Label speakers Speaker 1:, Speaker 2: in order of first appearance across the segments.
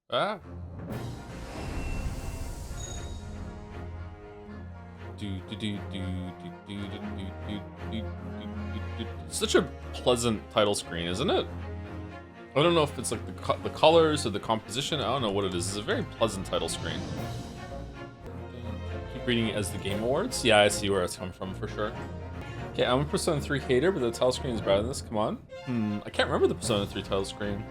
Speaker 1: Ah. Such a pleasant title screen, isn't it? I don't know if it's like the colors or the composition. I don't know what it is. It's a very pleasant title screen. Keep reading it as the Game Awards. Yeah, I see where it's come from for sure. Okay, I'm a Persona 3 hater, but the title screen is better than this. Come on. I can't remember the Persona 3 title screen.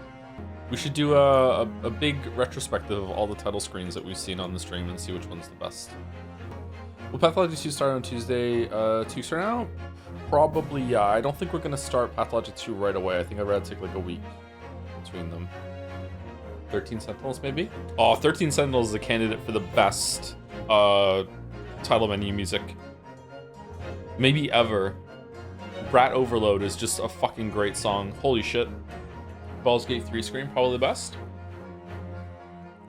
Speaker 1: We should do a big retrospective of all the title screens that we've seen on the stream and see which one's the best. Will Pathology 2 start on Tuesday, 2 weeks from now? Probably, yeah. I don't think we're going to start Pathology 2 right away. I think I'd rather take like a week between them. 13 Sentinels, maybe? Oh, 13 Sentinels is a candidate for the best title menu music. Maybe ever. Brat Overload is just a fucking great song. Holy shit. Baldur's Gate 3 screen, probably the best.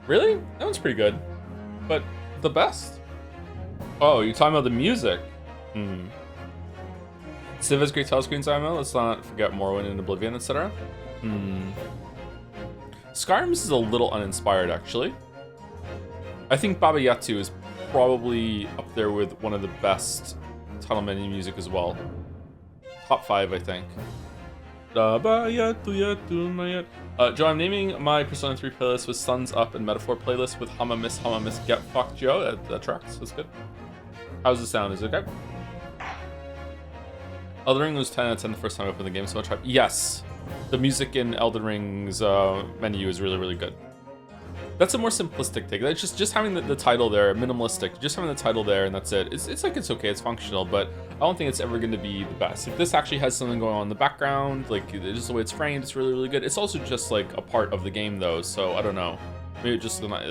Speaker 1: Really? That one's pretty good. But the best? Oh, you're talking about the music? Civ has great title screens, IMO. Let's not forget Morrowind and Oblivion, etc. Skyrim's is a little uninspired, actually. I think Baba Yato is probably up there with one of the best title menu music as well. Top 5, I think. Joe, I'm naming my Persona 3 playlist with Suns Up and Metaphor playlist with Hama Miss, Get Fucked Joe. That tracks. That's good. How's the sound? Is it okay? Elden Ring was 10 out of 10 the first time I opened the game, so much hype. Yes, the music in Elden Ring's menu is really, really good. That's a more simplistic take. That's just having the title there, minimalistic. Just having the title there, and that's it. It's like it's okay, it's functional, but I don't think it's ever going to be the best. Like, this actually has something going on in the background. Like, just the way it's framed, it's really, really good. It's also just like a part of the game, though. So I don't know. Maybe it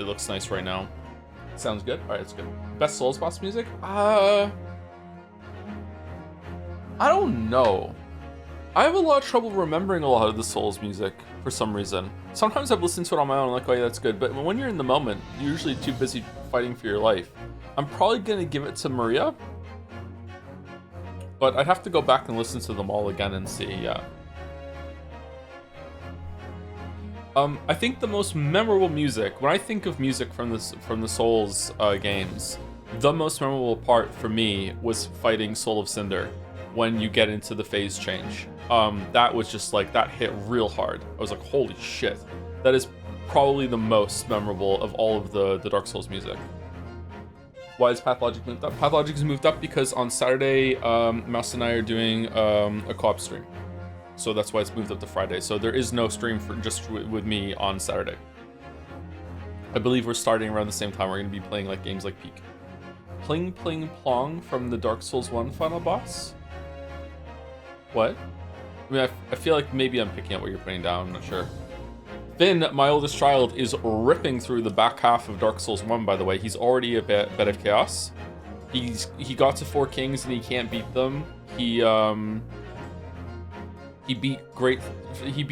Speaker 1: looks nice right now. Sounds good. All right, it's good. Best Souls boss music? I don't know. I have a lot of trouble remembering a lot of the Souls music for some reason. Sometimes I've listened to it on my own and like, oh yeah, that's good. But when you're in the moment, you're usually too busy fighting for your life. I'm probably gonna give it to Maria, but I'd have to go back and listen to them all again and see. Yeah. I think the most memorable music, when I think of music from the Souls games, the most memorable part for me was fighting Soul of Cinder when you get into the phase change. That was just like, that hit real hard. I was like, holy shit. That is probably the most memorable of all of the Dark Souls music. Why is Pathologic moved up? Pathologic has moved up because on Saturday, Mouse and I are doing a co-op stream. So that's why it's moved up to Friday. So there is no stream for just with me on Saturday. I believe we're starting around the same time. We're going to be playing like games like Peak. Pling Pling Plong from the Dark Souls 1 final boss? What? I mean, I feel like maybe I'm picking up what you're putting down. I'm not sure. Finn, my oldest child, is ripping through the back half of Dark Souls 1, by the way. He's already a bed of chaos. He got to 4 kings and he can't beat them. He beat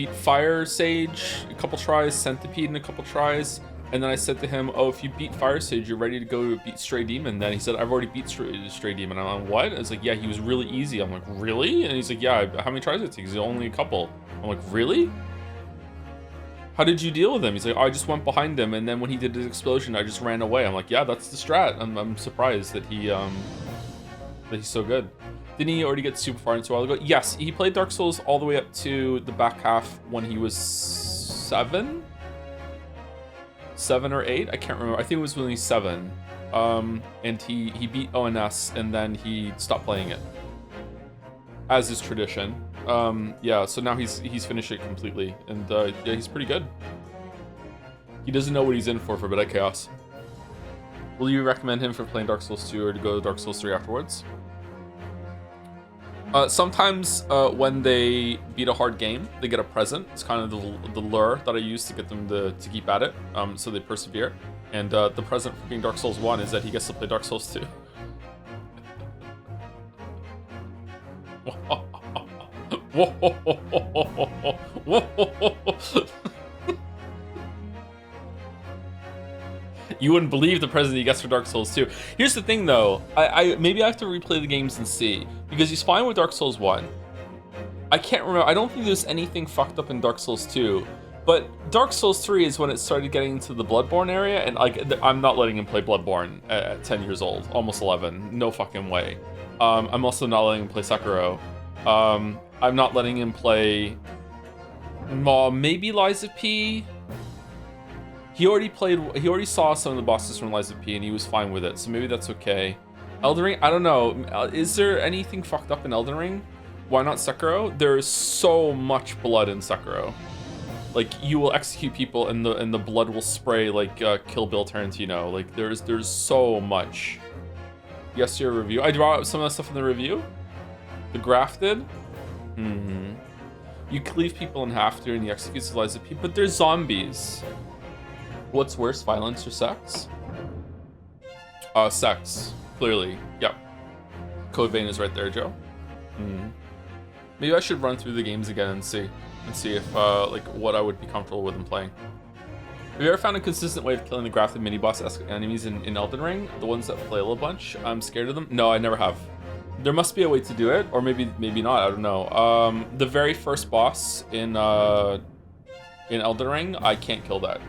Speaker 1: Fire Sage a couple tries, Centipede in a couple tries, and then I said to him, oh, if you beat Fire Sage, you're ready to go beat Stray Demon. Then he said, I've already beat Stray Demon. I'm like, what? I was like, yeah, he was really easy. I'm like, really? And he's like, yeah, how many tries did it take? He's like, only a couple. I'm like, really? How did you deal with him? He's like, oh, I just went behind him, and then when he did his explosion, I just ran away. I'm like, yeah, that's the strat. I'm surprised that he's so good. Didn't he already get super far into a while ago? Yes, he played Dark Souls all the way up to the back half when he was 7 or 8. I can't remember. I think it was when he was 7. And he beat ONS and then he stopped playing it, as is tradition. Yeah, so now he's finished it completely, and yeah, he's pretty good. He doesn't know what he's in for a bit of chaos. Will you recommend him for playing Dark Souls 2 or to go to Dark Souls 3 afterwards? Sometimes when they beat a hard game, they get a present. It's kind of the lure that I use to get them to keep at it, so they persevere. And the present for being Dark Souls 1 is that he gets to play Dark Souls 2. You wouldn't believe the present he gets for Dark Souls 2. Here's the thing, though. Maybe I have to replay the games and see, because he's fine with Dark Souls 1. I can't remember. I don't think there's anything fucked up in Dark Souls 2, But Dark Souls 3 is when it started getting into the Bloodborne area, and like I'm not letting him play Bloodborne at 10 years old, almost 11. No fucking way. I'm also not letting him play Sekiro. I'm not letting him play maybe Lies of P. He already saw some of the bosses from Lies of P and he was fine with it, so maybe that's okay. Elden Ring, I don't know. Is there anything fucked up in Elden Ring? Why not Sekiro? There is so much blood in Sekiro. Like, you will execute people and the blood will spray like Kill Bill Tarantino. Like, there's so much. Yes, your review. I draw up some of that stuff in the review. The grafted. You cleave people in half during the execution of Lies of P, but they're zombies. What's worse, violence or sex? Sex. Clearly. Yep. Code Vein is right there, Joe. Maybe I should run through the games again and see if like what I would be comfortable with in playing. Have you ever found a consistent way of killing the grafted mini boss enemies in Elden Ring? The ones that flail a bunch? I'm scared of them. No, I never have. There must be a way to do it, or maybe not. I don't know. The very first boss in Elden Ring, I can't kill that.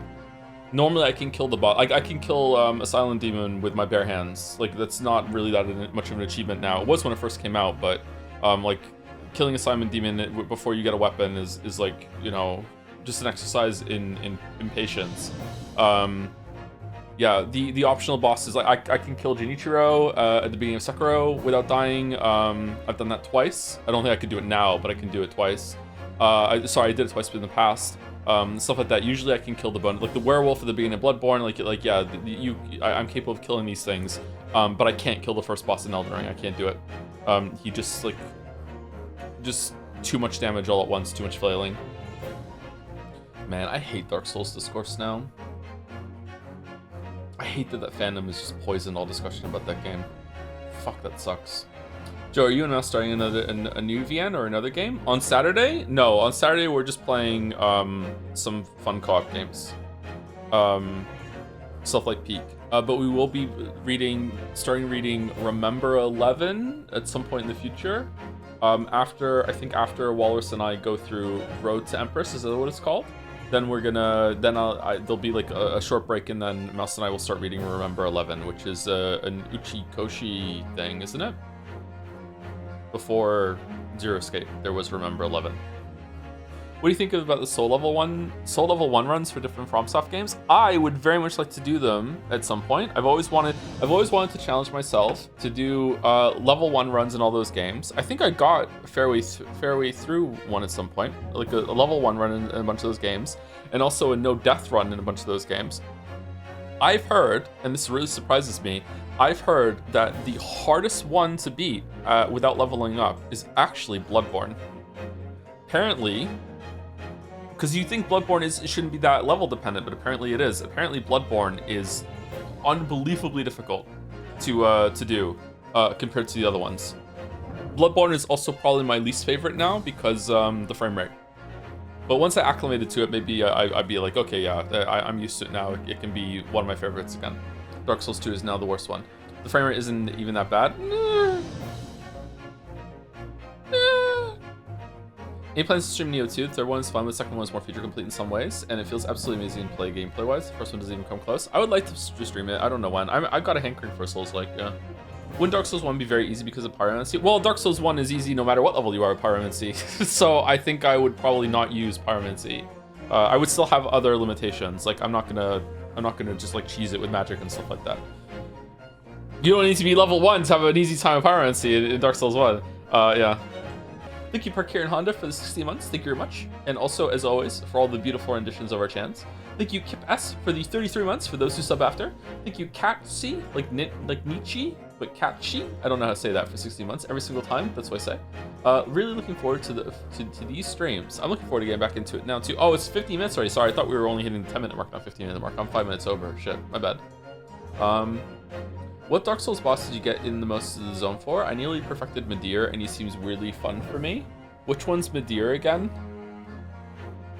Speaker 1: Normally, I can kill the boss. Like I can kill a silent demon with my bare hands. Like that's not really that much of an achievement now. It was when it first came out, but like killing a silent demon before you get a weapon is like, you know, just an exercise in patience. Yeah, the optional bosses, like I can kill Jinichiro at the beginning of Sekiro without dying. I've done that twice. I don't think I could do it now, but I can do it twice. I did it twice in the past. Stuff like that. Usually I can kill the like the werewolf at the beginning of Bloodborne. Like yeah, I'm capable of killing these things, but I can't kill the first boss in Elden Ring. I can't do it. He just too much damage all at once, too much flailing. Man, I hate Dark Souls discourse now. I hate that fandom has just poisoned all discussion about that game. Fuck, that sucks. Joe, are you and us starting a new VN or another game? On Saturday? No, on Saturday we're just playing some fun co-op games. Stuff like Peak. But we will be starting reading Remember 11 at some point in the future. I think after Walrus and I go through Road to Empress, is that what it's called? Then we're gonna, there'll be like a short break, and then Mouse and I will start reading Remember 11, which is an Uchikoshi thing, isn't it? Before Zero Escape, there was Remember 11. What do you think about the Soul Level 1 runs for different FromSoft games? I would very much like to do them at some point. I've always wanted to challenge myself to do level 1 runs in all those games. I think I got fairway through one at some point, like a level 1 run in a bunch of those games, and also a no death run in a bunch of those games. I've heard, and this really surprises me, I've heard that the hardest one to beat without leveling up is actually Bloodborne. Apparently, because you think Bloodborne shouldn't be that level dependent, but apparently it is. Apparently Bloodborne is unbelievably difficult to do compared to the other ones. Bloodborne is also probably my least favorite now because the frame rate. But once I acclimated to it, maybe I'd be like, okay, yeah, I'm used to it now. It can be one of my favorites again. Dark Souls 2 is now the worst one. The frame rate isn't even that bad. Any plans to stream Neo 2? The third one is fun, but the second one is more feature complete in some ways, and it feels absolutely amazing to play gameplay wise. The first one doesn't even come close. I would like to stream it. I don't know when. I've got a hankering for Souls, like, yeah. Wouldn't Dark Souls 1 be very easy because of Pyromancy? Well, Dark Souls 1 is easy no matter what level you are with Pyromancy. So I think I would probably not use Pyromancy. I would still have other limitations. Like, I'm not gonna just like cheese it with magic and stuff like that. You don't need to be level 1 to have an easy time with Pyromancy in Dark Souls 1. Yeah. Thank you, Park here in Honda, for the 60 months. Thank you very much. And also, as always, for all the beautiful renditions of our chants. Thank you, Kip S, for the 33 months, for those who sub after. Thank you, Katsi, like Nietzsche, but Katchi. I don't know how to say that for 60 months. Every single time, that's what I say. Really looking forward to these streams. I'm looking forward to getting back into it now, too. Oh, it's 15 minutes already. Sorry, I thought we were only hitting the 10-minute mark, not 15-minute mark. I'm 5 minutes over. Shit, my bad. What Dark Souls boss did you get in the most of the zone for? I nearly perfected Midir, and he seems weirdly fun for me. Which one's Midir again?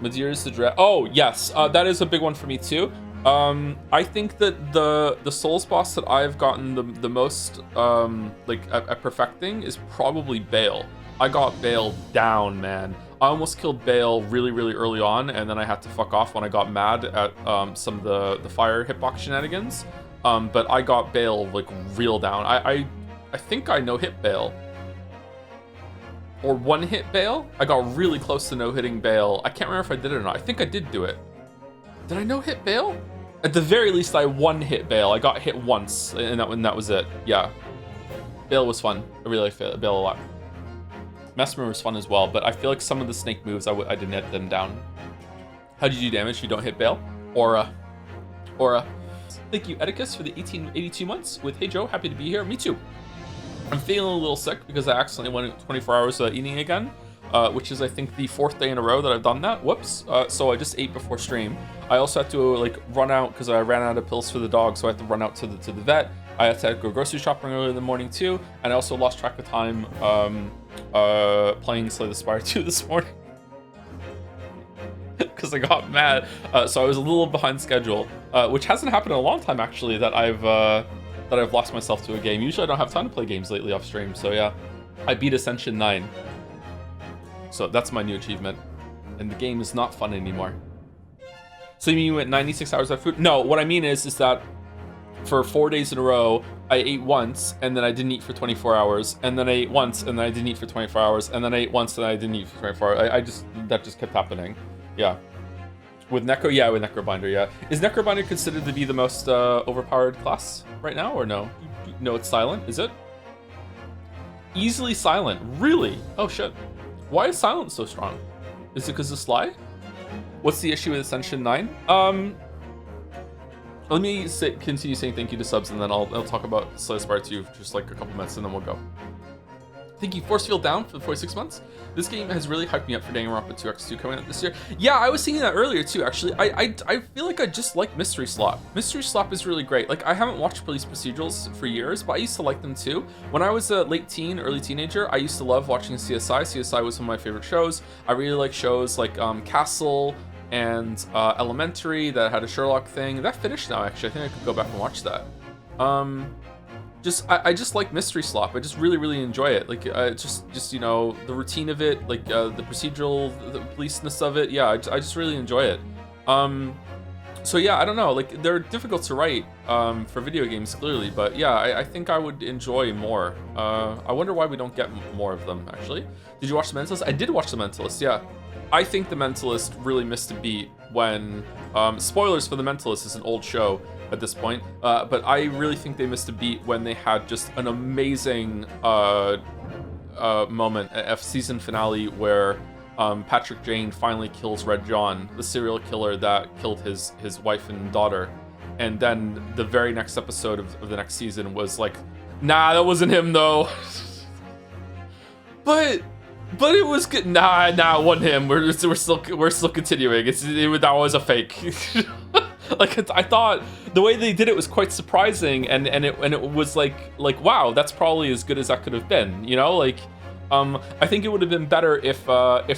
Speaker 1: Midir is the dread. Oh, yes, that is a big one for me too. I think that the Souls boss that I've gotten the most like at perfecting is probably Bale. I got Bale down, man. I almost killed Bale really, really early on, and then I had to fuck off when I got mad at some of the fire hitbox shenanigans. But I got Bale like real down. I think I no-hit Bale. Or one-hit Bale? I got really close to no-hitting Bale. I can't remember if I did it or not. I think I did do it. Did I no-hit Bale? At the very least, I one-hit Bale. I got hit once, and that was it. Yeah. Bale was fun. I really like Bale a lot. Mesmer was fun as well, but I feel like some of the snake moves, I didn't hit them down. How do you do damage if you don't hit Bale? Aura. Thank you, Edicus, for the 1882 months with Hey Joe, happy to be here. Me too. I'm feeling a little sick because I accidentally went 24 hours without eating again, which is, I think, the 4th day in a row that I've done that. Whoops. So I just ate before stream. I also had to, like, run out because I ran out of pills for the dog, so I had to run out to the vet. I had to go grocery shopping early in the morning, too, and I also lost track of time playing Slay the Spire 2 this morning. Because I got mad. So I was a little behind schedule, which hasn't happened in a long time, actually, that I've lost myself to a game. Usually I don't have time to play games lately off stream, so yeah. I beat Ascension 9. So that's my new achievement. And the game is not fun anymore. So you mean you went 96 hours without food? No, what I mean is that for 4 days in a row, I ate once, and then I didn't eat for 24 hours, and then I ate once, and then I didn't eat for 24 hours, and then I ate once, and I didn't eat for 24 hours. That just kept happening. Yeah. With Necro, yeah, with Necrobinder, yeah. Is Necrobinder considered to be the most overpowered class right now, or no? No, it's silent, is it? Easily silent, really? Oh shit. Why is silent so strong? Is it because of Sly? What's the issue with Ascension 9? Let me continue saying thank you to subs, and then I'll talk about Slay the Spire 2 for just like a couple minutes, and then we'll go. Thank you, Force Field Down, for the 46 months. This game has really hyped me up for Danganronpa 2X2 coming out this year. Yeah, I was thinking that earlier too, actually. I feel like I just like Mystery Slop. Mystery Slop is really great. Like, I haven't watched police procedurals for years, but I used to like them too. When I was a late teen, early teenager, I used to love watching CSI. CSI was one of my favorite shows. I really like shows like Castle and Elementary that had a Sherlock thing. That finished now, actually. I think I could go back and watch that. I just like Mystery Slop. I just really enjoy it. Like, just you know, the routine of it, like the procedural, the policeness of it. Yeah, I just really enjoy it. So yeah, I don't know. Like, they're difficult to write for video games, clearly, but yeah, I think I would enjoy more. I wonder why we don't get more of them. Actually, did you watch The Mentalist? I did watch The Mentalist. Yeah, I think The Mentalist really missed a beat when. Spoilers for The Mentalist is an old show at this point, but I really think they missed a beat when they had just an amazing moment at season finale where Patrick Jane finally kills Red John, the serial killer that killed his wife and daughter, and then the very next episode of the next season was like, nah, that wasn't him though. But it was good. Nah, it wasn't him. We're still continuing. That was a fake. Like, I thought the way they did it was quite surprising, and it was like wow, that's probably as good as that could have been. You know, like I think it would have been better if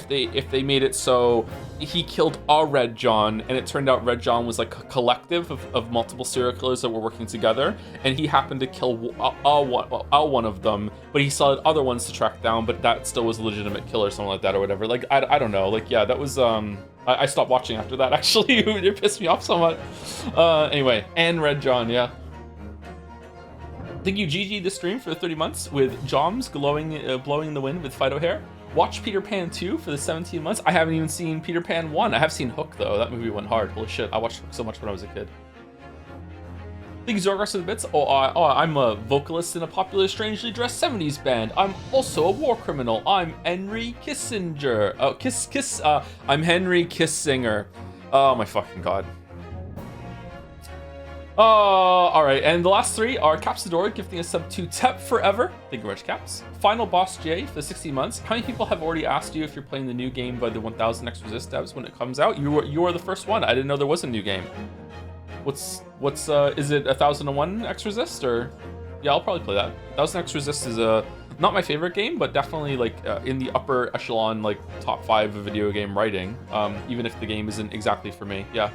Speaker 1: they made it so he killed a Red John, and it turned out Red John was like a collective of multiple serial killers that were working together, and he happened to kill one of them, but he still had other ones to track down, but that still was a legitimate killer or something like that or whatever. Like, I don't know. Like, yeah, that was I stopped watching after that, actually. It pissed me off so much. Anyway, and Red John, yeah. Thank you, GG, the stream for the 30 months with Joms blowing in the wind with Fido hair. Watch Peter Pan 2 for the 17 months. I haven't even seen Peter Pan 1. I have seen Hook, though. That movie went hard. Holy shit, I watched Hook so much when I was a kid. Thank you, Zorgos, for the bits. I'm a vocalist in a popular, strangely dressed 70s band. I'm also a war criminal. I'm Henry Kissinger. I'm Henry Kissinger. Oh my fucking god. Alright, and the last three are Capsador gifting a sub to Tep Forever. Thank you very much, Caps. Final Boss J for the 16 months. How many people have already asked you if you're playing the new game by the 1000 X Resist devs when it comes out? You are the first one. I didn't know there was a new game. What's is it 1001 X Resist, or? Yeah, I'll probably play that. 1000 X Resist is not my favorite game, but definitely like in the upper echelon, like top 5 of video game writing, even if the game isn't exactly for me. Yeah.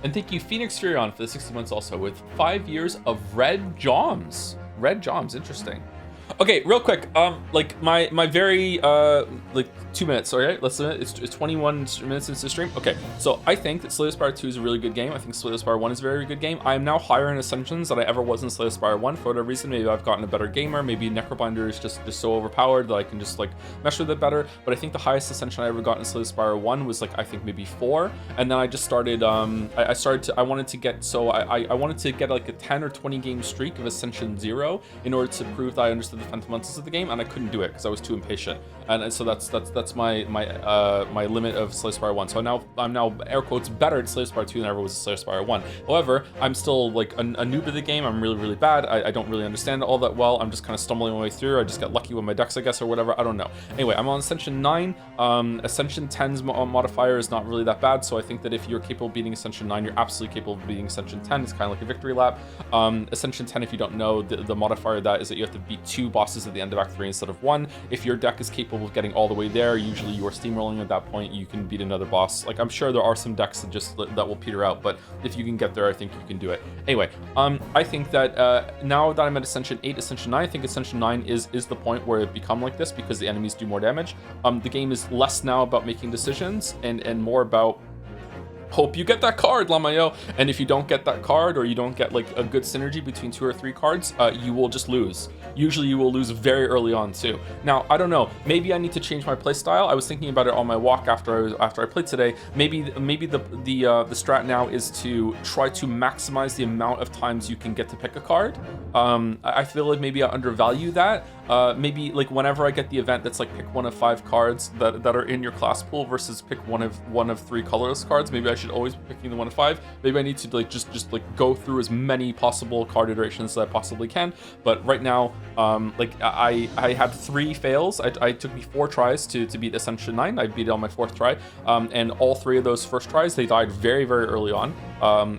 Speaker 1: And thank you, Phoenix Furion, for the 60 months also, with 5 years of Red Joms. Red Joms, interesting. Okay, real quick. Like my very like 2 minutes. All right, let's it's 21 minutes into the stream. Okay, so I think that Slay the Spire 2 is a really good game. I think Slay the Spire 1 is a very good game. I am now higher in Ascensions than I ever was in Slay the Spire 1 for whatever reason. Maybe I've gotten a better gamer. Maybe Necrobinder is just so overpowered that I can just like mesh with it better. But I think the highest Ascension I ever got in Slay the Spire 1 was like I think maybe 4, and then I just started. I wanted to get I wanted to get like a 10 or 20 game streak of Ascension 0 in order to prove that I understood the fundamentals of the game, and I couldn't do it because I was too impatient. And so that's my limit of Slay the Spire 1. So I'm now air quotes better at Slay the Spire 2 than I ever was at Slay the Spire 1. However, I'm still like a noob of the game. I'm really bad. I don't really understand it all that well. I'm just kind of stumbling my way through. I just got lucky with my decks, I guess, or whatever. I don't know. Anyway, I'm on Ascension 9. Ascension 10's modifier is not really that bad, so I think that if you're capable of beating Ascension 9, you're absolutely capable of beating Ascension 10. It's kind of like a victory lap. Ascension 10, if you don't know, the modifier of that is that you have to beat 2 bosses at the end of Act 3 instead of 1. If your deck is capable of getting all the way there, usually you are steamrolling at that point, you can beat another boss. Like, I'm sure there are some decks that will peter out, but if you can get there, I think you can do it. Anyway, I think that now that I'm at Ascension 8, Ascension 9, I think Ascension 9 is the point where it become like this because the enemies do more damage. The game is less now about making decisions and more about hope you get that card, Lamayo. And if you don't get that card, or you don't get like a good synergy between 2 or 3 cards, you will just lose. Usually you will lose very early on too. Now, I don't know, maybe I need to change my playstyle. I was thinking about it on my walk after I played today. Maybe the strat now is to try to maximize the amount of times you can get to pick a card. I feel like maybe I undervalue that. Maybe like whenever I get the event that's like pick 1 of 5 cards that are in your class pool versus pick one of 3 colorless cards, maybe I should always be picking the 1 of 5. Maybe I need to like just like go through as many possible card iterations as I possibly can. But right now, like I had 3 fails. I took me 4 tries to beat Ascension 9. I beat it on my 4th try, and all 3 of those first tries they died very early on.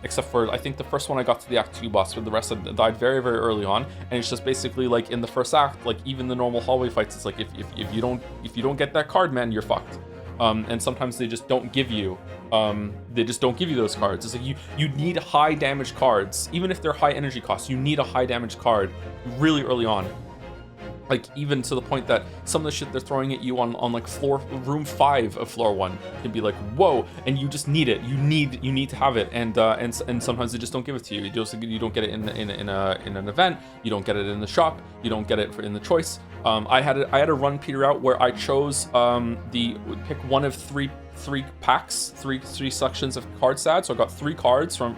Speaker 1: Except for I think the first one I got to the Act 2 boss, but the rest died very early on. And it's just basically like in the first act, like even the normal hallway fights, it's like if you don't get that card, man, you're fucked. And sometimes they just don't give you those cards. It's like you need high damage cards, even if they're high energy costs. You need a high damage card really early on. Like even to the point that some of the shit they're throwing at you on like room 5 of floor 1 can be like whoa, and you just need it. You need to have it, and sometimes they just don't give it to you. You don't get it in an event. You don't get it in the shop. You don't get it in the choice. I had a run peter out where I chose the pick 1 of 3 packs, three sections of card stats. So I got 3 cards from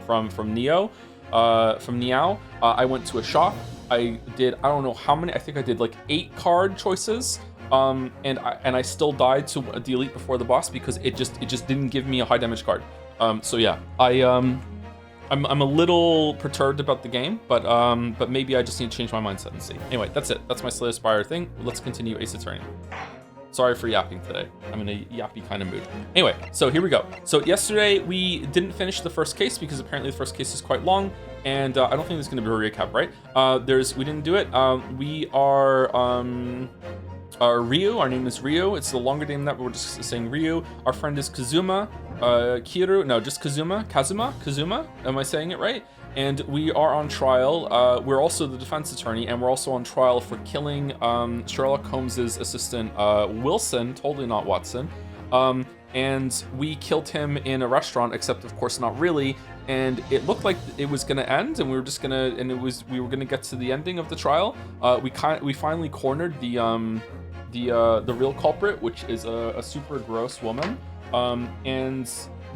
Speaker 1: Neo, from Niao. I went to a shop. I don't know how many. I think I did like 8 card choices. And I still died to the elite before the boss because it just didn't give me a high damage card. So yeah, I'm a little perturbed about the game, but maybe I just need to change my mindset and see. Anyway, that's it. That's my Slay the Spire thing. Let's continue Ace Attorney. Sorry for yapping today. I'm in a yappy kind of mood. Anyway, so here we go. So yesterday we didn't finish the first case because apparently the first case is quite long, and I don't think there's going to be a recap, right? We didn't do it. We are Ryu. Our name is Ryu. It's the longer name that we're just saying Ryu. Our friend is Kazuma. Kiru. No, just Kazuma. Kazuma. Am I saying it right? And we are on trial. We're also the defense attorney, and we're also on trial for killing Sherlock Holmes's assistant, Wilson, totally not Watson. And we killed him in a restaurant, except of course not really. And it looked like it was gonna end, and we were gonna get to the ending of the trial. We finally cornered the real culprit, which is a super gross woman. And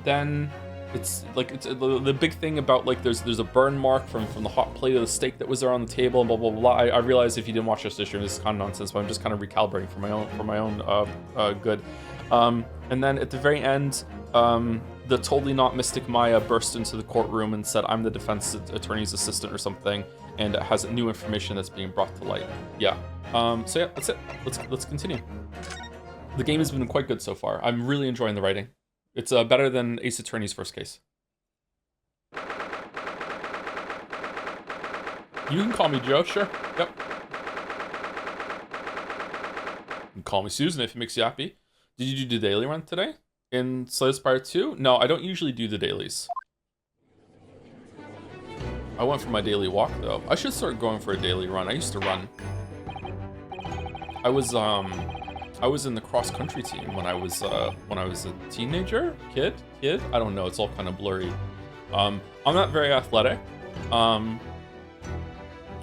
Speaker 1: then it's the big thing about like there's a burn mark from the hot plate of the steak that was there on the table and blah blah blah. I realize if you didn't watch this stream, this is kind of nonsense, but I'm just kind of recalibrating for my own good. And then at the very end, the totally not Mystic Maya burst into the courtroom and said, "I'm the defense attorney's assistant" or something, and it has new information that's being brought to light. Yeah. So yeah, that's it. Let's continue. The game has been quite good so far. I'm really enjoying the writing. It's better than Ace Attorney's first case. You can call me Joe, sure. Yep. You can call me Susan if it makes you happy. Did you do the daily run today? In Slay the Spire 2? No, I don't usually do the dailies. I went for my daily walk, though. I should start going for a daily run. I used to run. I was in the cross country team when I was a teenager, kid. I don't know. It's all kind of blurry. I'm not very athletic.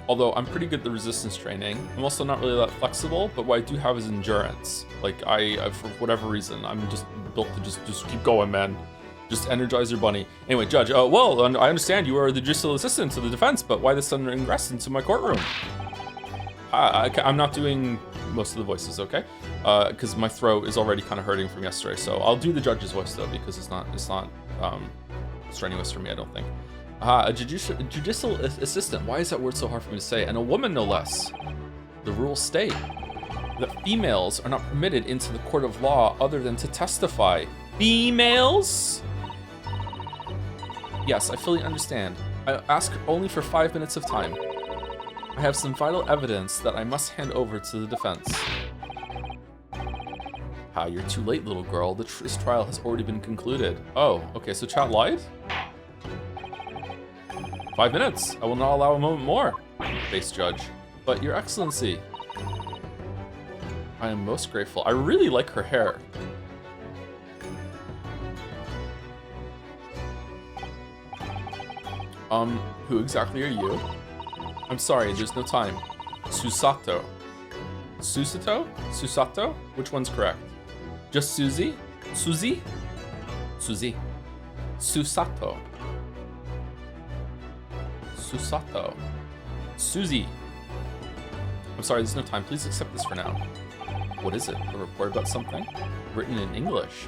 Speaker 1: Although I'm pretty good at the resistance training. I'm also not really that flexible, but what I do have is endurance. Like I for whatever reason, I'm just built to just keep going, man. Just energize your bunny. Anyway, Judge, well, I understand you are the judicial assistant to the defense, but why this sudden ingress into my courtroom? I'm not doing most of the voices, okay? Because my throat is already kind of hurting from yesterday. So I'll do the judge's voice though, because it's not strenuous for me, I don't think. A judicial assistant. Why is that word so hard for me to say? And a woman, no less. The rules state that females are not permitted into the court of law other than to testify. Females? Yes, I fully understand. I ask only for 5 minutes of time. I have some vital evidence that I must hand over to the defense. You're too late, little girl. This trial has already been concluded. Oh, okay, so chat lied? 5 minutes. I will not allow a moment more. Face judge. But your excellency. I am most grateful. I really like her hair. Who exactly are you? I'm sorry, there's no time. Susato. Susato? Susato? Which one's correct? Just Susie? Susie? Susie. Susato. Susato. Susie. I'm sorry, there's no time. Please accept this for now. What is it? A report about something? Written in English.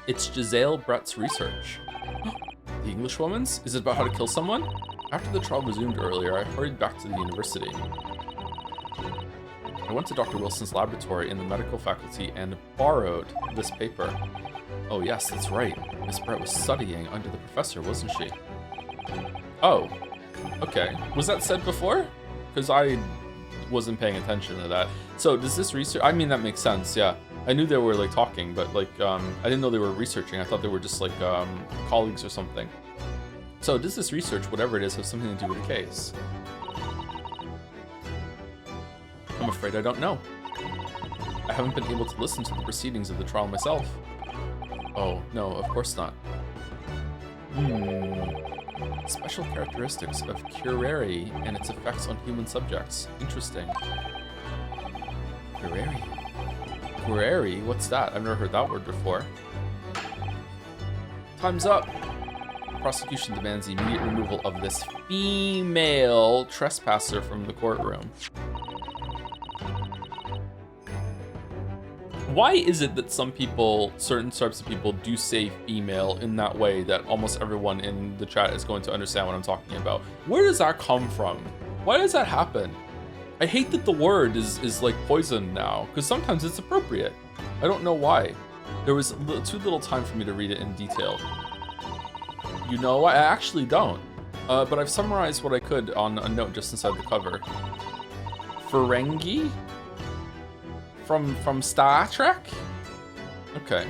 Speaker 1: It's Giselle Brett's research. The Englishwoman's? Is it about how to kill someone? After the trial resumed earlier, I hurried back to the university. I went to Dr. Wilson's laboratory in the medical faculty and borrowed this paper. Oh yes, that's right. Miss Brett was studying under the professor, wasn't she? Oh, okay. Was that said before? Because I wasn't paying attention to that. So does this research, I mean, that makes sense, yeah. I knew they were like talking, but like, I didn't know they were researching. I thought they were just like colleagues or something. So does this research, whatever it is, have something to do with the case? I'm afraid I don't know. I haven't been able to listen to the proceedings of the trial myself. Oh, no, of course not. Special characteristics of curare and its effects on human subjects. Interesting. Curare? Curare? What's that? I've never heard that word before. Time's up! The prosecution demands the immediate removal of this female trespasser from the courtroom. Why is it that some people, certain types of people, do say female in that way that almost everyone in the chat is going to understand what I'm talking about? Where does that come from? Why does that happen? I hate that the word is like poisoned now, because sometimes it's appropriate. I don't know why. There was too little time for me to read it in detail. You know, I actually don't. But I've summarized what I could on a note just inside the cover. Ferengi? From Star Trek? Okay.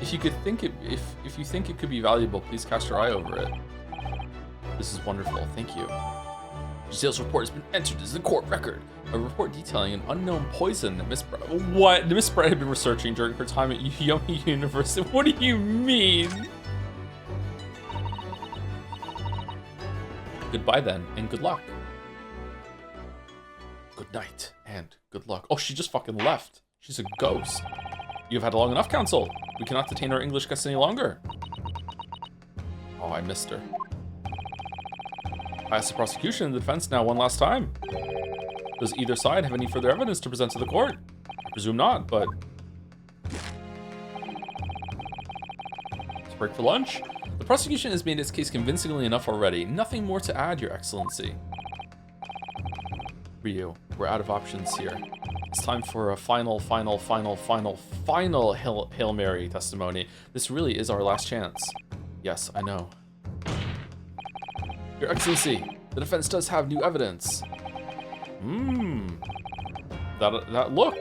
Speaker 1: If you could think it, if you think it could be valuable, please cast your eye over it. This is wonderful. Thank you. Giselle's report has been entered as the court record. A report detailing an unknown poison that Miss Brett... What? Miss Brett had been researching during her time at Yomi University. What do you mean? Goodbye then, and good luck. Good night, and good luck. Oh, she just fucking left. She's a ghost. You've had long enough, counsel. We cannot detain our English guests any longer. Oh, I missed her. I asked the prosecution and the defense now one last time. Does either side have any further evidence to present to the court? I presume not, but... Let's break for lunch. The prosecution has made its case convincingly enough already. Nothing more to add, Your Excellency. Ryu, we're out of options here. It's time for a final Hail Mary testimony. This really is our last chance. Yes, I know. Your Excellency, the defense does have new evidence. That look.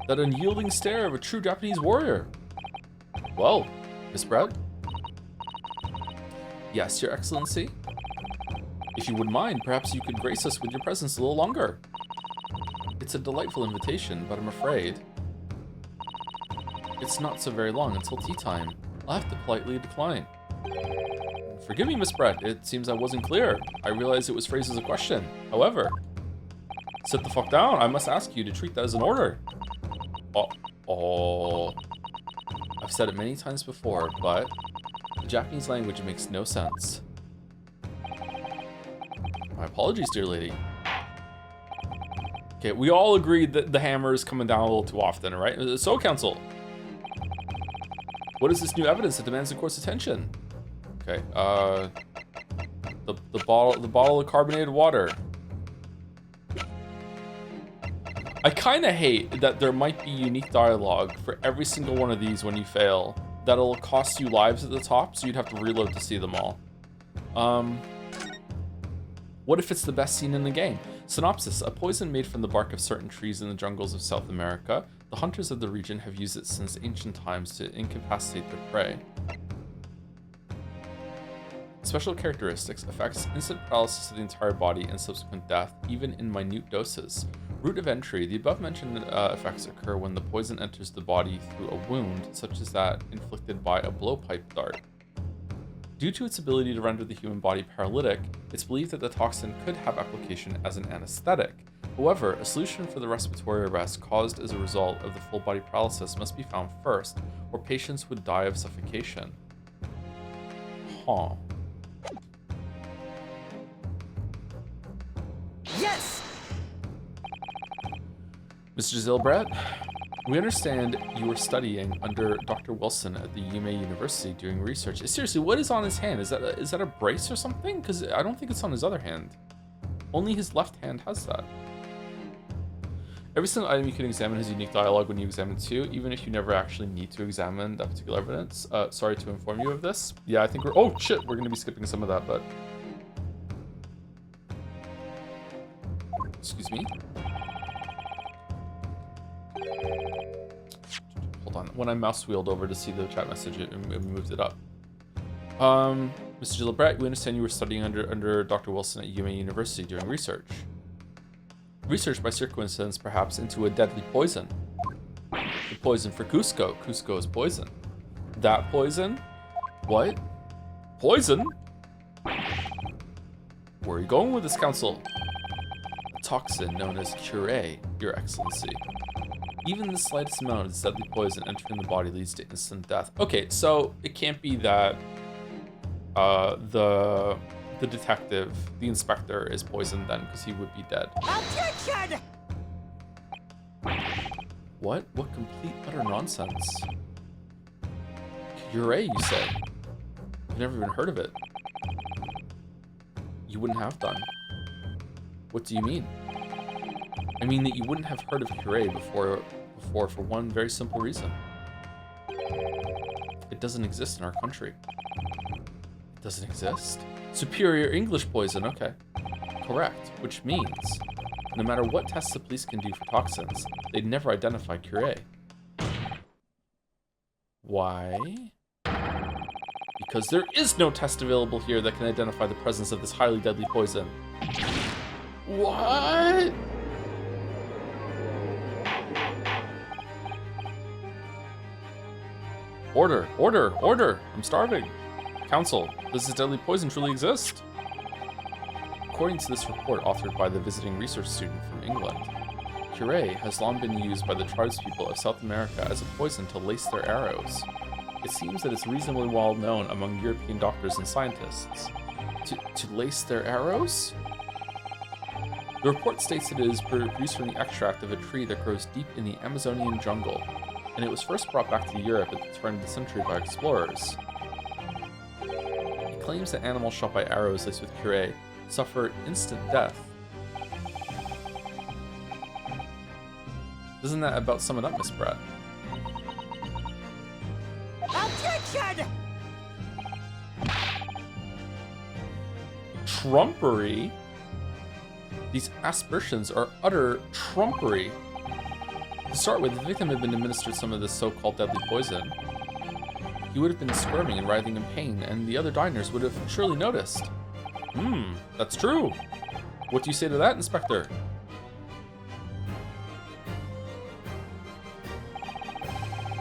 Speaker 1: That unyielding stare of a true Japanese warrior. Well, Miss Brett? Yes, Your Excellency? If you wouldn't mind, perhaps you could grace us with your presence a little longer. It's a delightful invitation, but I'm afraid it's not so very long until tea time. I'll have to politely decline. Forgive me, Miss Brett. It seems I wasn't clear. I realized it was phrased as a question. However, sit the fuck down. I must ask you to treat that as an order. Oh. I've said it many times before, but the Japanese language makes no sense. My apologies, dear lady. Okay, we all agreed that the hammer is coming down a little too often, right? So, counsel, what is this new evidence that demands the court's attention? Okay, the bottle of carbonated water. I kind of hate that there might be unique dialogue for every single one of these when you fail. That'll cost you lives at the top, so you'd have to reload to see them all. What if it's the best scene in the game? Synopsis: a poison made from the bark of certain trees in the jungles of South America. The hunters of the region have used it since ancient times to incapacitate their prey. Special characteristics: affects instant paralysis of the entire body and subsequent death, even in minute doses. Route of entry: the above-mentioned effects occur when the poison enters the body through a wound, such as that inflicted by a blowpipe dart. Due to its ability to render the human body paralytic, it's believed that the toxin could have application as an anesthetic. However, a solution for the respiratory arrest caused as a result of the full body paralysis must be found first, or patients would die of suffocation. Huh.
Speaker 2: Yes!
Speaker 1: Mr. Zilbrat, we understand you were studying under Dr. Wilson at the Yume University doing research. Seriously, what is on his hand? Is that a brace or something? Because I don't think it's on his other hand. Only his left hand has that. Every single item you can examine has unique dialogue when you examine it too, even if you never actually need to examine that particular evidence. Sorry to inform you of this. Yeah, I think we're... Oh, shit! We're going to be skipping some of that, but... Excuse me? Hold on. When I mouse wheeled over to see the chat message, it moved it up. Mr. Gilbert, we understand you were studying under Dr. Wilson at Yume University doing research. Research by sheer coincidence, perhaps, into a deadly poison. The poison for Cusco. Cusco is poison. That poison? What? Poison? Where are you going with this, counsel? A toxin known as Cure, Your Excellency. Even the slightest amount of deadly poison entering the body leads to instant death. Okay, so it can't be that the detective, the inspector, is poisoned then, because he would be dead.
Speaker 2: Objection!
Speaker 1: What? What complete utter nonsense? Cure, you say? I've never even heard of it. You wouldn't have done. What do you mean? I mean that you wouldn't have heard of Cure before for one very simple reason. It doesn't exist in our country. It doesn't exist? Superior English poison, okay. Correct, which means no matter what tests the police can do for toxins, they'd never identify Cure. Why? Because there is no test available here that can identify the presence of this highly deadly poison. What? Order, order, order! I'm starving. Counsel, does this deadly poison truly exist? According to this report authored by the visiting research student from England, Cure has long been used by the tribespeople of South America as a poison to lace their arrows. It seems that it's reasonably well known among European doctors and scientists. To lace their arrows? The report states that it is produced from the extract of a tree that grows deep in the Amazonian jungle, and it was first brought back to Europe at the turn of the century by explorers. It claims that animals shot by arrows laced with Cure suffer instant death. Isn't that about sum it up, Miss Brett?
Speaker 2: Objection!
Speaker 1: Trumpery? These aspersions are utter trumpery. To start with, the victim had been administered some of this so-called deadly poison. He would have been squirming and writhing in pain, and the other diners would have surely noticed. That's true. What do you say to that, Inspector?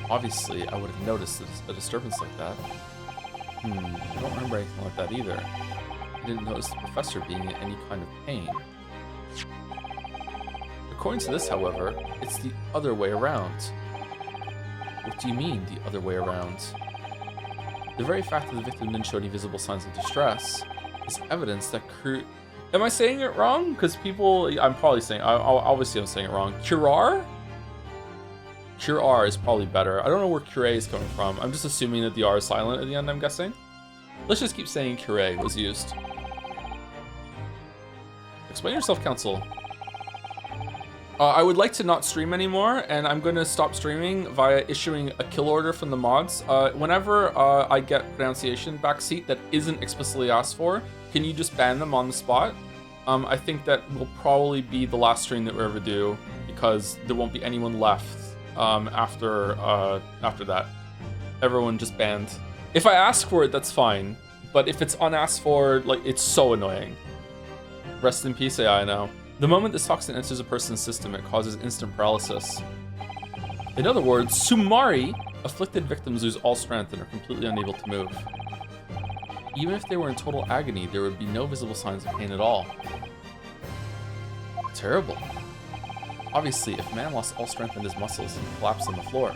Speaker 1: Obviously, I would have noticed a disturbance like that. I don't remember anything like that either. I didn't notice the professor being in any kind of pain. According to this, however, it's the other way around. What do you mean, the other way around? The very fact that the victim didn't show any visible signs of distress is evidence that Am I saying it wrong? Because I'm probably saying, obviously I'm saying it wrong. Curar? Cure is probably better. I don't know where cure is coming from. I'm just assuming that the R is silent at the end, I'm guessing. Let's just keep saying cure was used. Explain yourself, Counsel. I would like to not stream anymore, and I'm going to stop streaming via issuing a kill order from the mods. Whenever I get pronunciation backseat that isn't explicitly asked for, can you just ban them on the spot? I think that will probably be the last stream that we ever do, because there won't be anyone left after that. Everyone just banned. If I ask for it, that's fine, but if it's unasked for, like, it's so annoying. Rest in peace, AI now. The moment this toxin enters a person's system, it causes instant paralysis. In other words, Sumari, afflicted victims lose all strength and are completely unable to move. Even if they were in total agony, there would be no visible signs of pain at all. Terrible. Obviously, if man lost all strength in his muscles, he'd collapse on the floor.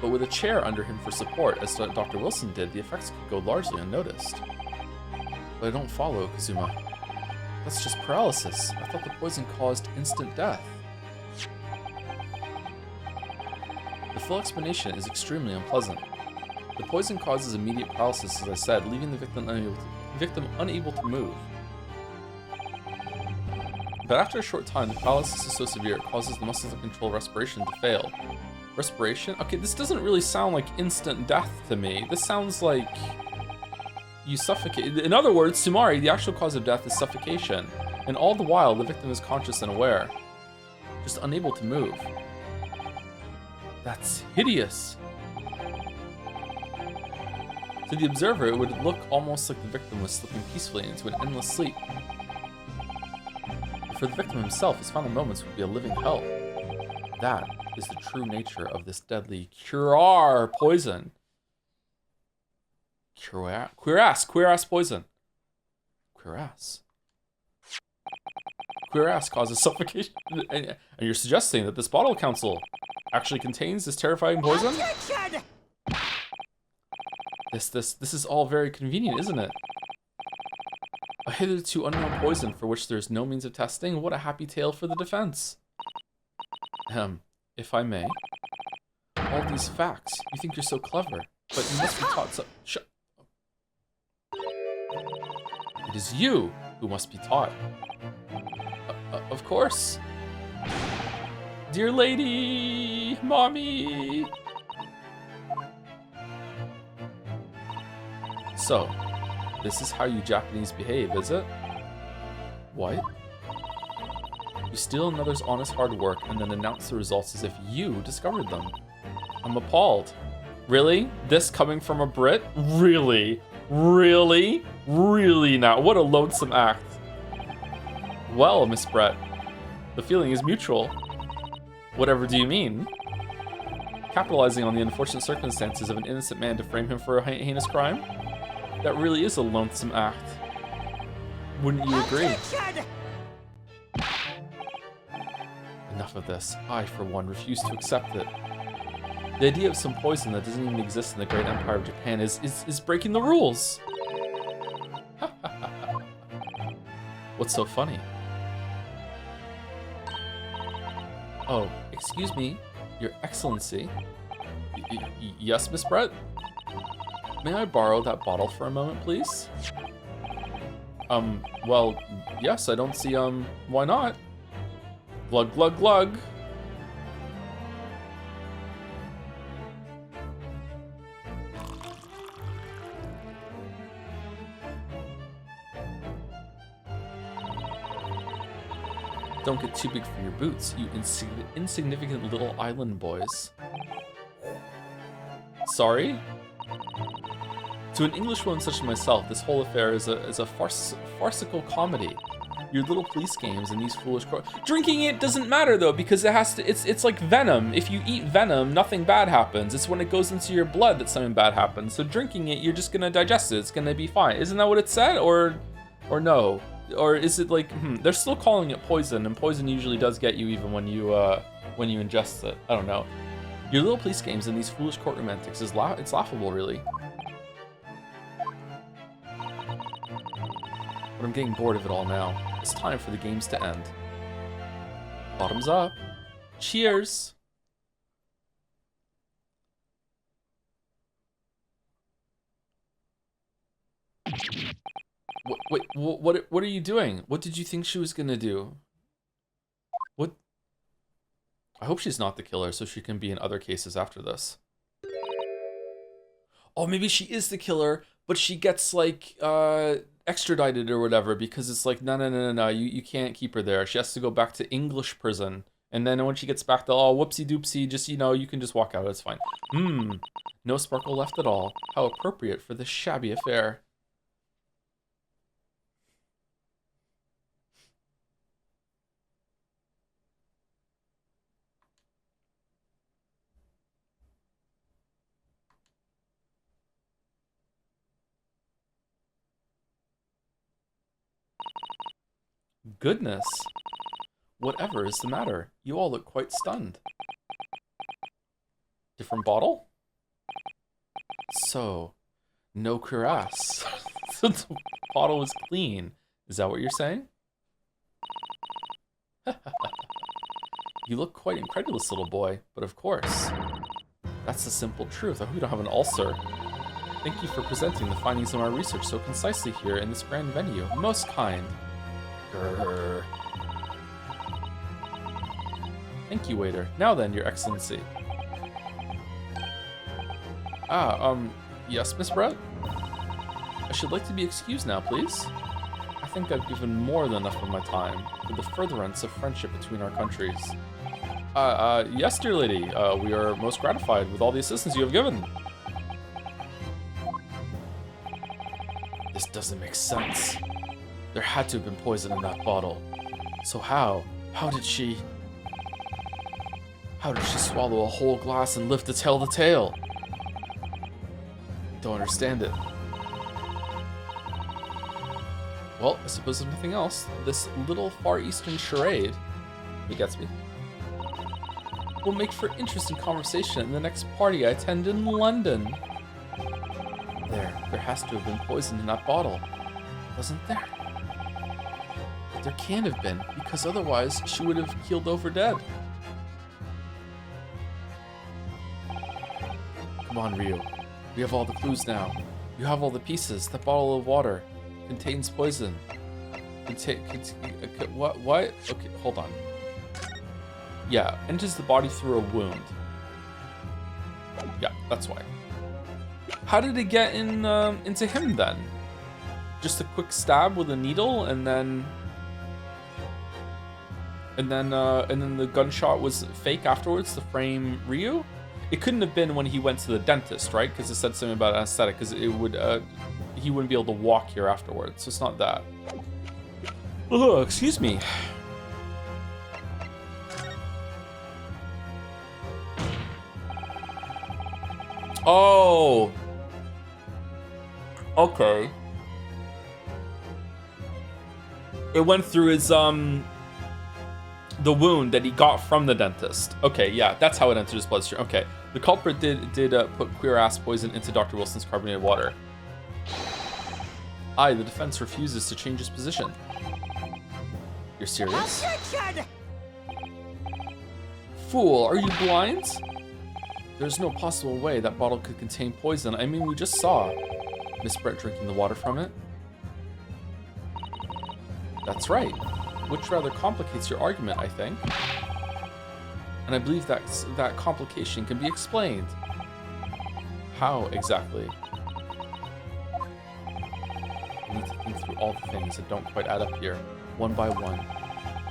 Speaker 1: But with a chair under him for support, as Dr. Wilson did, the effects could go largely unnoticed. But I don't follow, Kazuma. That's just paralysis. I thought the poison caused instant death. The full explanation is extremely unpleasant. The poison causes immediate paralysis, as I said, leaving the victim unable to move. But after a short time, the paralysis is so severe it causes the muscles that control respiration to fail. Respiration? Okay, this doesn't really sound like instant death to me. This sounds like you suffocate. In other words, Sumari, the actual cause of death is suffocation. And all the while, the victim is conscious and aware. Just unable to move. That's hideous. To the observer, it would look almost like the victim was slipping peacefully into an endless sleep. But for the victim himself, his final moments would be a living hell. That is the true nature of this deadly Curar poison. Cuirass poison. Cuirass causes suffocation. And you're suggesting that this bottle, Counsel, actually contains this terrifying poison?
Speaker 2: Objection!
Speaker 1: This is all very convenient, isn't it? A hitherto unknown poison for which there's no means of testing? What a happy tale for the defense. If I may. All these facts. You think you're so clever, but you must be taught so... It is you who must be taught. Of course. Dear lady, mommy. So, this is how you Japanese behave, is it? What? You steal another's honest hard work and then announce the results as if you discovered them. I'm appalled. Really? This coming from a Brit? Really? Really? Really now? What a loathsome act. Well, Miss Brett, the feeling is mutual. Whatever do you mean? Capitalizing on the unfortunate circumstances of an innocent man to frame him for a heinous crime? That really is a loathsome act. Wouldn't you agree?
Speaker 2: Objection!
Speaker 1: Enough of this. I, for one, refuse to accept it. The idea of some poison that doesn't even exist in the great empire of Japan is breaking the rules. What's so funny? Oh, excuse me, Your Excellency. Yes, Miss Brett? May I borrow that bottle for a moment, please? Well, yes, I don't see, why not? Glug, glug, glug. Don't get too big for your boots, you insignificant little island boys. Sorry? To an Englishwoman such as myself, this whole affair is a farcical comedy. Your little police games and these foolish drinking it doesn't matter though, because it's like venom. If you eat venom, nothing bad happens. It's when it goes into your blood that something bad happens. So drinking it, you're just gonna digest it. It's gonna be fine. Isn't that what it said? Or no? Or is it like they're still calling it poison, and poison usually does get you even when you ingest it. I don't know. Your little police games and these foolish courtroom antics it's laughable, really. But I'm getting bored of it all now. It's time for the games to end. Bottoms up. Cheers. Wait, what are you doing? What did you think she was gonna do? What? I hope she's not the killer, so she can be in other cases after this. Oh, maybe she is the killer, but she gets like extradited or whatever, because it's like no, you can't keep her there. She has to go back to English prison, and then when she gets back, they'll whoopsie doopsie, just you can just walk out. It's fine. No sparkle left at all. How appropriate for this shabby affair. Goodness. Whatever is the matter? You all look quite stunned. Different bottle? So, no cuirass. The bottle was clean. Is that what you're saying? You look quite incredulous, little boy, but of course. That's the simple truth. I hope you don't have an ulcer. Thank you for presenting the findings of our research so concisely here in this grand venue. Most kind. Grr. Thank you, waiter. Now then, Your Excellency. Yes, Miss Brett? I should like to be excused now, please. I think I've given more than enough of my time for the furtherance of friendship between our countries. Yes, dear lady. We are most gratified with all the assistance you have given. This doesn't make sense. There had to have been poison in that bottle. So how did she swallow a whole glass and live to tell the tale? Don't understand it. Well, I suppose if nothing else, this little Far Eastern charade, he gets me, will make for interesting conversation in the next party I attend in London. There has to have been poison in that bottle, wasn't there? But there can't have been, because otherwise she would have keeled over dead. Come on, Ryu. We have all the clues now. You have all the pieces. That bottle of water contains poison. What? Okay, hold on. Yeah, enters the body through a wound. Yeah, that's why. How did it get into him then? Just a quick stab with a needle, and then the gunshot was fake afterwards to frame Ryu? It couldn't have been when he went to the dentist, right? Because it said something about anesthetic, because it would he wouldn't be able to walk here afterwards, so it's not that. Oh, excuse me. Oh. Okay. It went through his the wound that he got from the dentist. Okay, yeah, that's how it entered his bloodstream. Okay, the culprit did put cuirass poison into Dr. Wilson's carbonated water. The defense refuses to change its position. You're serious?
Speaker 2: Objection!
Speaker 1: Fool, are you blind? There's no possible way that bottle could contain poison. I mean, we just saw Miss Brett drinking the water from it. That's right, which rather complicates your argument, I think. And I believe that complication can be explained. How exactly? I need to think through all the things that don't quite add up here, one by one.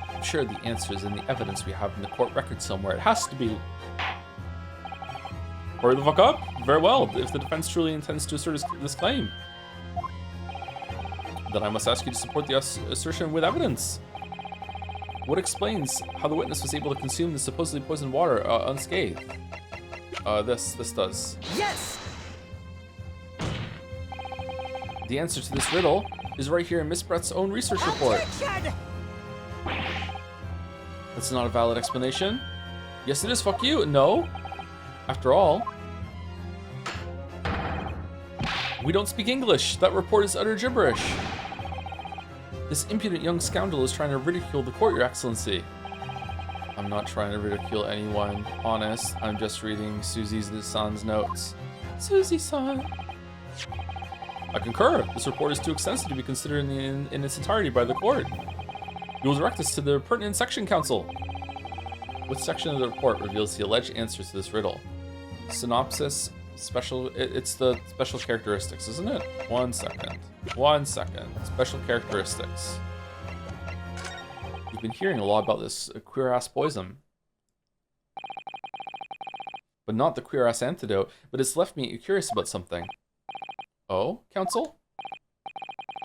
Speaker 1: I'm sure the answer is in the evidence we have in the court record somewhere. It has to be. Hurry the fuck up. Very well. If the defense truly intends to assert this claim, then I must ask you to support the assertion with evidence. What explains how the witness was able to consume the supposedly poisoned water unscathed? This does.
Speaker 2: Yes!
Speaker 1: The answer to this riddle is right here in Miss Brett's own research report.
Speaker 2: Objection!
Speaker 1: That's not a valid explanation. Yes, it is. Fuck you. No. After all, we don't speak English. That report is utter gibberish. This impudent young scoundrel is trying to ridicule the court, Your Excellency. I'm not trying to ridicule anyone. Honest, I'm just reading Susie's-san's notes. Susie-san. I concur. This report is too extensive to be considered in its entirety by the court. You will direct this to the pertinent section, counsel. Which section of the report reveals the alleged answers to this riddle? Synopsis, it's the special characteristics, isn't it? 1 second. Special characteristics. We've been hearing a lot about this queer-ass poison. But not the queer-ass antidote, but it's left me curious about something. Oh, counsel?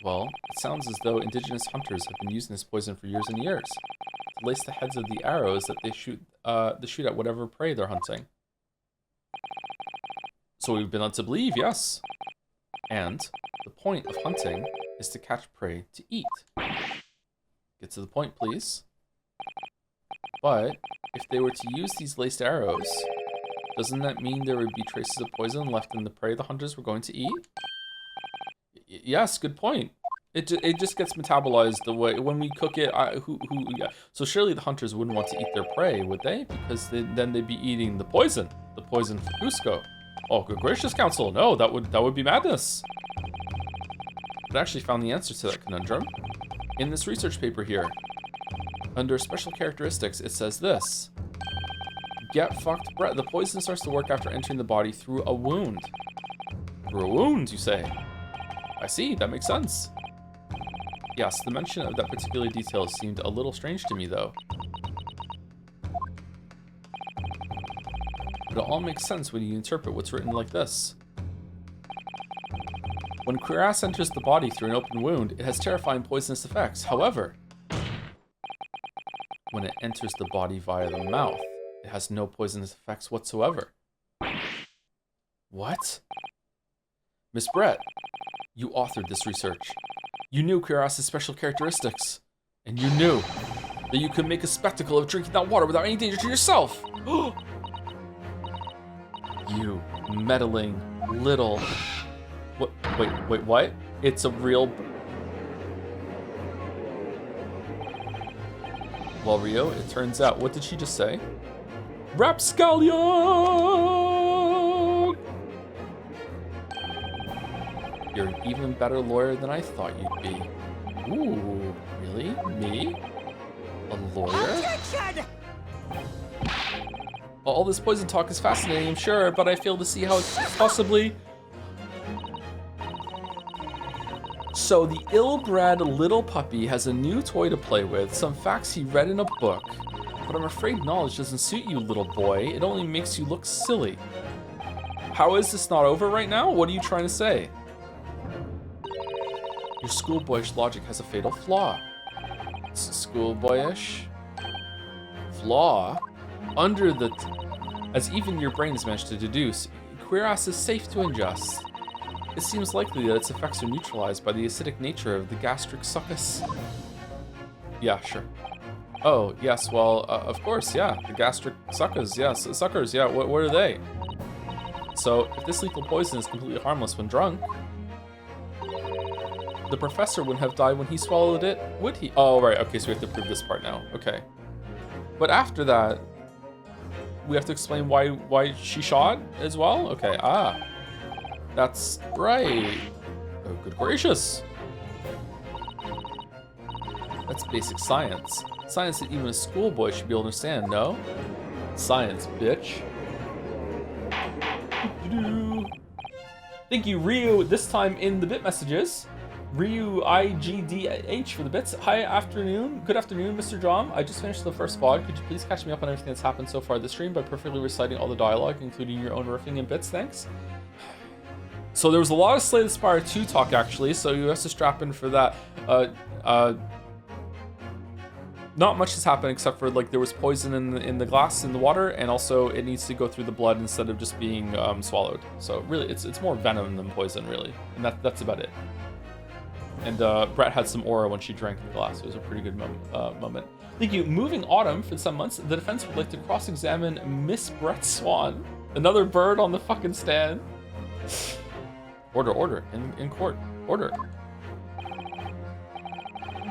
Speaker 1: Well, it sounds as though indigenous hunters have been using this poison for years and years to lace the heads of the arrows that they shoot at whatever prey they're hunting. So we've been led to believe, yes. And the point of hunting is to catch prey to eat. Get to the point, please. But if they were to use these laced arrows, doesn't that mean there would be traces of poison left in the prey the hunters were going to eat? Yes, good point. It just gets metabolized the way when we cook it. Yeah. So surely the hunters wouldn't want to eat their prey, would they? Because then they'd be eating the poison for Cusco. Oh, good gracious, counsel! No, that would be madness. But I actually found the answer to that conundrum in this research paper here. Under special characteristics, it says this: get fucked, Brett. The poison starts to work after entering the body through a wound. Through a wound, you say? I see, that makes sense. Yes, the mention of that particular detail seemed a little strange to me, though. But it all makes sense when you interpret what's written like this. When cuirass enters the body through an open wound, it has terrifying poisonous effects. However, when it enters the body via the mouth, it has no poisonous effects whatsoever. What? Miss Brett, you authored this research. You knew cuirass's special characteristics. And you knew that you could make a spectacle of drinking that water without any danger to yourself. You meddling little... What? Wait, what? It's a real... Well, Rio, it turns out... What did she just say? Rapscallion! You're an even better lawyer than I thought you'd be. Ooh, really? Me? A lawyer?
Speaker 2: Objection!
Speaker 1: All this poison talk is fascinating, I'm sure, but I fail to see how it's possibly... So the ill-bred little puppy has a new toy to play with, some facts he read in a book. But I'm afraid knowledge doesn't suit you, little boy. It only makes you look silly. How is this not over right now? What are you trying to say? Your schoolboyish logic has a fatal flaw. Schoolboyish? Flaw? Under the... As even your brain has managed to deduce, cuirass is safe to ingest. It seems likely that its effects are neutralized by the acidic nature of the gastric succus. Yeah, sure. Oh, yes, well, of course, yeah. The gastric suckers, yes. Suckers, yeah, what are they? So, if this lethal poison is completely harmless when drunk, the professor wouldn't have died when he swallowed it, would he? Oh, right, okay, so we have to prove this part now. Okay. But after that, we have to explain why she shot as well? Okay, that's right. Oh, good gracious. That's basic science. Science that even a schoolboy should be able to understand, no? Science, bitch. Thank you, Ryu, this time in the bit messages. Ryu IGDH for the bits. Hi, afternoon. Good afternoon, Mr. Drum. I just finished the first VOD. Could you please catch me up on everything that's happened so far this stream by perfectly reciting all the dialogue, including your own riffing and bits? Thanks. So there was a lot of Slay the Spire 2 talk, actually, so you have to strap in for that. Not much has happened except for, like, there was poison in the glass, in the water, and also it needs to go through the blood instead of just being swallowed. So really, it's more venom than poison, really, and that's about it. And Brett had some aura when she drank the glass. It was a pretty good moment. Thank you. Moving Autumn for some months. The defense would like to cross-examine Miss Brett Swan. Another bird on the fucking stand. Order. In court. Order.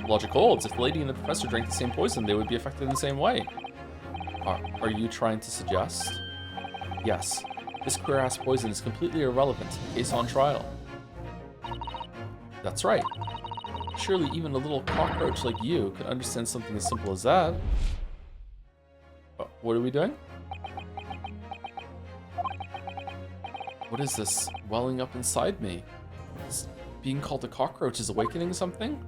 Speaker 1: Logic holds. If the lady and the professor drank the same poison, they would be affected in the same way. Are you trying to suggest? Yes. This queer-ass poison is completely irrelevant to the case on trial. That's right. Surely even a little cockroach like you could understand something as simple as that. What are we doing? What is this welling up inside me? Is being called a cockroach is awakening something?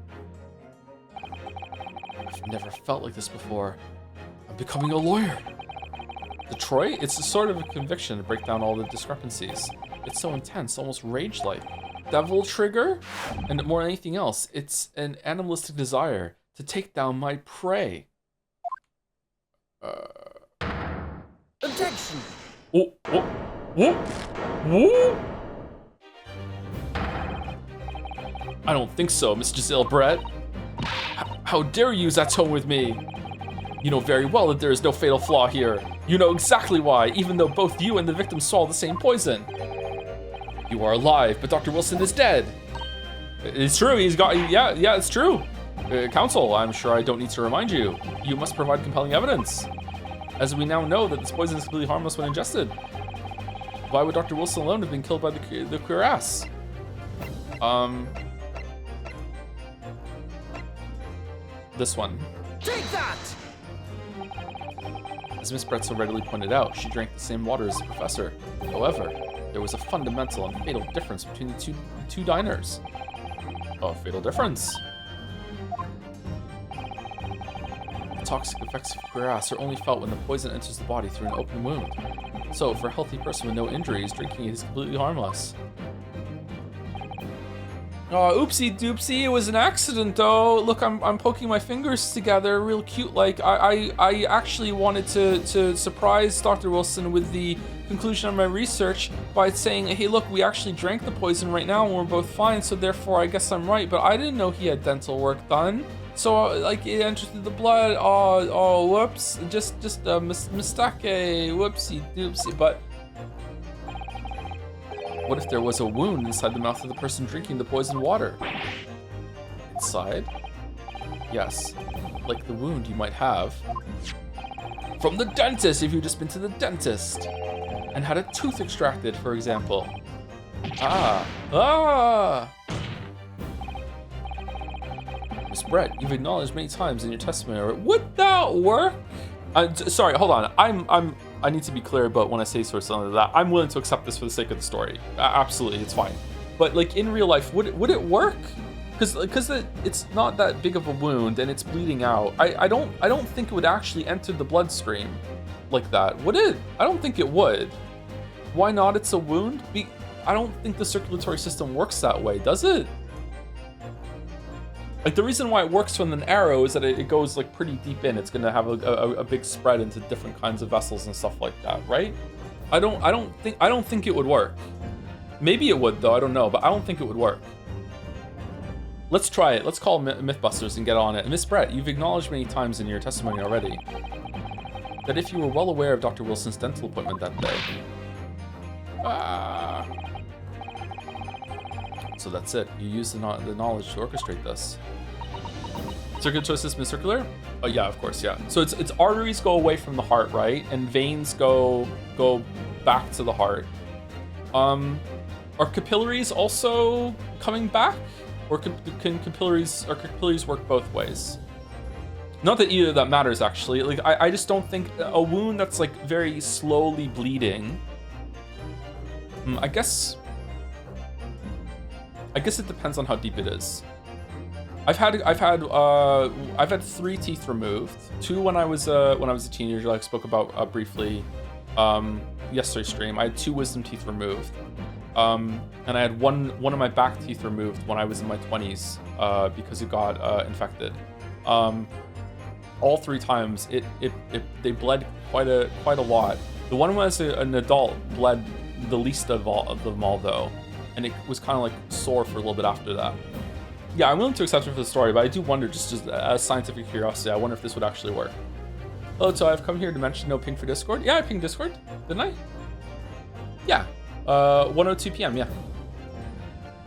Speaker 1: I've never felt like this before. I'm becoming a lawyer. Detroit? It's a sort of a conviction to break down all the discrepancies. It's so intense, almost rage-like. Devil trigger? And more than anything else, it's an animalistic desire to take down my prey.
Speaker 2: Objection!
Speaker 1: Oh. I don't think so, Miss Giselle Brett. How dare you use that tone with me? You know very well that there is no fatal flaw here. You know exactly why, even though both you and the victim swallowed the same poison. You are alive, but Dr. Wilson is dead. It's true, yeah, it's true. Counsel, I'm sure I don't need to remind you. You must provide compelling evidence. As we now know that this poison is completely harmless when ingested. Why would Dr. Wilson alone have been killed by the queer ass? This one.
Speaker 2: Take that!
Speaker 1: As Miss Brett so readily pointed out, she drank the same water as the professor. However, there was a fundamental and fatal difference between the two diners. A fatal difference. The toxic effects of cuirass are only felt when the poison enters the body through an open wound. So, for a healthy person with no injuries, drinking it is completely harmless. Oh, oopsie doopsie, it was an accident though. Look, I'm poking my fingers together real cute like. I actually wanted to surprise Dr. Wilson with the conclusion of my research by saying, hey look, we actually drank the poison right now and we're both fine, so therefore I guess I'm right, but I didn't know he had dental work done. So like it entered through the blood, oh whoops, just a mistake, whoopsie doopsie. But what if there was a wound inside the mouth of the person drinking the poisoned water? Inside? Yes, like the wound you might have from the dentist if you've just been to the dentist and had a tooth extracted, for example. Miss Brett, you've acknowledged many times in your testimony. Would that work? Sorry, hold on. I need to be clear about when I say sort of something like that. I'm willing to accept this for the sake of the story. Absolutely, it's fine. But like in real life, would it work? Because it's not that big of a wound and it's bleeding out. I don't think it would actually enter the bloodstream like that. Would it? I don't think it would. Why not? It's a wound. I don't think the circulatory system works that way, does it? Like the reason why it works from an arrow is that it goes like pretty deep in. It's gonna have a big spread into different kinds of vessels and stuff like that, right? I don't think it would work. Maybe it would though, I don't know, but I don't think it would work. Let's try it. Let's call Mythbusters and get on it. Miss Brett, you've acknowledged many times in your testimony already that if you were well aware of Dr. Wilson's dental appointment that day. So that's it. You use the knowledge to orchestrate this. Circulatory system is circular? Oh yeah, of course, yeah. So it's arteries go away from the heart, right? And veins go back to the heart. Are capillaries also coming back? Or can capillaries work both ways? Not that either of that matters actually. Like I just don't think a wound that's like very slowly bleeding. I guess I guess it depends on how deep it is. I've had 3 teeth removed. 2 when I was a teenager, like I spoke about briefly yesterday's stream. I had 2 wisdom teeth removed, and I had one of my back teeth removed when I was in my 20s because it got infected. All 3 times they bled quite a lot. The one when I was an adult bled the least of them all though, and it was kind of like sore for a little bit after that. Yeah, I'm willing to accept it for the story, but I do wonder, just as a scientific curiosity, I wonder if this would actually work. Oh, so I've come here to mention no ping for Discord. Yeah, I pinged Discord, didn't I? Yeah, 1:02 p.m. Yeah.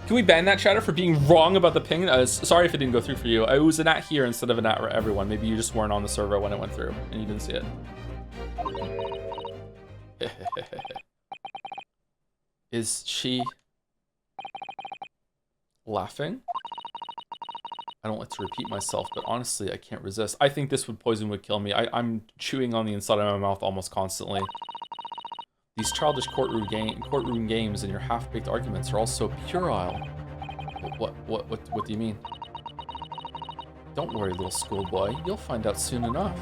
Speaker 1: Can we ban that chatter for being wrong about the ping? Sorry if it didn't go through for you. It was an at here instead of an at everyone. Maybe you just weren't on the server when it went through and you didn't see it. Is she laughing? I don't like to repeat myself, but honestly, I can't resist. I think this poison would kill me. I'm chewing on the inside of my mouth almost constantly. These childish courtroom games and your half-baked arguments are all so puerile. What do you mean? Don't worry, little schoolboy. You'll find out soon enough.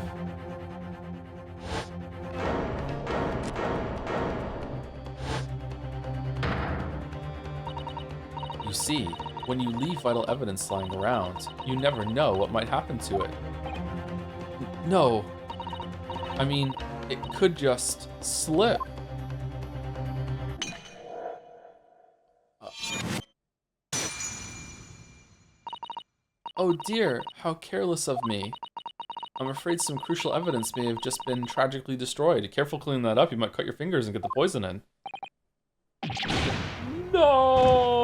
Speaker 1: You see, when you leave vital evidence lying around, you never know what might happen to it. No. I mean, it could just slip. Oh dear, how careless of me. I'm afraid some crucial evidence may have just been tragically destroyed. Careful cleaning that up, you might cut your fingers and get the poison in. No!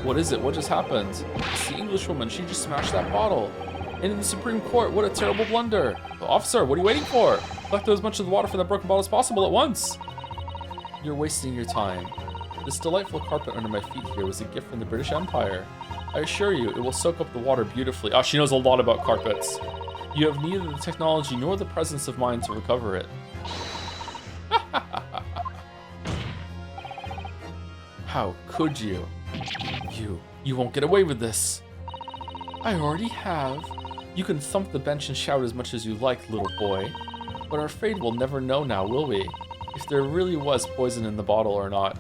Speaker 1: What is it? What just happened? It's the Englishwoman. She just smashed that bottle. And in the Supreme Court, what a terrible blunder. Officer, what are you waiting for? Collect as much of the water from that broken bottle as possible at once. You're wasting your time. This delightful carpet under my feet here was a gift from the British Empire. I assure you, it will soak up the water beautifully. Oh, she knows a lot about carpets. You have neither the technology nor the presence of mind to recover it. How could you? You won't get away with this. I already have. You can thump the bench and shout as much as you like, little boy. But I'm afraid we'll never know now, will we? If there really was poison in the bottle or not.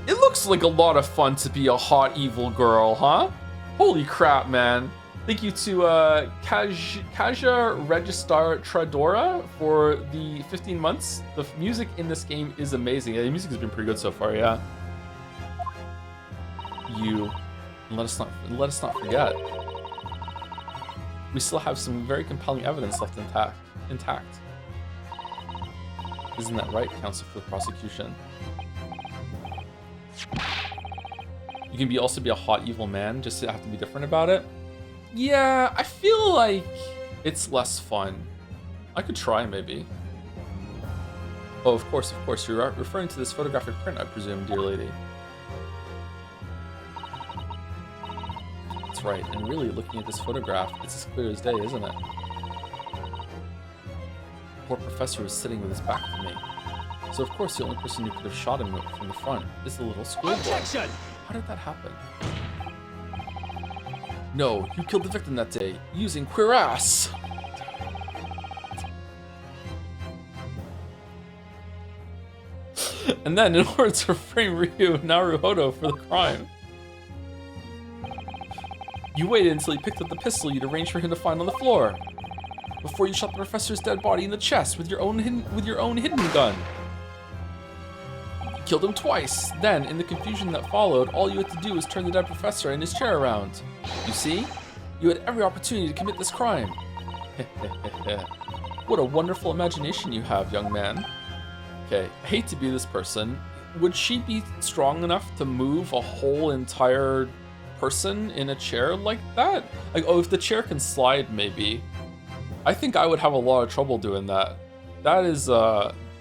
Speaker 1: It looks like a lot of fun to be a hot, evil girl, huh? Holy crap, man. Thank you to Kaja Registar Tradora for the 15 months. The music in this game is amazing. Yeah, the music has been pretty good so far, yeah. Let us not forget. We still have some very compelling evidence left intact. Isn't that right, counsel for the prosecution? You can also be a hot evil man, just to have to be different about it. Yeah, I feel like it's less fun. I could try, maybe. Oh, of course, you're referring to this photographic print, I presume, dear lady. That's right, and really, looking at this photograph, it's as clear as day, isn't it? The poor professor was sitting with his back to me. So, of course, the only person who could have shot him from the front is the little schoolboy.
Speaker 2: Objection!
Speaker 1: How did that happen? No, you killed the victim that day, using cuirass! And then, in order to frame Ryu Naruhodo for the crime, you waited until he picked up the pistol you'd arranged for him to find on the floor, before you shot the professor's dead body in the chest with your own hidden gun. You killed him twice. Then, in the confusion that followed, all you had to do was turn the dead professor and his chair around. You see? You had every opportunity to commit this crime. What a wonderful imagination you have, young man. Okay, I hate to be this person. Would she be strong enough to move a whole entire person in a chair like that? Like, oh, if the chair can slide, maybe. I think I would have a lot of trouble doing that. That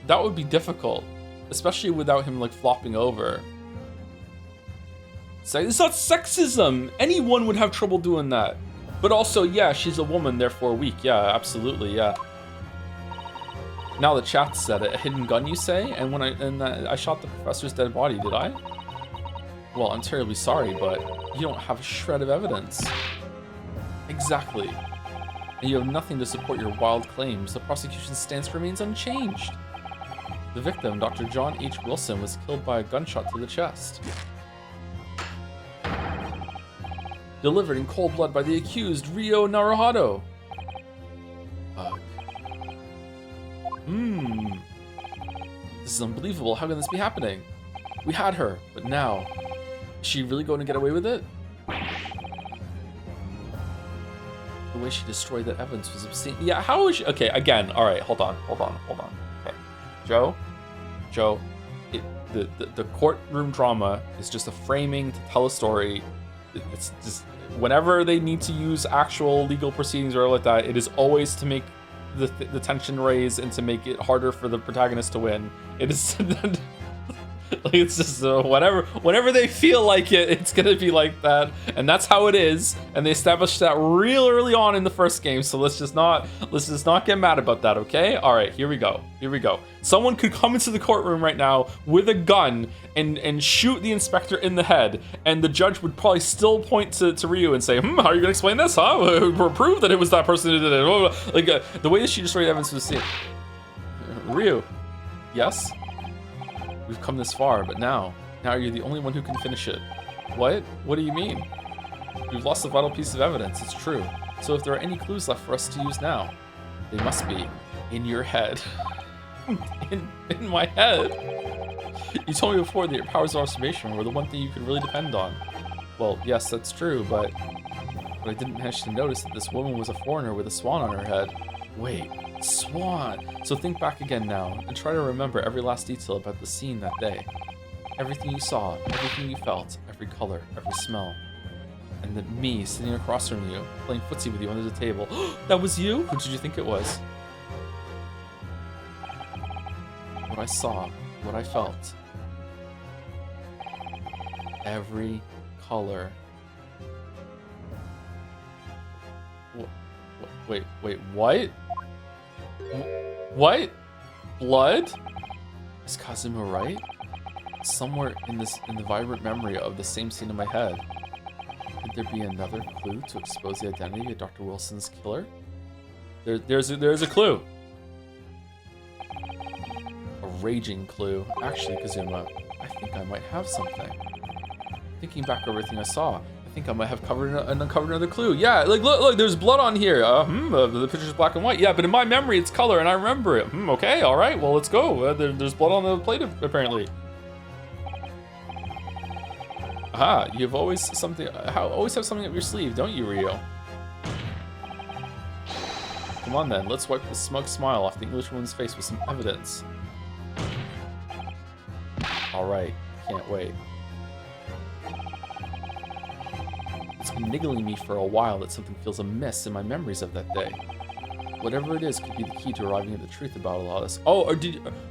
Speaker 1: would be difficult. Especially without him, like, flopping over. It's not sexism! Anyone would have trouble doing that. But also, yeah, she's a woman, therefore weak. Yeah, absolutely, yeah. Now the chat said it. A hidden gun, you say? And when I shot the professor's dead body, did I? Well, I'm terribly sorry, but you don't have a shred of evidence. Exactly. And you have nothing to support your wild claims. The prosecution's stance remains unchanged. The victim, Dr. John H. Wilson, was killed by a gunshot to the chest. Delivered in cold blood by the accused, Ryo Naruhado. This is unbelievable. How can this be happening? We had her, but now, is she really going to get away with it? The way she destroyed that evidence was obscene. Yeah, how is she? Okay, again, all right, hold on. Okay, Joe, the courtroom drama is just a framing to tell a story. It's just whenever they need to use actual legal proceedings or like that, it is always to make the tension raise and to make it harder for the protagonist to win. It is like it's just whenever they feel like it, it's gonna be like that, and that's how it is. And they established that real early on in the first game. So let's just not get mad about that, okay? All right, here we go. Someone could come into the courtroom right now with a gun and shoot the inspector in the head, and the judge would probably still point to Ryu and say, how are you gonna explain this? Or prove that it was that person who did it? Like the way that she destroyed evidence was seen. Ryu, yes. We've come this far, but now you're the only one who can finish it. What? What do you mean? We've lost a vital piece of evidence, it's true. So if there are any clues left for us to use now, they must be in your head. in my head? You told me before that your powers of observation were the one thing you could really depend on. Well, yes, that's true, but I didn't manage to notice that this woman was a foreigner with a swan on her head. Wait. Swan. So think back again now, and try to remember every last detail about the scene that day. Everything you saw, everything you felt, every color, every smell. And then me sitting across from you, playing footsie with you under the table. That was you? Who did you think it was? What I saw, what I felt. Every color. Wait, what? What? Blood? Is Kazuma right? Somewhere in the vibrant memory of the same scene in my head. Could there be another clue to expose the identity of Dr. Wilson's killer? There's a clue. A raging clue. Actually, Kazuma, I think I might have something. Thinking back over everything I saw, I think I might have uncovered another clue. Yeah, like look, there's blood on here. The picture's black and white. Yeah, but in my memory, it's color, and I remember it. Okay, all right. Well, let's go. There's blood on the plate, apparently. Aha, you've always have something up your sleeve, don't you, Ryo? Come on then, let's wipe the smug smile off the Englishwoman's face with some evidence. All right, can't wait. It's been niggling me for a while that something feels amiss in my memories of that day. Whatever it is could be the key to arriving at the truth about a lot of this. Oh,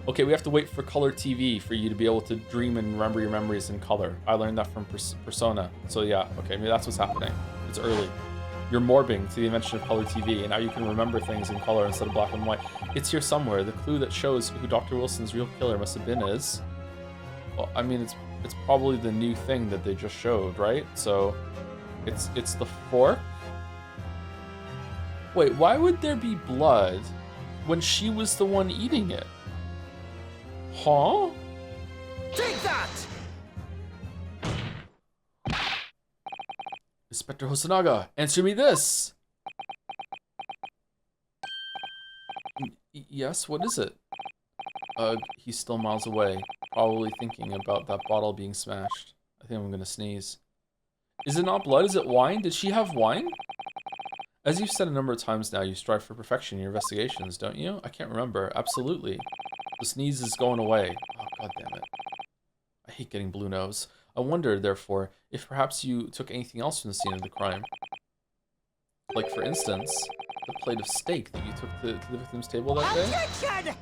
Speaker 1: okay, we have to wait for color TV for you to be able to dream and remember your memories in color. I learned that from Persona. So yeah, okay, maybe that's what's happening. It's early. You're morbing to the invention of color TV, and now you can remember things in color instead of black and white. It's here somewhere. The clue that shows who Dr. Wilson's real killer must have been is... Well, I mean, it's probably the new thing that they just showed, right? So... It's the fork? Wait, why would there be blood when she was the one eating it? Huh?
Speaker 2: Take that!
Speaker 1: Inspector Hosonaga, answer me this! Yes, what is it? He's still miles away, probably thinking about that bottle being smashed. I think I'm gonna sneeze. Is it not blood? Is it wine? Did she have wine? As you've said a number of times now, you strive for perfection in your investigations, don't you? I can't remember. Absolutely. The sneeze is going away. Oh, god damn it. I hate getting blue nose. I wonder, therefore, if perhaps you took anything else from the scene of the crime. Like, for instance, the plate of steak that you took to the victim's table that day?
Speaker 2: Objection!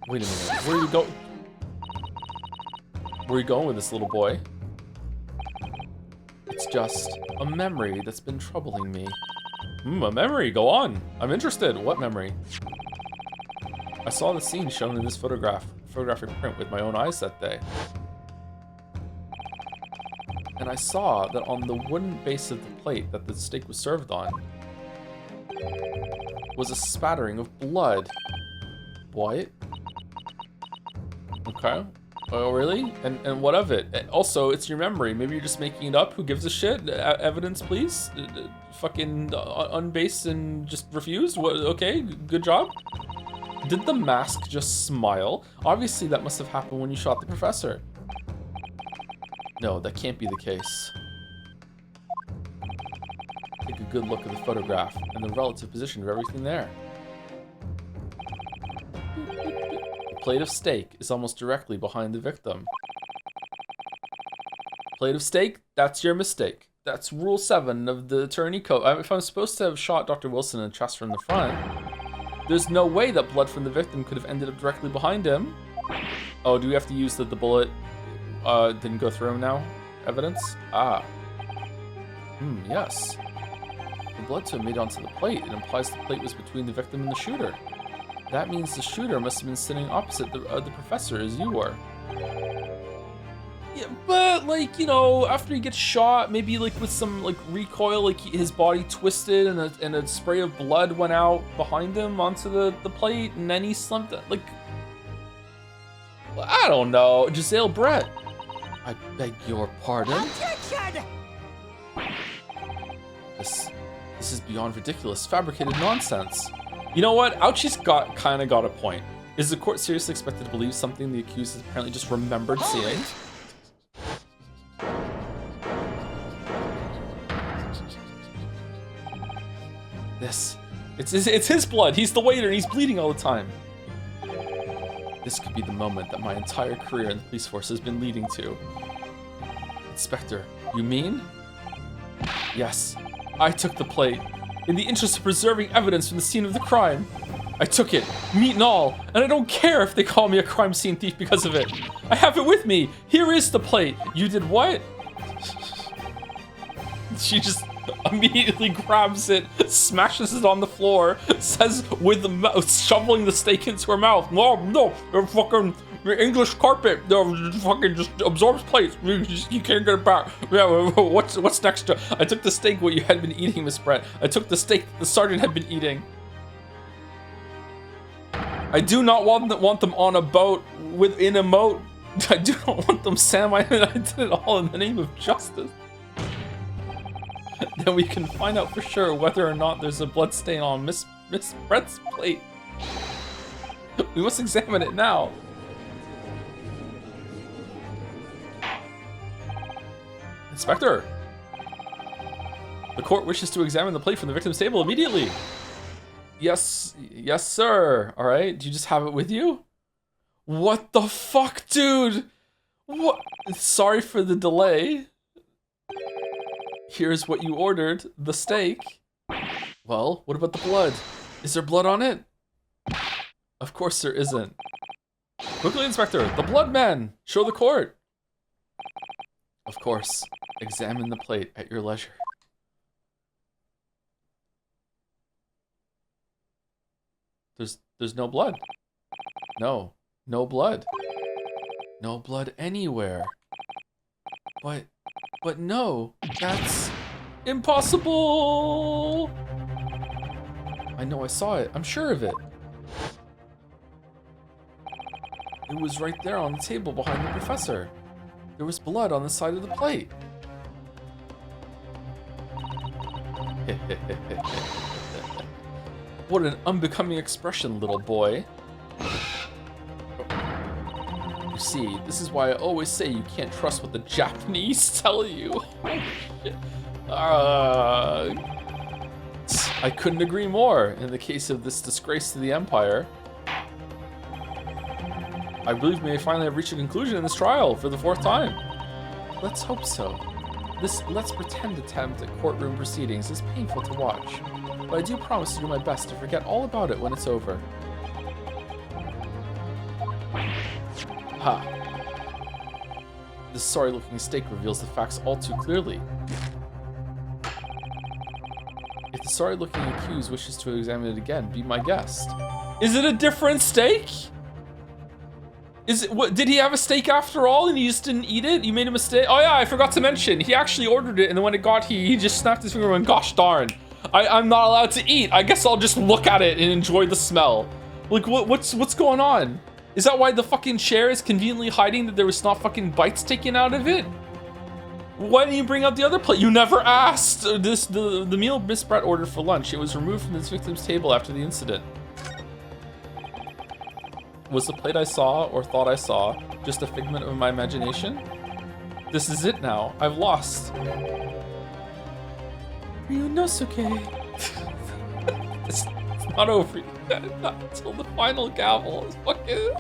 Speaker 1: Wait a minute. Where are you going? Where are you going with this little boy? It's just a memory that's been troubling me. A memory, go on. I'm interested. What memory? I saw the scene shown in this photographic print with my own eyes that day. And I saw that on the wooden base of the plate that the steak was served on was a spattering of blood. What? Okay. Oh, really? And what of it? Also, it's your memory. Maybe you're just making it up. Who gives a shit? Evidence, please? Fucking unbased and just refused? What? Okay, good job. Did the mask just smile? Obviously, that must have happened when you shot the professor. No, that can't be the case. Take a good look at the photograph and the relative position of everything there. The plate of steak is almost directly behind the victim. Plate of steak? That's your mistake. That's rule 7 of the attorney code. If I'm supposed to have shot Dr. Wilson in the chest from the front, there's no way that blood from the victim could have ended up directly behind him. Oh, do we have to use the bullet didn't go through him now? Evidence? Ah. Yes. The blood to have made onto the plate. It implies the plate was between the victim and the shooter. That means the shooter must have been sitting opposite the professor as you were. Yeah, but like, you know, after he gets shot, maybe like with some like recoil, like his body twisted and a spray of blood went out behind him onto the plate, and then he slumped it. Like, I don't know. Giselle Brett. I beg your pardon.
Speaker 2: Objection!
Speaker 1: This is beyond ridiculous, fabricated nonsense. You know what? Ouchie's kind of got a point. Is the court seriously expected to believe something the accused has apparently just remembered seeing? It's his blood. He's the waiter and he's bleeding all the time. This could be the moment that my entire career in the police force has been leading to. Inspector, you mean? Yes, I took the plate. In the interest of preserving evidence from the scene of the crime. I took it, meat and all, and I don't care if they call me a crime scene thief because of it. I have it with me. Here is the plate. You did what? She just immediately grabs it, smashes it on the floor, says with the mouth, shoveling the steak into her mouth, no, you're fucking English carpet, fucking just absorbs plates, you can't get it back. Yeah, what's next? I took the steak what you had been eating, Miss Brett. I took the steak the sergeant had been eating. I do not want them on a boat within a moat. I do not want them, Sam. I did it all in the name of justice. Then we can find out for sure whether or not there's a blood stain on Miss Brett's plate. We must examine it now. Inspector! The court wishes to examine the plate from the victim's table immediately. Yes, sir. All right, do you just have it with you? What the fuck, dude? What? Sorry for the delay. Here's what you ordered, the steak. Well, what about the blood? Is there blood on it? Of course there isn't. Quickly, Inspector, the blood man! Show the court! Of course. Examine the plate at your leisure. There's no blood. No blood. No blood anywhere. But no, that's impossible! I know I saw it. I'm sure of it. It was right there on the table behind the professor. There was blood on the side of the plate. What an unbecoming expression, little boy. You see, this is why I always say you can't trust what the Japanese tell you. I couldn't agree more in the case of this disgrace to the Empire. I believe we may finally have reached a conclusion in this trial for the 4th time. Let's hope so. This let's pretend attempt at courtroom proceedings is painful to watch, but I do promise to do my best to forget all about it when it's over. Ha! This sorry-looking steak reveals the facts all too clearly. If the sorry-looking accused wishes to examine it again, be my guest. Is it a different steak? Is it, what, did he have a steak after all and he just didn't eat it? You made a mistake? Oh yeah, I forgot to mention, he actually ordered it and then when it got here, he just snapped his finger and went, gosh darn, I'm not allowed to eat. I guess I'll just look at it and enjoy the smell. Like, what's going on? Is that why the fucking chair is conveniently hiding that there was not fucking bites taken out of it? Why didn't you bring out the other plate? You never asked. The meal Miss Brett ordered for lunch. It was removed from this victim's table after the incident. Was the plate I saw or thought I saw just a figment of my imagination? This is it now. I've lost. Ryunosuke. It's not over yet. Not until the final gavel is fucking...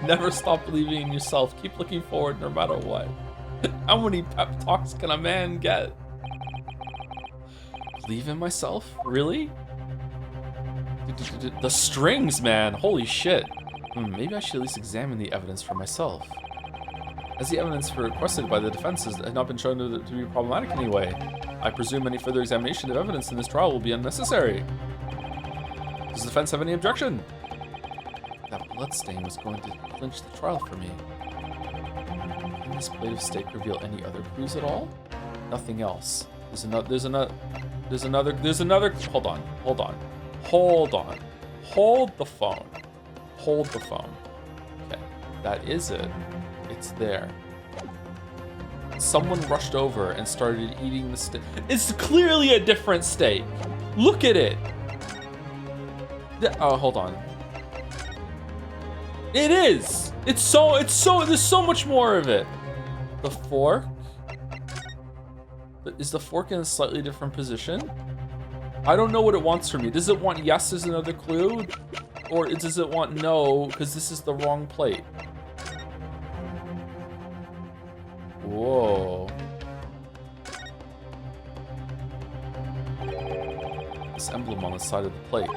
Speaker 1: Never stop believing in yourself. Keep looking forward no matter what. How many pep talks can a man get? Believe in myself? Really? The strings, man. Holy shit. Maybe I should at least examine the evidence for myself. As the evidence requested by the defense had not been shown to be problematic in any way, I presume any further examination of evidence in this trial will be unnecessary. Does the defense have any objection? That bloodstain was going to clinch the trial for me. Can this plate of steak reveal any other clues at all? Nothing else. There's another. Hold on. Hold the phone. Okay, that is it. It's there. Someone rushed over and started eating the steak. It's clearly a different steak. Look at it. Oh, hold on. It is. It's so. There's so much more of it. The fork. Is the fork in a slightly different position? I don't know what it wants from me. Does it want yes as another clue? Or does it want no because this is the wrong plate? Whoa. This emblem on the side of the plate.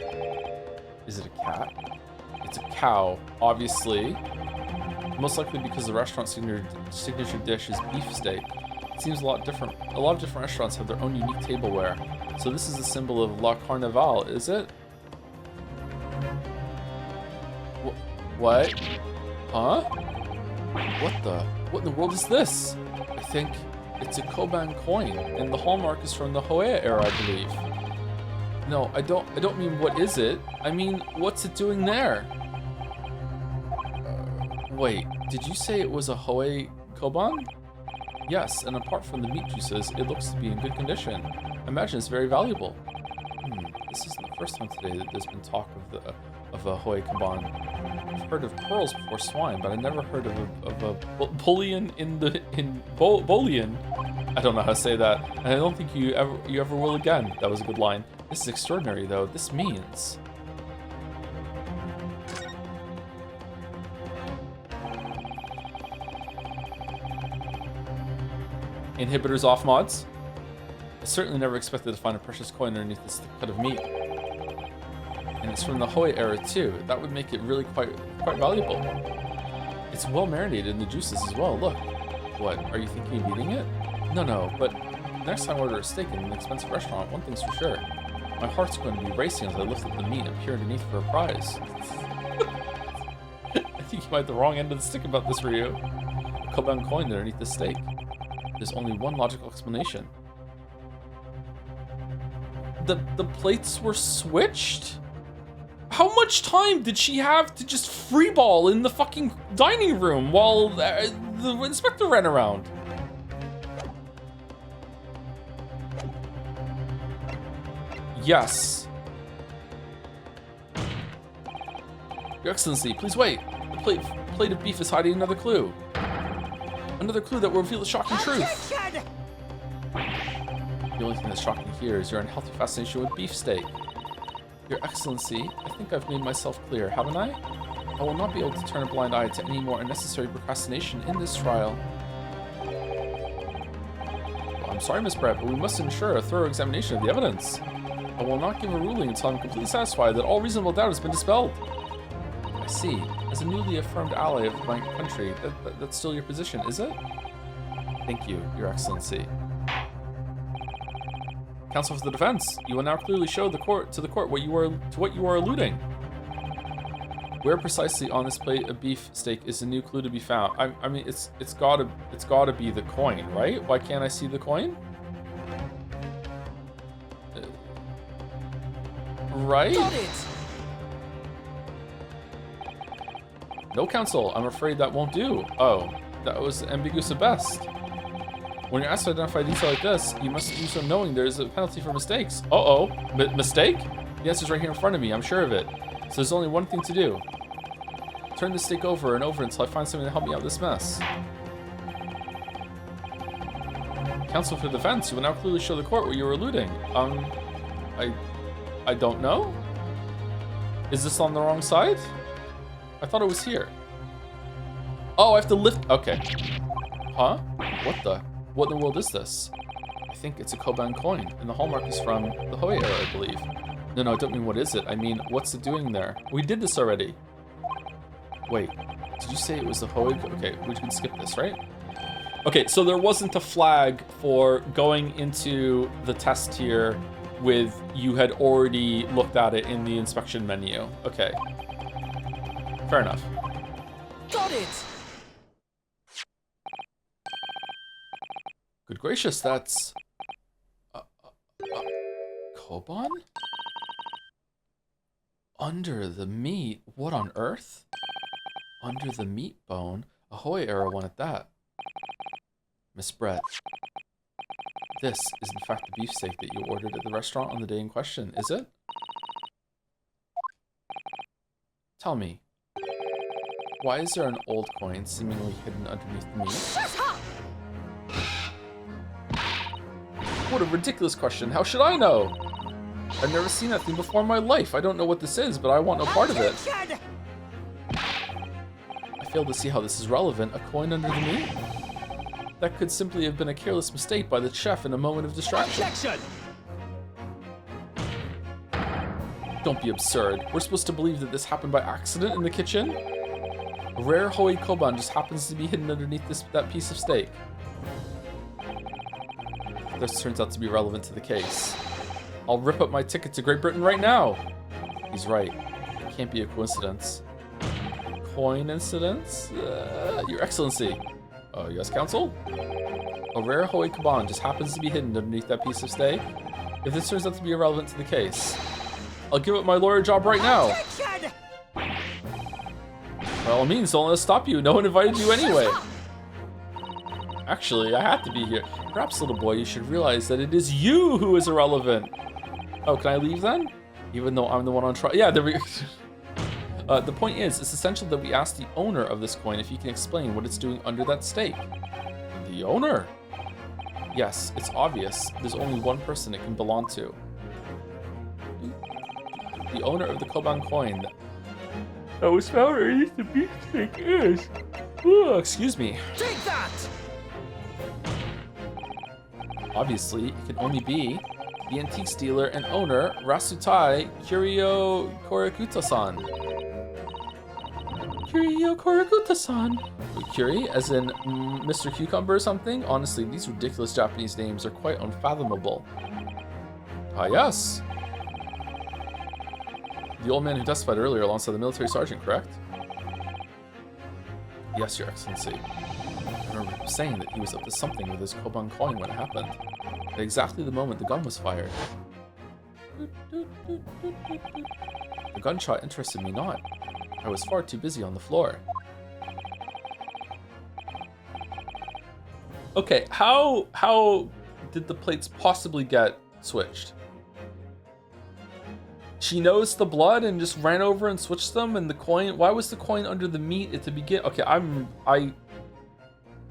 Speaker 1: Is it a cat? It's a cow, obviously. Most likely because the restaurant's signature dish is beef steak. It seems a lot of different restaurants have their own unique tableware. So this is a symbol of La Carnival, is it? What? Huh? What in the world is this? I think it's a Koban coin, and the hallmark is from the Hoea era, I believe. No, I don't mean what is it? I mean, what's it doing there? Wait, did you say it was a Hoea Koban? Yes, and apart from the meat juices, it looks to be in good condition. I imagine it's very valuable. This isn't the first time today that there's been talk of a Hoea Koban. I've heard of pearls before swine, but I never heard of a bullion bullion. I don't know how to say that, and I don't think you ever will again. That was a good line. This is extraordinary, though. This means... Inhibitors off mods? I certainly never expected to find a precious coin underneath this thick cut of meat. And it's from the Hoea era too. That would make it really quite valuable. It's well marinated in the juices as well, look. What, are you thinking of eating it? No, but next time I order a steak in an expensive restaurant, one thing's for sure. My heart's going to be racing as I lift up the meat and peer underneath for a prize. I think you might have the wrong end of the stick about this, Ryu. A Koban coin underneath the steak. There's only one logical explanation. The plates were switched? How much time did she have to just freeball in the fucking dining room while the inspector ran around? Yes. Your Excellency, please wait. The plate of beef is hiding another clue. Another clue that will reveal the shocking truth. The only thing that's shocking here is your unhealthy fascination with beefsteak. Your Excellency, I think I've made myself clear, haven't I? I will not be able to turn a blind eye to any more unnecessary procrastination in this trial. Well, I'm sorry, Miss Brett, but we must ensure a thorough examination of the evidence. I will not give a ruling until I'm completely satisfied that all reasonable doubt has been dispelled. I see. As a newly affirmed ally of my country, that's still your position, is it? Thank you, Your Excellency. Counsel for the defense, you will now clearly show the court what you are alluding. Where precisely on this plate of beef steak is the new clue to be found? I mean, it's gotta be the coin, right? Why can't I see the coin? Right?
Speaker 2: Got it.
Speaker 1: No, counsel. I'm afraid that won't do. Oh, that was ambiguous at best. When you're asked to identify a detail like this, you must do so knowing there is a penalty for mistakes. Uh-oh. Mistake? The answer's right here in front of me. I'm sure of it. So there's only one thing to do. Turn this steak over and over until I find something to help me out of this mess. Counsel for the defense, you will now clearly show the court what you were alluding. I don't know? Is this on the wrong side? I thought it was here. Oh, I have to lift. Okay. Huh? What in the world is this? I think it's a Koban coin, and the hallmark is from the Hoei era, I believe. No, I don't mean what is it. I mean, what's it doing there? We did this already. Wait, did you say it was the Hoei? Okay, we can skip this, right? Okay, so there wasn't a flag for going into the test here with you had already looked at it in the inspection menu. Okay. Fair enough.
Speaker 2: Got it.
Speaker 1: Good gracious, that's... Koban? Under the meat? What on earth? Under the meat bone? A Hoei era one at that. Miss Brett. This is in fact the beefsteak that you ordered at the restaurant on the day in question, is it? Tell me, why is there an old coin seemingly hidden underneath the meat?
Speaker 2: Shut up!
Speaker 1: What a ridiculous question. How should I know? I've never seen that thing before in my life. I don't know what this is, but I want no part of it. I fail to see how this is relevant. A coin under the meat? That could simply have been a careless mistake by the chef in a moment of distraction.
Speaker 2: Objection!
Speaker 1: Don't be absurd. We're supposed to believe that this happened by accident in the kitchen? A rare Hoei Koban just happens to be hidden underneath that piece of steak. This turns out to be relevant to the case. I'll rip up my ticket to Great Britain right now. He's right. It can't be a coincidence. Coincidence? Your Excellency. Yes, Counsel? A rare Hoei Koban just happens to be hidden underneath that piece of steak. If this turns out to be irrelevant to the case, I'll give up my lawyer job right now.
Speaker 2: Objection!
Speaker 1: By all means, don't let us stop you. No one invited you anyway. Actually, I had to be here. Perhaps, little boy, you should realize that it is you who is irrelevant. Oh, can I leave then? Even though I'm the one on trial. Yeah, there we go. The point is, it's essential that we ask the owner of this coin if he can explain what it's doing under that steak. The owner? Yes, it's obvious. There's only one person it can belong to. The owner of the Koban coin that was found underneath the beefsteak is... Ooh, excuse me.
Speaker 2: Take that!
Speaker 1: Obviously, it can only be the antiques dealer and owner, Rasutai Kiryo Korakuta-san. Kiryo Korakuta-san. Kiri, as in Mr. Cucumber or something? Honestly, these ridiculous Japanese names are quite unfathomable. Ah, yes. The old man who testified earlier alongside the military sergeant, correct? Yes, Your Excellency. I remember him saying that he was up to something with his Koban coin when it happened. At exactly the moment the gun was fired. The gunshot interested me not. I was far too busy on the floor. Okay, how did the plates possibly get switched? She noticed the blood and just ran over and switched them, and the coin, why was the coin under the meat at the beginning? Okay,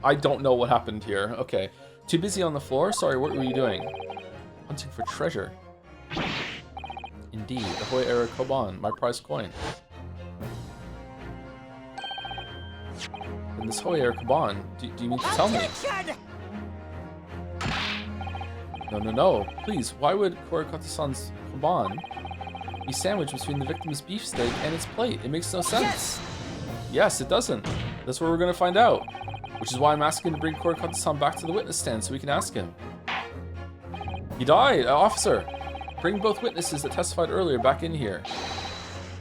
Speaker 1: I don't know what happened here. Okay, too busy on the floor? Sorry, what were you doing? Hunting for treasure. Indeed, the Hoei era Koban, my prized coin. And this Hoei era Koban, do you mean to tell me? No, please, why would Korakata-san's Koban be sandwiched between the victim's beefsteak and its plate? It makes no sense. Yes, it doesn't. That's what we're gonna find out. Which is why I'm asking to bring Korakata-san back to the witness stand so we can ask him. He died, officer. Bring both witnesses that testified earlier back in here.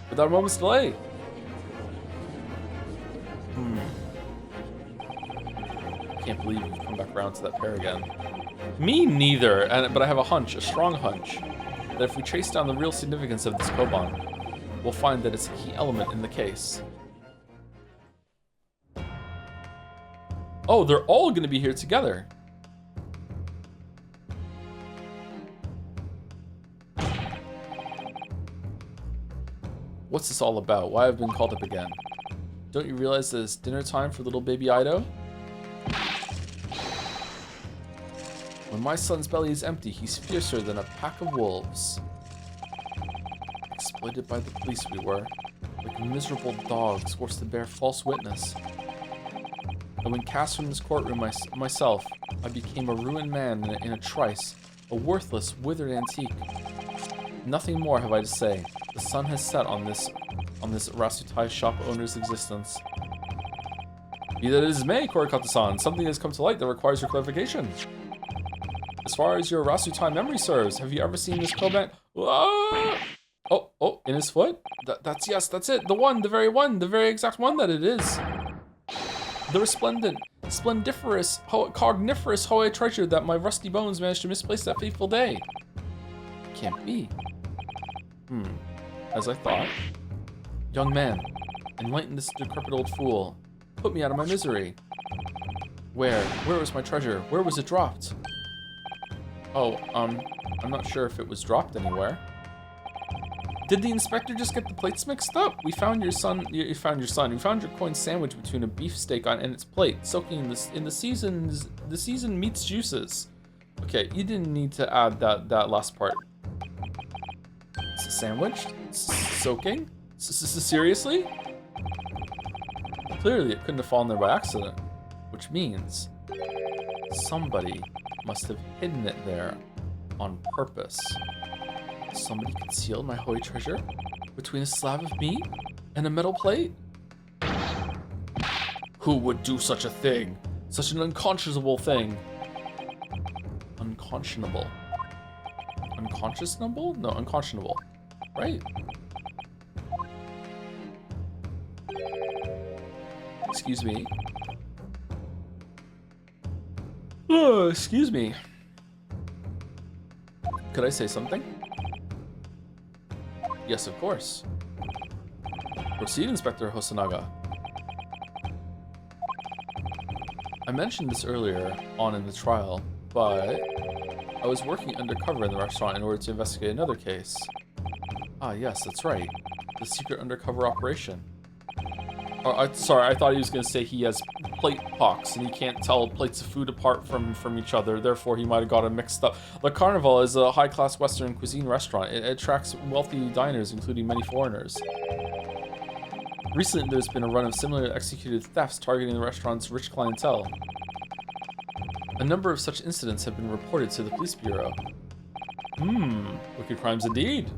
Speaker 1: Without a moment's delay. Can't believe we've come back around to that pair again. Me neither, but I have a hunch, a strong hunch, that if we trace down the real significance of this Koban, we'll find that it's a key element in the case. Oh, they're all gonna be here together. What's this all about? Why have I been called up again? Don't you realize that it's dinner time for little baby Ido? When my son's belly is empty, he's fiercer than a pack of wolves. Exploited by the police we were, like miserable dogs forced to bear false witness. And when cast from this courtroom myself, I became a ruined man in a trice, a worthless, withered antique. Nothing more have I to say. The sun has set on this Rasutai shop owner's existence. Be that as it may, Korikata-san, something has come to light that requires your clarification. As far as your Rasutai memory serves, have you ever seen this Koban? Oh, in his foot? Yes, that's it. The very exact one that it is. The resplendent, splendiferous, cogniferous Hoei treasure that my rusty bones managed to misplace that fateful day. Can't be. As I thought. Young man, enlighten this decrepit old fool. Put me out of my misery. Where was my treasure? Where was it dropped? Oh, I'm not sure if it was dropped anywhere. Did the inspector just get the plates mixed up? We found your son. We found your coin sandwich between a beefsteak and its plate, soaking in the seasoned meat's juices. Okay, you didn't need to add that last part. It's a sandwich? Soaking? Seriously? Clearly, it couldn't have fallen there by accident, which means somebody must have hidden it there on purpose. Somebody concealed my Hoei treasure between a slab of meat and a metal plate? Who would do such a thing? Such an unconscionable thing. Unconscionable. Unconscionable? No, unconscionable. Right? Excuse me. Oh, excuse me. Could I say something? Yes, of course. Proceed, Inspector Hosonaga. I mentioned this earlier on in the trial, but I was working undercover in the restaurant in order to investigate another case. Ah, yes, that's right. The secret undercover operation. Sorry, I thought he was going to say he has plate pox and he can't tell plates of food apart from each other, therefore he might have got it mixed up. The Carnival is a high-class Western cuisine restaurant. It attracts wealthy diners, including many foreigners. Recently, there's been a run of similar executed thefts targeting the restaurant's rich clientele. A number of such incidents have been reported to the police bureau. Wicked crimes indeed.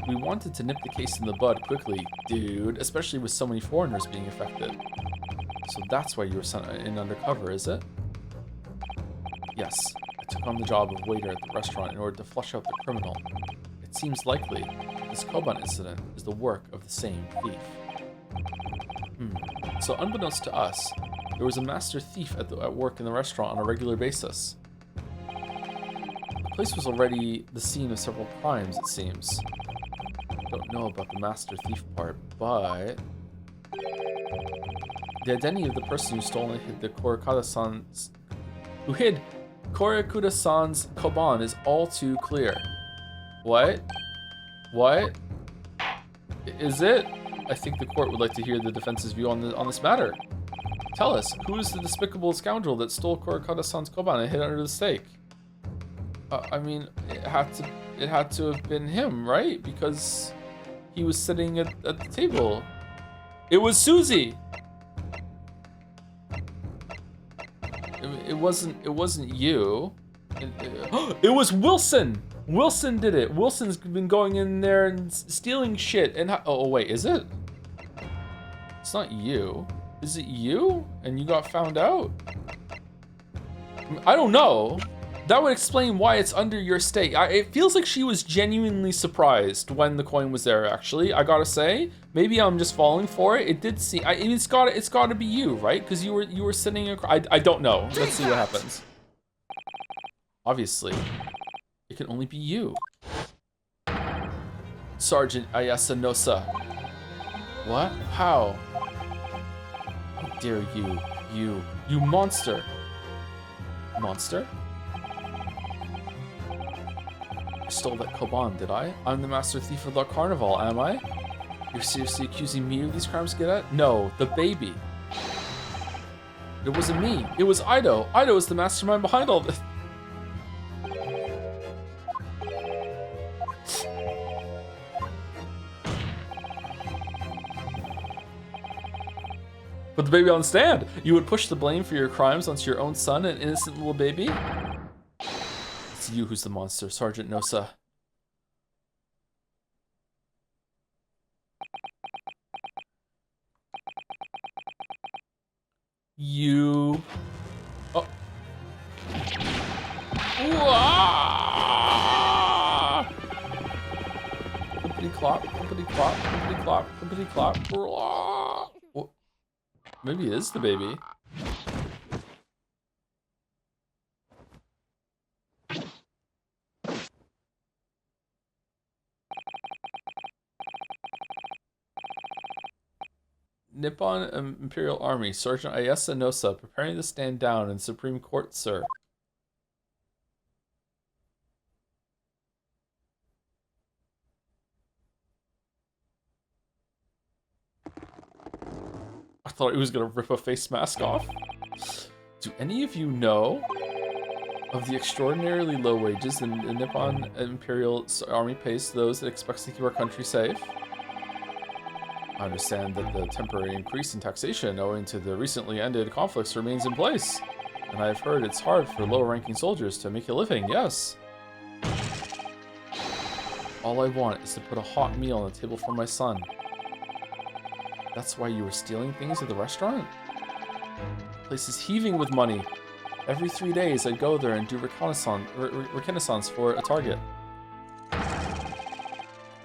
Speaker 1: We wanted to nip the case in the bud quickly, dude, especially with so many foreigners being affected. So that's why you were sent in undercover, is it? Yes, I took on the job of waiter at the restaurant in order to flush out the criminal. It seems likely this Koban incident is the work of the same thief. So unbeknownst to us, there was a master thief at work in the restaurant on a regular basis. The place was already the scene of several crimes, it seems. Don't know about the master thief part, but the identity of the person who stole and hid the Korikuda-san's Koban is all too clear. What? What? Is it? I think the court would like to hear the defense's view on this matter. Tell us, who is the despicable scoundrel that stole Korikuda-san's Koban and hid under the steak? I mean, it had to have been him, right? Because he was sitting at the table. It was Susie. It wasn't you. It was Wilson. Wilson did it. Wilson's been going in there and stealing shit. And oh wait, is it? It's not you. Is it you? And you got found out? I don't know. That would explain why it's under your stake. It feels like she was genuinely surprised when the coin was there, actually. I gotta say, maybe I'm just falling for it. It did seem, it's gotta be you, right? Because you were sitting across, I don't know. Let's see what happens. Obviously, it can only be you. Sergeant Ayasanosa. What? How? How dare you monster. Monster? I stole that koban, did I? I'm the master thief of the carnival, am I? You're seriously accusing me of these crimes, Cadet? No, the baby. It wasn't me. It was Ido. Ido is the mastermind behind all this. Put the baby on the stand. You would push the blame for your crimes onto your own son, an innocent little baby? It's you who's the monster, Sergeant Nosa. You... Oh. Clippity clop, clippity clop, clippity clop, clippity clop. What? Maybe it is the baby. Nippon Imperial Army, Sergeant Ayasa Nosa, preparing to stand down in Supreme Court, sir. I thought he was gonna rip a face mask off. Do any of you know of the extraordinarily low wages the Nippon Imperial Army pays to those it expects to keep our country safe? I understand that the temporary increase in taxation owing to the recently ended conflicts remains in place. And I've heard it's hard for lower-ranking soldiers to make a living, yes. All I want is to put a hot meal on the table for my son. That's why you were stealing things at the restaurant? The place is heaving with money. Every 3 days I'd go there and do reconnaissance for a target.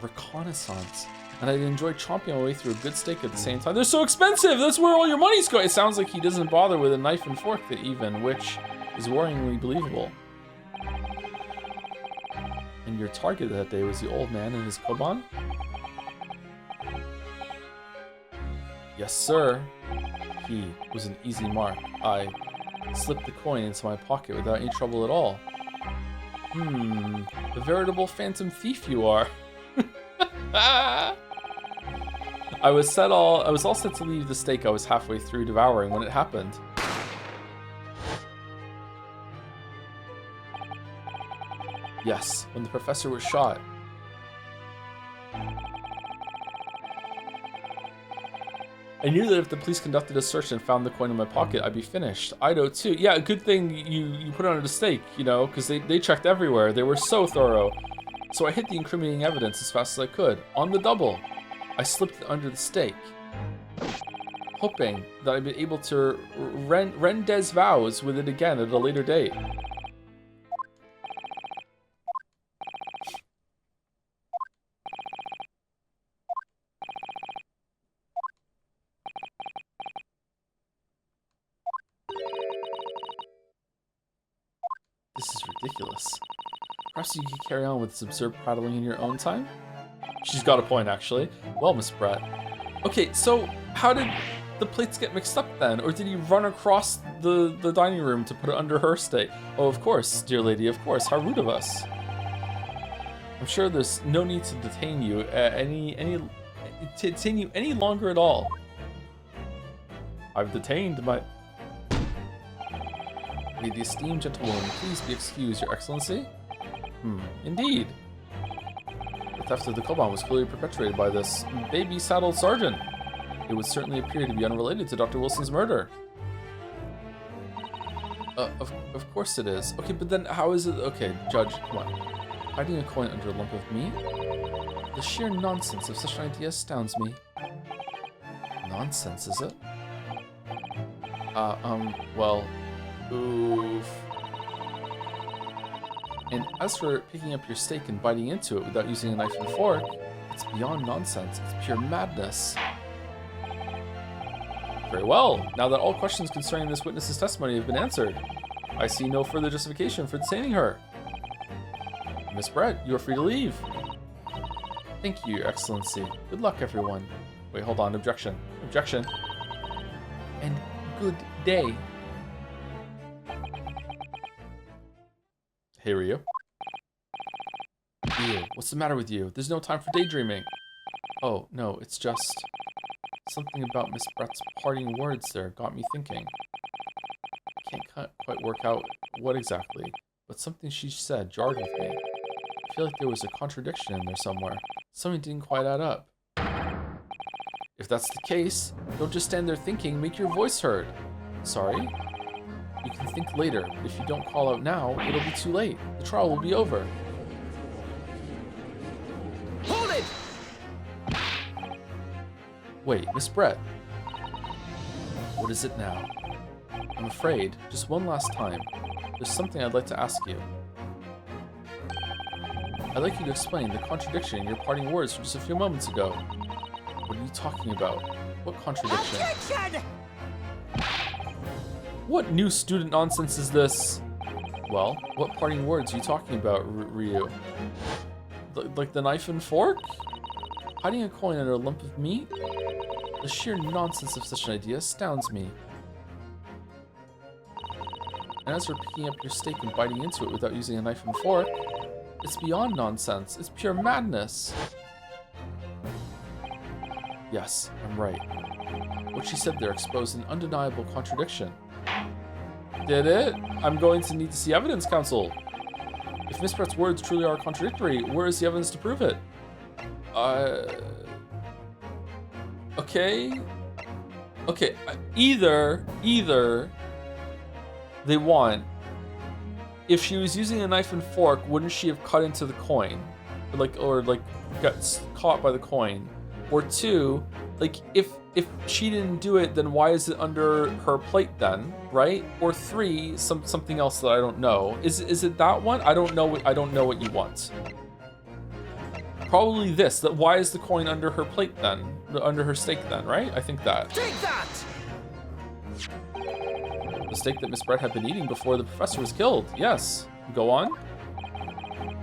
Speaker 1: Reconnaissance? And I'd enjoy chomping my way through a good steak at the same time. They're so expensive! That's where all your money's going! It sounds like he doesn't bother with a knife and fork even, which is worryingly believable. And your target that day was the old man and his koban? Yes, sir. He was an easy mark. I slipped the coin into my pocket without any trouble at all. A veritable phantom thief you are. I was all set to leave the steak I was halfway through devouring when it happened. Yes, when the professor was shot. I knew that if the police conducted a search and found the coin in my pocket, I'd be finished. Ido too. Yeah, good thing you put it under the stake, you know, because they checked everywhere. They were so thorough. So I hid the incriminating evidence as fast as I could. On the double. I slipped it under the stake, hoping that I'd be able to rend des vows with it again at a later date. This is ridiculous. Perhaps you could carry on with this absurd prattling in your own time? She's got a point, actually. Well, Miss Brett. Okay, so how did the plates get mixed up then? Or did he run across the dining room to put it under her steak? Oh, of course, dear lady, of course. How rude of us. I'm sure there's no need to detain you any longer at all. I've detained my... May the esteemed gentlewoman please be excused, Your Excellency? Indeed. The theft of the koban was clearly perpetrated by this baby-saddled sergeant. It would certainly appear to be unrelated to Dr. Wilson's murder. Of course it is. Okay, but then how is it... Okay, Judge, come on. Hiding a coin under a lump of meat? The sheer nonsense of such an idea astounds me. Nonsense, is it? Well... Oof. And as for picking up your steak and biting into it without using a knife and fork, it's beyond nonsense. It's pure madness. Very well. Now that all questions concerning this witness's testimony have been answered, I see no further justification for detaining her. Miss Brett, you are free to leave. Thank you, Your Excellency. Good luck, everyone. Wait, hold on. Objection. Objection. And good day. Hey, Ryu. Ryu, what's the matter with you? There's no time for daydreaming. Oh, no, it's just... something about Miss Brett's parting words there got me thinking. I can't quite work out what exactly, but something she said jarred with me. I feel like there was a contradiction in there somewhere. Something didn't quite add up. If that's the case, don't just stand there thinking, make your voice heard. Sorry? You can think later, but if you don't call out now, it'll be too late. The trial will be over.
Speaker 2: Hold it!
Speaker 1: Wait, Miss Brett. What is it now? I'm afraid, just one last time, there's something I'd like to ask you. I'd like you to explain the contradiction in your parting words from just a few moments ago. What are you talking about? What contradiction?
Speaker 2: Objection!
Speaker 1: What new student nonsense is this? Well, what parting words are you talking about, Ryu? Like the knife and fork? Hiding a coin under a lump of meat? The sheer nonsense of such an idea astounds me. And as for picking up your steak and biting into it without using a knife and fork, it's beyond nonsense. It's pure madness. Yes, I'm right. What she said there exposed an undeniable contradiction. Did it? I'm going to need to see evidence, Counsel. If Miss Brett's words truly are contradictory, where is the evidence to prove it? Okay. Okay, either they want, if she was using a knife and fork, wouldn't she have cut into the coin? Or got caught by the coin? Or two, like, if she didn't do it, then why is it under her plate then, right? Or three, something else that I don't know. Is it that one? I don't know what you want. Probably this. That why is the coin under her plate then? Under her steak then, right? I think that.
Speaker 2: Take that!
Speaker 1: The steak that Miss Brett had been eating before the professor was killed. Yes. Go on.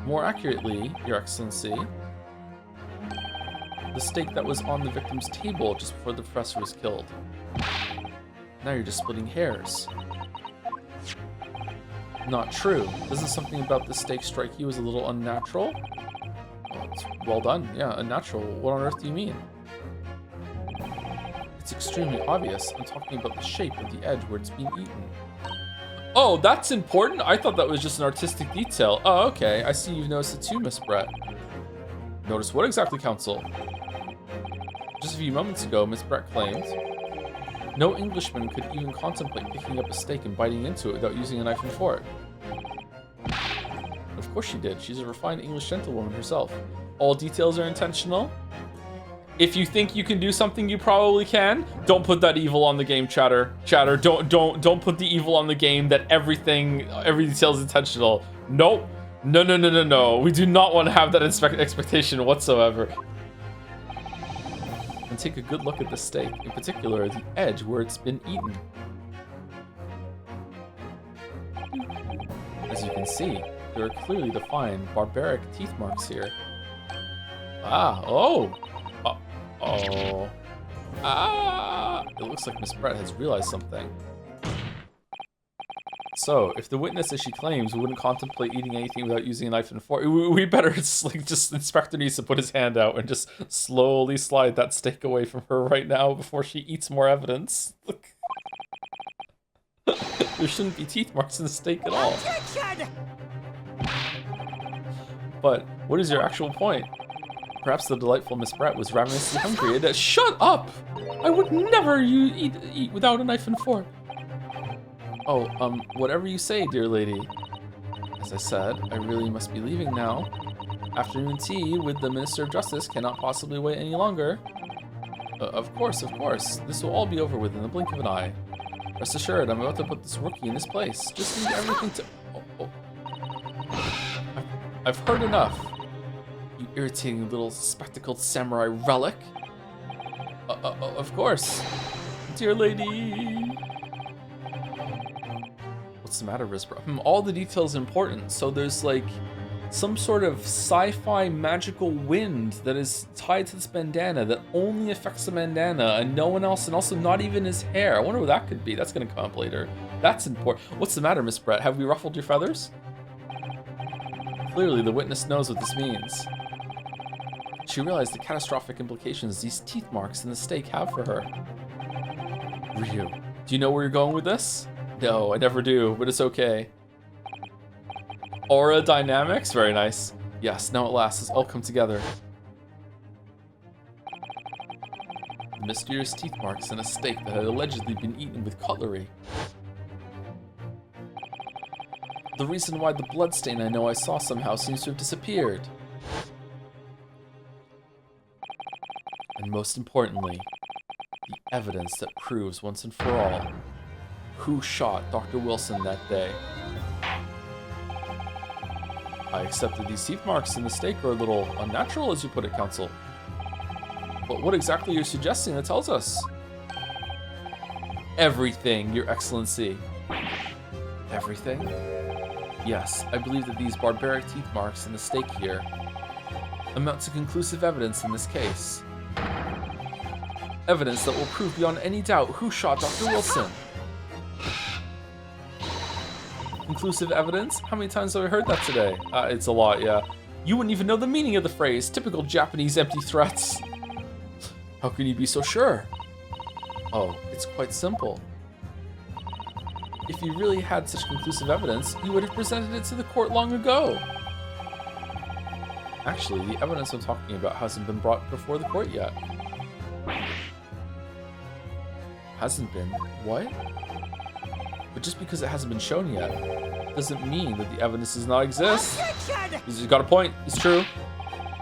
Speaker 1: More accurately, Your Excellency, the steak that was on the victim's table just before the professor was killed. Now you're just splitting hairs. Not true. Doesn't something about the steak strike you as a little unnatural? Well, it's well done. Yeah, unnatural. What on earth do you mean? It's extremely obvious. I'm talking about the shape of the edge where it's being eaten. Oh, that's important? I thought that was just an artistic detail. Oh, okay. I see you've noticed it too, Miss Brett. Notice what exactly, Counsel? Just a few moments ago, Miss Brett claimed, no Englishman could even contemplate picking up a steak and biting into it without using a knife and fork. Of course she did. She's a refined English gentlewoman herself. All details are intentional. If you think you can do something, you probably can. Don't put that evil on the game, chatter. Chatter, don't put the evil on the game that every detail is intentional. Nope. No. We do not want to have that expectation whatsoever. And take a good look at the steak, in particular the edge where it's been eaten. As you can see, there are clearly defined barbaric teeth marks here. It looks like Miss Brett has realized something. So, if the witness, as she claims, wouldn't contemplate eating anything without using a knife and fork, we better just Inspector needs to put his hand out and just slowly slide that steak away from her right now before she eats more evidence. Look. There shouldn't be teeth marks in the steak at all. But what is your actual point? Perhaps the delightful Miss Brett was ravenously hungry and shut up! I would never eat without a knife and fork. Oh, whatever you say, dear lady. As I said, I really must be leaving now. Afternoon tea with the Minister of Justice cannot possibly wait any longer. Of course. This will all be over with in the blink of an eye. Rest assured, I'm about to put this rookie in his place. Just leave everything to... Oh. I've heard enough. You irritating little spectacled samurai relic. Of course. Dear lady. What's the matter, Risbra? All the details are important. So there's like some sort of sci-fi magical wind that is tied to this bandana that only affects the bandana and no one else, and also not even his hair. I wonder what that could be. That's gonna come up later. That's important. What's the matter, Miss Brett? Have we ruffled your feathers? Clearly, the witness knows what this means. She realized the catastrophic implications these teeth marks in the stake have for her. Ryu, do you know where you're going with this? No, I never do, but it's okay. Aura dynamics? Very nice. Yes, now at last it's all come together. Mysterious teeth marks in a steak that had allegedly been eaten with cutlery. The reason why the bloodstain I know I saw somehow seems to have disappeared. And most importantly, the evidence that proves once and for all who shot Dr. Wilson that day. I accept that these teeth marks in the steak are a little unnatural, as you put it, Counsel. But what exactly are you suggesting that tells us? Everything, Your Excellency. Everything? Yes, I believe that these barbaric teeth marks in the steak here amount to conclusive evidence in this case. Evidence that will prove beyond any doubt who shot Dr. Wilson. Conclusive evidence? How many times have I heard that today? It's a lot, yeah. You wouldn't even know the meaning of the phrase. Typical Japanese empty threats. How can you be so sure? Oh, it's quite simple. If you really had such conclusive evidence, you would have presented it to the court long ago. Actually, the evidence I'm talking about hasn't been brought before the court yet. Hasn't been? What? But just because it hasn't been shown yet, doesn't mean that the evidence does not exist. He's got a point. It's true.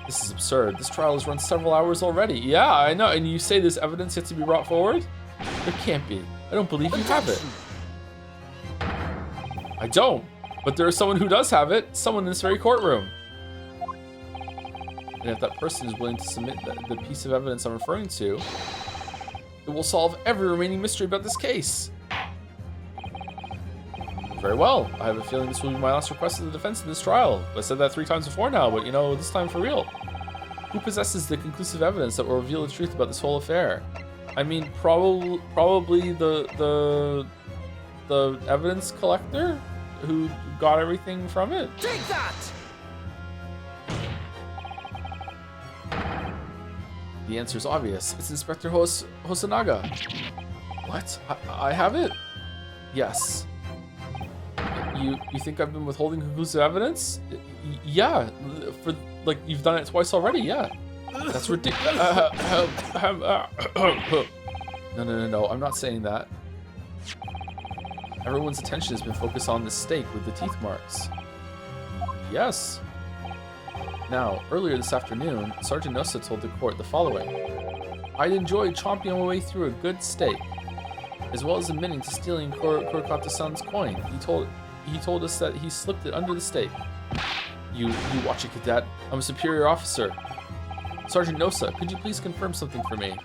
Speaker 1: This is absurd. This trial has run several hours already. Yeah, I know. And you say this evidence yet to be brought forward? There can't be. I don't believe you have it. I don't. But there is someone who does have it. Someone in this very courtroom. And if that person is willing to submit the piece of evidence I'm referring to, it will solve every remaining mystery about this case. Very well. I have a feeling this will be my last request to the defense in this trial. I said that 3 times before now, but you know, this time for real. Who possesses the conclusive evidence that will reveal the truth about this whole affair? I mean, probably the evidence collector who got everything from it.
Speaker 2: Take that!
Speaker 1: The answer is obvious. It's Inspector Hosonaga. What? I have it? Yes. You think I've been withholding conclusive evidence? Yeah, for like you've done it twice already. Yeah, that's ridiculous. No. I'm not saying that. Everyone's attention has been focused on the steak with the teeth marks. Yes. Now, earlier this afternoon, Sergeant Nosa told the court the following: I'd enjoyed chomping my way through a good steak, as well as admitting to stealing Kurokata-san's coin. He told us that he slipped it under the steak. You watch it, cadet. I'm a superior officer. Sergeant Nosa, could you please confirm something for me?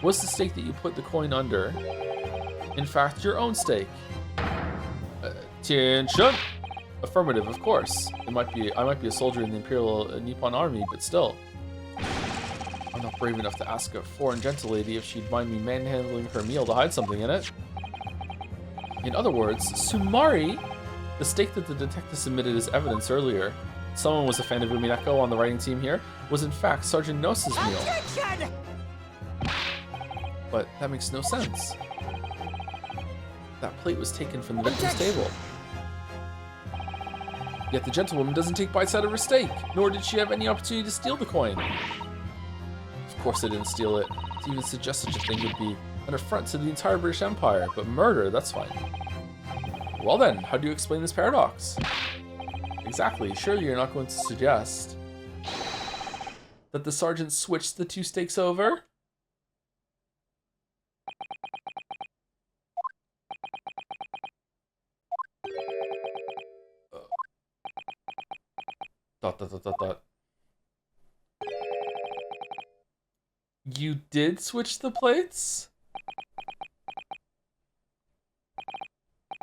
Speaker 1: Was the steak that you put the coin under, in fact, your own steak? Attention! Affirmative, of course. I might be a soldier in the Imperial Nippon Army, but still. I'm not brave enough to ask a foreign gentle lady if she'd mind me manhandling her meal to hide something in it. In other words, Sumari, the steak that the detective submitted as evidence earlier, someone was a fan of Umineko on the writing team here, was in fact Sergeant Nosa's meal. But that makes no sense. That plate was taken from the victim's table. Yet the gentlewoman doesn't take bites out of her steak, nor did she have any opportunity to steal the coin. Of course I didn't steal it. To even suggest such a thing would be an affront to the entire British Empire, but murder, that's fine. Well then, how do you explain this paradox? Exactly, surely you're not going to suggest that the sergeant switched the 2 steaks over? Dot, dot, dot, dot, dot. You did switch the plates?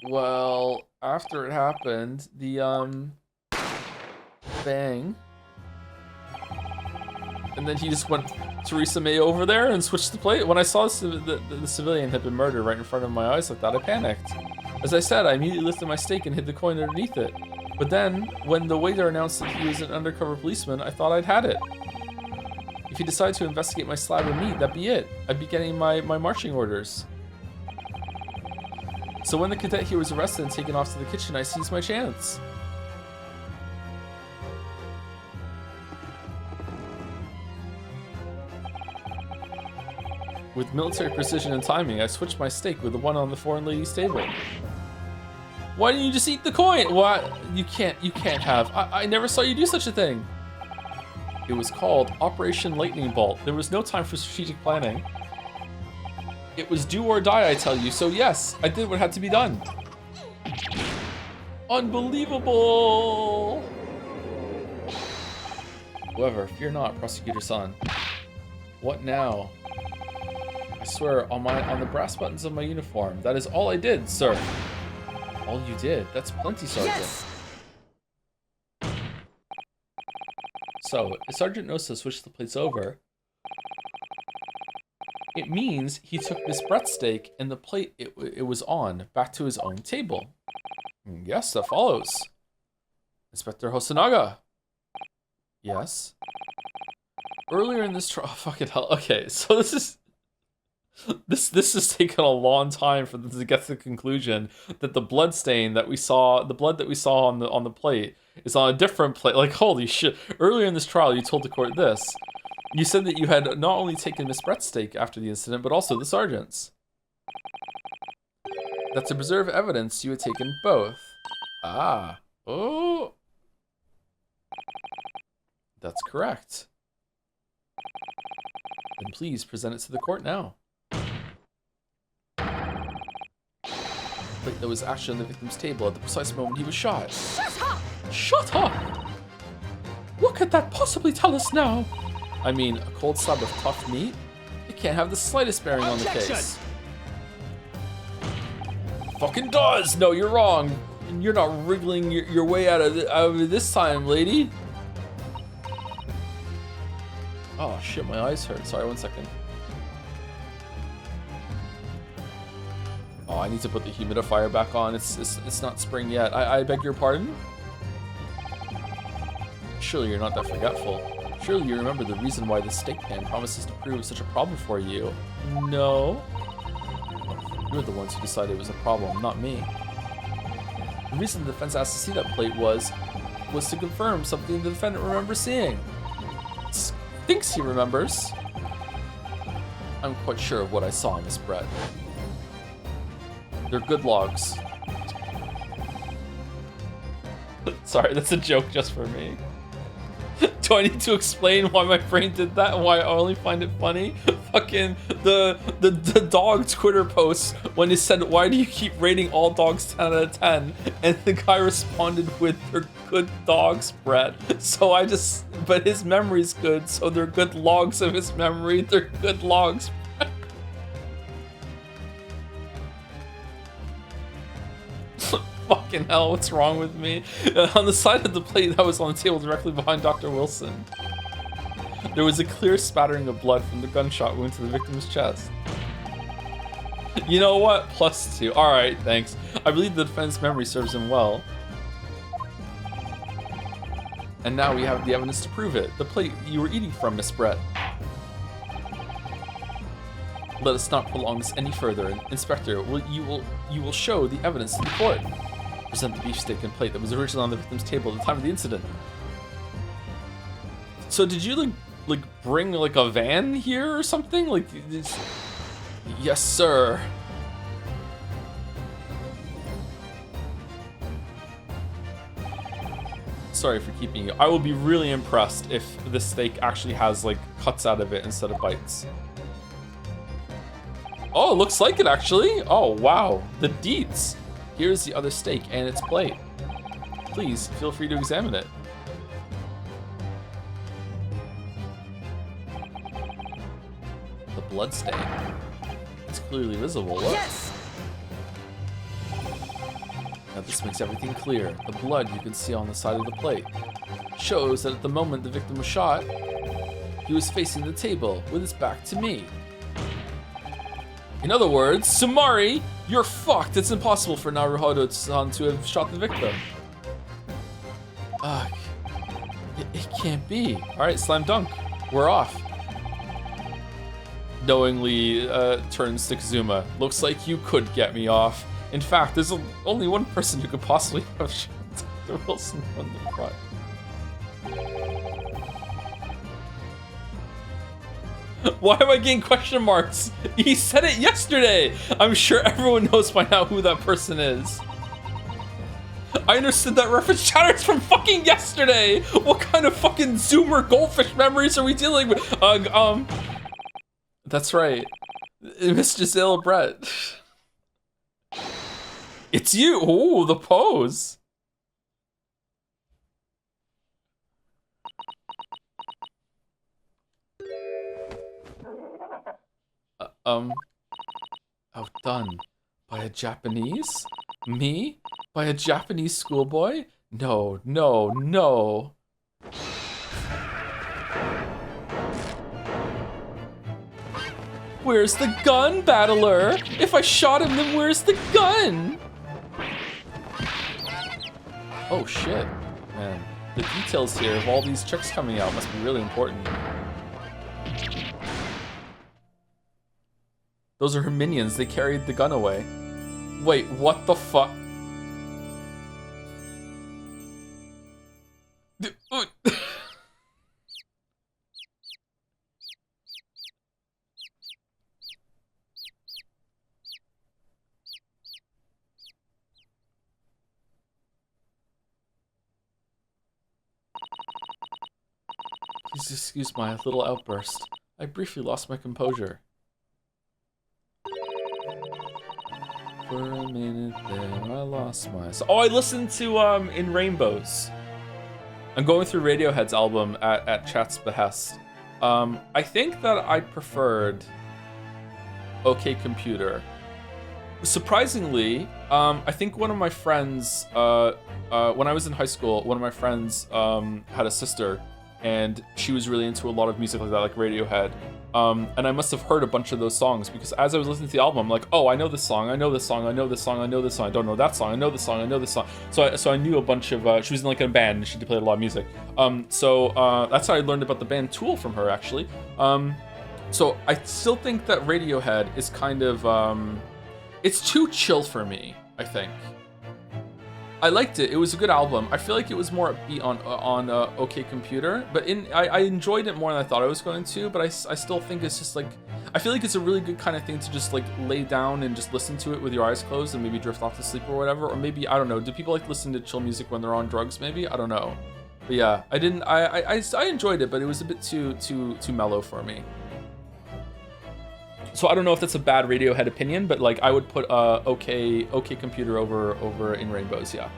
Speaker 1: Well, after it happened, the, bang. And then he just went Theresa May over there and switched the plate. When I saw the civilian had been murdered right in front of my eyes like that, I panicked. As I said, I immediately lifted my stake and hid the coin underneath it. But then, when the waiter announced that he was an undercover policeman, I thought I'd had it. If he decided to investigate my slab of meat, that'd be it. I'd be getting my marching orders. So when the cadet here was arrested and taken off to the kitchen, I seized my chance. With military precision and timing, I switched my steak with the one on the foreign lady's table. Why didn't you just eat the coin? What? You can't have. I never saw you do such a thing. It was called Operation Lightning Bolt. There was no time for strategic planning. It was do or die, I tell you. So yes, I did what had to be done. Unbelievable. However, fear not, Prosecutor Son. What now? I swear on the brass buttons of my uniform. That is all I did, sir. All you did? That's plenty, Sergeant. Yes! So, if Sergeant knows to switch the plates over, it means he took Miss Brett's steak and the plate it was on back to his own table. Yes, that follows. Inspector Hosonaga. Yes. Earlier in this trial, oh, fucking hell. Okay, so this has taken a long time for them to get to the conclusion that the blood stain that we saw, the blood that we saw on the plate, is on a different plate. Like, holy shit! Earlier in this trial, you told the court this. You said that you had not only taken Miss Brett's steak after the incident, but also the sergeant's. That to preserve evidence, you had taken both. Ah. Oh. That's correct. Then please present it to the court now. Plate that was actually on the victim's table at the precise moment he was shot.
Speaker 2: Shut up!
Speaker 1: Shut up! What could that possibly tell us now? I mean, a cold slab of tough meat? It can't have the slightest bearing on the case. Fucking does! No, you're wrong. You're not wriggling your way out of it this time, lady. Oh shit, my eyes hurt. Sorry, 1 second. Oh, I need to put the humidifier back on. It's not spring yet. I beg your pardon? Surely you're not that forgetful. Surely you remember the reason why the steak pan promises to prove such a problem for you. No? You're the ones who decided it was a problem, not me. The reason the defense asked to see that plate was to confirm something the defendant remembers seeing. Thinks he remembers. I'm quite sure of what I saw in this bread. They're good logs. Sorry, that's a joke just for me. Do I need to explain why my brain did that and why I only find it funny? Fucking the dog Twitter post when he said, why do you keep rating all dogs 10 out of 10? And the guy responded with, they're good dogs, Brett. So but his memory's good, so they're good logs of his memory. They're good logs. Fucking hell, what's wrong with me? On the side of the plate that was on the table directly behind Dr. Wilson, there was a clear spattering of blood from the gunshot wound to the victim's chest. You know what? +2. Alright, thanks. I believe the defense memory serves him well. And now we have the evidence to prove it. The plate you were eating from, Miss Brett. Let us not prolong this any further. Inspector, you will show the evidence to the court. Present the beefsteak and plate that was originally on the victim's table at the time of the incident. So did you like bring like a van here or something? Like, yes, sir. Sorry for keeping you. I will be really impressed if this steak actually has like cuts out of it instead of bites. Oh, it looks like it actually. Oh, wow. The deets. Here's the other steak and its plate. Please, feel free to examine it. blood stain. It's clearly visible, look.
Speaker 2: Yes!
Speaker 1: Now this makes everything clear. The blood you can see on the side of the plate shows that at the moment the victim was shot, he was facing the table with his back to me. In other words, Sumari, you're fucked. It's impossible for Naruhodo-san to have shot the victim. Ugh. It can't be. Alright, slam dunk. We're off. Knowingly turns to Kazuma. Looks like you could get me off. In fact, there's only one person who could possibly have shot Dr. Wilson from the front. Why am I getting question marks? He said it yesterday! I'm sure everyone knows by now who that person is. I understood that reference chatters from fucking yesterday! What kind of fucking Zoomer goldfish memories are we dealing with? That's right. Miss Giselle Brett. It's you! Ooh, the pose! Outdone by a Japanese? Me? By a Japanese schoolboy? No, no, no. Where's the gun, battler? If I shot him, then where's the gun? Oh shit, man. The details here of all these chicks coming out must be really important. Those are her minions. They carried the gun away. Wait, what the fuck? Please excuse my little outburst. I briefly lost my composure. For a minute there, I lost my... Oh, I listened to In Rainbows. I'm going through Radiohead's album at Chat's behest. I think that I preferred OK Computer. Surprisingly, I think one of my friends, when I was in high school, one of my friends had a sister, and she was really into a lot of music like that, like Radiohead. And I must have heard a bunch of those songs, because as I was listening to the album, I'm like, oh, I know this song, I know this song, I know this song, I know this song, I don't know that song, I know this song, I know this song. So I knew a bunch of, she was in like a band, and she played a lot of music. That's how I learned about the band Tool from her, actually. So I still think that Radiohead is kind of, it's too chill for me, I think. I liked it. It was a good album. I feel like it was more upbeat on OK Computer, but I enjoyed it more than I thought I was going to. But I still think it's just like, I feel like it's a really good kind of thing to just like lay down and just listen to it with your eyes closed and maybe drift off to sleep or whatever. Or maybe, I don't know. Do people like listen to chill music when they're on drugs? Maybe, I don't know. But yeah, I enjoyed it, but it was a bit too mellow for me. So I don't know if that's a bad Radiohead opinion, but like I would put OK Computer over In Rainbows, yeah.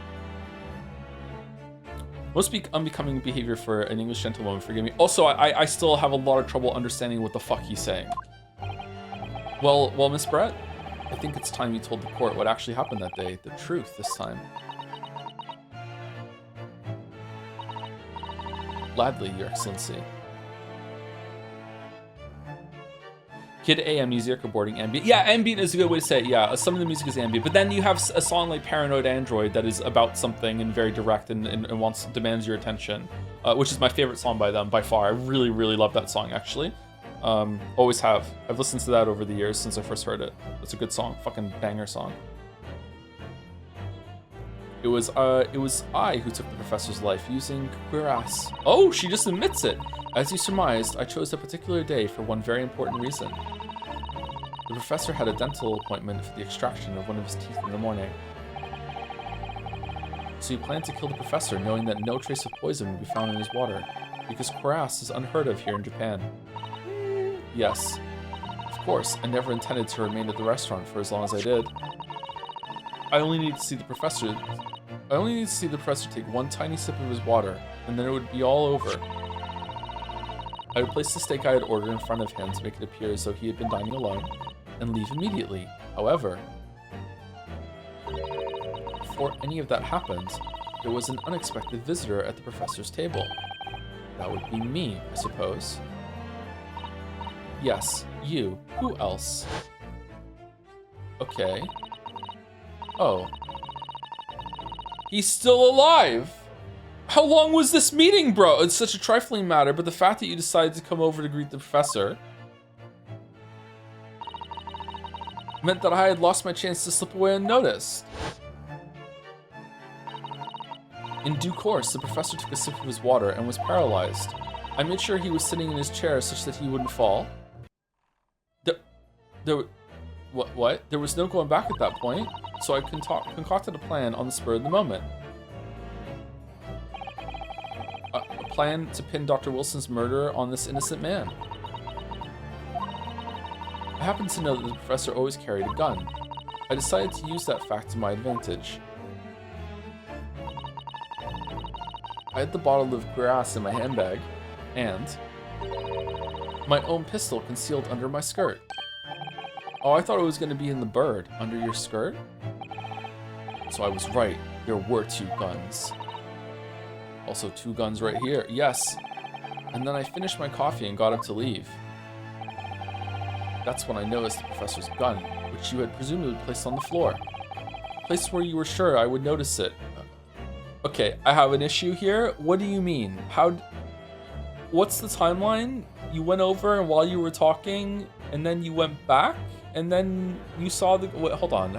Speaker 1: Most unbecoming behavior for an English gentlewoman, forgive me. Also, I still have a lot of trouble understanding what the fuck he's saying. Well, Miss Brett, I think it's time you told the court what actually happened that day. The truth this time. Gladly, Your Excellency. Kid AM music or boarding ambient. Yeah, ambient is a good way to say it. Yeah, some of the music is ambient, but then you have a song like Paranoid Android that is about something and very direct and demands your attention, which is my favorite song by them by far. I really, really love that song actually. Always have. I've listened to that over the years since I first heard it. It's a good song, fucking banger song. It was I who took the professor's life using cuirass. Oh, she just admits it. As you surmised, I chose a particular day for one very important reason. The professor had a dental appointment for the extraction of one of his teeth in the morning. So he planned to kill the professor, knowing that no trace of poison would be found in his water, because cuirass is unheard of here in Japan. Yes. Of course, I never intended to remain at the restaurant for as long as I did. I only need to see the professor take one tiny sip of his water, and then it would be all over. I would place the steak I had ordered in front of him to make it appear as though he had been dining alone, and leave immediately. However, before any of that happened, there was an unexpected visitor at the professor's table. That would be me, I suppose. Yes, you. Who else? Okay. Oh. He's still alive! How long was this meeting, bro? It's such a trifling matter, but the fact that you decided to come over to greet the professor meant that I had lost my chance to slip away unnoticed. In due course, the professor took a sip of his water and was paralyzed. I made sure he was sitting in his chair such that he wouldn't fall. What? There was no going back at that point, so I concocted a plan on the spur of the moment. A plan to pin Dr. Wilson's murder on this innocent man. I happened to know that the professor always carried a gun. I decided to use that fact to my advantage. I had the bottle of grass in my handbag, and my own pistol concealed under my skirt. Oh, I thought it was going to be in the bird, under your skirt? So I was right, there were 2 guns. Also 2 guns right here, yes. And then I finished my coffee and got up to leave. That's when I noticed the professor's gun, which you had presumably placed on the floor. A place where you were sure I would notice it. Okay, I have an issue here. What do you mean? What's the timeline? You went over and while you were talking, and then you went back, and then you saw the... Wait, hold on.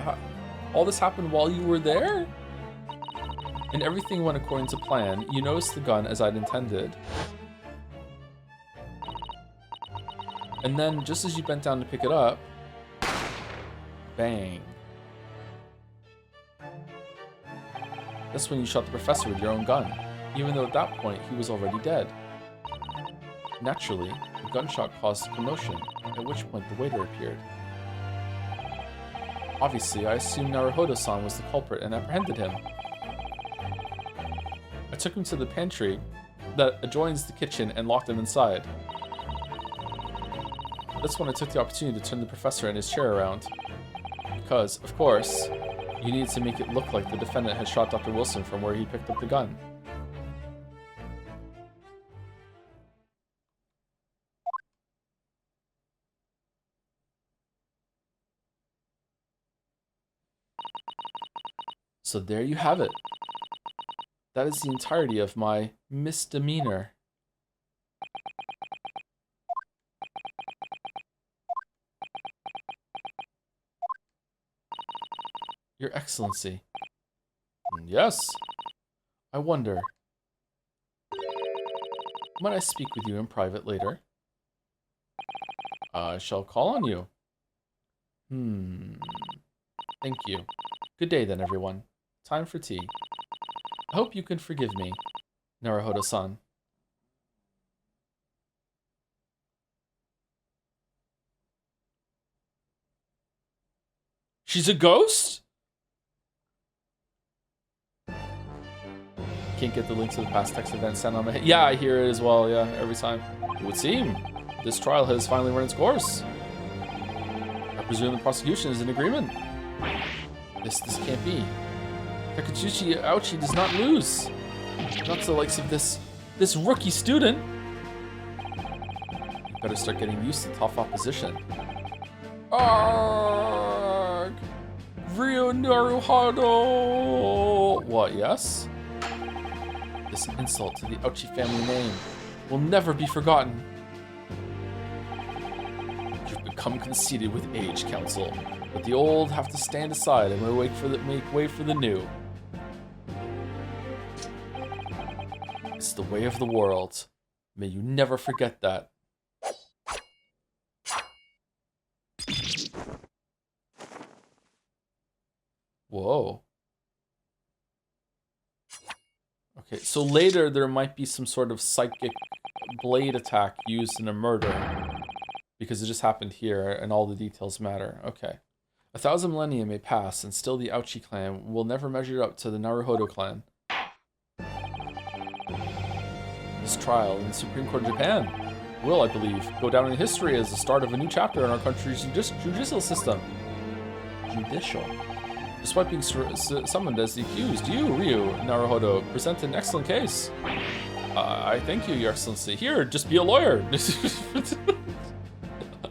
Speaker 1: All this happened while you were there? And everything went according to plan. You noticed the gun as I'd intended. And then, just as you bent down to pick it up, bang. That's when you shot the professor with your own gun, even though at that point he was already dead. Naturally, the gunshot caused a commotion, at which point the waiter appeared. Obviously, I assumed Naruhodo-san was the culprit and apprehended him. I took him to the pantry that adjoins the kitchen and locked him inside. That's when I took the opportunity to turn the professor in his chair around. Because, of course, you needed to make it look like the defendant had shot Dr. Wilson from where he picked up the gun. So there you have it. That is the entirety of my misdemeanor. Your Excellency. Yes. I wonder. Might I speak with you in private later? I shall call on you. Thank you. Good day then, everyone. Time for tea. I hope you can forgive me, Naruhodo-san. She's a ghost? Can't get the link to the past text event sent on my head. Yeah, I hear it as well, yeah, every time. It would seem this trial has finally run its course. I presume the prosecution is in agreement. This can't be. Takatsuchi Ouchi does not lose. Not to the likes of this rookie student. You better start getting used to tough opposition. Arg! Ryo Naruhodo! What, yes? This insult to the Ouchi family name will never be forgotten. You've become conceited with age, Council, but the old have to stand aside and make way for the new. It's the way of the world. May you never forget that. Whoa. Okay, so later there might be some sort of psychic blade attack used in a murder. Because it just happened here and all the details matter. Okay. 1,000 millennia may pass and still the Ouchi clan will never measure up to the Naruhodo clan. This trial in the Supreme Court of Japan. will, I believe, go down in history as the start of a new chapter in our country's judicial system. Judicial. Despite being summoned as the accused, you, Ryu Naruhodo, present an excellent case. I thank you, Your Excellency. Here, just be a lawyer.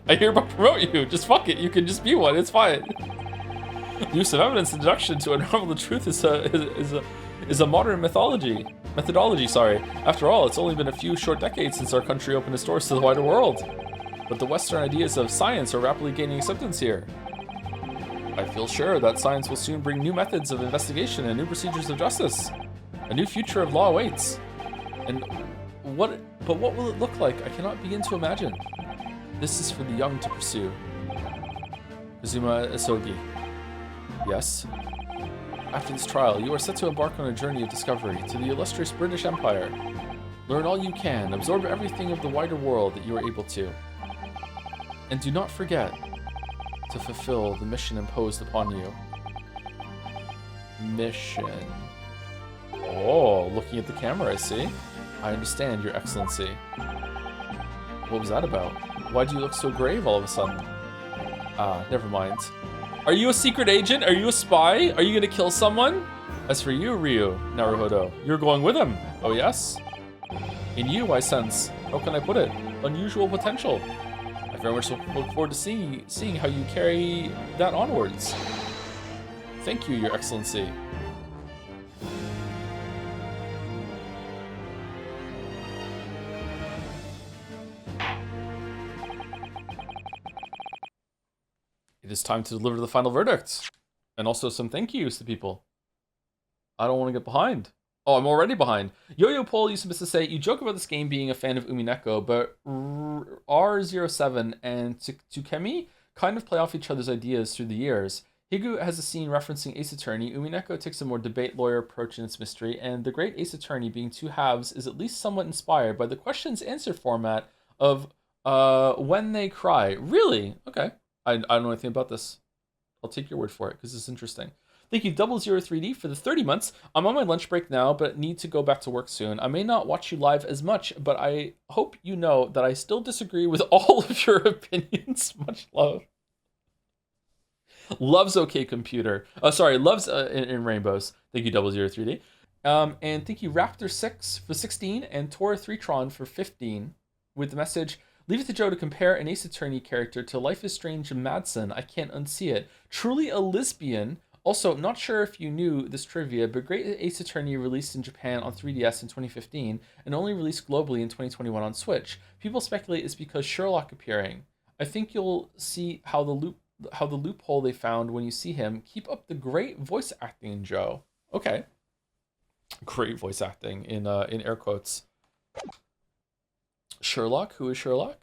Speaker 1: I hereby promote you. Just fuck it. You can just be one. It's fine. Use of evidence and deduction to unravel the truth is a modern methodology. Sorry. After all, it's only been a few short decades since our country opened its doors to the wider world. But the Western ideas of science are rapidly gaining acceptance here. I feel sure that science will soon bring new methods of investigation and new procedures of justice. A new future of law awaits. But what will it look like? I cannot begin to imagine. This is for the young to pursue. Kazuma Isogi. Yes? After this trial, you are set to embark on a journey of discovery to the illustrious British Empire. Learn all you can, absorb everything of the wider world that you are able to. And do not forget to fulfill the mission imposed upon you. Mission. Oh, looking at the camera, I see. I understand, Your Excellency. What was that about? Why do you look so grave all of a sudden? Ah, never mind. Are you a secret agent? Are you a spy? Are you gonna kill someone? As for you, Ryu Naruhodo, you're going with him. Oh yes? In you, I sense, how can I put it, unusual potential. I very much look forward to seeing how you carry that onwards. Thank you, Your Excellency. It is time to deliver the final verdict. And also some thank yous to people. I don't want to get behind. Oh, I'm already behind. Yo-Yo Pole used to say, you joke about this game being a fan of Umineko, but R07 and Tsukemi kind of play off each other's ideas through the years. Higu has a scene referencing Ace Attorney, Umineko takes a more debate lawyer approach in its mystery, and The Great Ace Attorney being two halves is at least somewhat inspired by the questions answer format of When They Cry. Really? Okay. I don't know anything about this. I'll take your word for it because it's interesting. Thank you, 003D, for the 30 months. I'm on my lunch break now, but need to go back to work soon. I may not watch you live as much, but I hope you know that I still disagree with all of your opinions. Much love. Loves OK Computer. Loves in Rainbows. Thank you, 003D. And thank you, Raptor6 for 16 and Tora3tron for 15 with the message, leave it to Joe to compare an Ace Attorney character to Life is Strange Madsen. I can't unsee it. Truly a lesbian. Also, not sure if you knew this trivia, but Great Ace Attorney released in Japan on 3DS in 2015 and only released globally in 2021 on Switch. People speculate it's because Sherlock appearing. I think you'll see how the loophole they found when you see him. Keep up the great voice acting, Joe. Okay. Great voice acting in air quotes. Sherlock? Who is Sherlock?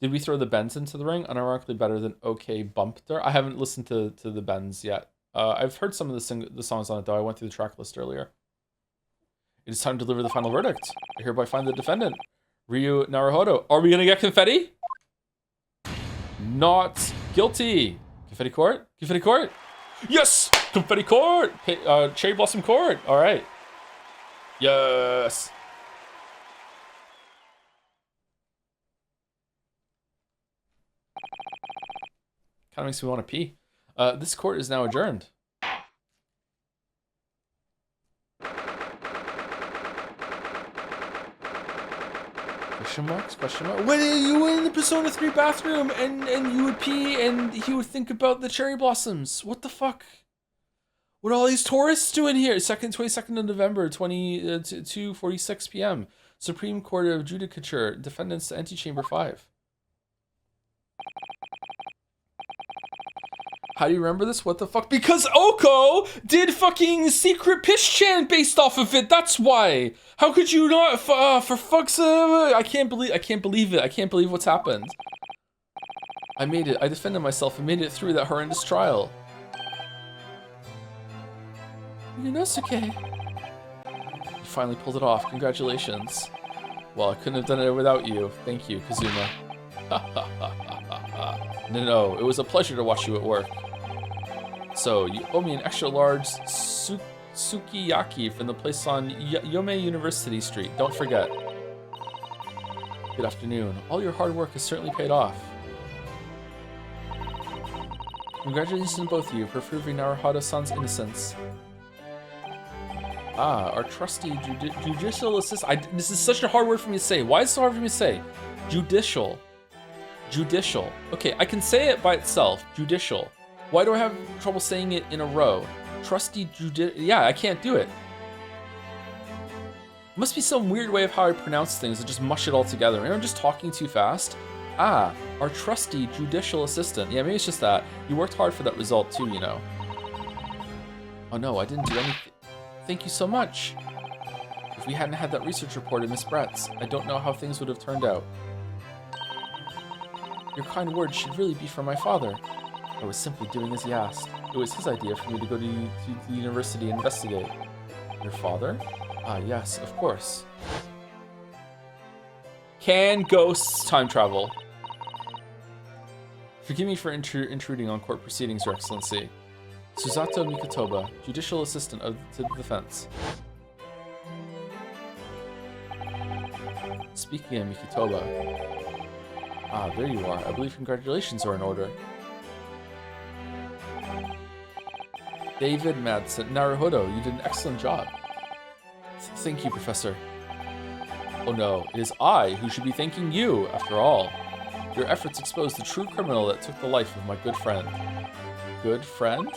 Speaker 1: Did we throw the Bends into the ring? Unironically better than OK Bumpter. I haven't listened to the Bends yet. I've heard some of the songs on it, though. I went through the track list earlier. It is time to deliver the final verdict. I hereby find the defendant, Ryu Naruhodo. Are we going to get confetti? Not guilty. Confetti court? Confetti court? Yes! Confetti court! Cherry Blossom court. All right. Yes! Kind of makes me want to pee. This court is now adjourned. Question marks? Question mark? When you were in the Persona 3 bathroom and you would pee and he would think about the cherry blossoms. What the fuck? What are all these tourists doing here? 22nd of November, 2:46 p.m. Supreme Court of Judicature. Defendants Antechamber 5. How do you remember this? What the fuck? Because Oko did fucking Secret Piss Chant based off of it. That's why. How could you not? For fuck's sake! I can't believe it. I can't believe what's happened. I made it. I defended myself and made it through that horrendous trial. Yunosuke. You finally pulled it off. Congratulations. Well, I couldn't have done it without you. Thank you, Kazuma. No, it was a pleasure to watch you at work. So, you owe me an extra large sukiyaki from the place on Yome University Street. Don't forget. Good afternoon. All your hard work has certainly paid off. Congratulations to both of you for proving Naruhodo-san's innocence. Ah, our trusty judicial assistant. This is such a hard word for me to say. Why is it so hard for me to say? Judicial. Judicial. Okay, I can say it by itself. Judicial. Why do I have trouble saying it in a row? Trusty Yeah, I can't do it. Must be some weird way of how I pronounce things and just mush it all together. Maybe I'm just talking too fast. Ah, our trusty judicial assistant. Yeah, maybe it's just that. You worked hard for that result too, you know. Oh no, I didn't do anything. Thank you so much. If we hadn't had that research report in Miss Brett's, I don't know how things would have turned out. Your kind words should really be from my father. I was simply doing as he asked. It was his idea for me to go to the university and investigate. Your father? Ah, yes, of course. Can ghosts time travel? Forgive me for intruding on court proceedings, Your Excellency. Susato Mikotoba, Judicial Assistant to the Defense. Speaking of Mikotoba. Ah, there you are. I believe congratulations are in order. David Madsen, Naruhodo, you did an excellent job. Thank you, Professor. Oh no, it is I who should be thanking you, after all. Your efforts exposed the true criminal that took the life of my good friend. Good friend?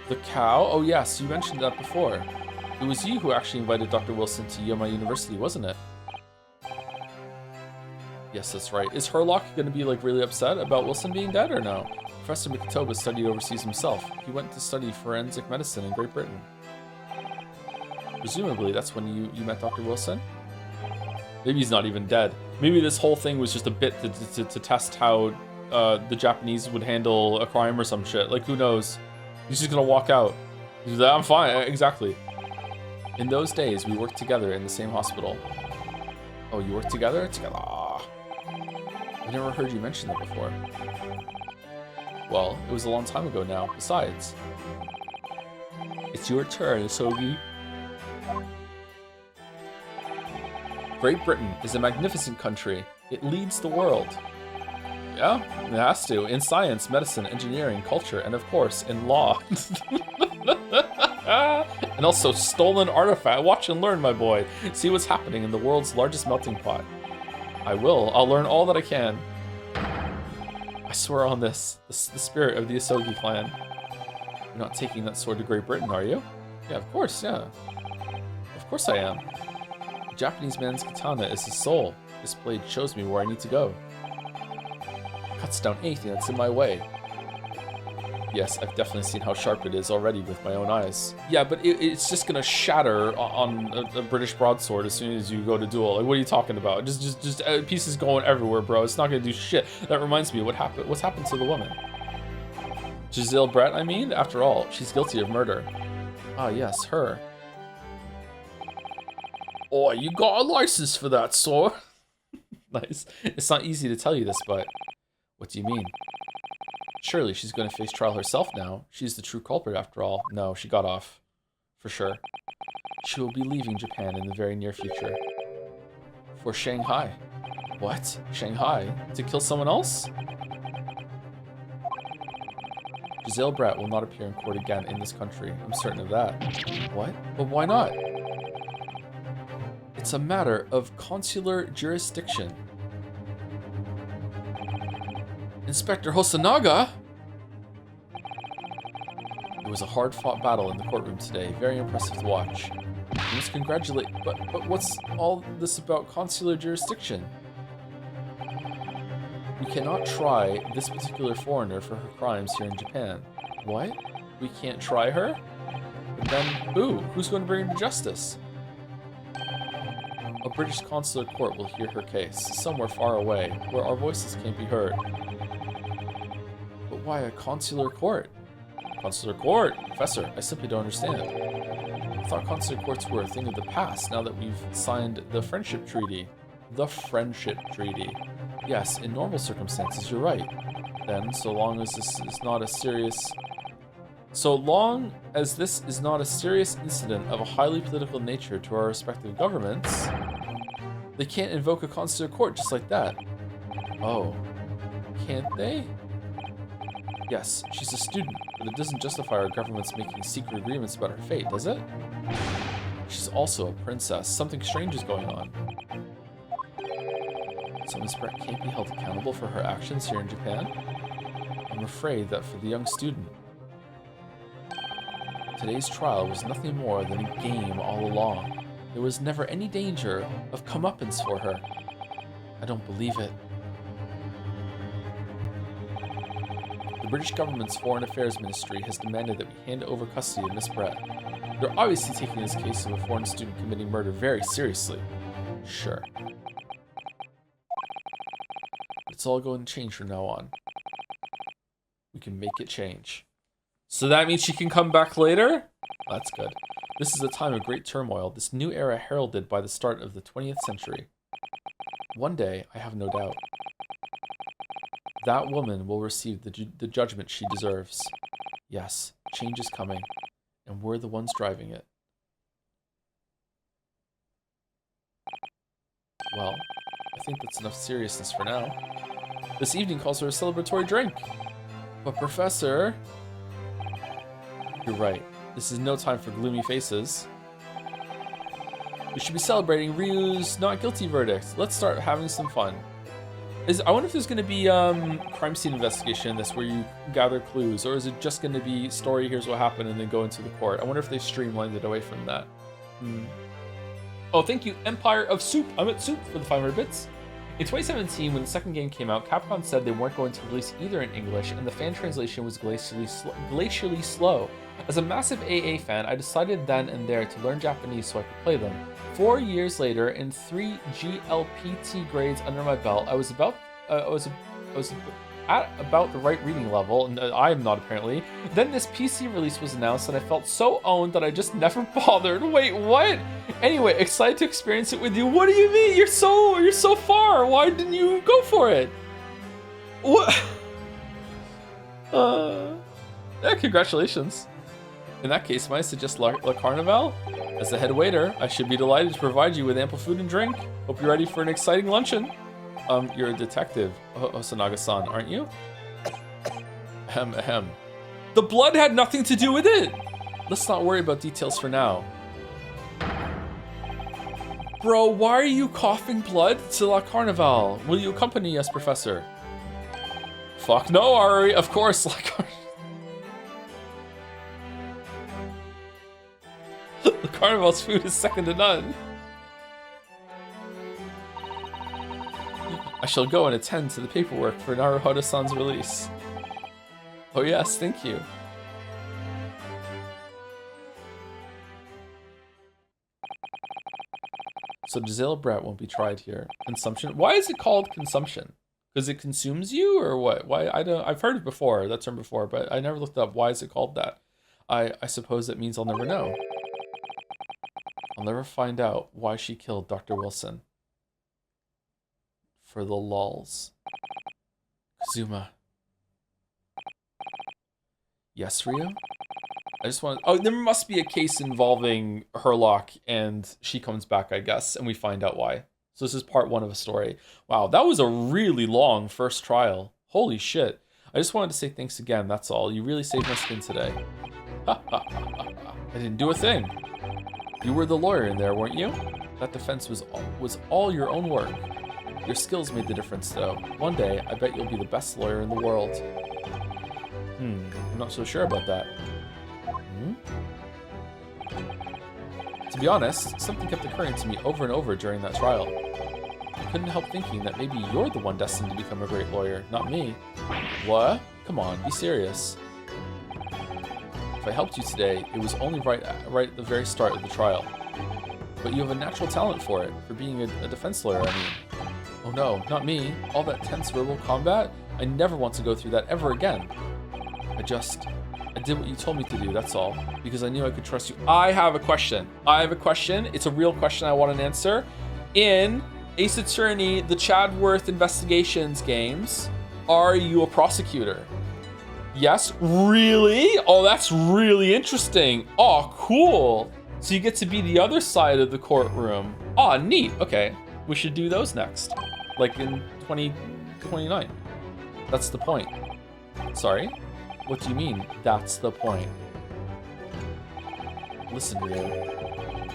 Speaker 1: The cow? Oh yes, you mentioned that before. It was you who actually invited Dr. Wilson to Yoma University, wasn't it? Yes, that's right. Is Herlock going to be like really upset about Wilson being dead or no? Professor Mikotoba studied overseas himself. He went to study forensic medicine in Great Britain. Presumably, that's when you met Dr. Wilson? Maybe he's not even dead. Maybe this whole thing was just a bit to test how the Japanese would handle a crime or some shit. Like, who knows? He's just gonna walk out. He's like, I'm fine. Exactly. In those days, we worked together in the same hospital. Oh, you worked together? Together. Ah. I never heard you mention that before. Well, it was a long time ago now. Besides, it's your turn, Sogi. Great Britain is a magnificent country. It leads the world. Yeah, it has to. In science, medicine, engineering, culture, and of course, in law. And also stolen artifact. Watch and learn, my boy. See what's happening in the world's largest melting pot. I will. I'll learn all that I can. I swear on this, the spirit of the Asogi clan. You're not taking that sword to Great Britain, are you? Yeah, of course, yeah. Of course I am. The Japanese man's katana is his soul. This blade shows me where I need to go. It cuts down anything that's in my way. Yes, I've definitely seen how sharp it is already with my own eyes. Yeah, but it's just gonna shatter on a British broadsword as soon as you go to duel. Like, what are you talking about? Just pieces going everywhere, bro. It's not gonna do shit. That reminds me, what's happened to the woman? Giselle Brett, I mean? After all, she's guilty of murder. Ah, yes, her. Oh, you got a license for that, sword. Nice. It's not easy to tell you this, but what do you mean? Surely she's going to face trial herself now. She's the true culprit after all. No, she got off. For sure. She will be leaving Japan in the very near future. For Shanghai. What? Shanghai? To kill someone else? Giselle Brett will not appear in court again in this country. I'm certain of that. What? But why not? It's a matter of consular jurisdiction. Inspector Hosonaga? It was a hard-fought battle in the courtroom today. Very impressive to watch. You must congratulate... But what's all this about consular jurisdiction? We cannot try this particular foreigner for her crimes here in Japan. What? We can't try her? But then who? Who's going to bring her to justice? A British consular court will hear her case, somewhere far away, where our voices can't be heard. But why a consular court? Consular court? Professor, I simply don't understand. I thought consular courts were a thing of the past, now that we've signed the Friendship Treaty. The Friendship Treaty. Yes, in normal circumstances, you're right. Then, so long as this is not a serious incident of a highly political nature to our respective governments, They can't invoke a consular court just like that. Oh, can't they? Yes, she's a student, but it doesn't justify our government's making secret agreements about her fate, does it? She's also a princess. Something strange is going on. So Miss Brett can't be held accountable for her actions here in Japan? I'm afraid that for the young student, today's trial was nothing more than a game all along. There was never any danger of comeuppance for her. I don't believe it. The British government's Foreign Affairs Ministry has demanded that we hand over custody of Miss Brett. They're obviously taking this case of a foreign student committing murder very seriously. Sure. It's all going to change from now on. We can make it change. So that means she can come back later? That's good. This is a time of great turmoil, this new era heralded by the start of the 20th century. One day, I have no doubt, that woman will receive the judgment she deserves. Yes, change is coming, and we're the ones driving it. Well, I think that's enough seriousness for now. This evening calls for a celebratory drink. But Professor... You're right. This is no time for gloomy faces. We should be celebrating Ryu's not guilty verdict. Let's start having some fun. I wonder if there's going to be crime scene investigation in this where you gather clues, or is it just going to be story, here's what happened, and then go into the court? I wonder if they streamlined it away from that. Oh, thank you, Empire of Soup. I'm at Soup for the 500 bits. In 2017, when the second game came out, Capcom said they weren't going to release either in English, and the fan translation was glacially slow. As a massive AA fan, I decided then and there to learn Japanese so I could play them. 4 years later, and 3 GLPT grades under my belt, I was at about the right reading level, and I am not apparently. Then this PC release was announced, and I felt so owned that I just never bothered. Wait, what? Anyway, excited to experience it with you. What do you mean? You're so far. Why didn't you go for it? What? Yeah, congratulations. In that case, might I suggest La Carnival? As the head waiter, I should be delighted to provide you with ample food and drink. Hope you're ready for an exciting luncheon. You're a detective, Osanaga-san, aren't you? Ahem, ahem. The blood had nothing to do with it! Let's not worry about details for now. Bro, why are you coughing blood to La Carnival? Will you accompany us, Professor? Fuck no, Ari, of course, La Carnival. The Carnival's food is second to none. I shall go and attend to the paperwork for Naruhodo-san's release. Oh yes, thank you. So Gisela Brett won't be tried here. Consumption? Why is it called consumption? Because it consumes you, or what? Why? I've heard it before, that term before, but I never looked up why is it called that. I suppose it means I'll never know. I'll never find out why she killed Dr. Wilson. For the lulz. Kazuma. Yes, Ryo? I just want... Oh, there must be a case involving Herlock, and she comes back, I guess, and we find out why. So this is part 1 of a story. Wow, that was a really long first trial. Holy shit. I just wanted to say thanks again, that's all. You really saved my skin today. Ha ha ha ha ha. I didn't do a thing. You were the lawyer in there, weren't you? That defense was all your own work. Your skills made the difference, though. One day, I bet you'll be the best lawyer in the world. I'm not so sure about that. To be honest, something kept occurring to me over and over during that trial. I couldn't help thinking that maybe you're the one destined to become a great lawyer, not me. What? Come on, be serious. If I helped you today, it was only right at the very start of the trial. But you have a natural talent for it, for being a defense lawyer, I mean. Oh no, not me. All that tense verbal combat? I never want to go through that ever again. I did what you told me to do, that's all. Because I knew I could trust you. I have a question. It's a real question I want an answer. In Ace Attorney, the Chadworth Investigations games, are you a prosecutor? Yes? Really? Oh, that's really interesting. Oh, cool. So you get to be the other side of the courtroom. Oh, neat. Okay. We should do those next. Like in 2029. That's the point. Sorry? What do you mean, that's the point? Listen, Rio.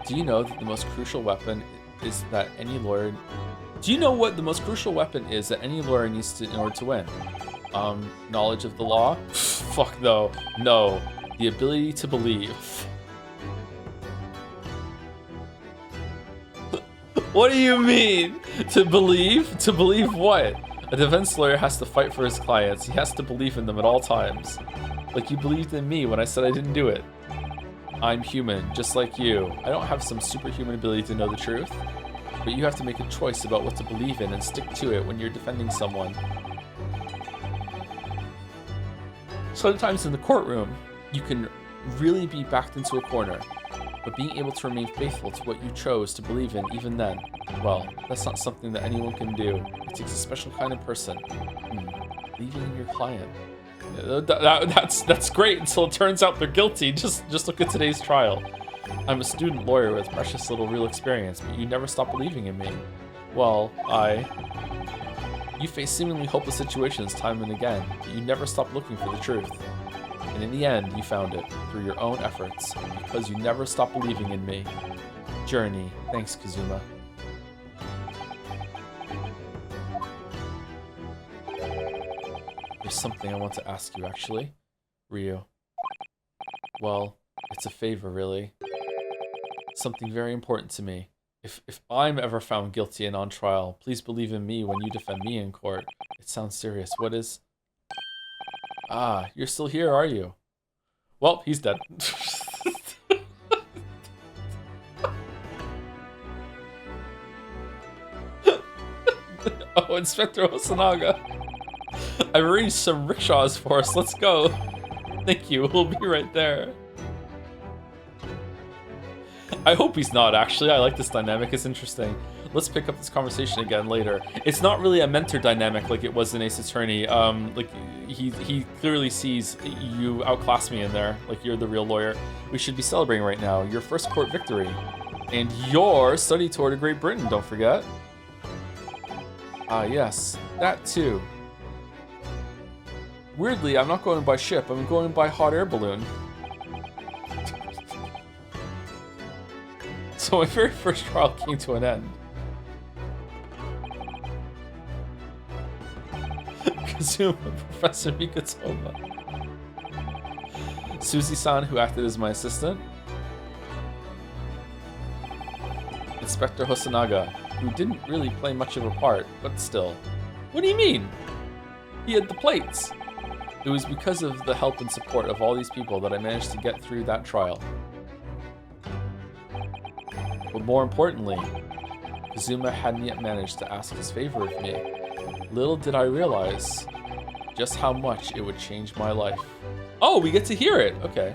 Speaker 1: Do you know that the most crucial weapon is that any lawyer... Do you know what the most crucial weapon is that any lawyer needs to in order to win? Knowledge of the law? Fuck no. No. The ability to believe. What do you mean? To believe? To believe what? A defense lawyer has to fight for his clients. He has to believe in them at all times. Like you believed in me when I said I didn't do it. I'm human, just like you. I don't have some superhuman ability to know the truth. But you have to make a choice about what to believe in and stick to it when you're defending someone. Sometimes in the courtroom, you can really be backed into a corner. But being able to remain faithful to what you chose to believe in even then, well, that's not something that anyone can do. It takes a special kind of person. Believing in your client. That's great until it turns out they're guilty. Just look at today's trial. I'm a student lawyer with precious little real experience, but you never stop believing in me. Well, You face seemingly hopeless situations time and again, but you never stop looking for the truth. And in the end, you found it, through your own efforts, because you never stopped believing in me. Journey. Thanks, Kazuma. There's something I want to ask you, actually. Ryu. Well, it's a favor, really. Something very important to me. If I'm ever found guilty and on trial, please believe in me when you defend me in court. It sounds serious. What is... Ah, you're still here, are you? Well, he's dead. Oh, Inspector Hosonaga. I've arranged some rickshaws for us. Let's go. Thank you. We'll be right there. I hope he's not, actually. I like this dynamic. It's interesting. Let's pick up this conversation again later. It's not really a mentor dynamic like it was in Ace Attorney. Like, he clearly sees you outclass me in there. Like, you're the real lawyer. We should be celebrating right now. Your first court victory. And your study tour to Great Britain, don't forget. Ah, yes. That too. Weirdly, I'm not going by ship. I'm going by hot air balloon. So my very first trial came to an end. Kazuma, Professor Mikatoma. Suzy-san, who acted as my assistant. Inspector Hosonaga, who didn't really play much of a part, but still. What do you mean? He had the plates. It was because of the help and support of all these people that I managed to get through that trial. But more importantly, Kazuma hadn't yet managed to ask his favor of me. Little did I realize just how much it would change my life. Oh, we get to hear it. Okay.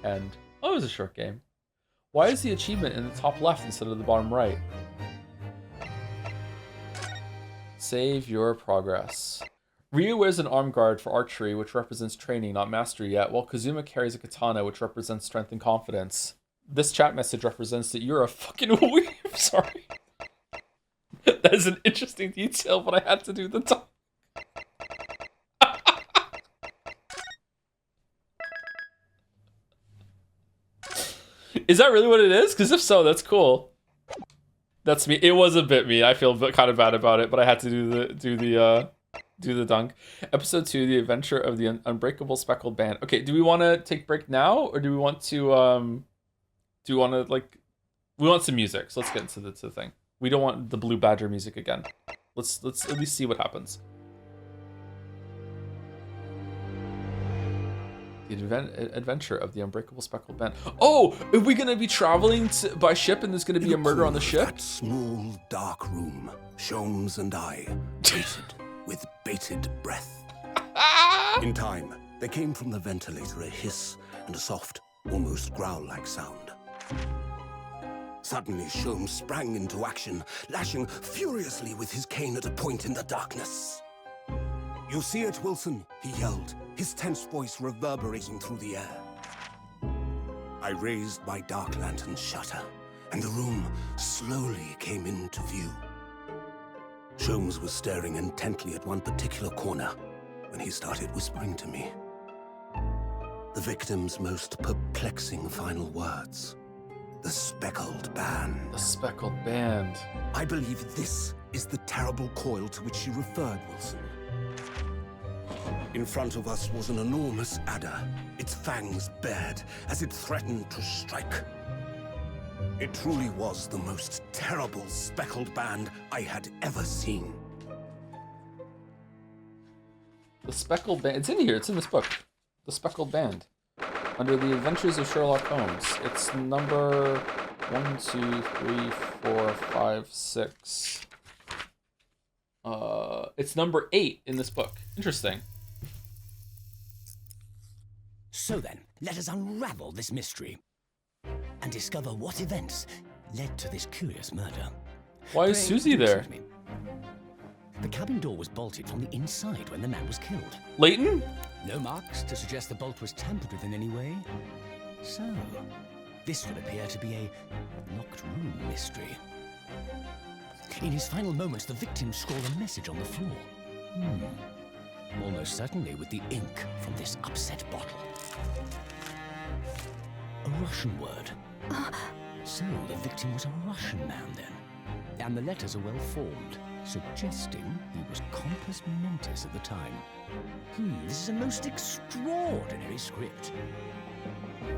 Speaker 1: And oh, it was a short game. Why is the achievement in the top left instead of the bottom right? Save your progress. Ryu wears an arm guard for archery, which represents training, not mastery yet, while Kazuma carries a katana, which represents strength and confidence. This chat message represents that you're a fucking weeb. Sorry. That is an interesting detail, but I had to do the talk. Is that really what it is? Because if so, that's cool. That's me. It was a bit me. I feel kind of bad about it, but I had to do the dunk. Episode 2, The Adventure of the Unbreakable Speckled Band. Okay, do we want to take a break now, or do we want to we want some music? So let's get into the thing. We don't want the Blue Badger music again. Let's at least see what happens. The Adventure of the Unbreakable Speckled Band. Oh, are we gonna be traveling by ship, and there's gonna be a murder on the ship?
Speaker 3: That small, dark room, Sholmes and I waited with bated breath. In time, there came from the ventilator a hiss and a soft, almost growl-like sound. Suddenly, Sholmes sprang into action, lashing furiously with his cane at a point in the darkness. "You see it, Wilson?" he yelled. his tense voice reverberating through the air. I raised my dark lantern shutter, and the room slowly came into view. Sholmes was staring intently at one particular corner when he started whispering to me. The victim's most perplexing final words. The speckled band.
Speaker 1: The speckled band.
Speaker 3: I believe this is the terrible coil to which you referred, Wilson. In front of us was an enormous adder, its fangs bared as it threatened to strike. It truly was the most terrible speckled band I had ever seen.
Speaker 1: The speckled band. It's in here. It's in this book. The speckled band. Under the Adventures of Sherlock Holmes. It's number 1, 2, 3, 4, 5, 6. It's number 8 in this book. Interesting.
Speaker 4: So then, let us unravel this mystery and discover what events led to this curious murder.
Speaker 1: Why is Susie there?
Speaker 4: Excuse me. The cabin door was bolted from the inside when the man was killed.
Speaker 1: Leighton?
Speaker 4: No marks to suggest the bolt was tampered with in any way. So, this would appear to be a locked room mystery. In his final moments, the victim scrawled a message on the floor. Almost certainly with the ink from this upset bottle. A Russian word. So the victim was a Russian man then. And the letters are well formed, suggesting he was compos mentis at the time. This is a most extraordinary script.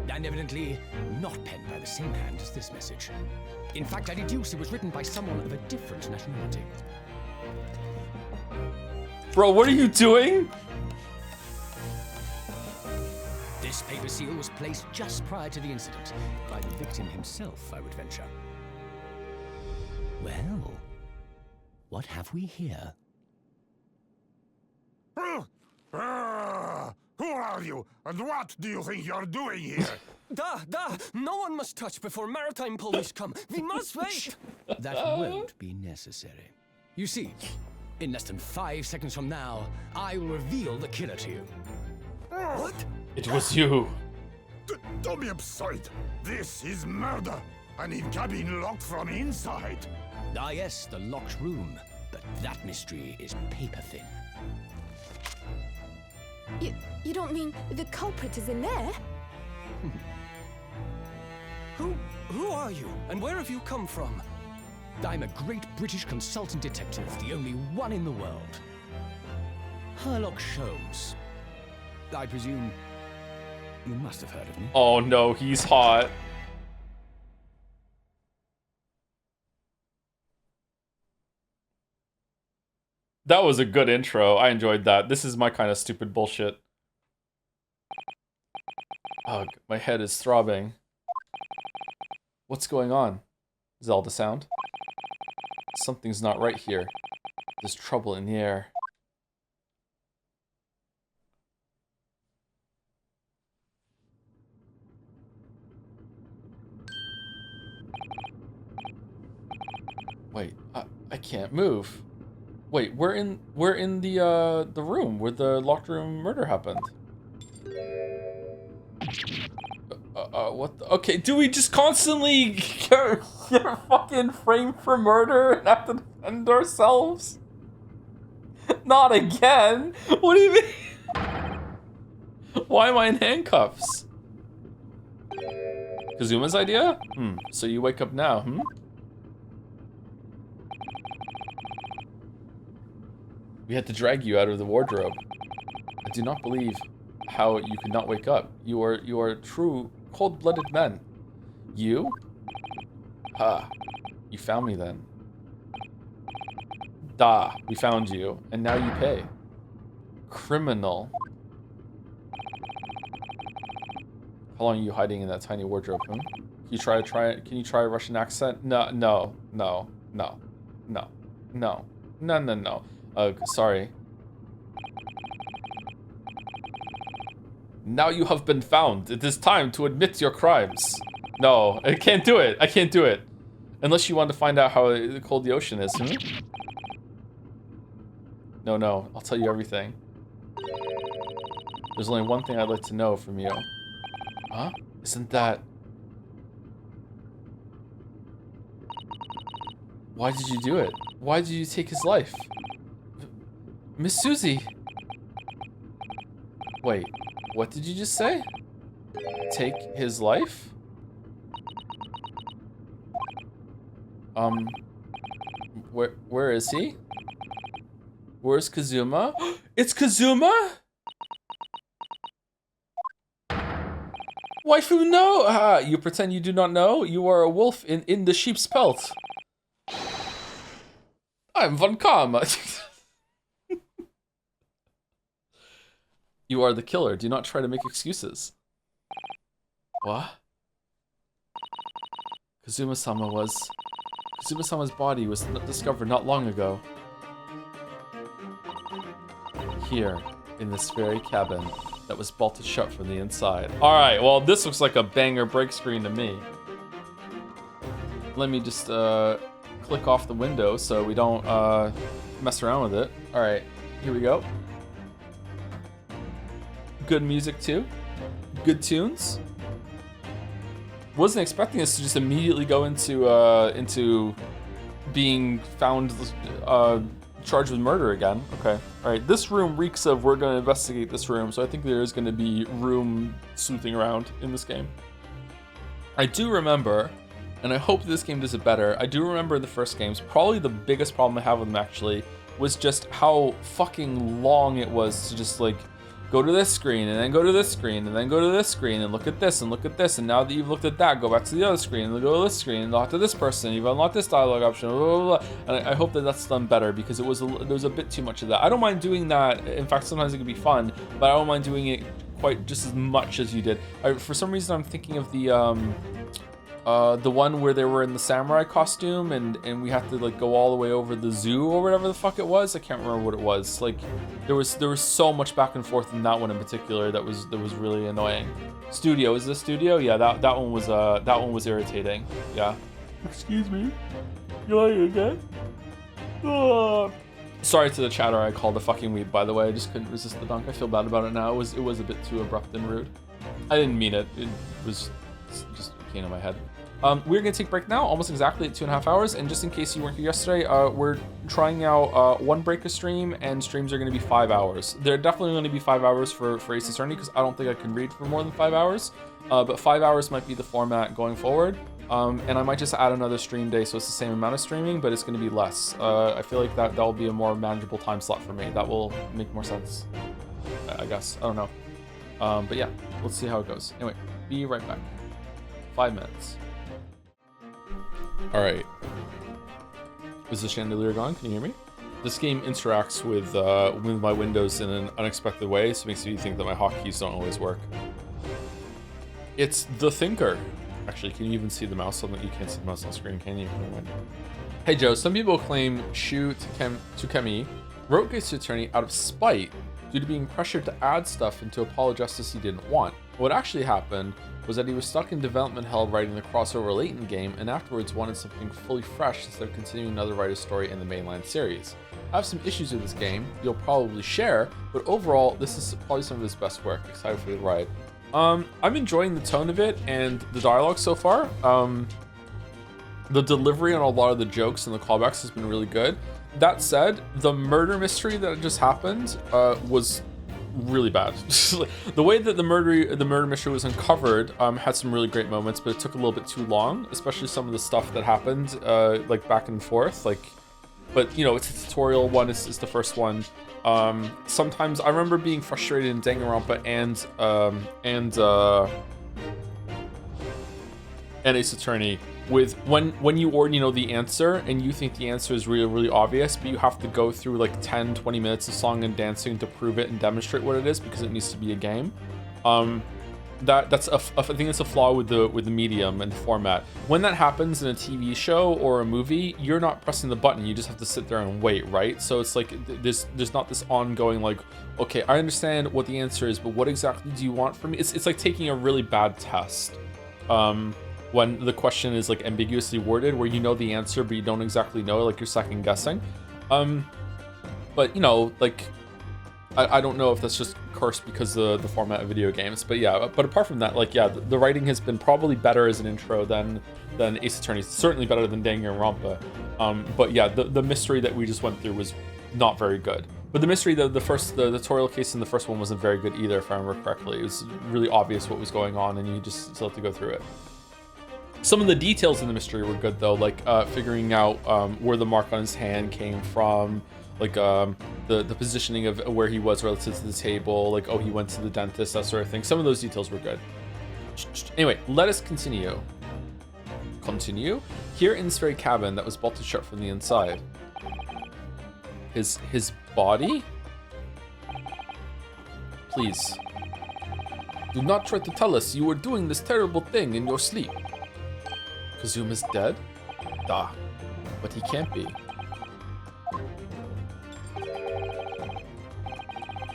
Speaker 4: And evidently not penned by the same hand as this message. In fact, I deduce it was written by someone of a different nationality.
Speaker 1: Bro, what are you doing?
Speaker 4: This paper seal was placed just prior to the incident, by the victim himself, I would venture. Well, what have we here?
Speaker 5: Who are you, and what do you think you're doing here?
Speaker 2: No one must touch before maritime police come. We must wait.
Speaker 4: That won't be necessary. You see, in less than 5 seconds from now, I will reveal the killer to you.
Speaker 5: What?
Speaker 1: It was you.
Speaker 5: Don't be absurd. This is murder. An in-cabin locked from inside.
Speaker 4: Ah yes, the locked room. But that mystery is paper thin.
Speaker 6: You don't mean the culprit is in there?
Speaker 2: Who are you, and where have you come from?
Speaker 4: I'm a great British consultant detective, the only one in the world. Sherlock Sholmes. I presume you must have heard of me.
Speaker 1: Oh no, he's hot. That was a good intro. I enjoyed that. This is my kind of stupid bullshit. Ugh, my head is throbbing. What's going on? Zelda sound. Something's not right here. There's trouble in the air. Wait, I can't move. Wait, we're in the room where the locked room murder happened. What the, okay, do we just constantly get fucking framed for murder and have to defend ourselves? Not again. What do you mean? Why am I in handcuffs? Kazuma's idea? So you wake up now, We had to drag you out of the wardrobe. I do not believe how you could not wake up. You are true cold-blooded men. You? Ha. You found me then. Da. We found you. And now you pay. Criminal. How long are you hiding in that tiny wardrobe, Can you try can you try a Russian accent? No. Sorry. Now you have been found. It is time to admit your crimes. No, I can't do it. I can't do it. Unless you want to find out how cold the ocean is. No. I'll tell you everything. There's only one thing I'd like to know from you. Huh? Isn't that... Why did you do it? Why did you take his life? Miss Susie! Wait, what did you just say? Take his life? Where is he? Where's Kazuma? It's Kazuma? Waifu, no! You pretend you do not know? You are a wolf in the sheep's pelt. I'm Von Kam. You are the killer. Do not try to make excuses. What? Kazuma-sama's body was discovered not long ago. Here, in this very cabin that was bolted shut from the inside. Alright, well, this looks like a banger break screen to me. Let me just click off the window so we don't mess around with it. Alright, here we go. Good music too. Good tunes. Wasn't expecting us to just immediately go into being found charged with murder again. Okay. All right. This room reeks of we're going to investigate this room, so I think there is going to be room sleuthing around in this game. I do remember, and I hope this game does it better. I do remember the first games. Probably the biggest problem I have with them actually was just how fucking long it was to just like go to this screen and then go to this screen and then go to this screen and look at this and look at this, and now that you've looked at that, go back to the other screen and go to this screen and talk to this person. You've unlocked this dialogue option, blah, blah, blah. And I hope that that's done better because there was a bit too much of that. I don't mind doing that. In fact, sometimes it can be fun, but I don't mind doing it quite just as much as you did. For some reason, I'm thinking of the one where they were in the samurai costume and we had to like go all the way over the zoo or whatever the fuck it was. I can't remember what it was. Like there was so much back and forth in that one in particular that was really annoying. Studio, is this studio? Yeah, that one was irritating. Yeah. Excuse me. You like it again? Sorry to the chatter I called a fucking weeb, by the way. I just couldn't resist the dunk. I feel bad about it now. It was a bit too abrupt and rude. I didn't mean it. It was just came in my head. We're gonna take a break now, almost exactly at 2.5 hours. And just in case you weren't here yesterday, we're trying out one break a stream, and streams are gonna be 5 hours. They're definitely gonna be 5 hours for Ace Attorney because I don't think I can read for more than 5 hours. But 5 hours might be the format going forward. And I might just add another stream day so it's the same amount of streaming, but it's gonna be less. I feel like that'll be a more manageable time slot for me. That will make more sense, I guess. I don't know. But yeah, let's see how it goes. Anyway, be right back. 5 minutes. Alright. Is the chandelier gone? Can you hear me? This game interacts with my windows in an unexpected way, so it makes me think that my hotkeys don't always work. It's the Thinker. Actually, can you even see the mouse on the... You can't see the mouse on the screen, can you? Hey Joe, some people claim Shu Tukemi wrote Ace Attorney out of spite due to being pressured to add stuff into a Apollo Justice he didn't want. What actually happened was that he was stuck in development hell writing the crossover Layton game, and afterwards wanted something fully fresh instead of continuing another writer's story in the mainline series. I have some issues with this game you'll probably share, but overall this is probably some of his best work. Excited for the ride. I'm enjoying the tone of it and the dialogue so far. The delivery on a lot of the jokes and the callbacks has been really good. That said, the murder mystery that just happened was really bad. The way that the murder mystery was uncovered had some really great moments, but it took a little bit too long, especially some of the stuff that happened like back and forth. But you know, it's a tutorial one. It's the first one. Sometimes I remember being frustrated in Danganronpa and Ace Attorney with when you already know the answer and you think the answer is really obvious, but you have to go through like 10-20 minutes of song and dancing to prove it and demonstrate what it is because it needs to be a game. That's I think it's a flaw with the medium and the format. When that happens in a TV show or a movie, you're not pressing the button, you just have to sit there and wait, right? So it's like there's not this ongoing like, okay, I understand what the answer is, but what exactly do you want from me? It's like taking a really bad test. When the question is like ambiguously worded, where you know the answer but you don't exactly know, like you're second guessing. But you know, like I don't know if that's just cursed because of the format of video games, but yeah. But apart from that, like, yeah, the writing has been probably better as an intro than Ace Attorney. Certainly better than Danganronpa. But yeah, the mystery that we just went through was not very good. But the mystery, the tutorial case in the first one wasn't very good either, if I remember correctly. It was really obvious what was going on, and you just still have to go through it. Some of the details in the mystery were good though, like figuring out where the mark on his hand came from, like the positioning of where he was relative to the table, like, oh, he went to the dentist, that sort of thing. Some of those details were good. Anyway, let us continue. Here in this very cabin that was bolted shut from the inside. His body? Please. Do not try to tell us you were doing this terrible thing in your sleep. Kazuma's dead? Da. But he can't be.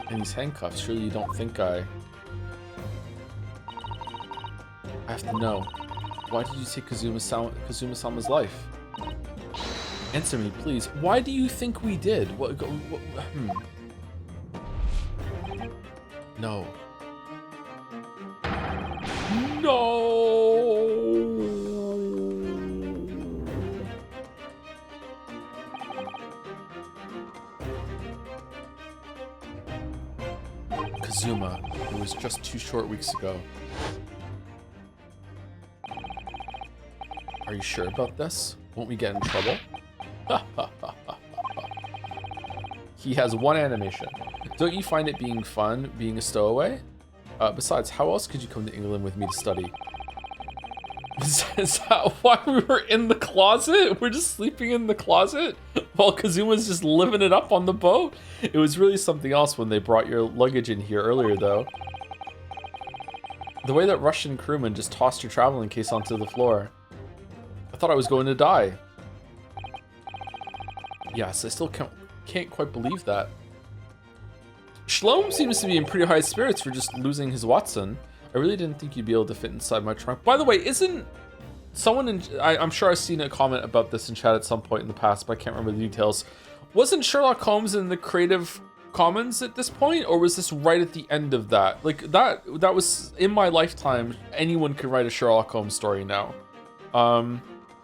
Speaker 1: And he's handcuffed. Surely you don't think I have to know. Why did you take Kazuma-sama's life? Answer me, please. Why do you think we did? No. No! Kazuma, it was just 2 short weeks ago. Are you sure about this? Won't we get in trouble? He has 1 animation. Don't you find it being fun, being a stowaway? Besides, how else could you come to England with me to study? Is that why we were in the closet? We're just sleeping in the closet while Kazuma's just living it up on the boat? It was really something else when they brought your luggage in here earlier, though. The way that Russian crewman just tossed your traveling case onto the floor. I thought I was going to die. Yes, I still can't quite believe that. Sholmes seems to be in pretty high spirits for just losing his Watson. I really didn't think you'd be able to fit inside my trunk. By the way, isn't someone in... I'm sure I've seen a comment about this in chat at some point in the past, but I can't remember the details. Wasn't Sherlock Holmes in the Creative Commons at this point, or was this right at the end of that? Like, that was... In my lifetime, anyone could write a Sherlock Holmes story now.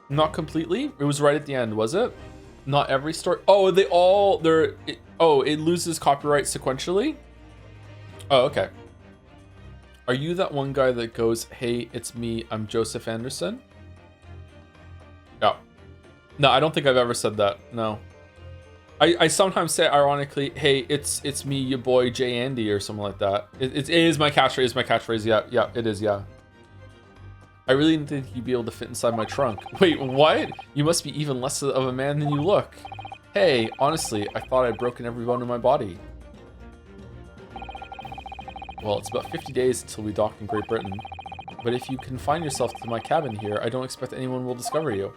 Speaker 1: Not completely. It was right at the end, was it? Not every story. Oh, it loses copyright sequentially? Oh, okay. Are you that one guy that goes, hey, it's me, I'm Joseph Anderson? No. No, I don't think I've ever said that. No. I sometimes say ironically, hey, it's me, your boy, Jay Andy, or something like that. It is my catchphrase. Yeah, it is, yeah. I really didn't think you'd be able to fit inside my trunk. Wait, what? You must be even less of a man than you look. Hey, honestly, I thought I'd broken every bone in my body. Well, it's about 50 days until we dock in Great Britain. But if you confine yourself to my cabin here, I don't expect anyone will discover you.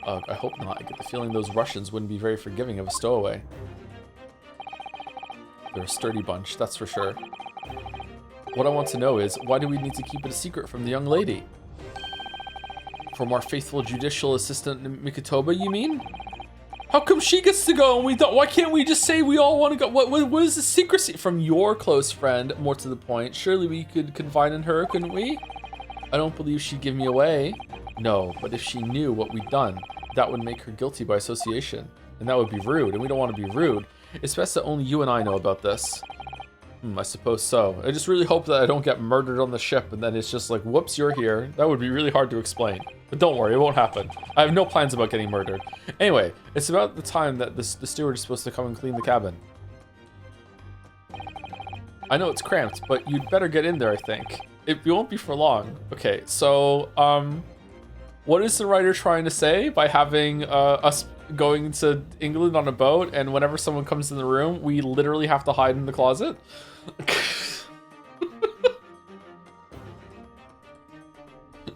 Speaker 1: I hope not. I get the feeling those Russians wouldn't be very forgiving of a stowaway. They're a sturdy bunch, that's for sure. What I want to know is, why do we need to keep it a secret from the young lady? From our faithful judicial assistant Mikotoba, you mean? How come she gets to go and we don't? Why can't we just say we all want to go? What is the secrecy? From your close friend, more to the point. Surely we could confide in her, couldn't we? I don't believe she'd give me away. No, but if she knew what we'd done, that would make her guilty by association. And that would be rude, and we don't want to be rude. It's best that only you and I know about this. I suppose so. I just really hope that I don't get murdered on the ship and then it's just like, whoops, you're here. That would be really hard to explain. But don't worry, it won't happen. I have no plans about getting murdered. Anyway, it's about the time that the steward is supposed to come and clean the cabin. I know it's cramped, but you'd better get in there, I think. It won't be for long. Okay, so, what is the writer trying to say by having us going to England on a boat, and whenever someone comes in the room, we literally have to hide in the closet?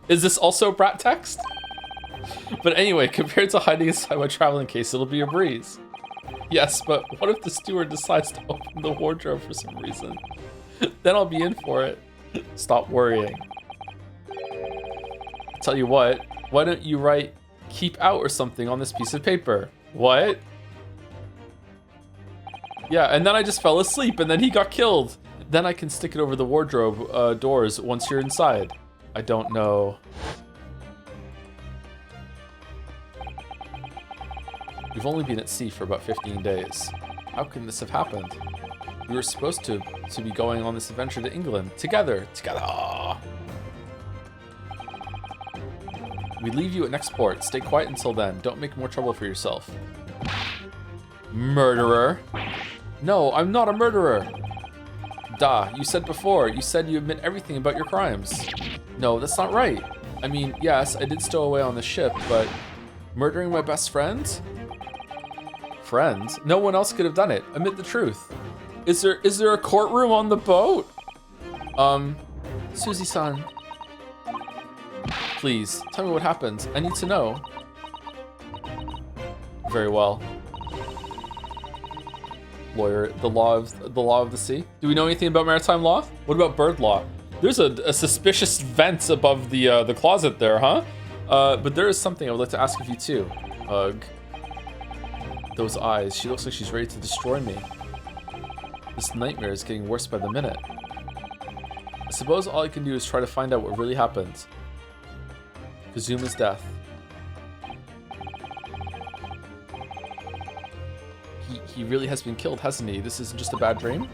Speaker 1: Is this also brat text? But anyway, compared to hiding inside my traveling case, it'll be a breeze. Yes, but what if the steward decides to open the wardrobe for some reason? Then I'll be in for it. Stop worrying. Tell you what, why don't you write "keep out" or something on this piece of paper? What? Yeah, and then I just fell asleep, and then he got killed. Then I can stick it over the wardrobe doors once you're inside. I don't know. We've only been at sea for about 15 days. How can this have happened? We were supposed to be going on this adventure to England. Together. We leave you at next port. Stay quiet until then. Don't make more trouble for yourself. Murderer. No, I'm not a murderer. Duh, you said before. You said you admit everything about your crimes. No, that's not right. I mean, yes, I did stow away on the ship, but murdering my best friend? Friend? No one else could have done it. Admit the truth. Is there a courtroom on the boat? Susie-san. Please, tell me what happened. I need to know. Very well. Lawyer, the law of the sea. Do we know anything about maritime law? What about bird law? There's a suspicious vent above the closet there, huh? But there is something I would like to ask of you too. Ugh. Those eyes. She looks like she's ready to destroy me. This nightmare is getting worse by the minute. I suppose all I can do is try to find out what really happened. Kazuma's death. He really has been killed, hasn't he? This isn't just a bad dream?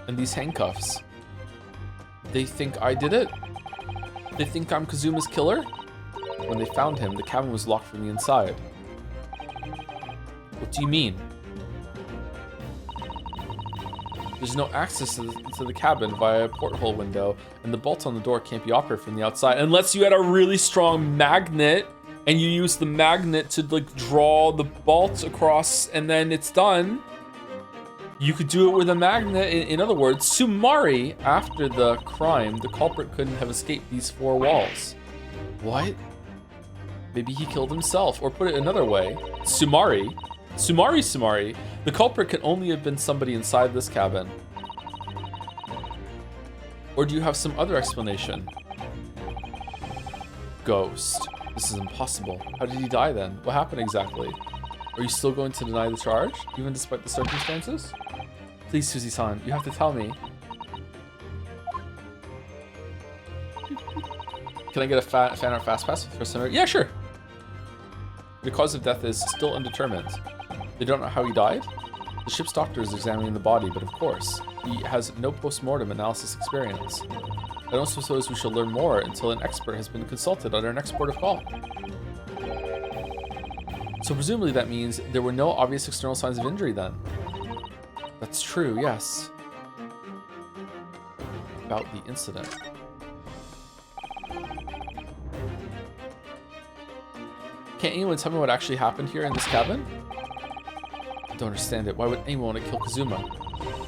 Speaker 1: And these handcuffs. They think I did it? They think I'm Kazuma's killer? When they found him, the cabin was locked from the inside. What do you mean? There's no access to the cabin via a porthole window, and the bolt on the door can't be operated from the outside unless you had a really strong magnet and you use the magnet to like draw the bolt across and then it's done. You could do it with a magnet. In other words, sumari, after the crime, the culprit couldn't have escaped these four walls. What? Maybe he killed himself, or put it another way, sumari, the culprit can only have been somebody inside this cabin. Or do you have some other explanation? Ghost. This is impossible. How did he die then? What happened exactly? Are you still going to deny the charge, even despite the circumstances? Please, Susie-san, you have to tell me. Can I get a fan art fast pass for the first time? Yeah, sure. The cause of death is still undetermined. They don't know how he died? The ship's doctor is examining the body, but of course, he has no post-mortem analysis experience. I don't suppose we shall learn more until an expert has been consulted on our next port of call. So presumably that means there were no obvious external signs of injury then. That's true, yes. About the incident. Can't anyone tell me what actually happened here in this cabin? I don't understand it. Why would anyone want to kill Kazuma?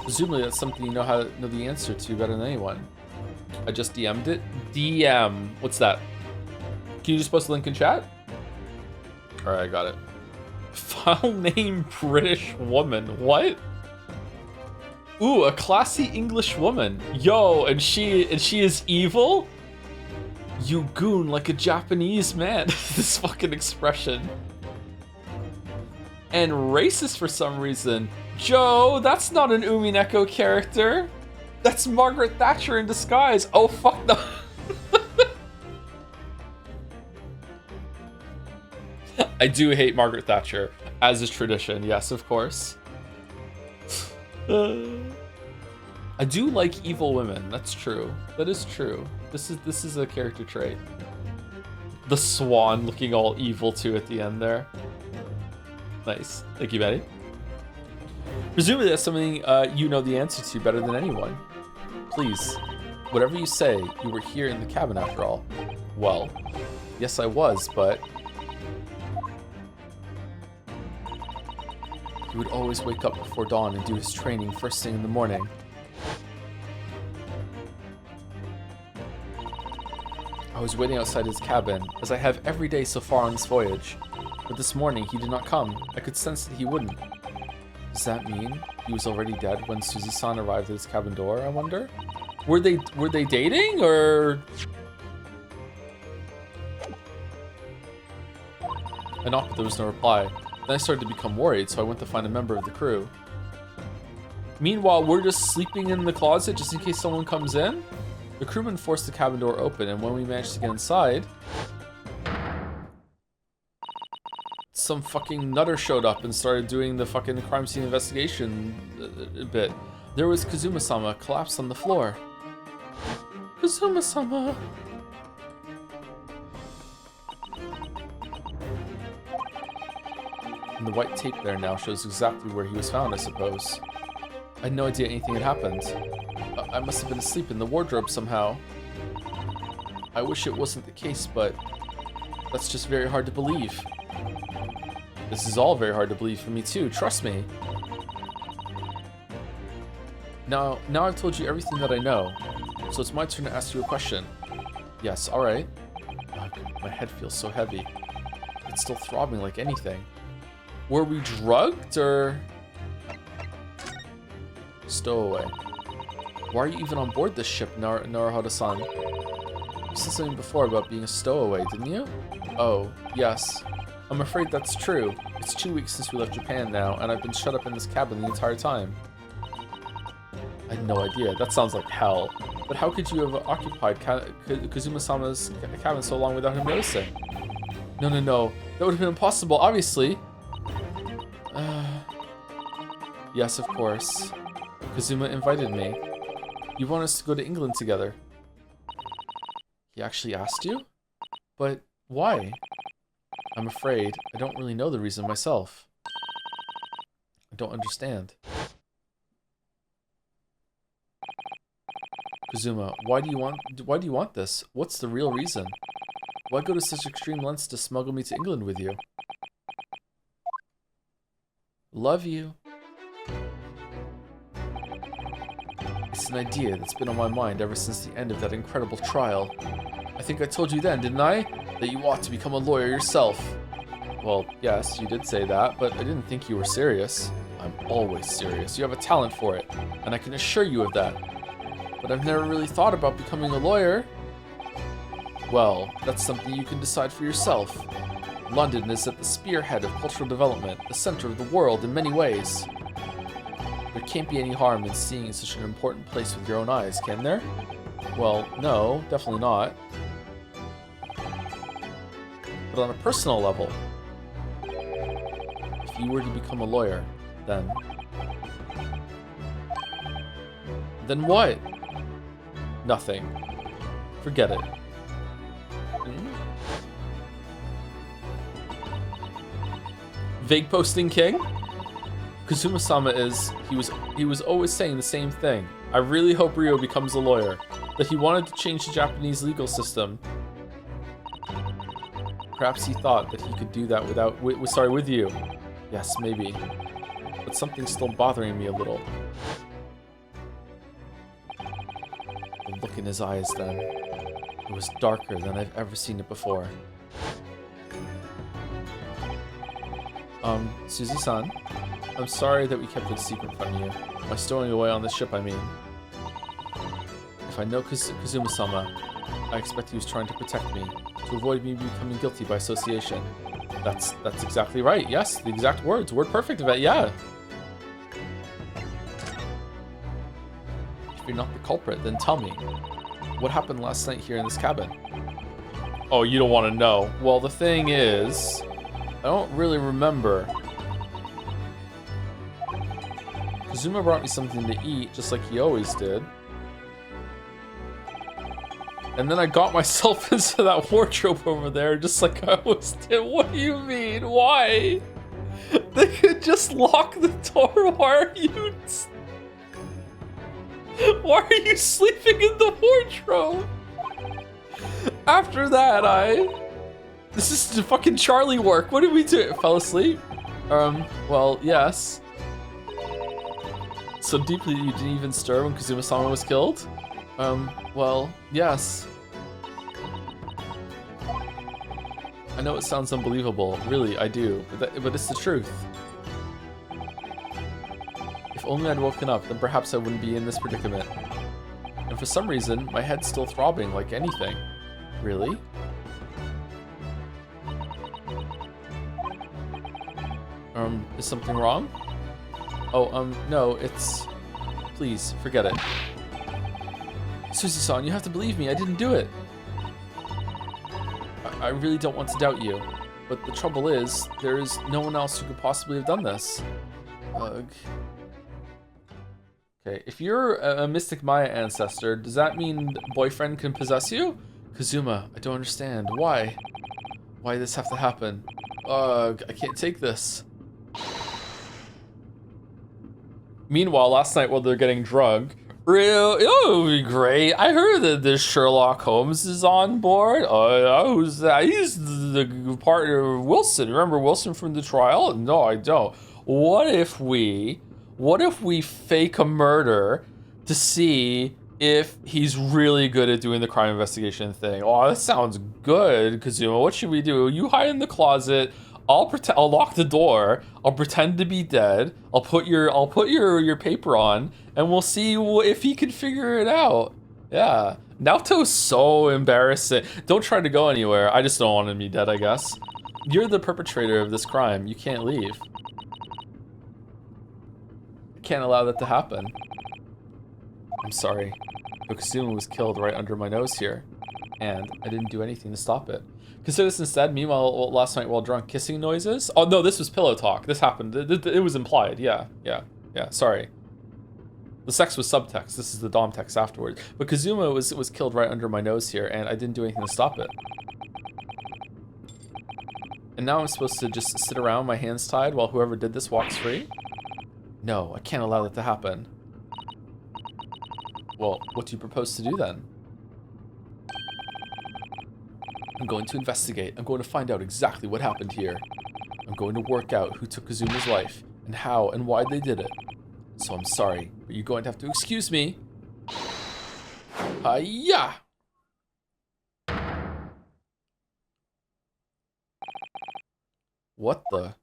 Speaker 1: Presumably that's something you know the answer to better than anyone. I just DM'd it. DM. What's that? Can you just post a link in chat? Alright, I got it. File name British woman. What? Ooh, a classy English woman. Yo, and she is evil? You goon like a Japanese man. This fucking expression. And racist for some reason. Joe, that's not an Umineko character. That's Margaret Thatcher in disguise. Oh, fuck no. I do hate Margaret Thatcher, as is tradition. Yes, of course. I do like evil women. That's true. That is true. This is a character trait. The swan looking all evil too at the end there. Nice. Thank you, Betty. Presumably that's something you know the answer to better than anyone. Please, whatever you say, you were here in the cabin after all. Well, yes I was, but he would always wake up before dawn and do his training first thing in the morning. I was waiting outside his cabin, as I have every day so far on this voyage. But this morning, he did not come. I could sense that he wouldn't. Does that mean he was already dead when Susie-san arrived at his cabin door, I wonder? Were they dating, or...? I knocked, but there was no reply. Then I started to become worried, so I went to find a member of the crew. Meanwhile, we're just sleeping in the closet just in case someone comes in? The crewman forced the cabin door open, and when we managed to get inside, some fucking nutter showed up and started doing the fucking crime scene investigation bit. There was Kazuma-sama collapsed on the floor. Kazuma-sama. And the white tape there now shows exactly where he was found, I suppose. I had no idea anything had happened. I must have been asleep in the wardrobe somehow. I wish it wasn't the case, but that's just very hard to believe. This is all very hard to believe for me too, trust me. Now I've told you everything that I know, so it's my turn to ask you a question. Yes, alright. My head feels so heavy. It's still throbbing like anything. Were we drugged, or... Stowaway. Why are you even on board this ship, Naruhodo-san? You said something before about being a stowaway, didn't you? Oh, yes. I'm afraid that's true. It's 2 weeks since we left Japan now, and I've been shut up in this cabin the entire time. I had no idea. That sounds like hell. But how could you have occupied Kazuma-sama's cabin so long without him noticing? No. That would have been impossible, obviously. Yes, of course. Kazuma invited me. You want us to go to England together. He actually asked you? But why? I'm afraid I don't really know the reason myself. I don't understand. Kazuma, why do you want this? What's the real reason? Why go to such extreme lengths to smuggle me to England with you? Love you. It's an idea that's been on my mind ever since the end of that incredible trial. I think I told you then, didn't I? That you ought to become a lawyer yourself. Well, yes, you did say that, but I didn't think you were serious. I'm always serious. You have a talent for it, and I can assure you of that. But I've never really thought about becoming a lawyer. Well, that's something you can decide for yourself. London is at the spearhead of cultural development, the center of the world in many ways. There can't be any harm in seeing such an important place with your own eyes, can there? Well, no, definitely not. But on a personal level, if you were to become a lawyer, then what? Nothing. Forget it. Vague posting king? Kazuma-sama he was always saying the same thing. I really hope Ryo becomes a lawyer. That he wanted to change the Japanese legal system. Perhaps he thought that he could do that with you. Yes, maybe. But something's still bothering me a little. The look in his eyes then. It was darker than I've ever seen it before. Suzy-san, I'm sorry that we kept it a secret from you. By stowing away on this ship, I mean. If I know Kazuma-sama, I expect he was trying to protect me, to avoid me becoming guilty by association. That's exactly right, yes, the exact words. Word perfect of it, yeah. If you're not the culprit, then tell me. What happened last night here in this cabin? Oh, you don't want to know. Well, the thing is, I don't really remember. Kazuma brought me something to eat, just like he always did. And then I got myself into that wardrobe over there, just like I always did. What do you mean? Why? They could just lock the door. Why are you sleeping in the wardrobe? After that, this is the fucking Charlie work. What did we do? Fell asleep? Well, yes. So deeply you didn't even stir when Kazuma-sama was killed? Well, yes. I know it sounds unbelievable. Really, I do. But it's the truth. If only I'd woken up, then perhaps I wouldn't be in this predicament. And for some reason, my head's still throbbing like anything. Really? Is something wrong? Oh, no, it's... Please, forget it. Susie-san, you have to believe me. I didn't do it. I really don't want to doubt you. But the trouble is, there is no one else who could possibly have done this. Ugh. Okay, if you're a Mystic Maya ancestor, does that mean boyfriend can possess you? Kazuma, I don't understand. Why? Why does this have to happen? Ugh, I can't take this. Meanwhile, last night while they're getting drugged, oh, great. I heard that this Sherlock Holmes is on board. Who's that? He's the partner of Wilson. Remember Wilson from the trial? No, I don't. What if we fake a murder to see if he's really good at doing the crime investigation thing? Oh, that sounds good, Kazuma. What should we do? You hide in the closet. I'll lock the door. I'll pretend to be dead. I'll put your paper on, and we'll see if he can figure it out. Yeah. Naoto's so embarrassing. Don't try to go anywhere. I just don't want him to be dead, I guess. You're the perpetrator of this crime. You can't leave. I can't allow that to happen. I'm sorry. Kazuma was killed right under my nose here, and I didn't do anything to stop it. Consider this instead. Meanwhile, last night while drunk, kissing noises. Oh no, this was pillow talk. This happened. It was implied. Yeah. Sorry. The sex was subtext. This is the dom text afterwards. But Kazuma was killed right under my nose here, and I didn't do anything to stop it. And now I'm supposed to just sit around, my hands tied, while whoever did this walks free? No, I can't allow that to happen. Well, what do you propose to do then? I'm going to investigate. I'm going to find out exactly what happened here. I'm going to work out who took Kazuma's life, and how and why they did it. So I'm sorry, but you're going to have to excuse me. Hi-ya! What the?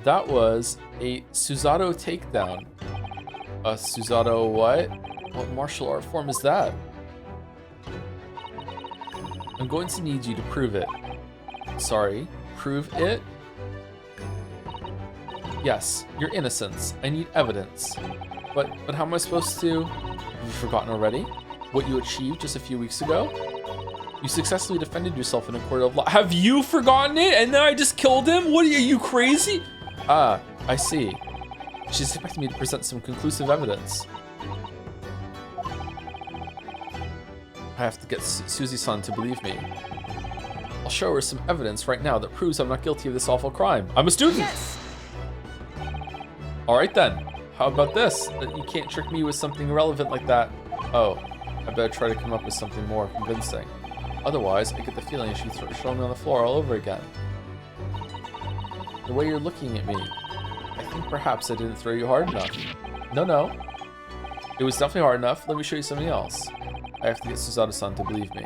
Speaker 1: That was a Susato takedown. A Susato what? What martial art form is that? I'm going to need you to prove it. Sorry, prove it? Yes, your innocence. I need evidence. But how am I supposed to? Have you forgotten already? What you achieved just a few weeks ago? You successfully defended yourself in a court of law. Have you forgotten it? And then I just killed him? What are you crazy? Ah, I see. She's expecting me to present some conclusive evidence. I have to get Susie-san to believe me. I'll show her some evidence right now that proves I'm not guilty of this awful crime. I'm a student!
Speaker 6: Yes.
Speaker 1: Alright then. How about this? You can't trick me with something irrelevant like that. Oh, I better try to come up with something more convincing. Otherwise, I get the feeling she throw me on the floor all over again. The way you're looking at me, I think perhaps I didn't throw you hard enough. No. It was definitely hard enough. Let me show you something else. I have to get Susato-san to believe me.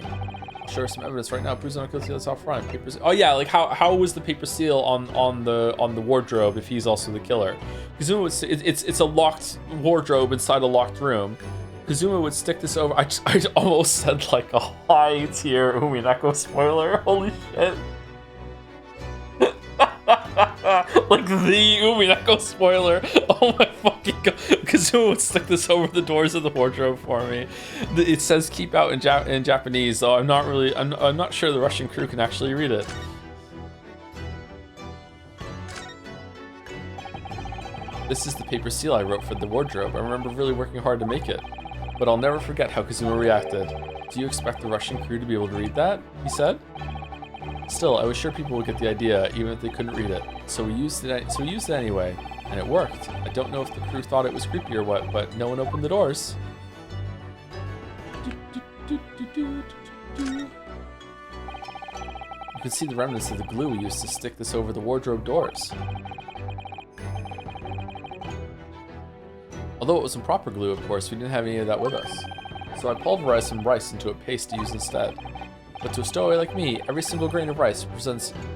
Speaker 1: I'll show her some evidence right now. Proves I'm not guilty of this awful crime. Oh yeah, like how was the paper seal on the wardrobe if he's also the killer? Kazuma would it's a locked wardrobe inside a locked room. Kazuma would stick this over. I almost said like a high tier Umineko spoiler. Holy shit. Like the Umineko spoiler. Oh my fucking god. Kazuma would stick this over the doors of the wardrobe for me. It says keep out in Japanese, so I'm not sure the Russian crew can actually read it. This is the paper seal I wrote for the wardrobe. I remember really working hard to make it. But I'll never forget how Kazuma reacted. Do you expect the Russian crew to be able to read that? He said. Still, I was sure people would get the idea, even if they couldn't read it. So we used it anyway, and it worked. I don't know if the crew thought it was creepy or what, but no one opened the doors. You can see the remnants of the glue we used to stick this over the wardrobe doors. Although it was some proper glue, of course, we didn't have any of that with us. So I pulverized some rice into a paste to use instead. But to a stowaway like me, every single grain of rice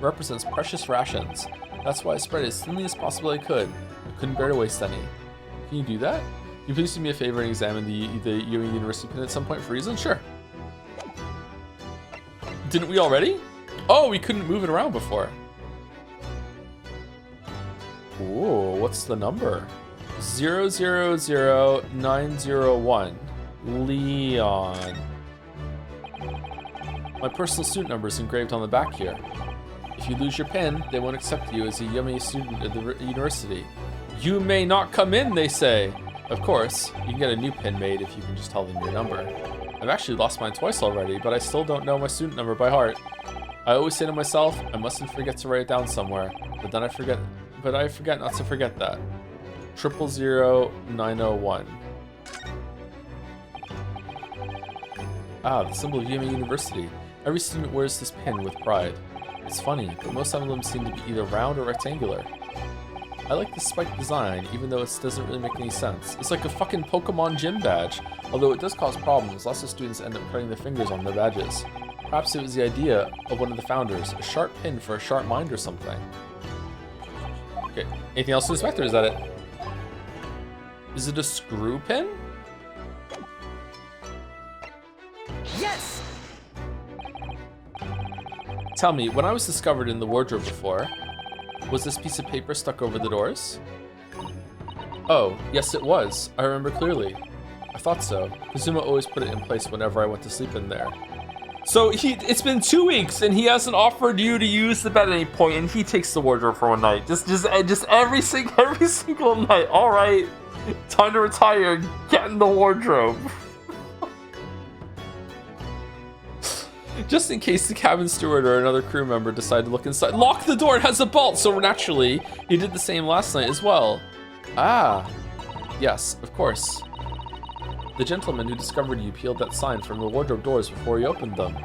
Speaker 1: represents precious rations. That's why I spread it as thinly as possible I could. I couldn't bear to waste any. Can you do that? Can you please do me a favor and examine the Ewing University pin at some point for reason? Sure. Didn't we already? Oh, we couldn't move it around before. Ooh, what's the number? 000901. Leon. My personal student number is engraved on the back here. If you lose your pin, they won't accept you as a yummy student at the university. You may not come in, they say. Of course, you can get a new pin made if you can just tell them your number. I've actually lost mine twice already, but I still don't know my student number by heart. I always say to myself, I mustn't forget to write it down somewhere, but then I forget not to forget that. 000901. Ah, the symbol of Yumi University. Every student wears this pin with pride. It's funny, but most emblems seem to be either round or rectangular. I like the spiked design, even though it doesn't really make any sense. It's like a fucking Pokemon gym badge, although it does cause problems. Lots of students end up cutting their fingers on their badges. Perhaps it was the idea of one of the founders, a sharp pin for a sharp mind or something. Okay, anything else to inspect, or is that it? Is it a screw pin?
Speaker 2: Yes!
Speaker 1: Tell me, when I was discovered in the wardrobe before, was this piece of paper stuck over the doors? Oh, yes it was. I remember clearly. I thought so. Kazuma always put it in place whenever I went to sleep in there. So it's been 2 weeks and he hasn't offered you to use the bed at any point, and he takes the wardrobe for one night. Just every single night. All right, time to retire. Get in the wardrobe. Just in case the cabin steward or another crew member decide to look inside. Lock the door, it has a bolt, so naturally, he did the same last night as well. Ah, yes, of course. The gentleman who discovered you peeled that sign from the wardrobe doors before he opened them.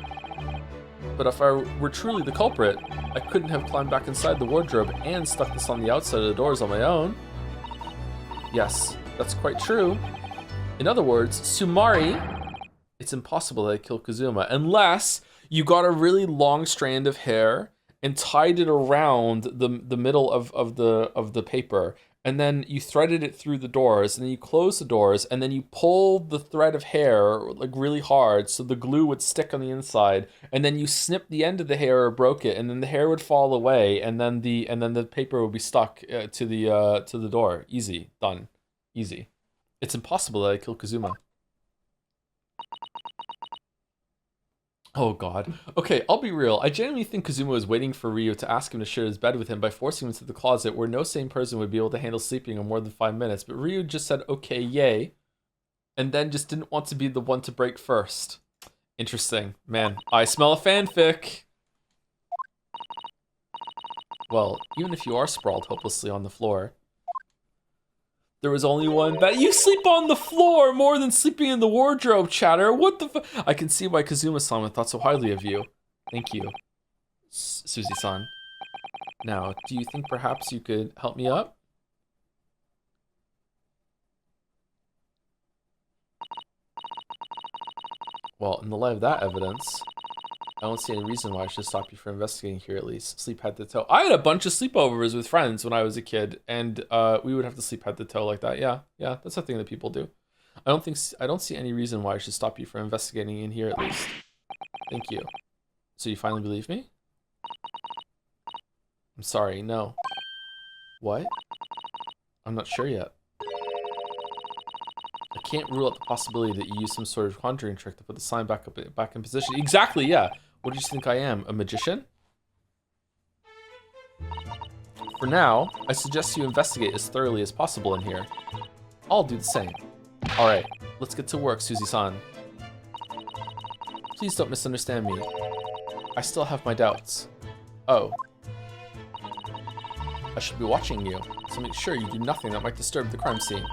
Speaker 1: But if I were truly the culprit, I couldn't have climbed back inside the wardrobe and stuck this on the outside of the doors on my own. Yes, that's quite true. In other words, Sumari, it's impossible that I killed Kazuma unless you got a really long strand of hair and tied it around the middle of the paper, and then you threaded it through the doors, and then you close the doors, and then you pull the thread of hair like really hard so the glue would stick on the inside, and then you snip the end of the hair or broke it, and then the hair would fall away, and then the paper would be stuck to the door. Easy, done, easy. It's impossible that I killed Kazuma. Oh god. Okay, I'll be real. I genuinely think Kazuma was waiting for Ryu to ask him to share his bed with him by forcing him into the closet where no sane person would be able to handle sleeping in more than 5 minutes, but Ryu just said okay, yay, and then just didn't want to be the one to break first. Interesting. Man, I smell a fanfic! Well, even if you are sprawled hopelessly on the floor, there was only one bed. You sleep on the floor more than sleeping in the wardrobe, chatter. What the fu- I can see why Kazuma-san thought so highly of you. Thank you, Suzy-san. Now, do you think perhaps you could help me up? Well, in the light of that evidence, I don't see any reason why I should stop you from investigating here at least. Sleep head to toe. I had a bunch of sleepovers with friends when I was a kid, and we would have to sleep head to toe like that. Yeah, that's a thing that people do. I don't see any reason why I should stop you from investigating in here at least. Thank you. So you finally believe me? I'm sorry, no. What? I'm not sure yet. I can't rule out the possibility that you use some sort of conjuring trick to put the sign back in position. Exactly, yeah. What do you think I am, a magician? For now, I suggest you investigate as thoroughly as possible in here. I'll do the same. Alright, let's get to work, Suzy-san. Please don't misunderstand me. I still have my doubts. Oh. I should be watching you, so make sure you do nothing that might disturb the crime scene.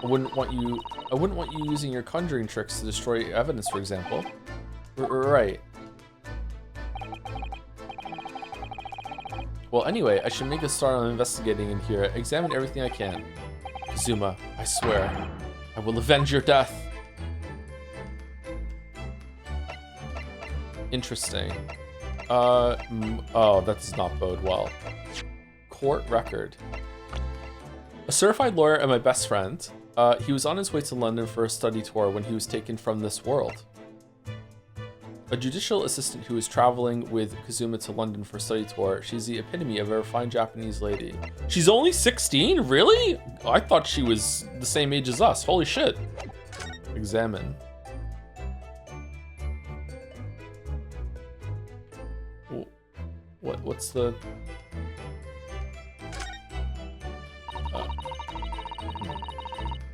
Speaker 1: I wouldn't want you using your conjuring tricks to destroy evidence, for example. Right. Well, anyway, I should make a start on investigating in here. Examine everything I can. Kazuma, I swear, I will avenge your death. Interesting. Oh, that does not bode well. Court record. A certified lawyer and my best friend. He was on his way to London for a study tour when he was taken from this world. A judicial assistant who is traveling with Kazuma to London for a study tour. She's the epitome of a refined Japanese lady. She's only 16? Really? I thought she was the same age as us. Holy shit. Examine. What's the...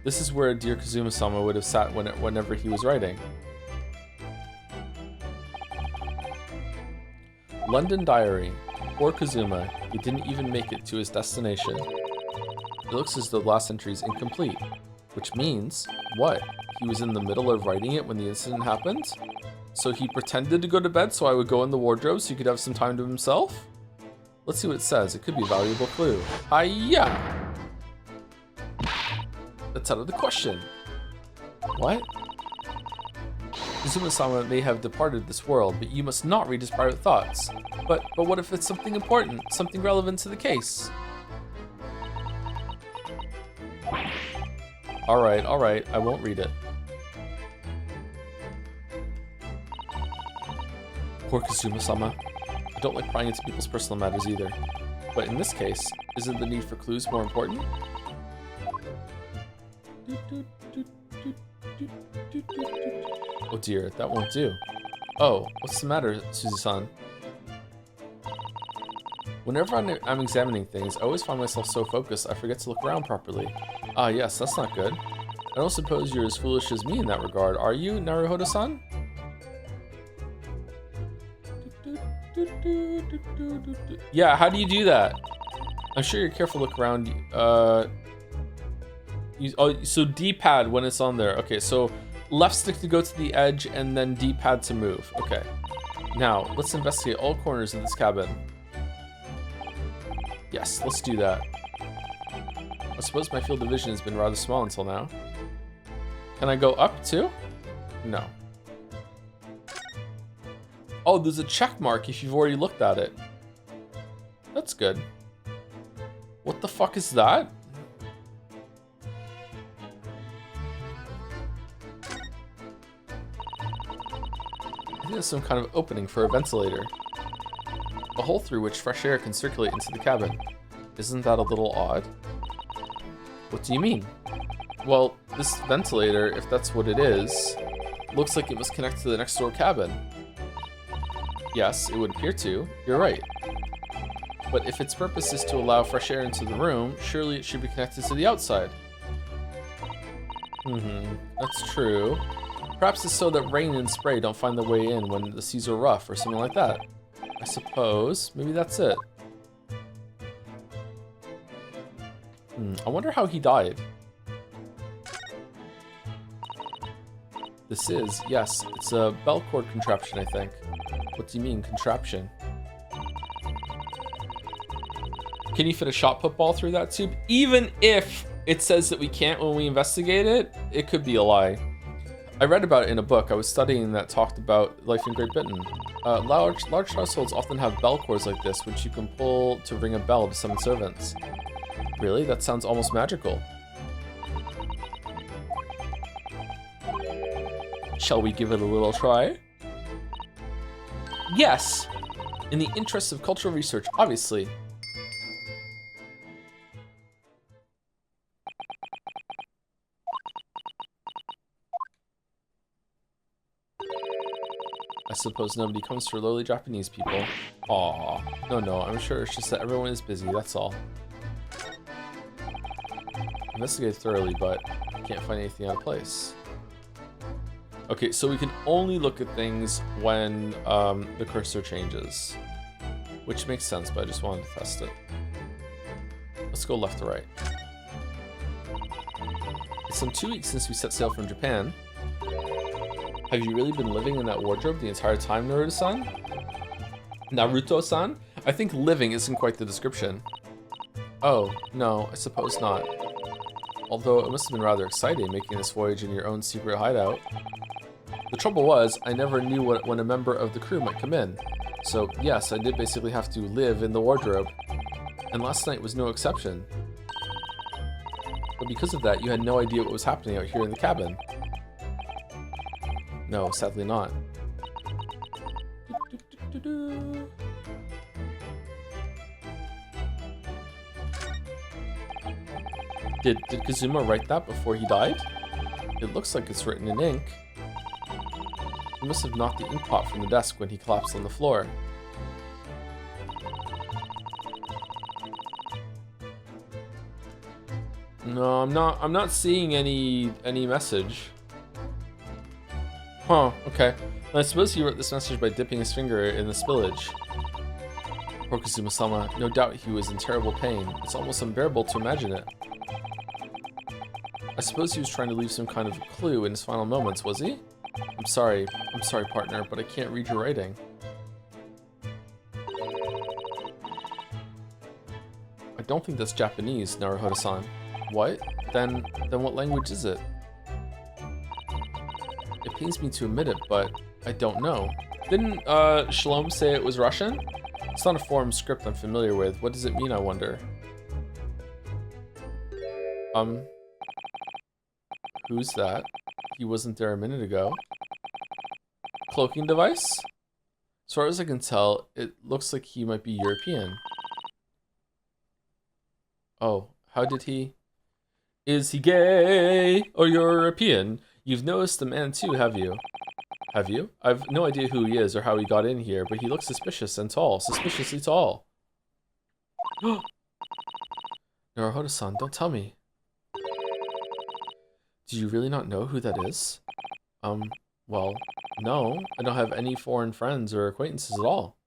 Speaker 1: This is where dear Kazuma-sama would have sat whenever he was writing. London Diary. Poor Kazuma. He didn't even make it to his destination. It looks as though the last entry is incomplete. Which means, what? He was in the middle of writing it when the incident happened? So he pretended to go to bed so I would go in the wardrobe so he could have some time to himself? Let's see what it says. It could be a valuable clue. Hiya! That's out of the question. What? Kazuma-sama may have departed this world, but you must not read his private thoughts. But what if it's something important, something relevant to the case? Alright, I won't read it. Poor Kazuma-sama. I don't like prying into people's personal matters either. But in this case, isn't the need for clues more important? Oh dear, that won't do. Oh, what's the matter, Suzy-san? Whenever I'm examining things, I always find myself so focused I forget to look around properly. Ah yes, that's not good. I don't suppose you're as foolish as me in that regard, are you, Naruhodo-san? Yeah, how do you do that? I'm sure you're careful to look around. So D-pad when it's on there. Okay, so left stick to go to the edge and then D-pad to move. Okay. Now, let's investigate all corners of this cabin. Yes, let's do that. I suppose my field of vision has been rather small until now. Can I go up too? No. Oh, there's a check mark if you've already looked at it. That's good. What the fuck is that? I think there's some kind of opening for a ventilator. A hole through which fresh air can circulate into the cabin. Isn't that a little odd? What do you mean? Well, this ventilator, if that's what it is, looks like it must connect to the next door cabin. Yes, it would appear to. You're right. But if its purpose is to allow fresh air into the room, surely it should be connected to the outside. That's true. Perhaps it's so that rain and spray don't find their way in when the seas are rough or something like that. I suppose. Maybe that's it. I wonder how he died. This is, yes, it's a bell cord contraption, I think. What do you mean, contraption? Can you fit a shot put ball through that tube? Even if it says that we can't when we investigate it, it could be a lie. I read about it in a book I was studying that talked about life in Great Britain. Large households often have bell cords like this, which you can pull to ring a bell to summon servants. Really? That sounds almost magical. Shall we give it a little try? Yes! In the interests of cultural research, obviously. I suppose nobody comes for lowly Japanese people. Aww. No, I'm sure it's just that everyone is busy, that's all. Investigate thoroughly, but I can't find anything out of place. Okay, so we can only look at things when the cursor changes. Which makes sense, but I just wanted to test it. Let's go left to right. It's some 2 weeks since we set sail from Japan. Have you really been living in that wardrobe the entire time, Naruto-san? Naruto-san? I think living isn't quite the description. Oh, no, I suppose not. Although it must have been rather exciting making this voyage in your own secret hideout. The trouble was, I never knew when a member of the crew might come in. So yes, I did basically have to live in the wardrobe. And last night was no exception. But because of that, you had no idea what was happening out here in the cabin. No, sadly not. Do-do-do. Did Kazuma write that before he died? It looks like it's written in ink. He must have knocked the ink pot from the desk when he collapsed on the floor. No, I'm not seeing any message. Huh, okay. I suppose he wrote this message by dipping his finger in the spillage. Poor Kazuma-sama. No doubt he was in terrible pain. It's almost unbearable to imagine it. I suppose he was trying to leave some kind of clue in his final moments, was he? I'm sorry, partner, but I can't read your writing. I don't think that's Japanese, Naruhodo-san. What? Then what language is it? It pains me to admit it, but I don't know. Didn't Sholmes say it was Russian? It's not a foreign script I'm familiar with. What does it mean, I wonder? Who's that? He wasn't there a minute ago. Cloaking device? As far as I can tell, it looks like he might be European. Oh, how did he... Is he gay or European? You've noticed the man too, have you? Have you? I've no idea who he is or how he got in here, but he looks suspicious and tall. Suspiciously tall. Naruhodo-san, don't tell me. Do you really not know who that is? Well, no. I don't have any foreign friends or acquaintances at all.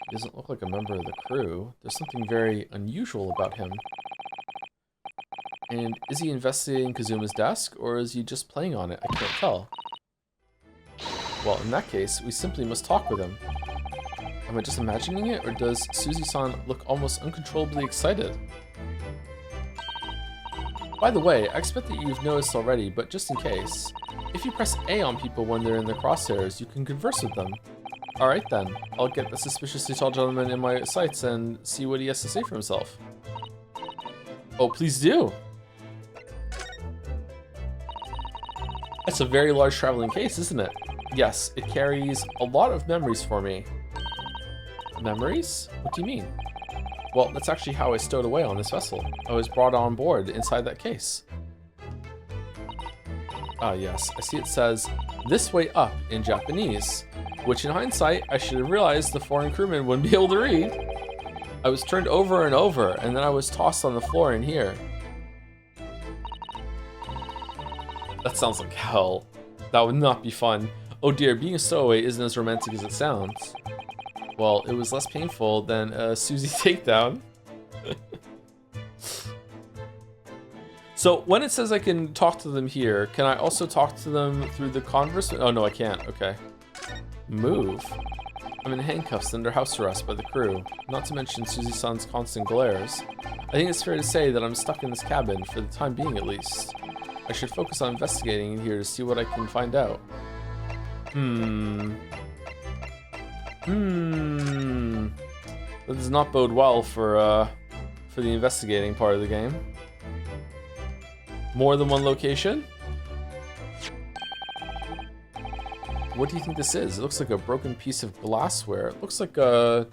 Speaker 1: He doesn't look like a member of the crew. There's something very unusual about him. And is he investigating Kazuma's desk, or is he just playing on it? I can't tell. Well, in that case, we simply must talk with him. Am I just imagining it, or does Suzy-san look almost uncontrollably excited? By the way, I expect that you've noticed already, but just in case, if you press A on people when they're in the crosshairs, you can converse with them. Alright then, I'll get the suspiciously tall gentleman in my sights and see what he has to say for himself. Oh, please do! That's a very large traveling case, isn't it? Yes, it carries a lot of memories for me. Memories? What do you mean? Well, that's actually how I stowed away on this vessel. I was brought on board inside that case. Ah, yes. I see it says, "This way up" in Japanese, which in hindsight, I should have realized the foreign crewman wouldn't be able to read. I was turned over and over, and then I was tossed on the floor in here. That sounds like hell. That would not be fun. Oh dear, being a stowaway isn't as romantic as it sounds. Well, it was less painful than a Suzy takedown. So when it says I can talk to them here, can I also talk to them through the converse? Oh no, I can't. Okay. Move. I'm in handcuffs under house arrest by the crew, not to mention Suzy-san's constant glares. I think it's fair to say that I'm stuck in this cabin, for the time being at least. I should focus on investigating in here to see what I can find out. That does not bode well for the investigating part of the game. More than one location? What do you think this is? It looks like a broken piece of glassware. It looks like a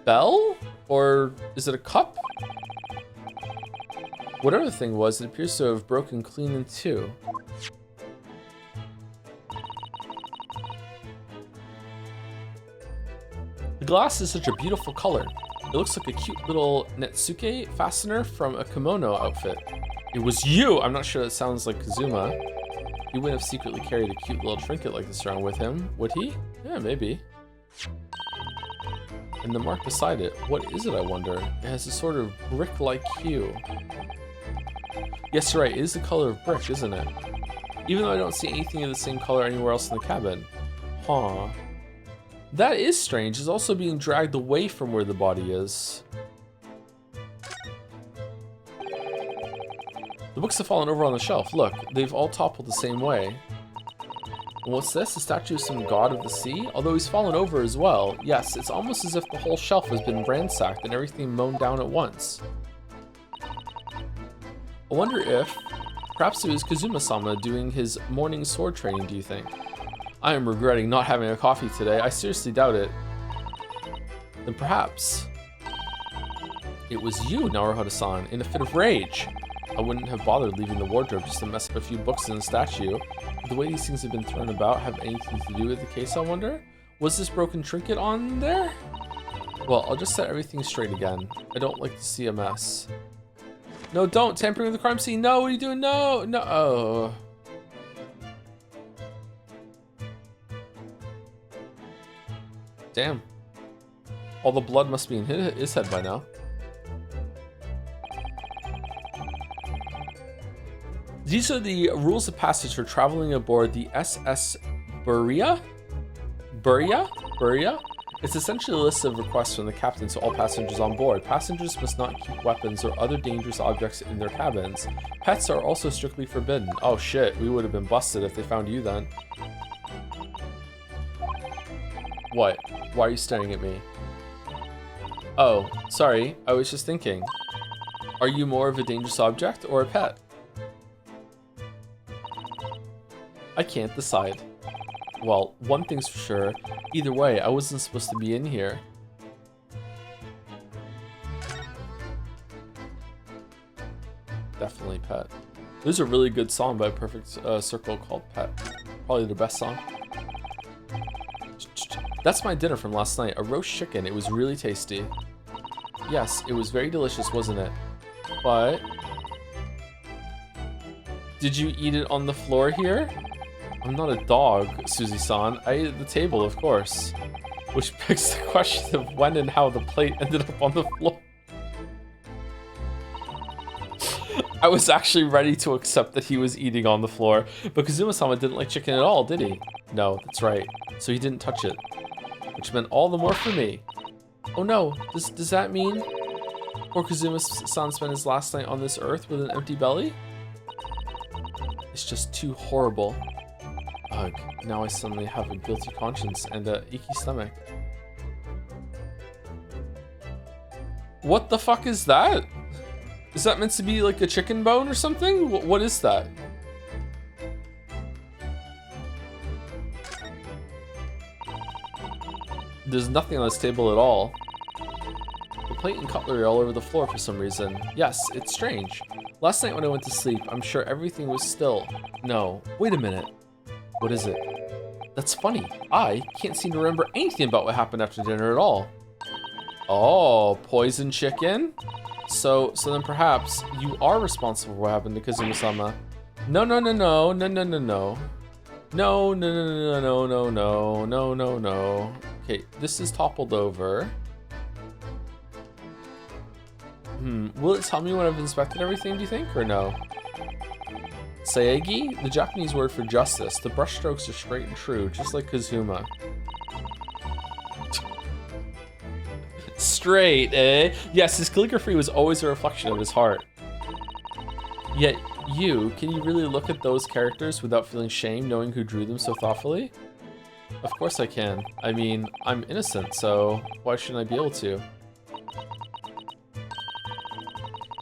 Speaker 1: bell? Or is it a cup? Whatever the thing was, it appears to have broken clean in two. The glass is such a beautiful color. It looks like a cute little Netsuke fastener from a kimono outfit. It was you! I'm not sure that sounds like Kazuma. He wouldn't have secretly carried a cute little trinket like this around with him, would he? Yeah, maybe. And the mark beside it, what is it, I wonder? It has a sort of brick-like hue. Yes, you're right, it is the color of brick, isn't it? Even though I don't see anything of the same color anywhere else in the cabin. Huh. That is strange. It's also being dragged away from where the body is. The books have fallen over on the shelf. Look, they've all toppled the same way. And what's this? A statue of some god of the sea? Although he's fallen over as well. Yes, it's almost as if the whole shelf has been ransacked and everything mown down at once. I wonder if... perhaps it was Kazuma-sama doing his morning sword training, do you think? I am regretting not having a coffee today. I seriously doubt it. Then perhaps it was you, Naruhodo-san, in a fit of rage. I wouldn't have bothered leaving the wardrobe just to mess up a few books and a statue. Would the way these things have been thrown about have anything to do with the case, I wonder? Was this broken trinket on there? Well, I'll just set everything straight again. I don't like to see a mess. No, don't! Tampering with the crime scene! No, what are you doing? No! No! Oh. Damn. All the blood must be in his head by now. These are the rules of passage for traveling aboard the SS Buria? Buria? It's essentially a list of requests from the captain to all passengers on board. Passengers must not keep weapons or other dangerous objects in their cabins. Pets are also strictly forbidden. Oh shit, we would have been busted if they found you then. What? Why are you staring at me? Oh, sorry, I was just thinking. Are you more of a dangerous object or a pet? I can't decide. Well, one thing's for sure. Either way, I wasn't supposed to be in here. Definitely Pet. There's a really good song by Perfect Circle called Pet. Probably the best song. That's my dinner from last night. A roast chicken. It was really tasty. Yes, it was very delicious, wasn't it? But did you eat it on the floor here? I'm not a dog, Susie-san. I ate at the table, of course. Which begs the question of when and how the plate ended up on the floor. I was actually ready to accept that he was eating on the floor, but Kazuma-sama didn't like chicken at all, did he? No, that's right. So he didn't touch it. Which meant all the more for me. Oh no, does that mean poor Kazuma-san spent his last night on this earth with an empty belly? It's just too horrible. Ugh, now I suddenly have a guilty conscience and a icky stomach. What the fuck is that? Is that meant to be like a chicken bone or something? What is that? There's nothing on this table at all. The plate and cutlery are all over the floor for some reason. Yes, it's strange. Last night when I went to sleep, I'm sure everything was still. No, wait a minute. What is it? That's funny. I can't seem to remember anything about what happened after dinner at all. Oh, poison chicken? So then perhaps you are responsible for what happened to Kazuma-sama. No. No. Okay, this is toppled over. Will it tell me when I've inspected everything, do you think, or no? Saegi? The Japanese word for justice. The brushstrokes are straight and true, just like Kazuma. Straight, eh? Yes, his calligraphy was always a reflection of his heart. Yet can you really look at those characters without feeling shame knowing who drew them so thoughtfully? Of course I can. I mean, I'm innocent, so why shouldn't I be able to?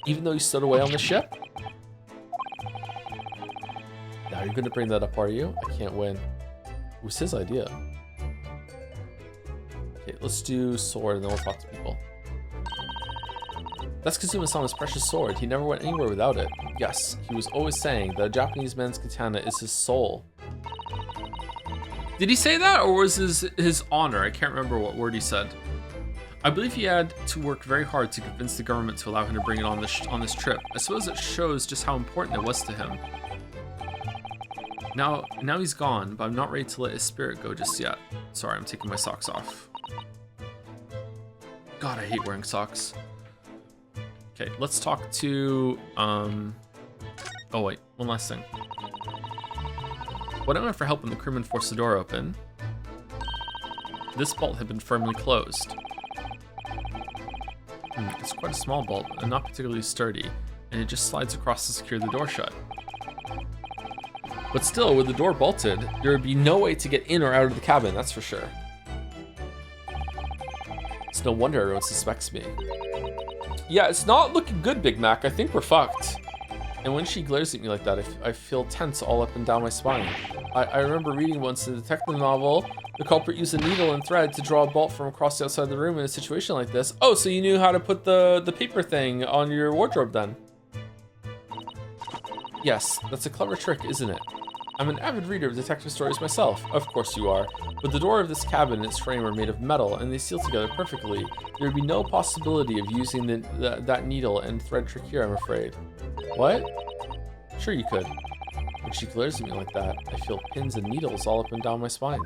Speaker 1: Even though you stowed away on the ship? Now you're gonna bring that up, are you? I can't win. It was his idea. Okay, let's do sword and then we'll talk to people. That's Kazuma-sama's precious sword. He never went anywhere without it. Yes, he was always saying that a Japanese man's katana is his soul. Did he say that, or was his honor? I can't remember what word he said. I believe he had to work very hard to convince the government to allow him to bring it on this trip. I suppose it shows just how important it was to him. Now he's gone, but I'm not ready to let his spirit go just yet. Sorry, I'm taking my socks off. God, I hate wearing socks. Okay, let's talk to, oh wait, one last thing. When I went for help when the crewmen forced the door open, this bolt had been firmly closed. It's quite a small bolt and not particularly sturdy, and it just slides across to secure the door shut. But still, with the door bolted, there would be no way to get in or out of the cabin, that's for sure. It's no wonder everyone suspects me. Yeah, it's not looking good, Big Mac. I think we're fucked. And when she glares at me like that, I feel tense all up and down my spine. I remember reading once in a detective novel, the culprit used a needle and thread to draw a bolt from across the outside of the room in a situation like this. Oh, so you knew how to put the paper thing on your wardrobe then? Yes, that's a clever trick, isn't it? I'm an avid reader of detective stories myself. Of course you are. But the door of this cabin and its frame are made of metal, and they seal together perfectly. There would be no possibility of using that needle and thread trick here, I'm afraid. What? Sure you could. When she glares at me like that, I feel pins and needles all up and down my spine.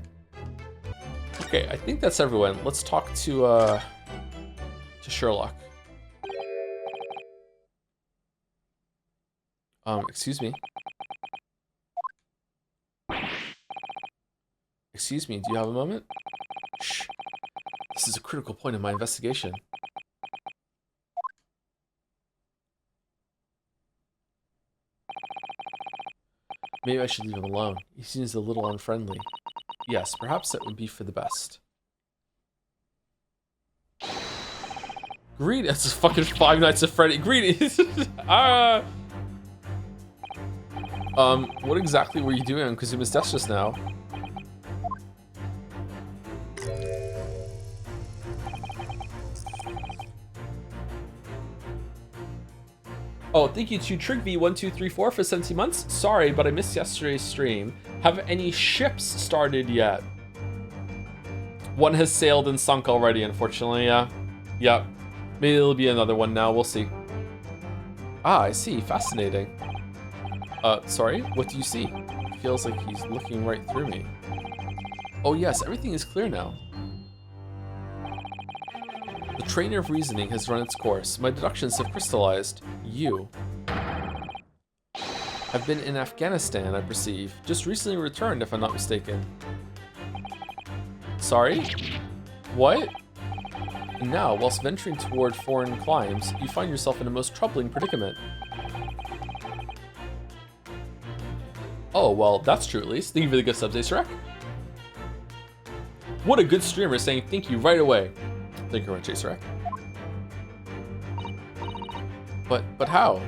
Speaker 1: Okay, I think that's everyone. Let's talk to Sherlock. Excuse me. Excuse me, do you have a moment? Shh. This is a critical point in my investigation. Maybe I should leave him alone. He seems a little unfriendly. Yes, perhaps that would be for the best. Greetings. That's fucking Five Nights at Freddy. Greetings. What exactly were you doing on Kazuma's desk just now? Oh, thank you to TrigV1234 for 17 months. Sorry, but I missed yesterday's stream. Have any ships started yet? One has sailed and sunk already, unfortunately, yeah. Yep. Maybe it'll be another one now, we'll see. Ah, I see, fascinating. Sorry, what do you see? It feels like he's looking right through me. Oh yes, everything is clear now. The train of reasoning has run its course. My deductions have crystallized. You have been in Afghanistan, I perceive. Just recently returned, if I'm not mistaken. Sorry? What? And now, whilst venturing toward foreign climes, you find yourself in a most troubling predicament. Oh, well, that's true at least. Thank you for the good subs, Acerec. What a good streamer saying thank you right away. Thank you very much, Acerec. But how?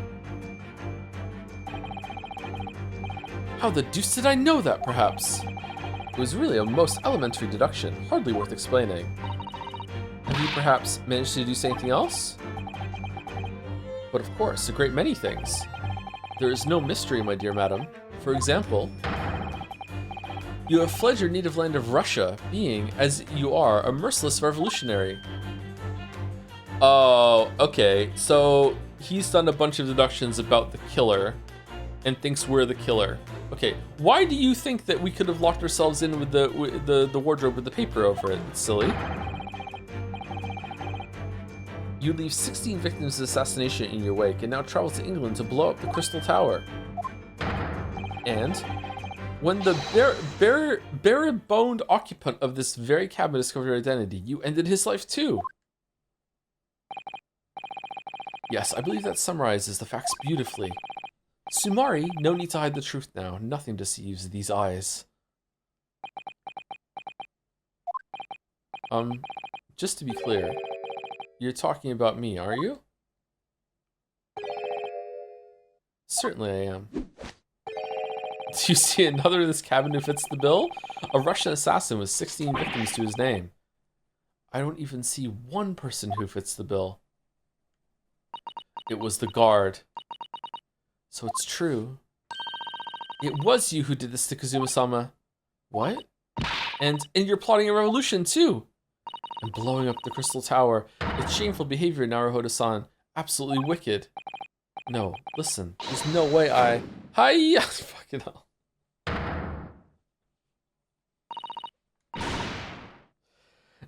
Speaker 1: How the deuce did I know that, perhaps? It was really a most elementary deduction, hardly worth explaining. Have you perhaps managed to deduce anything else? But of course, a great many things. There is no mystery, my dear madam. For example, you have fled your native land of Russia, being, as you are, a merciless revolutionary. Oh, okay. So he's done a bunch of deductions about the killer and thinks we're the killer. Okay, why do you think that we could have locked ourselves in with the wardrobe with the paper over it? It's silly. You leave 16 victims of assassination in your wake and now travel to England to blow up the Crystal Tower. And when the bare-boned occupant of this very cabin discovered your identity, you ended his life too. Yes, I believe that summarizes the facts beautifully. Sumari, no need to hide the truth now. Nothing deceives these eyes. Just to be clear, you're talking about me, are you? Certainly I am. Do you see another in this cabin who fits the bill? A Russian assassin with 16 victims to his name. I don't even see one person who fits the bill. It was the guard. So it's true. It was you who did this to Kazuma-sama. What? And you're plotting a revolution too. And blowing up the Crystal Tower. It's shameful behavior, Naruhodo-san. Absolutely wicked. No, listen. There's no way I... Hiya! Fucking hell.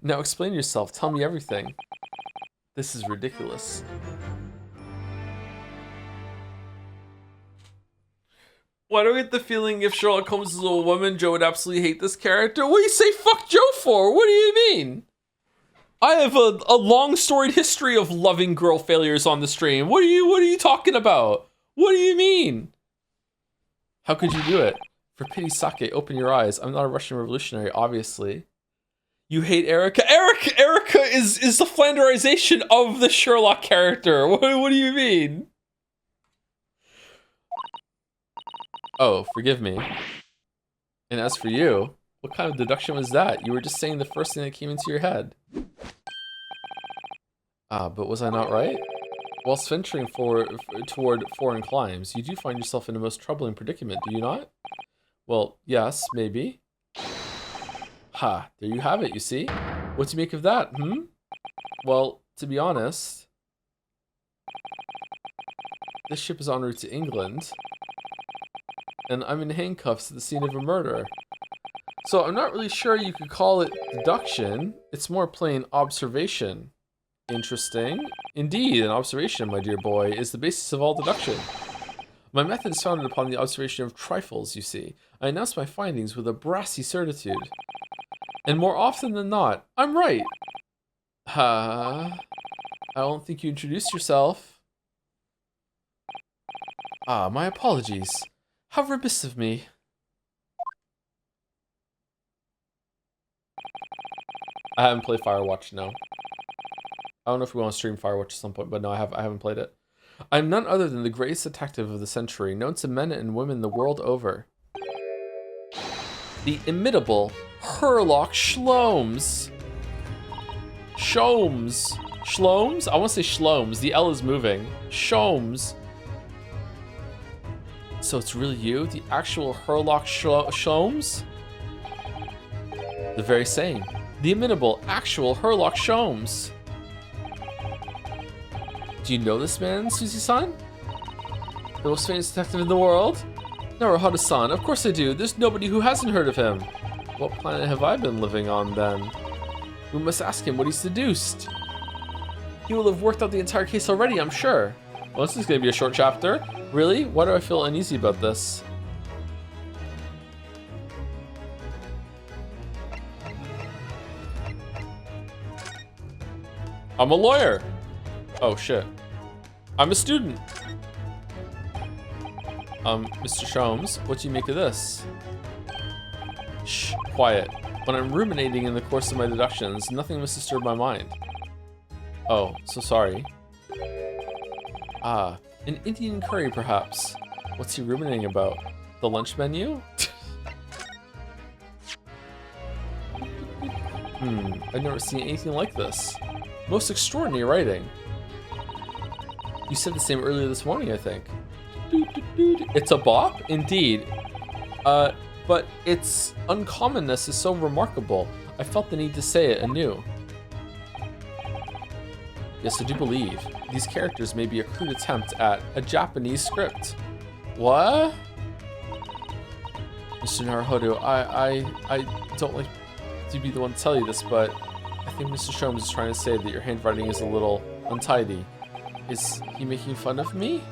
Speaker 1: Now explain yourself. Tell me everything. This is ridiculous. Why do I get the feeling if Sherlock Holmes was a woman, Joe would absolutely hate this character? What do you say fuck Joe for? What do you mean? I have a long storied history of loving girl failures on the stream. What are you talking about? What do you mean? How could you do it? For pity's sake, open your eyes. I'm not a Russian revolutionary, obviously. You hate Erica? Erica is the Flanderization of the Sherlock character. What do you mean? Oh, forgive me. And as for you, what kind of deduction was that? You were just saying the first thing that came into your head. Ah, but was I not right? Whilst venturing toward foreign climes, you do find yourself in a most troubling predicament, do you not? Well, yes, maybe. Ha, there you have it, you see? What do you make of that, Well, to be honest, this ship is en route to England, and I'm in handcuffs at the scene of a murder. So I'm not really sure you could call it deduction. It's more plain observation. Interesting. Indeed, an observation, my dear boy, is the basis of all deduction. My method is founded upon the observation of trifles, you see. I announce my findings with a brassy certitude. And more often than not, I'm right. I don't think you introduced yourself. Ah, my apologies. How remiss of me. I haven't played Firewatch, no. I don't know if we want to stream Firewatch at some point, but no, I haven't played it. I'm none other than the greatest detective of the century, known to men and women the world over. The inimitable Sherlock Sholmes. Sholmes. Sholmes? I want to say Sholmes. The L is moving. Sholmes. So it's really you? The actual Sherlock Sholmes? The very same. The inimitable, actual Sherlock Sholmes. Do you know this man, Susie-san? The most famous detective in the world? Naruhodo-san, of course I do. There's nobody who hasn't heard of him. What planet have I been living on, then? We must ask him what he's deduced. He will have worked out the entire case already, I'm sure. Well, this is going to be a short chapter. Really? Why do I feel uneasy about this? I'm a lawyer. Oh, shit. I'm a student. Mr. Sholmes, what do you make of this? Shh, quiet. When I'm ruminating in the course of my deductions, nothing must disturb my mind. Oh, so sorry. Ah, an Indian curry, perhaps. What's he ruminating about? The lunch menu? I've never seen anything like this. Most extraordinary writing. You said the same earlier this morning, I think. It's a bop? Indeed. But its uncommonness is so remarkable, I felt the need to say it anew. Yes, I do believe. These characters may be a crude attempt at a Japanese script. What? Mr. Naruhodo, I don't like to be the one to tell you this, but I think Mr. Sholmes is trying to say that your handwriting is a little untidy. Is he making fun of me?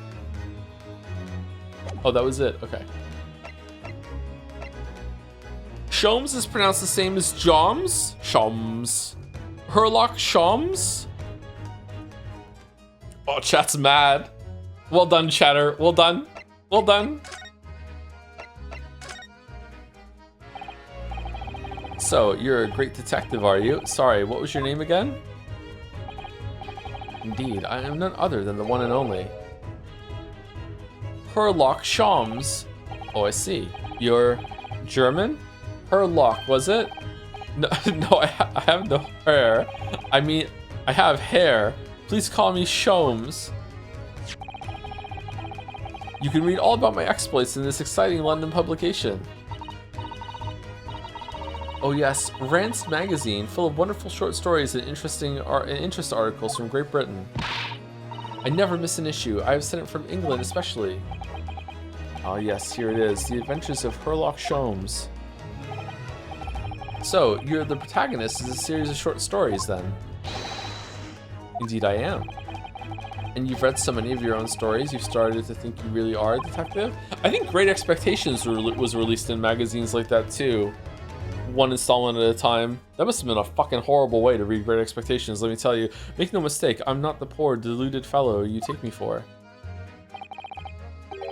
Speaker 1: Oh, that was it. Okay. Sholmes is pronounced the same as Joms? Sholmes. Sherlock Sholmes? Oh, chat's mad. Well done, chatter. Well done. Well done. So, you're a great detective, are you? Sorry, what was your name again? Indeed, I am none other than the one and only Sherlock Sholmes. Oh, I see. You're German? Sherlock, was it? No, no, I have no hair. I mean, I have hair. Please call me Sholmes. You can read all about my exploits in this exciting London publication. Oh yes, Rant's magazine, full of wonderful short stories and interest articles from Great Britain. I never miss an issue. I have sent it from England especially. Oh yes, here it is. The Adventures of Sherlock Sholmes. So, you're the protagonist of a series of short stories then? Indeed I am. And you've read so many of your own stories, you've started to think you really are a detective? I think Great Expectations was released in magazines like that too. One installment at a time. That must have been a fucking horrible way to read Great Expectations, let me tell you. Make no mistake, I'm not the poor, deluded fellow you take me for.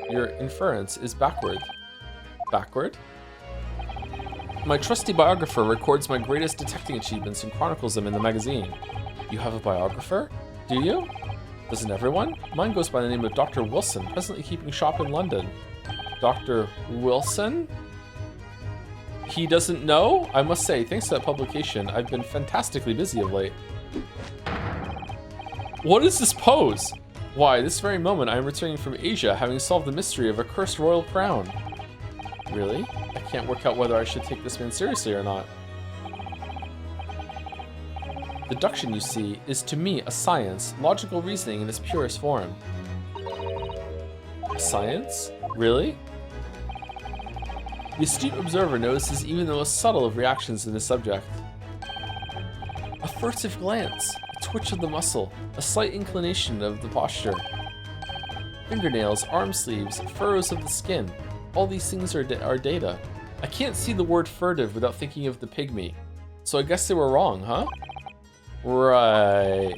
Speaker 1: Your inference is backward. Backward? My trusty biographer records my greatest detecting achievements and chronicles them in the magazine. You have a biographer? Do you? Doesn't everyone? Mine goes by the name of Dr. Wilson, presently keeping shop in London. Dr. Wilson? He doesn't know? I must say, thanks to that publication, I've been fantastically busy of late. What is this pose? Why, this very moment I am returning from Asia, having solved the mystery of a cursed royal crown. Really? I can't work out whether I should take this man seriously or not. Deduction, you see, is to me a science, logical reasoning in its purest form. Science? Really? The astute observer notices even the most subtle of reactions in the subject. A furtive glance, a twitch of the muscle, a slight inclination of the posture. Fingernails, arm sleeves, furrows of the skin. All these things are data. I can't see the word furtive without thinking of the pygmy. So I guess they were wrong, huh? Right.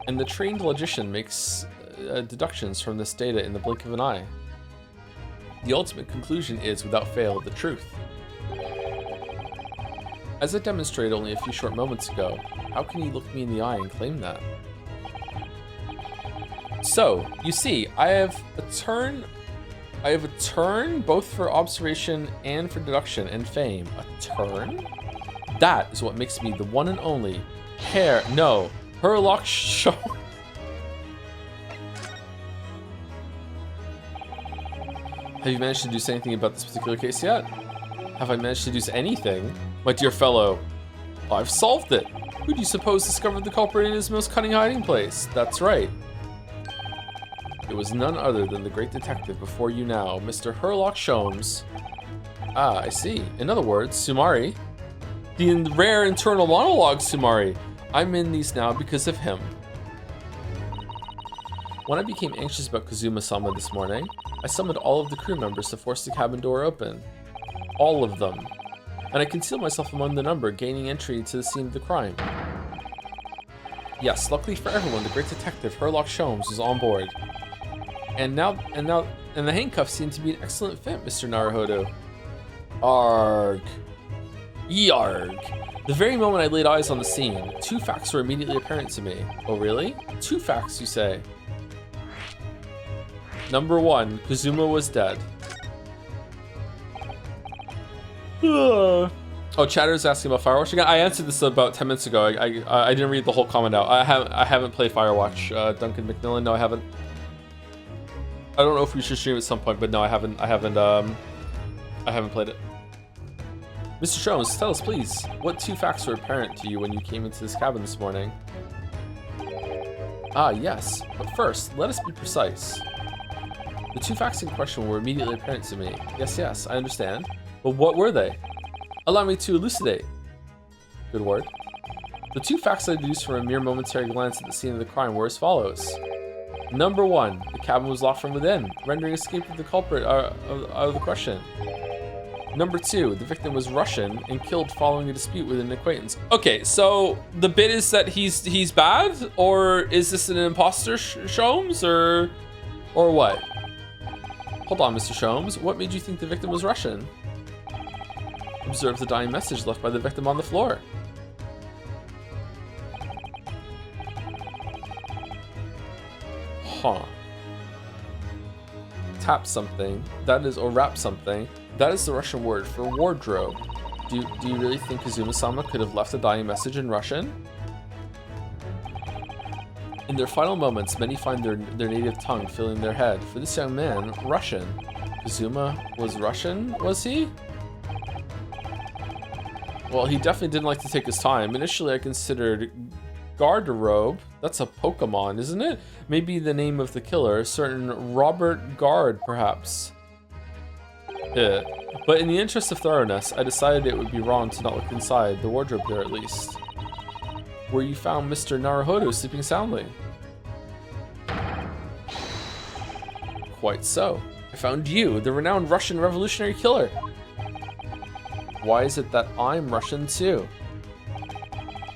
Speaker 1: And the trained logician makes deductions from this data in the blink of an eye. The ultimate conclusion is, without fail, the truth. As I demonstrated only a few short moments ago, how can you look me in the eye and claim that? So, you see, I have a turn both for observation and for deduction and fame. A turn? That is what makes me the one and only Sherlock Sholmes. Have you managed to deduce anything about this particular case yet? Have I managed to deduce anything? My dear fellow, I've solved it. Who do you suppose discovered the culprit in his most cunning hiding place? That's right. It was none other than the great detective before you now, Mr. Sherlock Sholmes. Ah, I see. In other words, Sumari. The rare internal monologue, Sumari. I'm in these now because of him. When I became anxious about Kazuma-sama this morning, I summoned all of the crew members to force the cabin door open. All of them. And I concealed myself among the number, gaining entry to the scene of the crime. Yes, luckily for everyone, the great detective Sherlock Sholmes was on board. And the handcuffs seem to be an excellent fit, Mr. Naruhodo. Arg. Yarg. The very moment I laid eyes on the scene, two facts were immediately apparent to me. Oh really? Two facts, you say? Number one, Kazuma was dead. Oh, Chatter's asking about Firewatch again. I answered this about 10 minutes ago. I didn't read the whole comment out. I haven't played Firewatch. Duncan McMillan, no, I haven't. I don't know if we should stream at some point, but no, I haven't played it. Mr. Sholmes, tell us please, what two facts were apparent to you when you came into this cabin this morning? Ah, yes, but first, let us be precise. The two facts in question were immediately apparent to me. Yes, I understand. But what were they? Allow me to elucidate. Good word. The two facts I deduced from a mere momentary glance at the scene of the crime were as follows. Number one, the cabin was locked from within, rendering escape of the culprit out of the question. Number two, the victim was Russian and killed following a dispute with an acquaintance. Okay, so the bit is that he's bad, or is this an imposter, Sholmes, or what? Hold on, Mr. Sholmes. What made you think the victim was Russian? Observe the dying message left by the victim on the floor. Huh. Tap something. That is, or wrap something. That is the Russian word for wardrobe. Do you really think Kazuma-sama could have left a dying message in Russian? In their final moments, many find their native tongue filling their head. For this young man, Russian. Kazuma was Russian, was he? Well, he definitely didn't like to take his time. Initially, I considered Garderobe. That's a Pokemon, isn't it? Maybe the name of the killer, a certain Robert Gard, perhaps. Yeah. But in the interest of thoroughness, I decided it would be wrong to not look inside the wardrobe there at least. Where you found Mr. Naruhodo sleeping soundly. Quite so. I found you, the renowned Russian revolutionary killer. Why is it that I'm Russian too?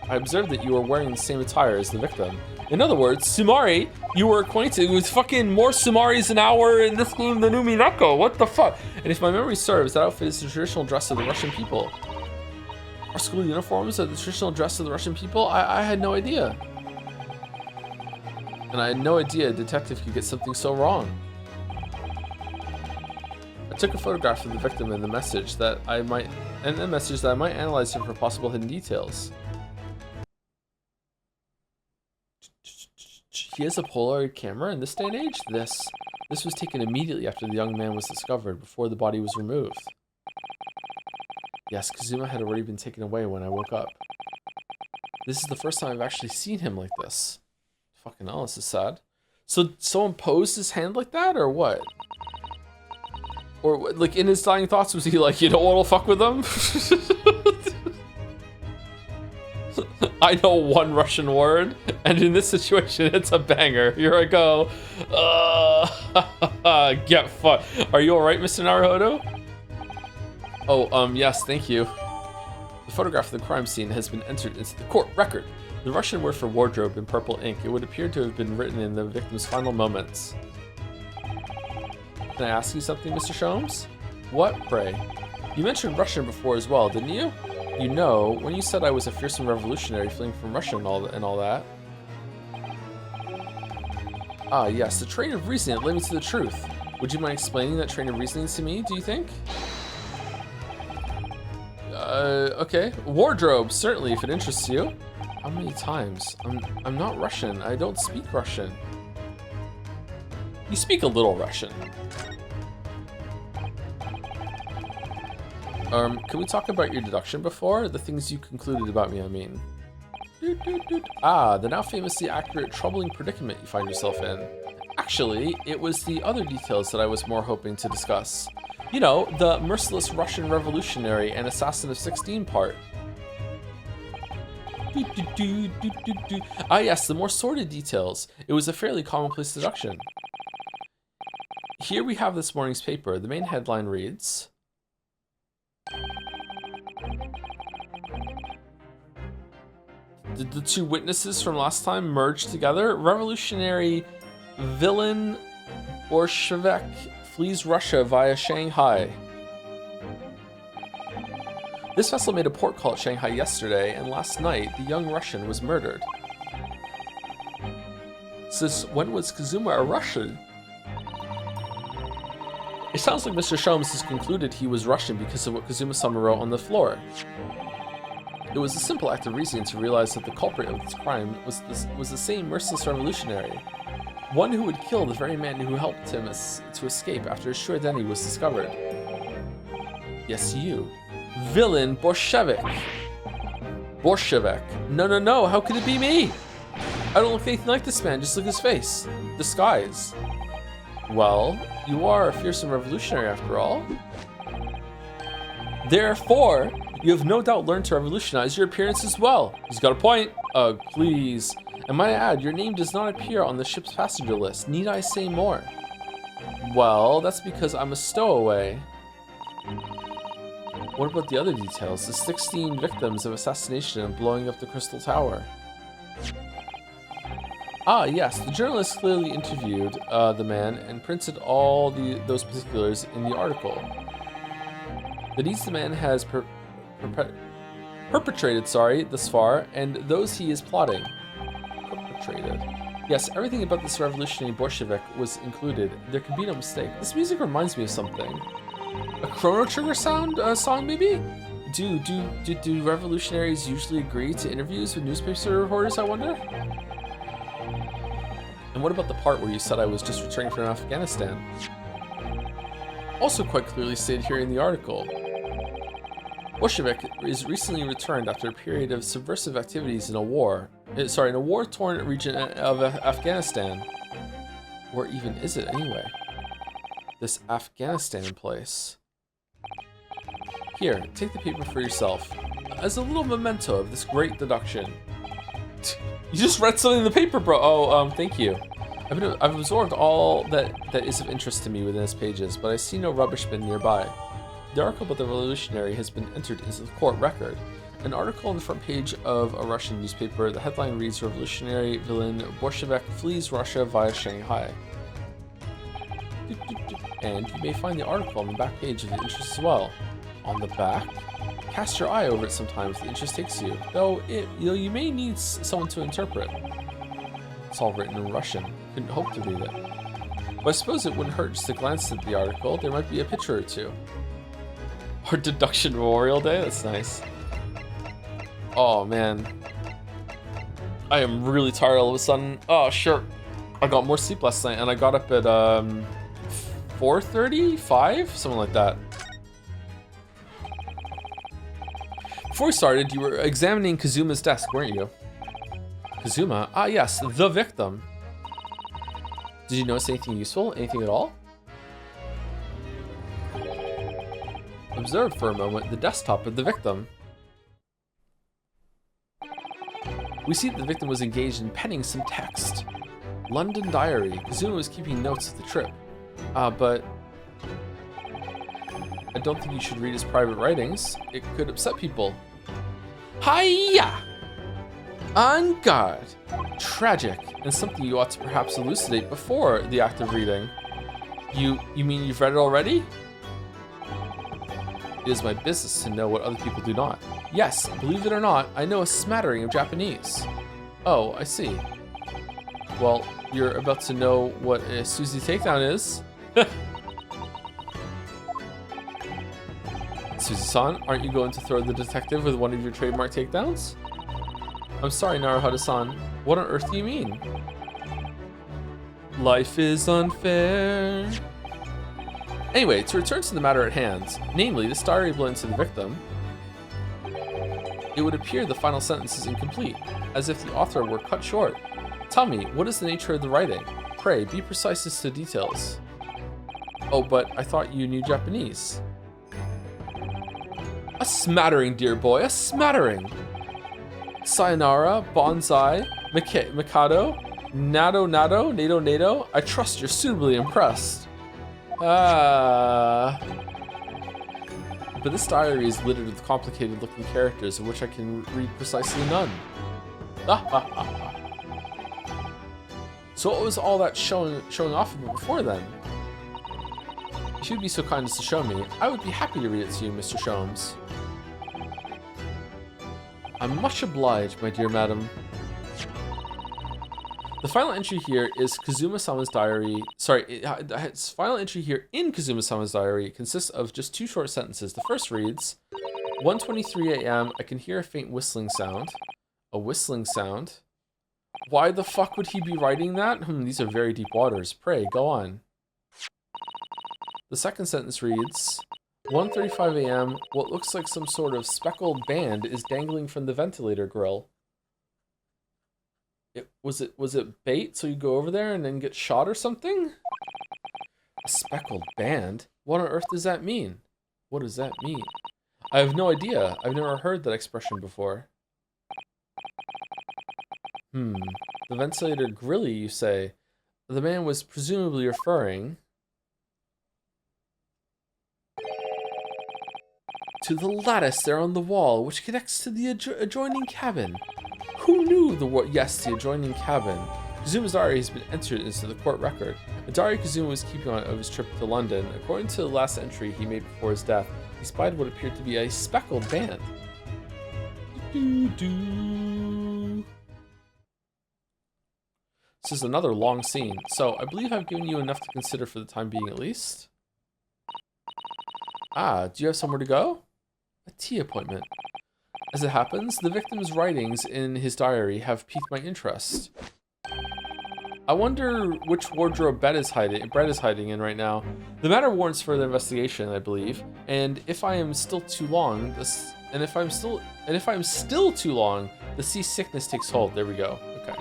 Speaker 1: I observed that you were wearing the same attire as the victim. In other words, Sumari, you were acquainted with fucking more Sumaris an hour in this game than Umineko. What the fuck? And if my memory serves, that outfit is the traditional dress of the Russian people. Our school uniforms are the traditional dress of the Russian people? I had no idea. And I had no idea a detective could get something so wrong. I took a photograph of the victim and the message that I might analyze him for possible hidden details. He has a Polaroid camera in this day and age? This was taken immediately after the young man was discovered, before the body was removed. Yes, Kazuma had already been taken away when I woke up. This is the first time I've actually seen him like this. Fucking hell, this is sad. So someone posed his hand like that, or what? Or like in his dying thoughts, was he like, you know what'll fuck with them? I know one Russian word, and in this situation, it's a banger. Here I go. Get fucked. Are you alright, Mr. Naruhodo? Oh, yes, thank you. The photograph of the crime scene has been entered into the court record. The Russian word for wardrobe in purple ink. It would appear to have been written in the victim's final moments. Can I ask you something, Mr. Sholmes? What, pray? You mentioned Russian before as well, didn't you? You know, when you said I was a fearsome revolutionary fleeing from Russia and all that. Ah, yes, the train of reasoning that led me to the truth. Would you mind explaining that train of reasoning to me, do you think? Okay. Wardrobe, certainly, if it interests you. How many times? I'm not Russian. I don't speak Russian. You speak a little Russian. Can we talk about your deduction before? The things you concluded about me, I mean. Ah, the now famously accurate, troubling predicament you find yourself in. Actually, it was the other details that I was more hoping to discuss. You know, the merciless Russian revolutionary and assassin of 16 part. Ah yes, the more sordid details. It was a fairly commonplace deduction. Here we have this morning's paper. The main headline reads... Did the two witnesses from last time merge together? Revolutionary villain Bolshevik flees Russia via Shanghai. This vessel made a port call at Shanghai yesterday, and last night the young Russian was murdered. Since when was Kazuma a Russian? It sounds like Mr. Sholmes has concluded he was Russian because of what Kazuma-sama wrote on the floor. It was a simple act of reasoning to realize that the culprit of this crime was the same merciless revolutionary. One who would kill the very man who helped him to escape after his true identity was discovered. Yes, you. Villain Bolshevik. Bolshevik. No, how could it be me? I don't look anything like this man, just look at his face. Disguise. Well, you are a fearsome revolutionary after all. Therefore, you have no doubt learned to revolutionize your appearance as well. He's got a point. Ugh, please. And might I add, your name does not appear on the ship's passenger list. Need I say more? Well, that's because I'm a stowaway. What about the other details? The 16 victims of assassination and blowing up the Crystal Tower. Ah, yes, the journalist clearly interviewed the man and printed all those particulars in the article. The deeds the man has perpetrated, thus far, and those he is plotting. Perpetrated. Yes, everything about this revolutionary Bolshevik was included. There can be no mistake. This music reminds me of something. A Chrono Trigger song, maybe? Do revolutionaries usually agree to interviews with newspaper reporters, I wonder? And what about the part where you said I was just returning from Afghanistan? Also quite clearly stated here in the article. Bolshevik is recently returned after a period of subversive activities in a war-torn region of Afghanistan. Where even is it anyway? This Afghanistan place. Here, take the paper for yourself, as a little memento of this great deduction. You just read something in the paper, bro. Oh, thank you. I've absorbed all that is of interest to me within its pages, but I see no rubbish bin nearby. The article about the revolutionary has been entered into the court record. An article on the front page of a Russian newspaper. The headline reads, "Revolutionary villain Bolshevik flees Russia via Shanghai." And you may find the article on the back page of the interest as well. On the back? Cast your eye over it sometimes, the interest takes you, though you may need someone to interpret. It's all written in Russian. Couldn't hope to read it. But I suppose it wouldn't hurt just to glance at the article. There might be a picture or two. Or Deduction Memorial Day? That's nice. Oh, man. I am really tired all of a sudden. Oh, sure. I got more sleep last night, and I got up at 4:30, 5, something like that. Before we started, you were examining Kazuma's desk, weren't you? Kazuma? Ah, yes, the victim. Did you notice anything useful? Anything at all? Observe for a moment the desktop of the victim. We see that the victim was engaged in penning some text. London diary. Kazuma was keeping notes of the trip. But I don't think you should read his private writings. It could upset people. Hiya! On guard. Tragic, and something you ought to perhaps elucidate before the act of reading. You mean you've read it already? It is my business to know what other people do not. Yes, believe it or not, I know a smattering of Japanese. Oh, I see. Well, you're about to know what a Susie takedown is. Susie-san, aren't you going to throw the detective with one of your trademark takedowns? I'm sorry, Naruhata-san. What on earth do you mean? Life is unfair. Anyway, to return to the matter at hand, namely this diary belonging to the victim, it would appear the final sentence is incomplete, as if the author were cut short. Tell me, what is the nature of the writing? Pray, be precise as to details. Oh, but I thought you knew Japanese. A smattering, dear boy, a smattering. Sayonara, bonsai, Mikado, Nado, Nado, I trust you're suitably impressed. But this diary is littered with complicated looking characters of which I can read precisely none. So what was all that showing off of it before then? If you'd be so kind as to show me, I would be happy to read it to you, Mr. Sholmes. I'm much obliged, my dear madam. The final entry here is Kazuma-sama's diary. Sorry, its final entry here in Kazuma-sama's diary consists of just two short sentences. The first reads, 1:23 a.m. I can hear a faint whistling sound. A whistling sound? Why the fuck would he be writing that? These are very deep waters. Pray, go on. The second sentence reads, 1:35 a.m. What looks like some sort of speckled band is dangling from the ventilator grill. Was it bait so you go over there and then get shot or something? A speckled band? What on earth does that mean? What does that mean? I have no idea. I've never heard that expression before. The ventilator grilly, you say? The man was presumably referring to the lattice there on the wall, which connects to the adjoining cabin. Who knew the word? Yes, the adjoining cabin. Kazuma's diary has been entered into the court record. A diary Kazuma was keeping on of his trip to London. According to the last entry he made before his death, he spied what appeared to be a speckled band. This is another long scene, so I believe I've given you enough to consider for the time being at least. Do you have somewhere to go? A tea appointment. As it happens, the victim's writings in his diary have piqued my interest. I wonder which wardrobe Brett is hiding in right now. The matter warrants further investigation, I believe. And if I am still too long, if I'm still too long, the seasickness takes hold. There we go. Okay.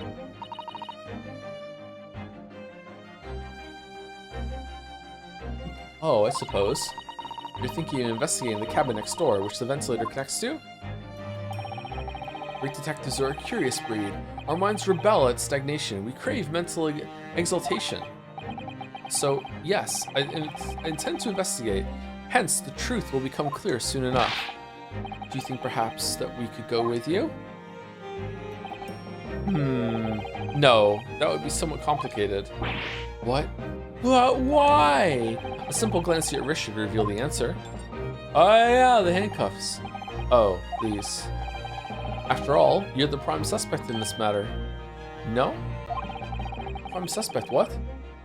Speaker 1: Oh, I suppose. You're thinking of investigating the cabin next door, which the ventilator connects to? Great detectives are a curious breed. Our minds rebel at stagnation. We crave mental exaltation. So, yes, I intend to investigate. Hence, the truth will become clear soon enough. Do you think perhaps that we could go with you? No, that would be somewhat complicated. What? But why? A simple glance at your wrist should reveal the answer. Oh yeah, the handcuffs. Oh, these. After all, you're the prime suspect in this matter. No? Prime suspect, what?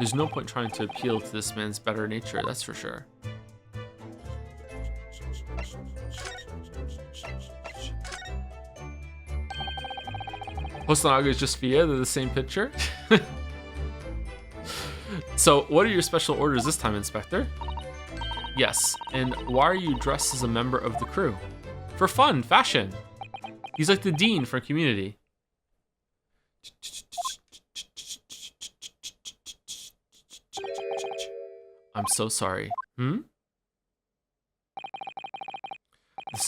Speaker 1: There's no point trying to appeal to this man's better nature, that's for sure. Hosonaga is just Fia, they're the same picture. So, what are your special orders this time, Inspector? Yes, and why are you dressed as a member of the crew? For fun, fashion. He's like the dean for community. I'm so sorry. This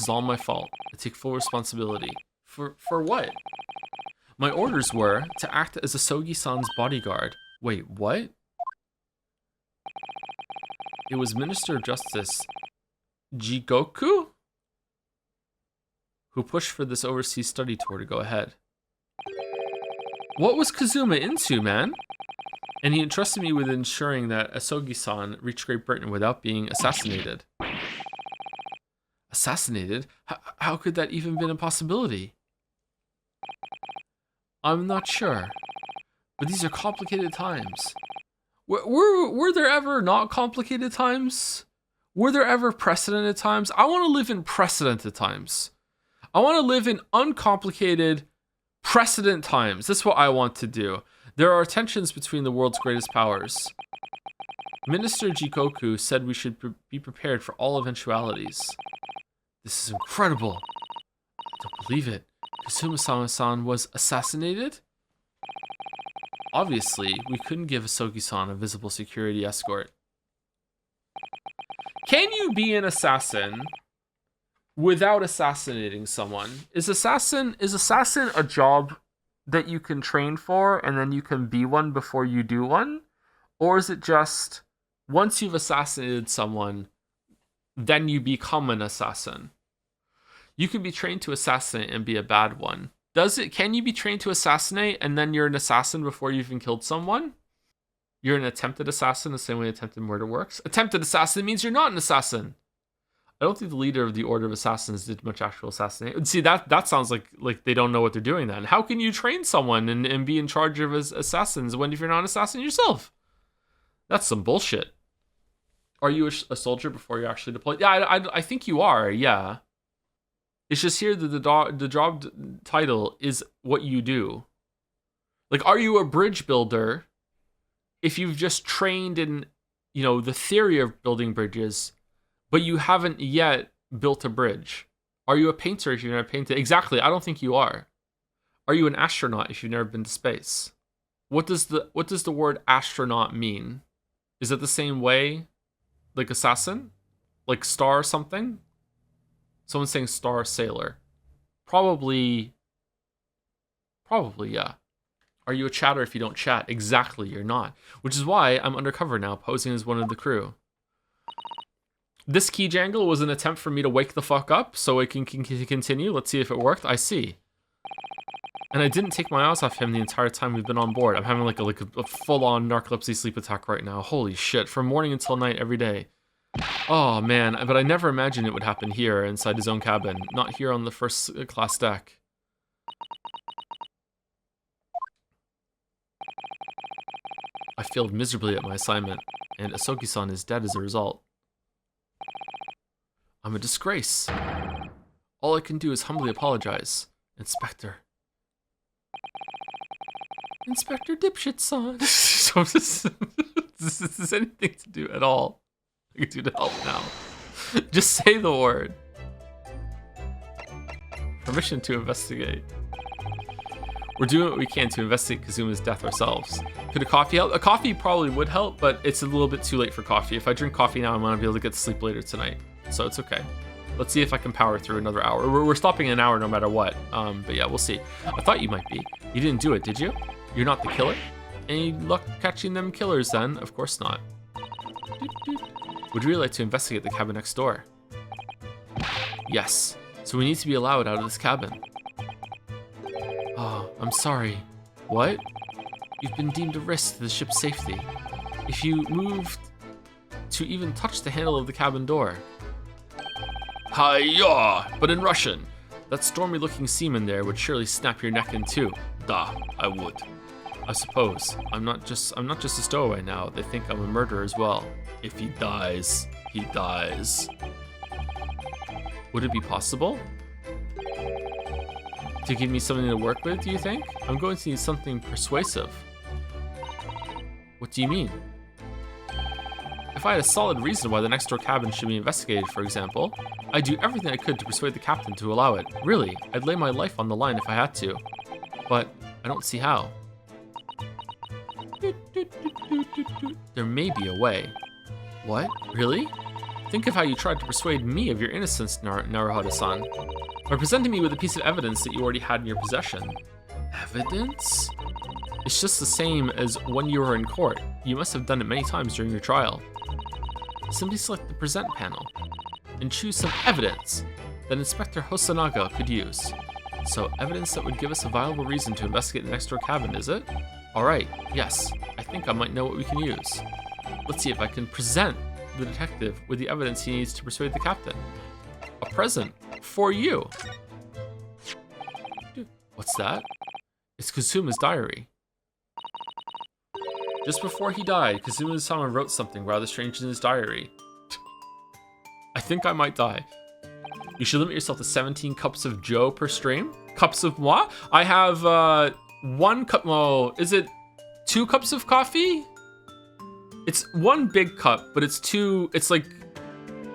Speaker 1: is all my fault. I take full responsibility. For what? My orders were to act as Asogi-san's bodyguard. Wait, what? It was Minister of Justice Jigoku who pushed for this overseas study tour to go ahead. What was Kazuma into, man? And he entrusted me with ensuring that Asogi-san reached Great Britain without being assassinated. Assassinated? How could that even been a possibility? I'm not sure. But these are complicated times. Were there ever not complicated times? Were there ever precedented times? I want to live in precedented times. I want to live in uncomplicated precedent times. That's what I want to do. There are tensions between the world's greatest powers. Minister Jikoku said we should be prepared for all eventualities. This is incredible. I don't believe it. Kazuma-san was assassinated? Obviously, we couldn't give Asogi-san a visible security escort. Can you be an assassin without assassinating someone? Is assassin a job that you can train for and then you can be one before you do one? Or is it just once you've assassinated someone, then you become an assassin? You can be trained to assassinate and be a bad one. Can you be trained to assassinate and then you're an assassin before you even killed someone? You're an attempted assassin the same way attempted murder works. Attempted assassin means you're not an assassin. I don't think the leader of the Order of Assassins did much actual assassination. See, that sounds like they don't know what they're doing then. How can you train someone and be in charge of assassins when if you're not an assassin yourself? That's some bullshit. Are you a soldier before you're actually deployed? Yeah, I think you are, yeah. It's just here that the job title is what you do. Like, are you a bridge builder if you've just trained in, the theory of building bridges, but you haven't yet built a bridge? Are you a painter if you've never painted? Exactly, I don't think you are. Are you an astronaut if you've never been to space? What does the word astronaut mean? Is it the same way like assassin? Like star something? Someone's saying star sailor. Probably, yeah. Are you a chatter if you don't chat? Exactly, you're not. Which is why I'm undercover now, posing as one of the crew. This key jangle was an attempt for me to wake the fuck up so it can continue. Let's see if it worked. I see. And I didn't take my eyes off him the entire time we've been on board. I'm having like a full-on narcolepsy sleep attack right now. Holy shit. From morning until night every day. Oh man, but I never imagined it would happen here inside his own cabin. Not here on the first class deck. I failed miserably at my assignment, and Asogi-san is dead as a result. I'm a disgrace. All I can do is humbly apologize. Inspector. Inspector Dipshit-san. So this is anything to do at all I can do to help now. Just say the word. Permission to investigate. We're doing what we can to investigate Kazuma's death ourselves. Could a coffee help? A coffee probably would help, but it's a little bit too late for coffee. If I drink coffee now, I'm gonna be able to get to sleep later tonight. So it's okay. Let's see if I can power through another hour. We're stopping an hour no matter what. But yeah, we'll see. I thought you might be. You didn't do it, did you? You're not the killer? Any luck catching them killers then? Of course not. Would you really like to investigate the cabin next door? Yes. So we need to be allowed out of this cabin. Oh, I'm sorry. What? You've been deemed a risk to the ship's safety. If you moved to even touch the handle of the cabin door. Hi-ya! But in Russian. That stormy-looking seaman there would surely snap your neck in two. Da, I would. I suppose. I'm not just a stowaway now. They think I'm a murderer as well. If he dies, he dies. Would it be possible to give me something to work with, do you think? I'm going to need something persuasive. What do you mean? If I had a solid reason why the next door cabin should be investigated, for example, I'd do everything I could to persuade the captain to allow it. Really, I'd lay my life on the line if I had to. But I don't see how. There may be a way. What? Really? Think of how you tried to persuade me of your innocence, Naruhodo-san. By presenting me with a piece of evidence that you already had in your possession. Evidence? It's just the same as when you were in court. You must have done it many times during your trial. Simply select the present panel and choose some evidence that Inspector Hosonaga could use. So, evidence that would give us a viable reason to investigate the next door cabin, is it? Alright, yes, I think I might know what we can use. Let's see if I can present the detective with the evidence he needs to persuade the captain. A present for you. What's that? It's Kazuma's diary. Just before he died, Kazuma-sama wrote something rather strange in his diary. I think I might die. You should limit yourself to 17 cups of Joe per stream. Cups of what? I have 1 cup. Oh, is it 2 cups of coffee? It's 1 big cup, but it's 2. It's like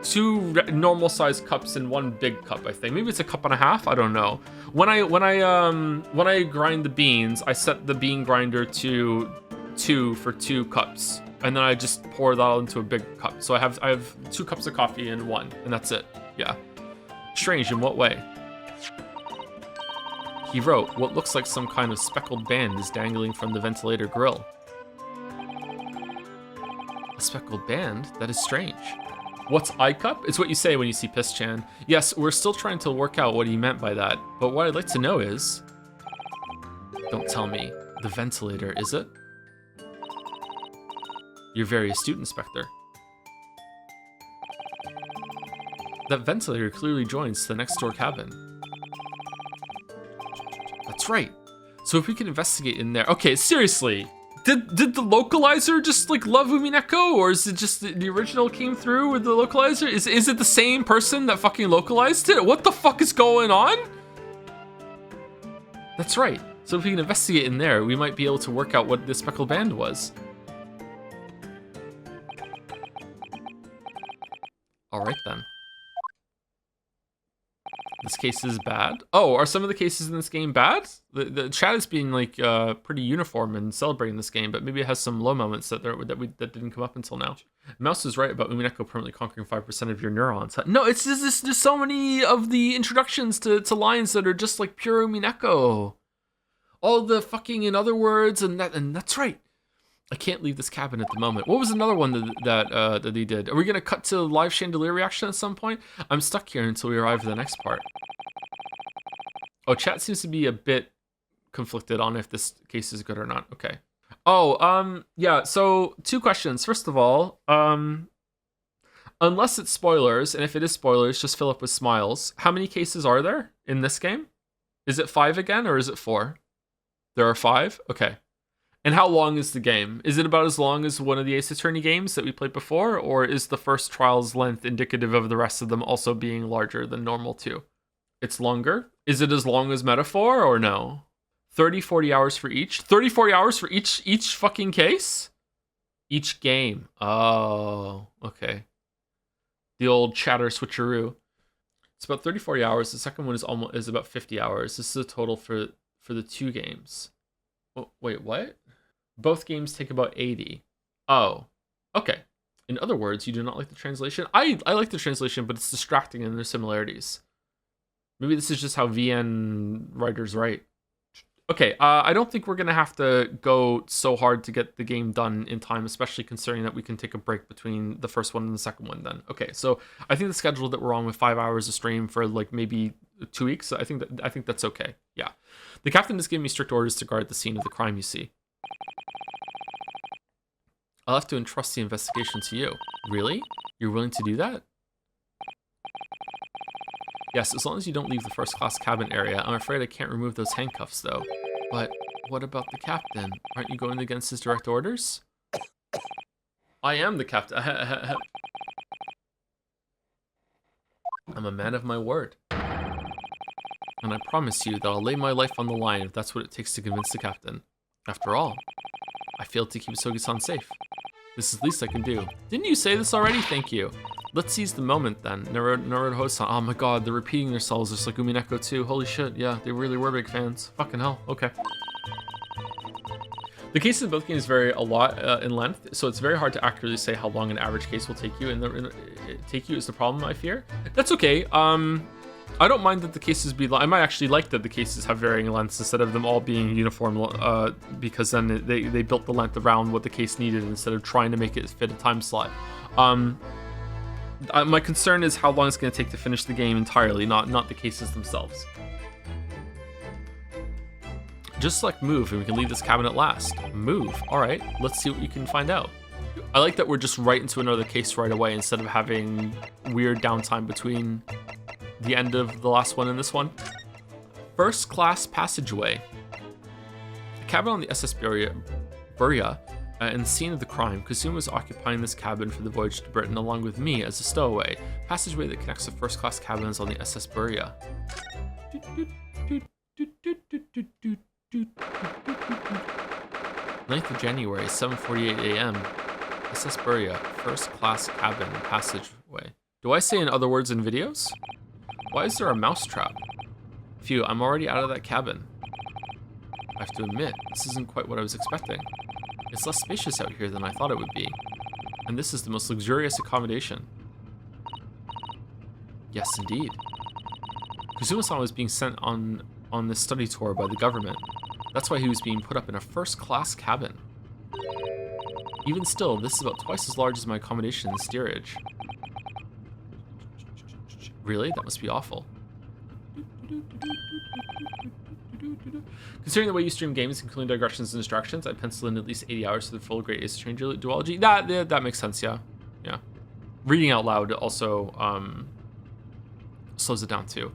Speaker 1: 2 normal sized cups in 1 big cup. I think maybe it's a cup and a half. I don't know. When I grind the beans, I set the bean grinder to 2 for 2 cups, and then I just pour that all into a big cup. So I have 2 cups of coffee in 1, and that's it. Yeah. Strange in what way? He wrote, what looks like some kind of speckled band is dangling from the ventilator grill. A speckled band? That is strange. What's I-cup? It's what you say when you see Piss-chan. Yes, we're still trying to work out what he meant by that, but what I'd like to know is... Don't tell me. The ventilator, is it? You're very astute, Inspector. That ventilator clearly joins to the next door cabin. That's right. So if we can investigate in there... Okay, seriously. Did the localizer just like love Umineko, or is it just the original came through with the localizer? Is it the same person that fucking localized it? What the fuck is going on? That's right. So if we can investigate in there, we might be able to work out what the speckled band was. Alright then. This case is bad. Oh, are some of the cases in this game bad? The chat is being like pretty uniform and celebrating this game, but maybe it has some low moments that didn't come up until now. Mouse is right about Umineko permanently conquering 5% of your neurons. No, it's just there's so many of the introductions to lines that are just like pure Umineko. All the fucking in other words and that's right. I can't leave this cabin at the moment. What was another one that he did? Are we gonna cut to live chandelier reaction at some point? I'm stuck here until we arrive at the next part. Oh, chat seems to be a bit conflicted on if this case is good or not. Okay. Oh, yeah. So 2 questions. First of all, unless it's spoilers, and if it is spoilers, just fill up with smiles. How many cases are there in this game? Is it 5 again, or is it 4? There are 5. Okay. And how long is the game? Is it about as long as one of the Ace Attorney games that we played before, or is the first trial's length indicative of the rest of them also being larger than normal too? It's longer? Is it as long as Metaphor, or no? 30, 40 hours for each? 30, 40 hours for each fucking case? Each game. Oh, okay. The old chatter switcheroo. It's about 30, 40 hours. The second one is about 50 hours. This is a total for the 2 games. Oh, wait, what? Both games take about 80. Oh, okay. In other words, you do not like the translation? I like the translation, but it's distracting and there's similarities. Maybe this is just how VN writers write. Okay, I don't think we're going to have to go so hard to get the game done in time, especially considering that we can take a break between the first one and the second one then. Okay, so I think the schedule that we're on with 5 hours of stream for like maybe 2 weeks, I think that's okay. Yeah. The captain has given me strict orders to guard the scene of the crime, you see. I'll have to entrust the investigation to you. Really? You're willing to do that? Yes, as long as you don't leave the first class cabin area. I'm afraid I can't remove those handcuffs, though. But What about the captain? Aren't you going against his direct orders? I am the captain. I'm a man of my word. And I promise you that I'll lay my life on the line if that's what it takes to convince the captain. After all, I failed to keep Sogi-san safe. This is the least I can do. Didn't you say this already? Thank you. Let's seize the moment then. Naruto-san. Oh my god, they're repeating themselves just like Umineko too. Holy shit, yeah, they really were big fans. Fucking hell, okay. The cases in both games vary a lot in length, so it's very hard to accurately say how long an average case will take you. Take you is the problem, I fear. That's okay. I don't mind that the cases be. I might actually like that the cases have varying lengths instead of them all being uniform, because then they built the length around what the case needed instead of trying to make it fit a time slot. My concern is how long it's going to take to finish the game entirely, not the cases themselves. Just select move and we can leave this cabin at last. Move. All right, let's see what you can find out. I like that we're just right into another case right away instead of having weird downtime between the end of the last one and this one. First class passageway. A cabin on the SS Buria and the scene of the crime. Kazuma was occupying this cabin for the voyage to Britain along with me as a stowaway. Passageway that connects the first class cabins on the SS Buria. 9th of January, 7:48 a.m. SS Buria, first class cabin, passageway. Do I say in other words in videos? Why is there a mouse trap? Phew, I'm already out of that cabin. I have to admit, this isn't quite what I was expecting. It's less spacious out here than I thought it would be. And this is the most luxurious accommodation. Yes, indeed. Kazuma-san was being sent on this study tour by the government. That's why he was being put up in a first-class cabin. Even still, this is about twice as large as my accommodation in the steerage. Really? That must be awful. Considering the way you stream games, including digressions and distractions, I penciled in at least 80 hours for the full Great Ace Attorney duology. That makes sense, yeah. Yeah. Reading out loud also slows it down too.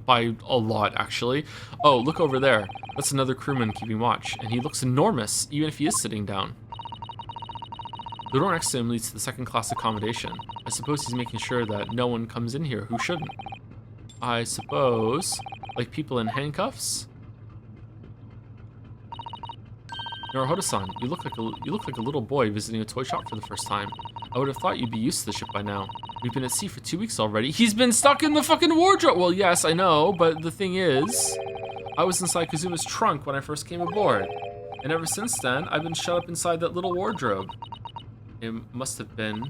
Speaker 1: By a lot, actually. Oh, look over there. That's another crewman keeping watch, and he looks enormous, even if he is sitting down. The door next to him leads to the second-class accommodation. I suppose he's making sure that no one comes in here who shouldn't. I suppose, like people in handcuffs? Naruto-san, you look like a little boy visiting a toy shop for the first time. I would have thought you'd be used to the ship by now. We've been at sea for 2 weeks already. He's been stuck in the fucking wardrobe! Well, yes, I know, but the thing is, I was inside Kazuma's trunk when I first came aboard. And ever since then, I've been shut up inside that little wardrobe. It must have been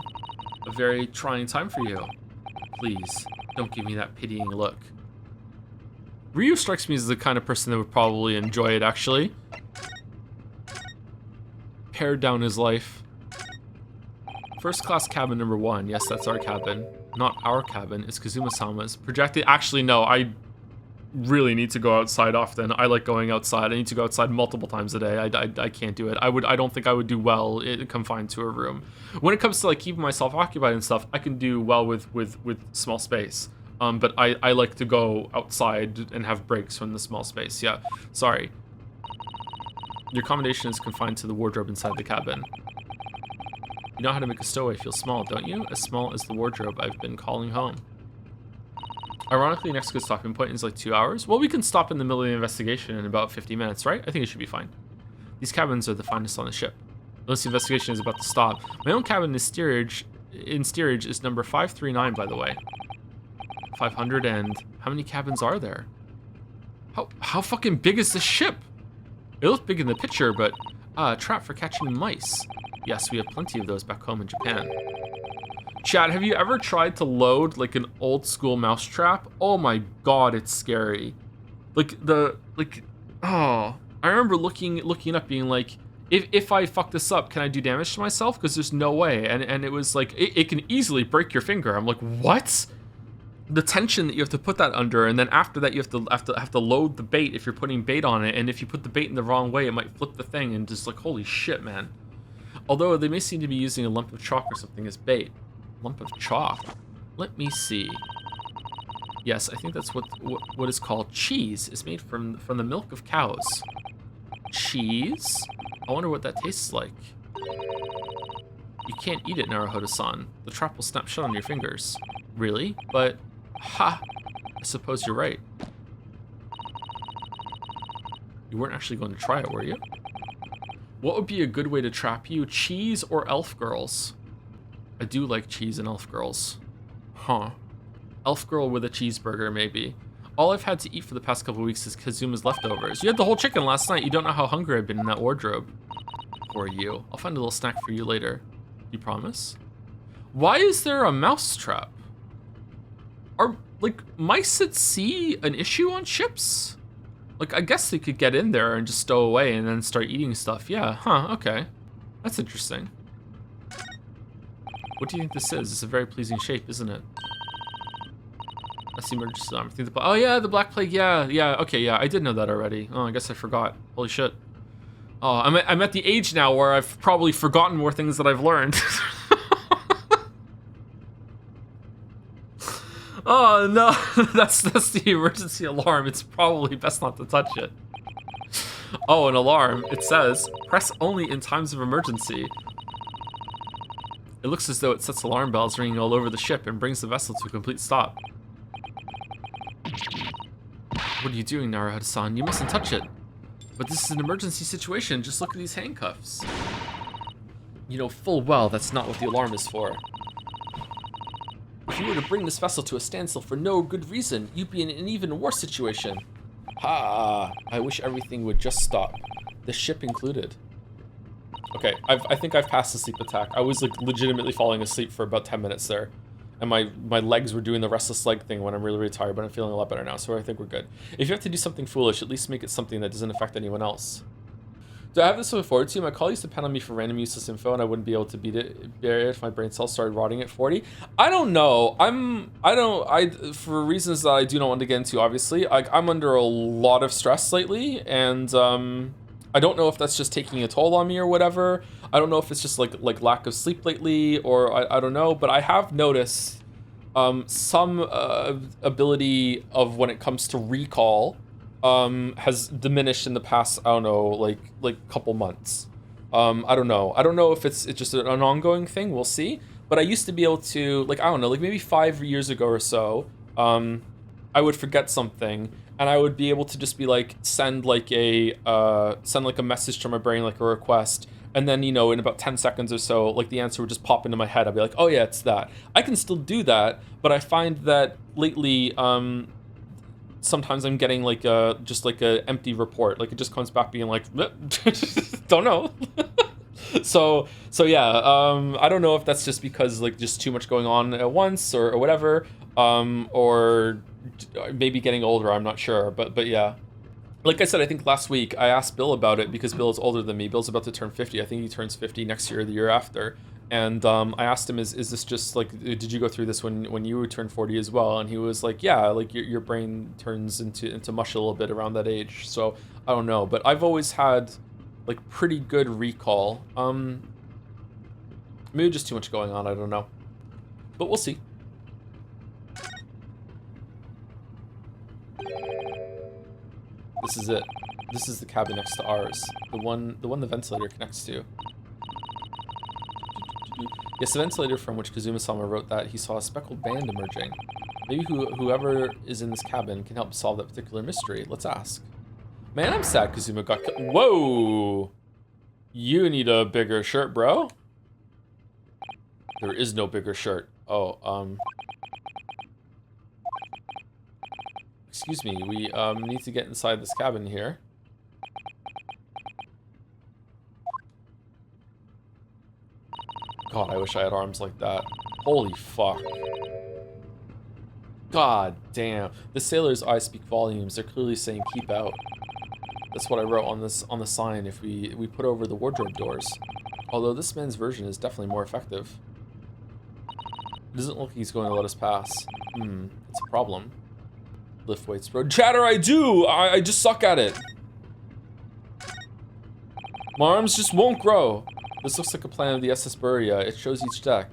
Speaker 1: a very trying time for you. Please, don't give me that pitying look. Ryu strikes me as the kind of person that would probably enjoy it, actually. Pared down his life. First class cabin number 1. Yes, that's our cabin. Not our cabin, it's Kazuma-sama's. Projected. Actually, no, I really need to go outside often. I like going outside. I need to go outside multiple times a day. I can't do it. I don't think I would do well confined to a room. When it comes to like keeping myself occupied and stuff, I can do well with small space. But I like to go outside and have breaks from the small space. Yeah, sorry. Your accommodation is confined to the wardrobe inside the cabin. You know how to make a stowaway feel small, don't you? As small as the wardrobe I've been calling home. Ironically, next good stopping point is like 2 hours. Well, we can stop in the middle of the investigation in about 50 minutes, right? I think it should be fine. These cabins are the finest on the ship. Unless the investigation is about to stop. My own cabin in steerage is number 539, by the way. 500 and... How many cabins are there? How fucking big is this ship? It looks big in the picture, but... a trap for catching mice. Yes, we have plenty of those back home in Japan. Chad, have you ever tried to load like an old school mousetrap? Oh my god, it's scary. Oh, I remember looking up being like, if I fuck this up, can I do damage to myself? Because there's no way. And it was like, it can easily break your finger. I'm like, what? The tension that you have to put that under, and then after that you have to load the bait if you're putting bait on it, and if you put the bait in the wrong way, it might flip the thing, and just like, holy shit, man. Although they may seem to be using a lump of chalk or something as bait. Lump of chalk. Let me see. Yes, I think that's what is called cheese. It's made from the milk of cows. cheese. I wonder what that tastes like. You can't eat it, Naruhodo-san. The trap will snap shut on your fingers. Really? But, ha! I suppose you're right. You weren't actually going to try it, were you? What would be a good way to trap you? Cheese or elf girls? I do like cheese and elf girls. Huh. Elf girl with a cheeseburger, maybe. All I've had to eat for the past couple weeks is Kazuma's leftovers. You had the whole chicken last night. You don't know how hungry I've been in that wardrobe. Poor you. I'll find a little snack for you later. You promise? Why is there a mouse trap? Are, like, mice at sea an issue on ships? Like, I guess they could get in there and just stow away and then start eating stuff. Yeah, huh, okay. That's interesting. What do you think this is? It's a very pleasing shape, isn't it? That's the emergency alarm. Oh yeah, the Black Plague, yeah, okay, yeah, I did know that already. Oh, I guess I forgot. Holy shit. Oh, I'm at the age now where I've probably forgotten more things that I've learned. Oh no, that's the emergency alarm. It's probably best not to touch it. Oh, an alarm. It says, press only in times of emergency. It looks as though it sets alarm bells ringing all over the ship and brings the vessel to a complete stop. What are you doing, Naruhodo-san? You mustn't touch it. But this is an emergency situation. Just look at these handcuffs. You know full well that's not what the alarm is for. If you were to bring this vessel to a standstill for no good reason, you'd be in an even worse situation. Ha! I wish everything would just stop. The ship included. Okay, I think I've passed the sleep attack. I was like legitimately falling asleep for about 10 minutes there. And my legs were doing the restless leg thing when I'm really, really tired, but I'm feeling a lot better now, so I think we're good. If you have to do something foolish, at least make it something that doesn't affect anyone else. Do I have this to look forward to? My colleagues depend on me for random useless info, and I wouldn't be able to bear it if my brain cells started rotting at 40. I don't know. For reasons that I do not want to get into, obviously, I'm under a lot of stress lately, and I don't know if that's just taking a toll on me or whatever. I don't know if it's just like lack of sleep lately, or I don't know, but I have noticed some ability of when it comes to recall has diminished in the past, I don't know, like couple months. I don't know. I don't know if it's just an ongoing thing. We'll see. But I used to be able to, like, I don't know, like maybe 5 years ago or so, I would forget something, and I would be able to just be like send like a message to my brain, like a request, and then, you know, in about 10 seconds or so, like the answer would just pop into my head. I'd be like, oh yeah, it's that. I can still do that, but I find that lately, sometimes I'm getting like just like a empty report. Like it just comes back being like, don't know. So yeah, I don't know if that's just because like just too much going on at once or whatever, or maybe getting older, I'm not sure, but yeah. Like I said, I think last week I asked Bill about it because Bill is older than me. Bill's about to turn 50. I think he turns 50 next year or the year after. And I asked him, is this just like, did you go through this when you turned 40 as well? And he was like, yeah, like your brain turns into mush a little bit around that age. So I don't know, but I've always had like pretty good recall. Maybe just too much going on, I don't know. But we'll see. This is it. This is the cabin next to ours. The one the ventilator connects to. Yes, the ventilator from which Kazuma-sama wrote that he saw a speckled band emerging. Maybe whoever is in this cabin can help solve that particular mystery. Let's ask. Man, I'm sad Kazuma got killed. Whoa! You need a bigger shirt, bro. There is no bigger shirt. Oh, excuse me, we need to get inside this cabin here. God, I wish I had arms like that. Holy fuck. God damn. The sailor's eyes speak volumes. They're clearly saying keep out. That's what I wrote on the sign if we put over the wardrobe doors. Although this man's version is definitely more effective. It doesn't look like he's going to let us pass. It's a problem. Lift weights, bro. Chatter, I do! I just suck at it. My arms just won't grow. This looks like a plan of the SS Buria. It shows each deck.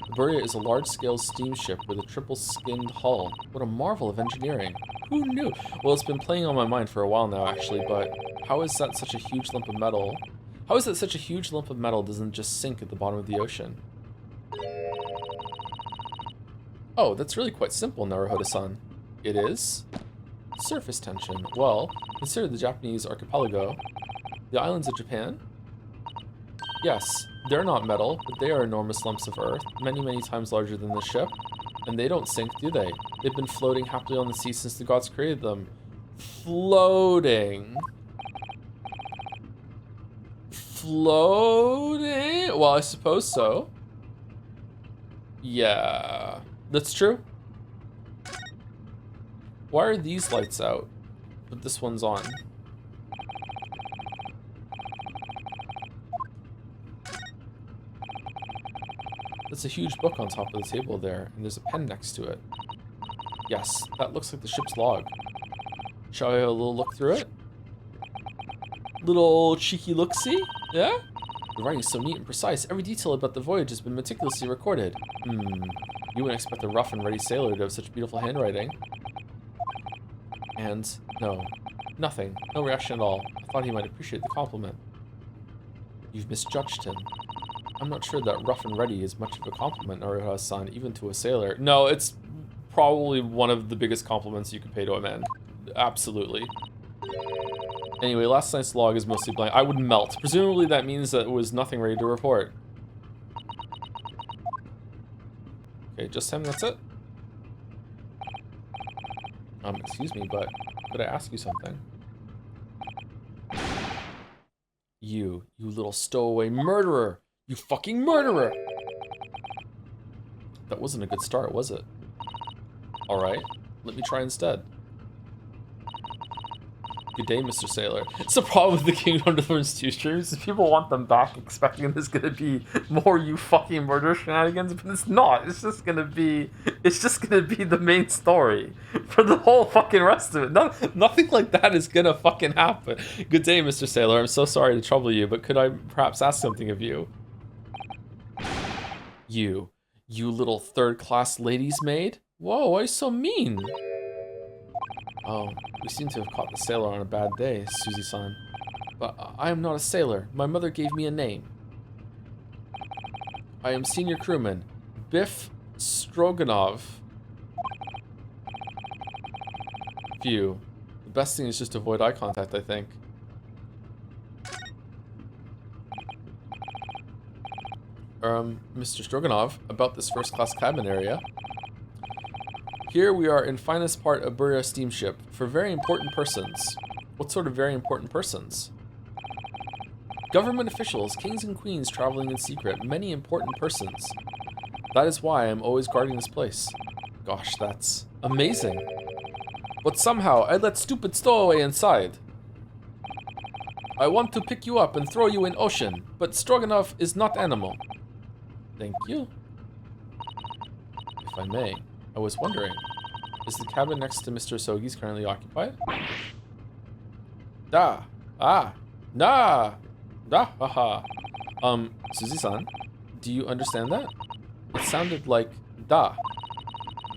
Speaker 1: The Buria is a large-scale steamship with a triple-skinned hull. What a marvel of engineering. Who knew? Well, it's been playing on my mind for a while now, actually, but How is that such a huge lump of metal? How is it such a huge lump of metal doesn't just sink at the bottom of the ocean? Oh, that's really quite simple, Naruhodo-san. It is? Surface tension. Well, consider the Japanese archipelago. The islands of Japan? Yes, they're not metal, but they are enormous lumps of earth, many, many times larger than the ship. And they don't sink, do they? They've been floating happily on the sea since the gods created them. Floating. Floating? Well, I suppose so. Yeah, that's true. Why are these lights out, but this one's on? That's a huge book on top of the table there, and there's a pen next to it. Yes, that looks like the ship's log. Shall I have a little look through it? Little cheeky look-see? Yeah? The writing's so neat and precise. Every detail about the voyage has been meticulously recorded. You wouldn't expect a rough and ready sailor to have such beautiful handwriting. And, no. Nothing. No reaction at all. I thought he might appreciate the compliment. You've misjudged him. I'm not sure that rough and ready is much of a compliment, Naruhodo-san, even to a sailor. No, it's probably one of the biggest compliments you could pay to a man. Absolutely. Anyway, last night's log is mostly blank. I would melt. Presumably that means that it was nothing ready to report. Okay, just him, that's it? Excuse me, but could I ask you something? You little stowaway murderer! You fucking murderer! That wasn't a good start, was it? Alright, let me try instead. Good day, Mr. Sailor. It's the problem with the Kingdom of Deliverance 2 streams is people want them back expecting there's gonna be more you fucking murder shenanigans, but it's not. It's just gonna be the main story for the whole fucking rest of it. Nothing like that is gonna fucking happen. Good day, Mr. Sailor. I'm so sorry to trouble you, but could I perhaps ask something of you? You little third-class lady's maid? Whoa, why are you so mean? Oh, we seem to have caught the sailor on a bad day, Suzy-san. But I am not a sailor. My mother gave me a name. I am senior crewman, Biff Stroganov. Phew. The best thing is just to avoid eye contact, I think. Mr. Stroganov, about this first-class cabin area. Here we are in finest part of Burya steamship for very important persons. What sort of very important persons? Government officials, kings and queens traveling in secret, many important persons. That is why I am always guarding this place. Gosh, that's amazing. But somehow I let stupid stowaway inside. I want to pick you up and throw you in ocean, but Stroganov is not animal. Thank you. If I may. I was wondering, is the cabin next to Mr. Sogi's currently occupied? Da! Ah! Da! Da! Haha! Suzy-san, do you understand that? It sounded like da.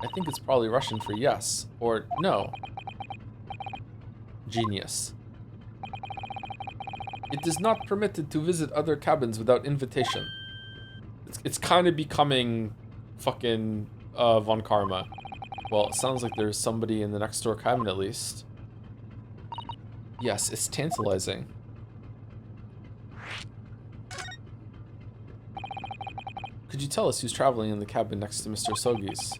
Speaker 1: I think it's probably Russian for yes, or no. Genius. It is not permitted to visit other cabins without invitation. It's kind of becoming fucking Von Karma. Well, it sounds like there's somebody in the next door cabin at least. Yes, it's tantalizing. Could you tell us who's traveling in the cabin next to Mr. Sogi's?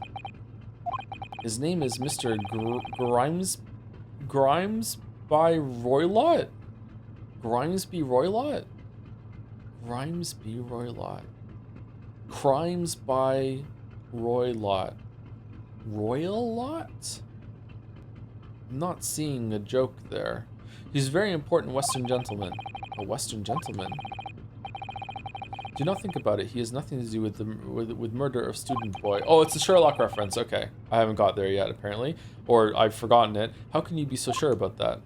Speaker 1: His name is Mr. Grimesby Roylott? Grimesby Roylott? Grimesby Roylott. Crimes by Roylott. Roylott? I'm not seeing a joke there. He's a very important Western gentleman. A Western gentleman? Do not think about it. He has nothing to do with the with murder of student boy. Oh, it's a Sherlock reference. Okay. I haven't got there yet, apparently. Or I've forgotten it. How can you be so sure about that?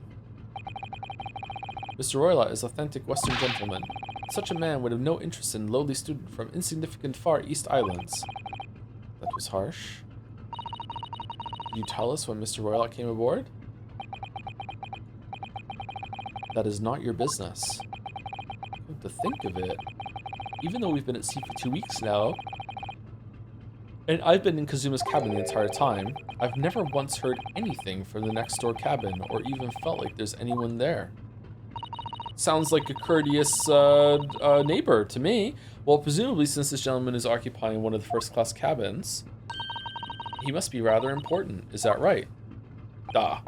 Speaker 1: Mr. Roylott is authentic Western gentleman. Such a man would have no interest in lowly student from insignificant Far East Islands. That was harsh. Can you tell us when Mr. Roylott came aboard? That is not your business. Come to think of it, even though we've been at sea for 2 weeks now, and I've been in Kazuma's cabin the entire time, I've never once heard anything from the next door cabin or even felt like there's anyone there. Sounds like a courteous neighbor to me. Well, presumably since this gentleman is occupying one of the first-class cabins, he must be rather important. Is that right? Ah.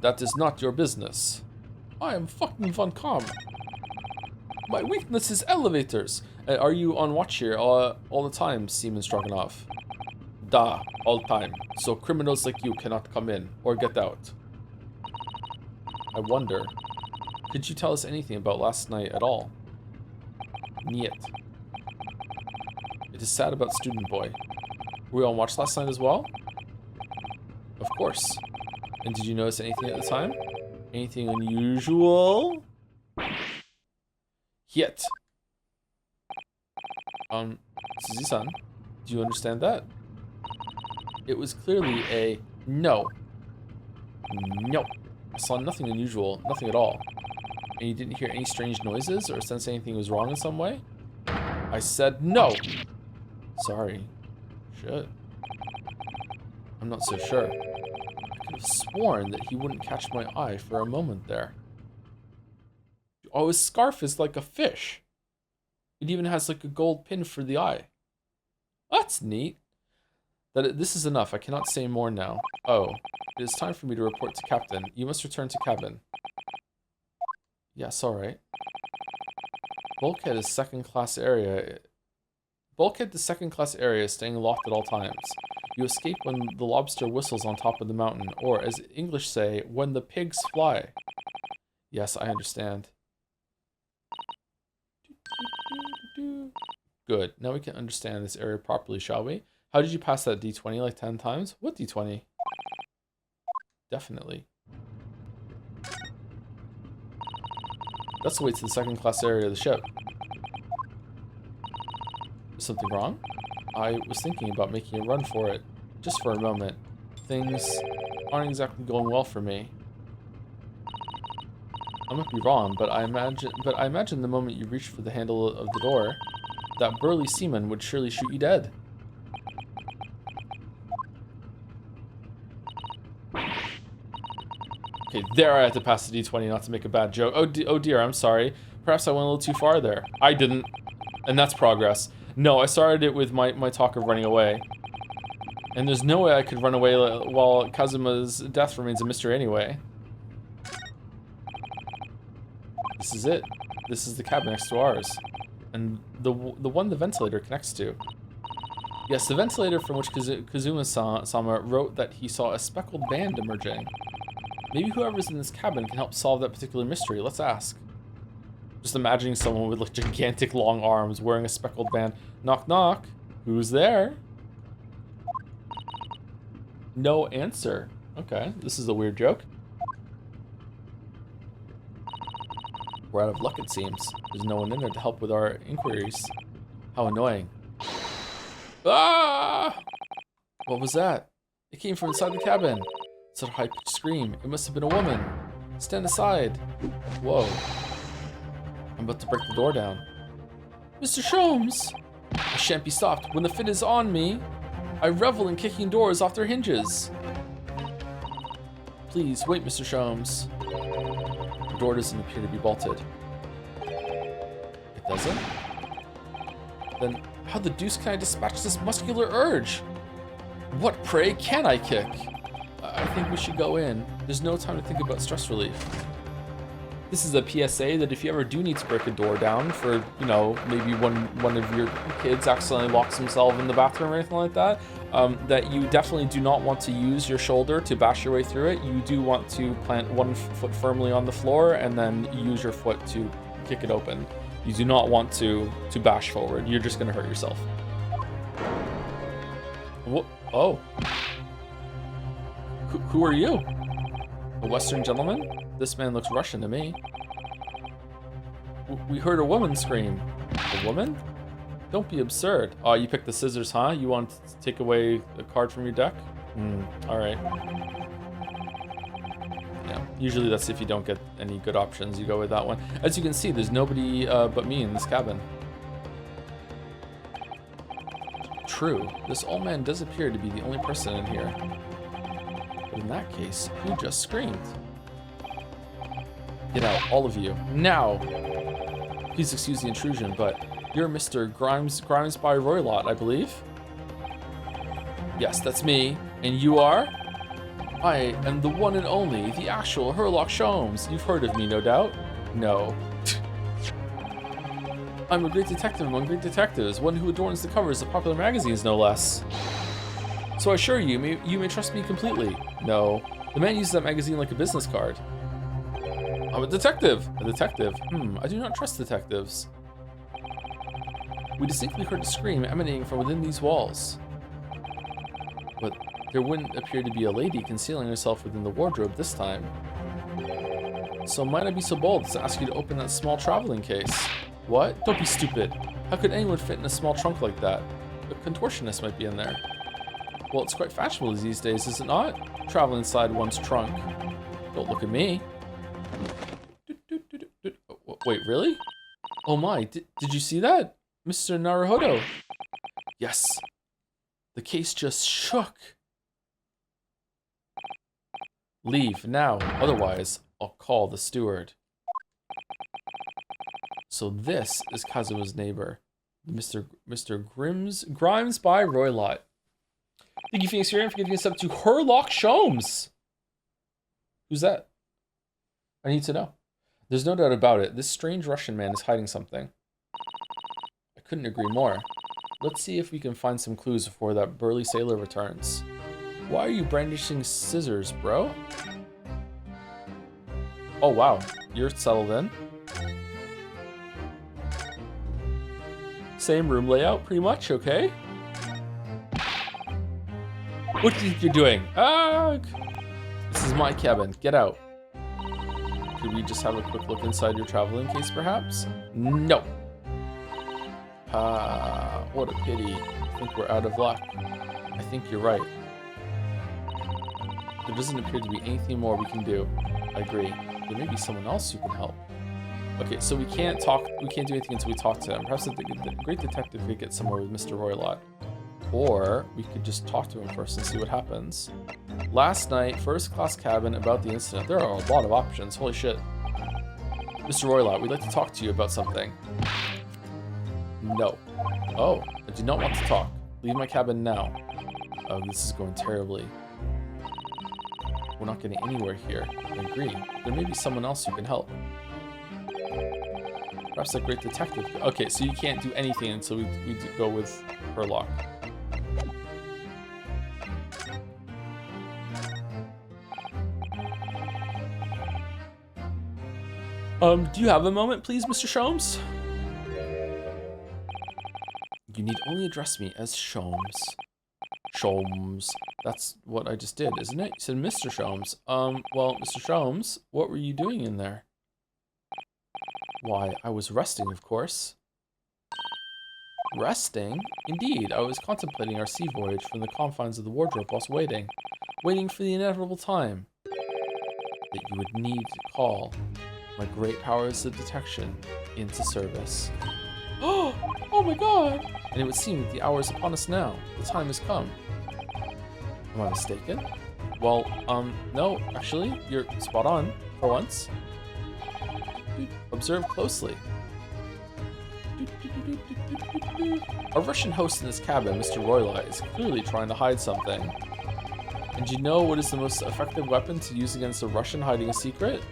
Speaker 1: That is not your business. I am fucking von Calm. My weakness is elevators. Are you on watch here all the time, Seaman Stroganoff? Da, all time. So criminals like you cannot come in or get out. I wonder, could you tell us anything about last night at all? Niet. It is sad about Student Boy. Were we on watch last night as well? Of course. And did you notice anything at the time? Anything unusual? Yet. Suzy-san, do you understand that? It was clearly a no. No. I saw nothing unusual, nothing at all. And you didn't hear any strange noises or sense anything was wrong in some way? I said no. Sorry. Shit. I'm not so sure. I could have sworn that he wouldn't catch my eye for a moment there. Oh, his scarf is like a fish. It even has like a gold pin for the eye. That's neat. This is enough. I cannot say more now. Oh, it is time for me to report to Captain. You must return to cabin. Yes, alright. Bulkhead is second-class area. Bulkhead to second-class area is staying locked at all times. You escape when the lobster whistles on top of the mountain, or as English say, when the pigs fly. Yes, I understand. Good. Now we can understand this area properly, shall we? How did you pass that D20 like 10 times? What D20? Definitely. That's the way to the second-class area of the ship. Is something wrong? I was thinking about making a run for it, just for a moment. Things aren't exactly going well for me. I might be wrong, but I imagine the moment you reached for the handle of the door, that burly seaman would surely shoot you dead. Okay, there I had to pass the D20 not to make a bad joke. Oh dear, I'm sorry. Perhaps I went a little too far there. I didn't. And that's progress. No, I started it with my talk of running away. And there's no way I could run away while Kazuma's death remains a mystery anyway. This is it. This is the cabin next to ours. And the one the ventilator connects to. Yes, the ventilator from which Kazuma-sama wrote that he saw a speckled band emerging. Maybe whoever's in this cabin can help solve that particular mystery. Let's ask. Just imagining someone with like gigantic long arms wearing a speckled band. Knock knock. Who's there? No answer. Okay, this is a weird joke. We're out of luck, it seems. There's no one in there to help with our inquiries. How annoying. Ah! What was that? It came from inside the cabin. Such a high-pitched scream. It must have been a woman. Stand aside. Whoa. I'm about to break the door down. Mr. Sholmes! I shan't be stopped. When the fit is on me, I revel in kicking doors off their hinges. Please, wait, Mr. Sholmes. The door doesn't appear to be bolted. It doesn't? Then how the deuce can I dispatch this muscular urge? What, pray, can I kick? I think we should go in. There's no time to think about stress relief. This is a PSA that if you ever do need to break a door down for, you know, maybe one of your kids accidentally locks himself in the bathroom or anything like that, that you definitely do not want to use your shoulder to bash your way through it. You do want to plant one foot firmly on the floor and then use your foot to kick it open. You do not want to bash forward. You're just going to hurt yourself. What? Oh. Who are you? A Western gentleman? This man looks Russian to me. We heard a woman scream. A woman? Don't be absurd. Oh, you picked the scissors, huh? You want to take away a card from your deck? Alright. Yeah, Usually that's if you don't get any good options, you go with that one. As you can see, there's nobody but me in this cabin. True, this old man does appear to be the only person in here. But in that case, who just screamed? Get out, all of you, now! Please excuse the intrusion, but you're Mr. Grimes by Roylott, I believe? Yes, that's me. And you are? I am the one and only, the actual Herlock Sholmes. You've heard of me, no doubt? No. I'm a great detective among great detectives, one who adorns the covers of popular magazines, no less. So I assure you, you may trust me completely. No. The man uses that magazine like a business card. I'm a detective. A detective? I do not trust detectives. We distinctly heard a scream emanating from within these walls. But there wouldn't appear to be a lady concealing herself within the wardrobe this time. So might I be so bold as to ask you to open that small traveling case? What? Don't be stupid. How could anyone fit in a small trunk like that? A contortionist might be in there. Well, it's quite fashionable these days, is it not? Travel inside one's trunk. Don't look at me. Wait, really? Oh my, did you see that? Mr. Naruhodo. Yes. The case just shook. Leave now, otherwise I'll call the steward. So this is Kazuma's neighbor, Mr. Grimes by Roylott. Thank you, Phoenix Fury, for giving us up to Herlock Sholmes. Who's that? I need to know. There's no doubt about it. This strange Russian man is hiding something. I couldn't agree more. Let's see if we can find some clues before that burly sailor returns. Why are you brandishing scissors, bro? Oh, wow. You're settled in. Same room layout, pretty much, okay? What do you think you're doing? This is my cabin. Get out. Could we just have a quick look inside your traveling case, perhaps? No. What a pity. I think we're out of luck. I think you're right. There doesn't appear to be anything more we can do. I agree. There may be someone else who can help. Okay, so we can't do anything until we talk to him. Perhaps the great detective could get somewhere with Mr. Roylott. Or we could just talk to him first and see what happens. Last night, first class cabin about the incident. There are a lot of options. Holy shit. Mr. Roylott, we'd like to talk to you about something. No. Oh, I do not want to talk. Leave my cabin now. Oh, this is going terribly. We're not getting anywhere here. I agree. There may be someone else who can help. Perhaps a great detective. Okay, so you can't do anything until we go with Herlock. Do you have a moment, please, Mr. Sholmes? You need only address me as Sholmes. Sholmes. That's what I just did, isn't it? You said Mr. Sholmes. Well, Mr. Sholmes, what were you doing in there? Why, I was resting, of course. Resting? Indeed, I was contemplating our sea voyage from the confines of the wardrobe whilst waiting for the inevitable time that you would need to call my great powers of detection into service. Oh my god! And it would seem that the hour is upon us now. The time has come. Am I mistaken? Well, no, actually, you're spot on, for once. Observe closely. Our Russian host in this cabin, Mr. Roylott, is clearly trying to hide something. And do you know what is the most effective weapon to use against a Russian hiding a secret?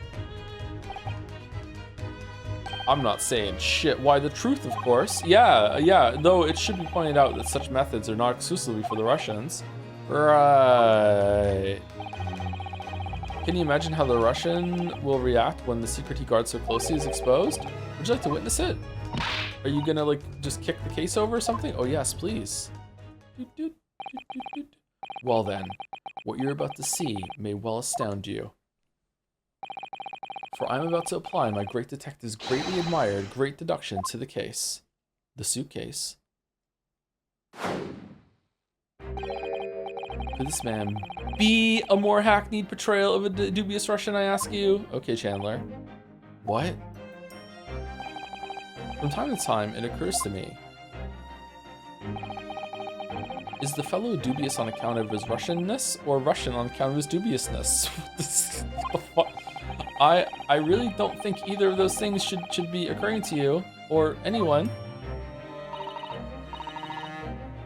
Speaker 1: I'm not saying shit. Why, the truth, of course. Yeah, though it should be pointed out that such methods are not exclusively for the Russians. Right. Can you imagine how the Russian will react when the secret he guards so closely is exposed? Would you like to witness it? Are you gonna, like, just kick the case over or something? Oh, yes, please. Well then, what you're about to see may well astound you. For I'm about to apply my great detective's greatly admired great deduction to the case. The suitcase. Could this man be a more hackneyed portrayal of a dubious Russian, I ask you? Okay, Chandler. What? From time to time, it occurs to me. Is the fellow dubious on account of his Russianness, or Russian on account of his dubiousness? What the fuck? I really don't think either of those things should be occurring to you, or anyone.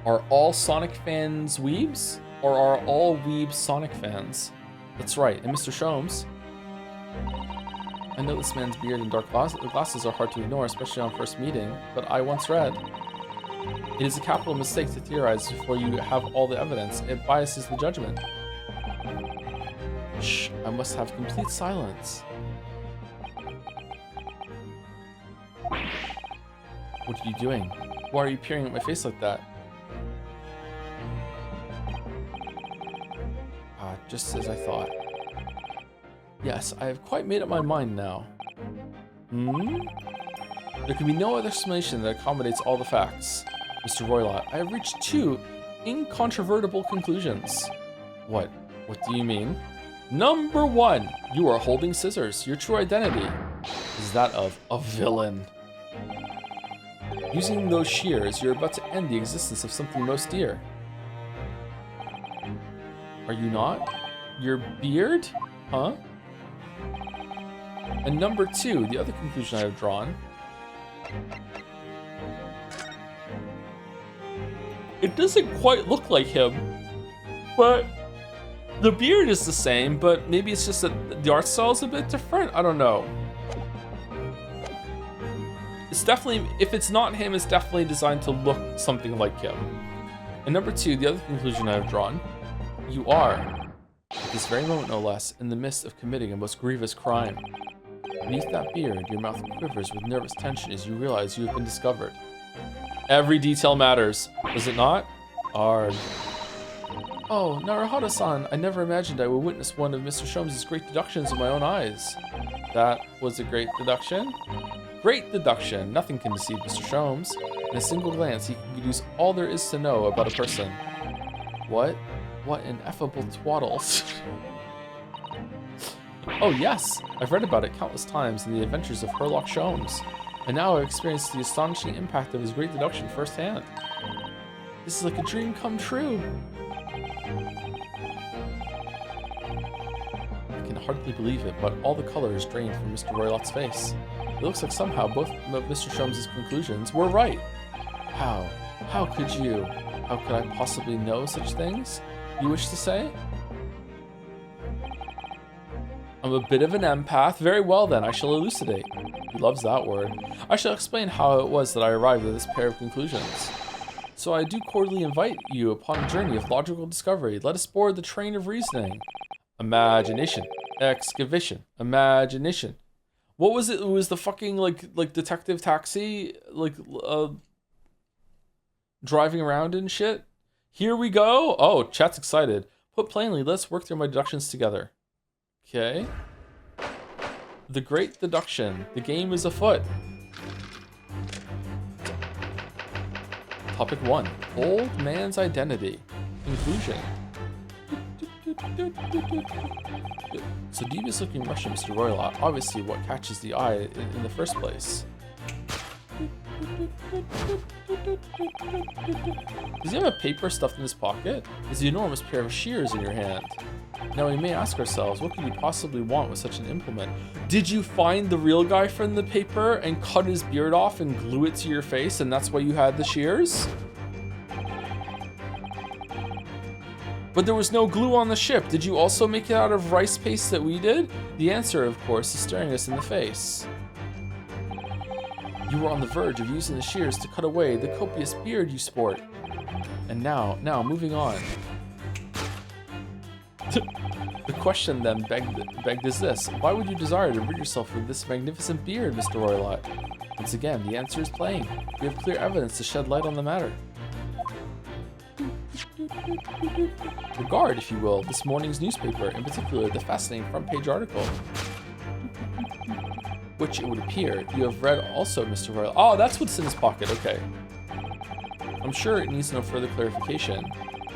Speaker 1: Are all Sonic fans weebs? Or are all weebs Sonic fans? That's right, and Mr. Sholmes. I know this man's beard and dark glasses are hard to ignore, especially on first meeting, but I once read, it is a capital mistake to theorize before you have all the evidence. It biases the judgment. Shh, I must have complete silence. What are you doing? Why are you peering at my face like that? Just as I thought. Yes, I have quite made up my mind now. There can be no other explanation that accommodates all the facts. Mr. Roylott, I have reached two incontrovertible conclusions. What? What do you mean? Number one, you are holding scissors. Your true identity is that of a villain. Using those shears, you're about to end the existence of something most dear. Are you not? Your beard? Huh? And number two, the other conclusion I have drawn. It doesn't quite look like him, but the beard is the same, but maybe it's just that the art style is a bit different. I don't know. It's definitely, if it's not him, it's definitely designed to look something like him. And number two, the other conclusion I have drawn. You are, at this very moment no less, in the midst of committing a most grievous crime. Beneath that beard, your mouth quivers with nervous tension as you realize you have been discovered. Every detail matters, does it not? Arg. Oh, Naruhito-san, I never imagined I would witness one of Mr. Sholmes' great deductions with my own eyes. That was a great deduction? Great deduction. Nothing can deceive Mr. Sholmes. In a single glance, he can deduce all there is to know about a person. What? What ineffable twaddle. Oh yes, I've read about it countless times in the adventures of Herlock Sholmes, and now I've experienced the astonishing impact of his great deduction firsthand. This is like a dream come true. I can hardly believe it, but all the color is drained from Mr. Roylott's face. It looks like somehow both of Mr. Sholmes' conclusions were right. How? How could you? How could I possibly know such things? You wish to say? I'm a bit of an empath. Very well then, I shall elucidate. He loves that word. I shall explain how it was that I arrived at this pair of conclusions. So I do cordially invite you upon a journey of logical discovery. Let us board the train of reasoning. Imagination. Excavation. Imagination. What was it? It was the fucking like detective taxi, driving around and shit. Here we go. Oh, chat's excited. Put plainly, let's work through my deductions together. Okay. The great deduction. The game is afoot. Topic 1. Old man's identity. Conclusion. So devious looking Russian, Mr. Roylott. Obviously what catches the eye in the first place. Does he have a paper stuffed in his pocket? Is the enormous pair of shears in your hand? Now we may ask ourselves, what could you possibly want with such an implement? Did you find the real guy from the paper and cut his beard off and glue it to your face, and that's why you had the shears? But there was no glue on the ship. Did you also make it out of rice paste that we did? The answer, of course, is staring us in the face. You were on the verge of using the shears to cut away the copious beard you sport. And now, moving on. The question then begged is this: why would you desire to rid yourself of this magnificent beard, Mr. Roylott? Once again, the answer is plain. We have clear evidence to shed light on the matter. Regard, if you will, this morning's newspaper, in particular the fascinating front page article, which it would appear you have read also, Mr. Roylott. Oh, that's what's in his pocket, okay. I'm sure it needs no further clarification.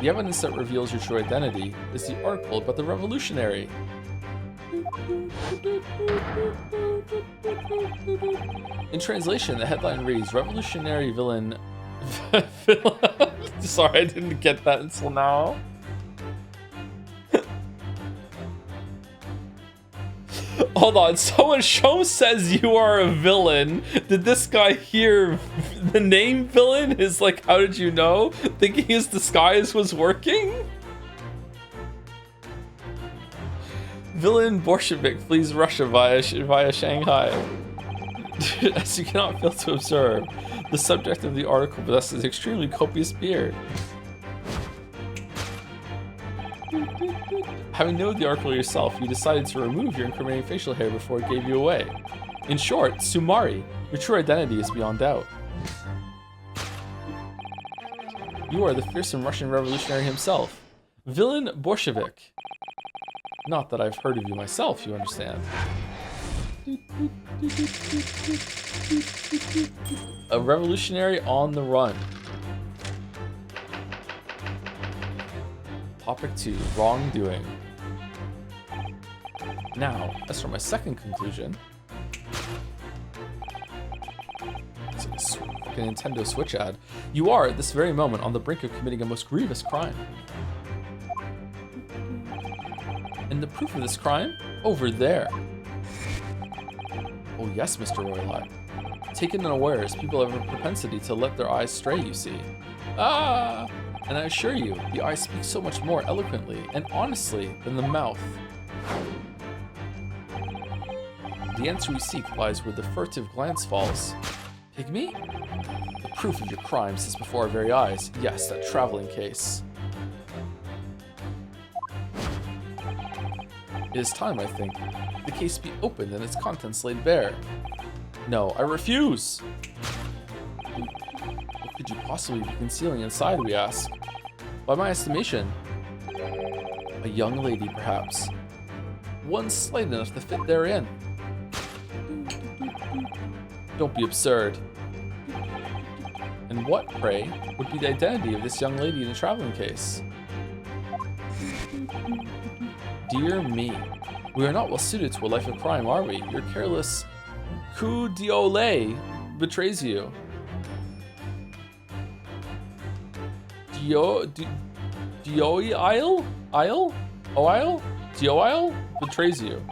Speaker 1: The evidence that reveals your true identity is the article about the revolutionary. In translation, the headline reads, Revolutionary Villain... Sorry, I didn't get that until now. Hold on, someone Sholmes says you are a villain. Did this guy hear the name villain? Is like, how did you know? Thinking his disguise was working? Villain Bolshevik flees Russia via Shanghai. As you cannot fail to observe, the subject of the article possesses extremely copious beard. Having known the article yourself, you decided to remove your incriminating facial hair before it gave you away. In short, Sumari, your true identity is beyond doubt. You are the fearsome Russian revolutionary himself, Villain Bolshevik. Not that I've heard of you myself, you understand. A revolutionary on the run. Topic 2, wrongdoing. Now, as for my second conclusion, it's a fucking Nintendo Switch ad. You are, at this very moment, on the brink of committing a most grievous crime. And the proof of this crime? Over there. Oh yes, Mr. Roylott. Taken unawares, people have a propensity to let their eyes stray, you see. Ah! And I assure you, the eyes speak so much more eloquently and honestly than the mouth. The answer we seek lies where the furtive glance falls. Pygmy? The proof of your crime sits before our very eyes. Yes, that traveling case. It is time, I think, the case be opened and its contents laid bare. No, I refuse! What could you possibly be concealing inside, we ask? By my estimation, a young lady, perhaps. One slight enough to fit therein. Don't be absurd. And what, pray, would be the identity of this young lady in the traveling case? Dear me, we are not well suited to a life of crime, are we? Your careless coup d'oeil betrays you. Dioil betrays you.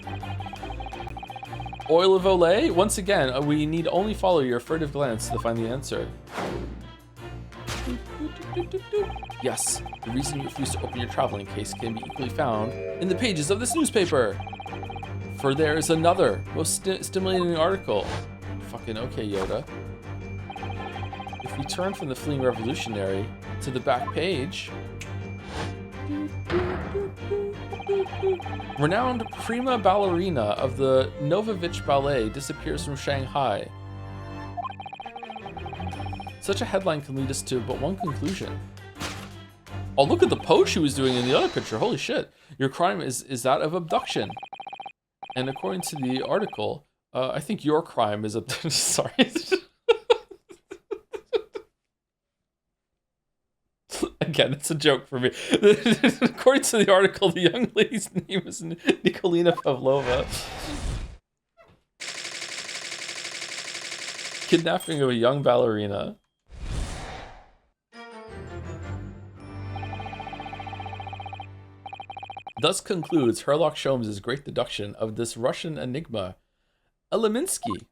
Speaker 1: Oil of Olay? Once again, we need only follow your furtive glance to find the answer. Yes, the reason you refuse to open your traveling case can be equally found in the pages of this newspaper. For there is another, most stimulating article. Fucking okay, Yoda. If we turn from the fleeing revolutionary to the back page, renowned prima ballerina of the Novovich Ballet disappears from Shanghai. Such a headline can lead us to but one conclusion. Oh, look at the pose she was doing in the other picture. Holy shit. Your crime is that of abduction. And according to the article, I think your crime is sorry. Again, it's a joke for me. According to the article, the young lady's name is Nikolina Pavlova. Kidnapping of a young ballerina. Thus concludes Sherlock Sholmes' great deduction of this Russian enigma, Eleminsky.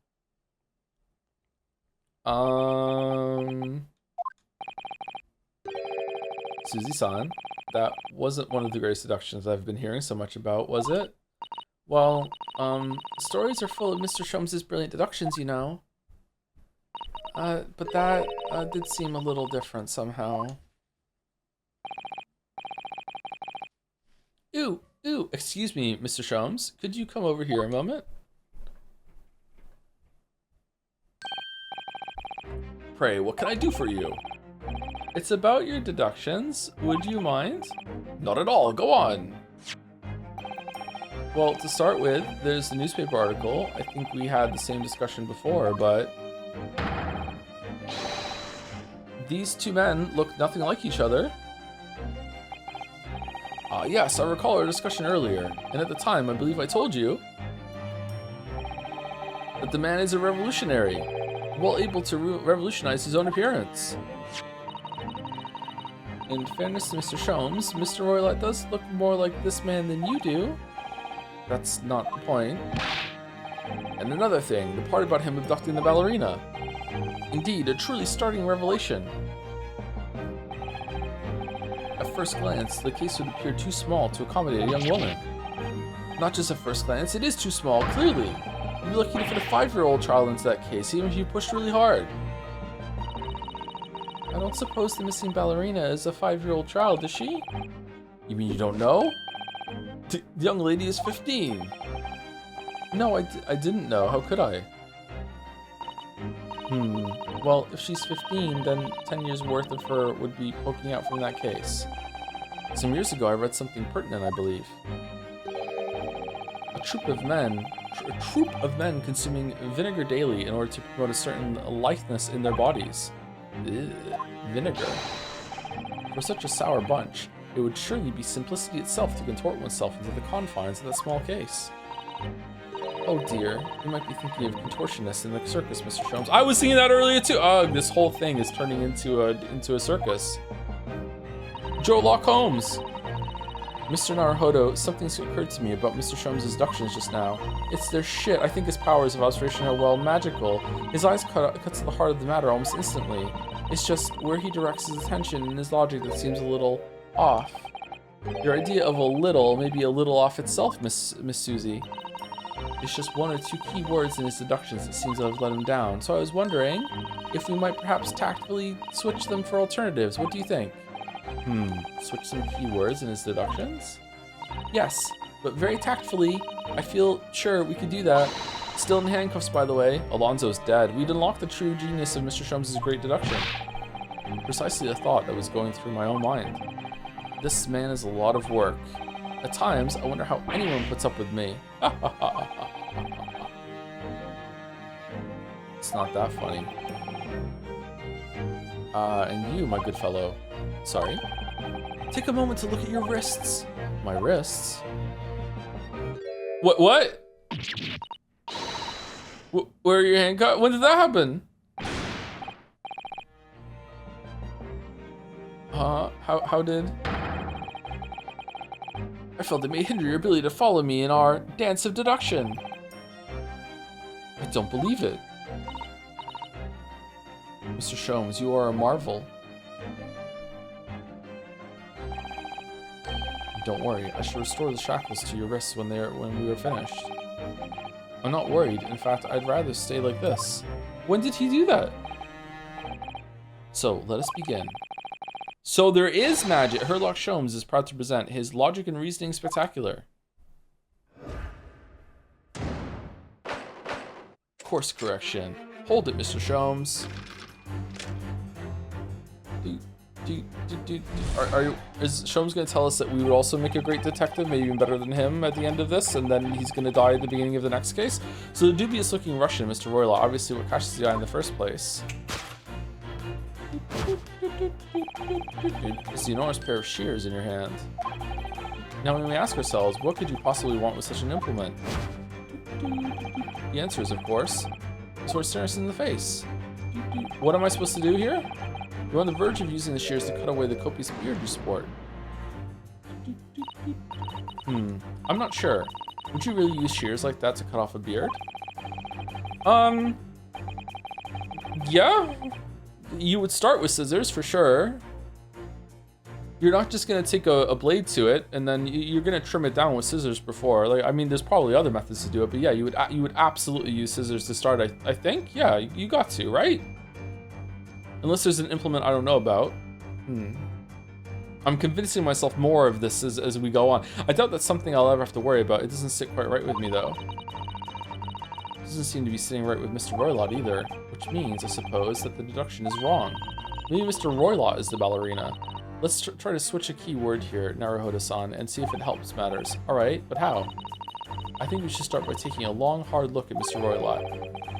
Speaker 1: Suzy-san, that wasn't one of the greatest deductions I've been hearing so much about, was it? Well, stories are full of Mr. Sholmes' brilliant deductions, you know. But that did seem a little different somehow. Ooh, excuse me, Mr. Sholmes. Could you come over here a moment? Pray, what can I do for you? It's about your deductions. Would you mind? Not at all, go on. Well, to start with, there's the newspaper article. I think we had the same discussion before, but these two men look nothing like each other. Yes, I recall our discussion earlier, and at the time, I believe I told you that the man is a revolutionary, well able to revolutionize his own appearance. In fairness to Mr. Sholmes, Mr. Roylott does look more like this man than you do. That's not the point. And another thing, the part about him abducting the ballerina. Indeed, a truly startling revelation. At first glance, the case would appear too small to accommodate a young woman. Not just at first glance, it is too small, clearly. You'd be lucky to fit a 5-year-old child into that case, even if you pushed really hard. I don't suppose the missing ballerina is a 5-year-old child, is she? You mean you don't know? The young lady is 15. No, I didn't know. How could I? Well, if she's 15, then 10 years worth of her would be poking out from that case. Some years ago, I read something pertinent, I believe. A troop of men consuming vinegar daily in order to promote a certain litheness in their bodies. Ew, vinegar. For such a sour bunch, it would surely be simplicity itself to contort oneself into the confines of that small case. Oh dear, you might be thinking of contortionists in the circus, Mr. Sholmes. I was thinking that earlier too. Ugh, this whole thing is turning into a circus. Sherlock Holmes. Mr. Naruhodo, something's occurred to me about Mr. Sholmes' deductions just now. It's their shit. I think his powers of observation are, well, magical. His eyes cuts to the heart of the matter almost instantly. It's just where he directs his attention and his logic that seems a little off. Your idea of a little may be a little off itself, Miss Susie. It's just one or two key words in his deductions that seems to have let him down. So I was wondering if we might perhaps tactfully switch them for alternatives. What do you think? Switch some key words in his deductions? Yes, but very tactfully. I feel sure we could do that. Still in handcuffs, by the way. Alonzo's dead. We'd unlock the true genius of Mr. Sholmes' great deduction. Precisely the thought that was going through my own mind. This man is a lot of work. At times, I wonder how anyone puts up with me. It's not that funny. And you, my good fellow. Sorry. Take a moment to look at your wrists. My wrists? What? Where are your handcuffs? When did that happen? How did? I felt it may hinder your ability to follow me in our dance of deduction. I don't believe it. Mr. Sholmes, you are a marvel. Don't worry, I shall restore the shackles to your wrists when we are finished. I'm not worried. In fact, I'd rather stay like this. When did he do that? So, let us begin. So there is magic. Sherlock Sholmes is proud to present his Logic and Reasoning Spectacular. Course correction. Hold it, Mr. Sholmes. Is Sholmes going to tell us that we would also make a great detective, maybe even better than him at the end of this, and then he's going to die at the beginning of the next case? So the dubious-looking Russian, Mr. Roylott, obviously what catches the eye in the first place. It's the enormous pair of shears in your hand. Now when we ask ourselves, what could you possibly want with such an implement? The answer is, of course, sword staring us in the face. What am I supposed to do here? You're on the verge of using the shears to cut away the copious beard you sport. I'm not sure. Would you really use shears like that to cut off a beard? Yeah. You would start with scissors for sure. You're not just gonna take a blade to it and then you're gonna trim it down with scissors before. Like, I mean, there's probably other methods to do it, but yeah, you would absolutely use scissors to start. I think, yeah, you got to, right? Unless there's an implement I don't know about. I'm convincing myself more of this as we go on. I doubt that's something I'll ever have to worry about. It doesn't sit quite right with me though. It doesn't seem to be sitting right with Mr. Roylott either, which means, I suppose, that the deduction is wrong. Maybe Mr. Roylott is the ballerina. Let's try to switch a key word here, Naruhodo-san, and see if it helps matters. Alright, but how? I think we should start by taking a long, hard look at Mr. Roylott.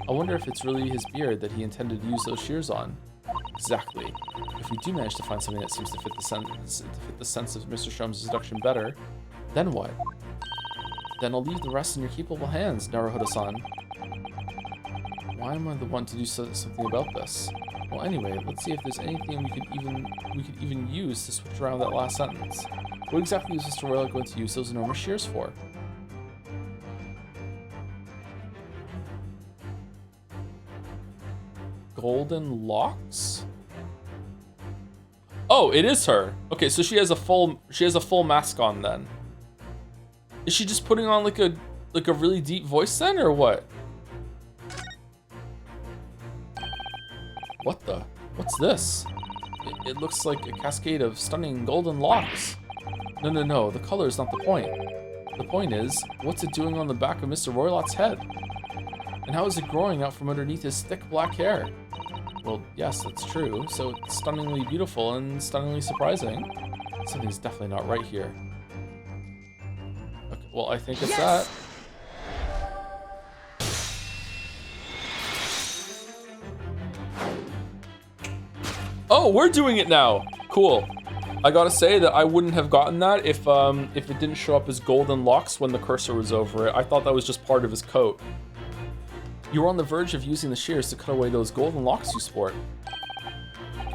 Speaker 1: I wonder if it's really his beard that he intended to use those shears on. Exactly. If we do manage to find something that seems to fit the sense of Mr. Sholmes' seduction better, then what? Then I'll leave the rest in your capable hands, Naruhodo-san. Why am I the one to do something about this? Well, anyway, let's see if there's anything we could even use to switch around that last sentence. What exactly is Mr. Royal going to use those enormous shears for? Golden locks? Oh, it is her. Okay, so she has a full mask on then. Is she just putting on like a really deep voice then, or what? What the? What's this? It looks like a cascade of stunning golden locks. No, the color is not the point. The point is, what's it doing on the back of Mr. Roylot's head? And how is it growing out from underneath his thick black hair? Well, yes, that's true. So it's stunningly beautiful and stunningly surprising. Something's definitely not right here. Okay, well, I think it's that. Oh, we're doing it now. Cool. I gotta say that I wouldn't have gotten that if it didn't show up as golden locks when the cursor was over it. I thought that was just part of his coat. You were on the verge of using the shears to cut away those golden locks you sport.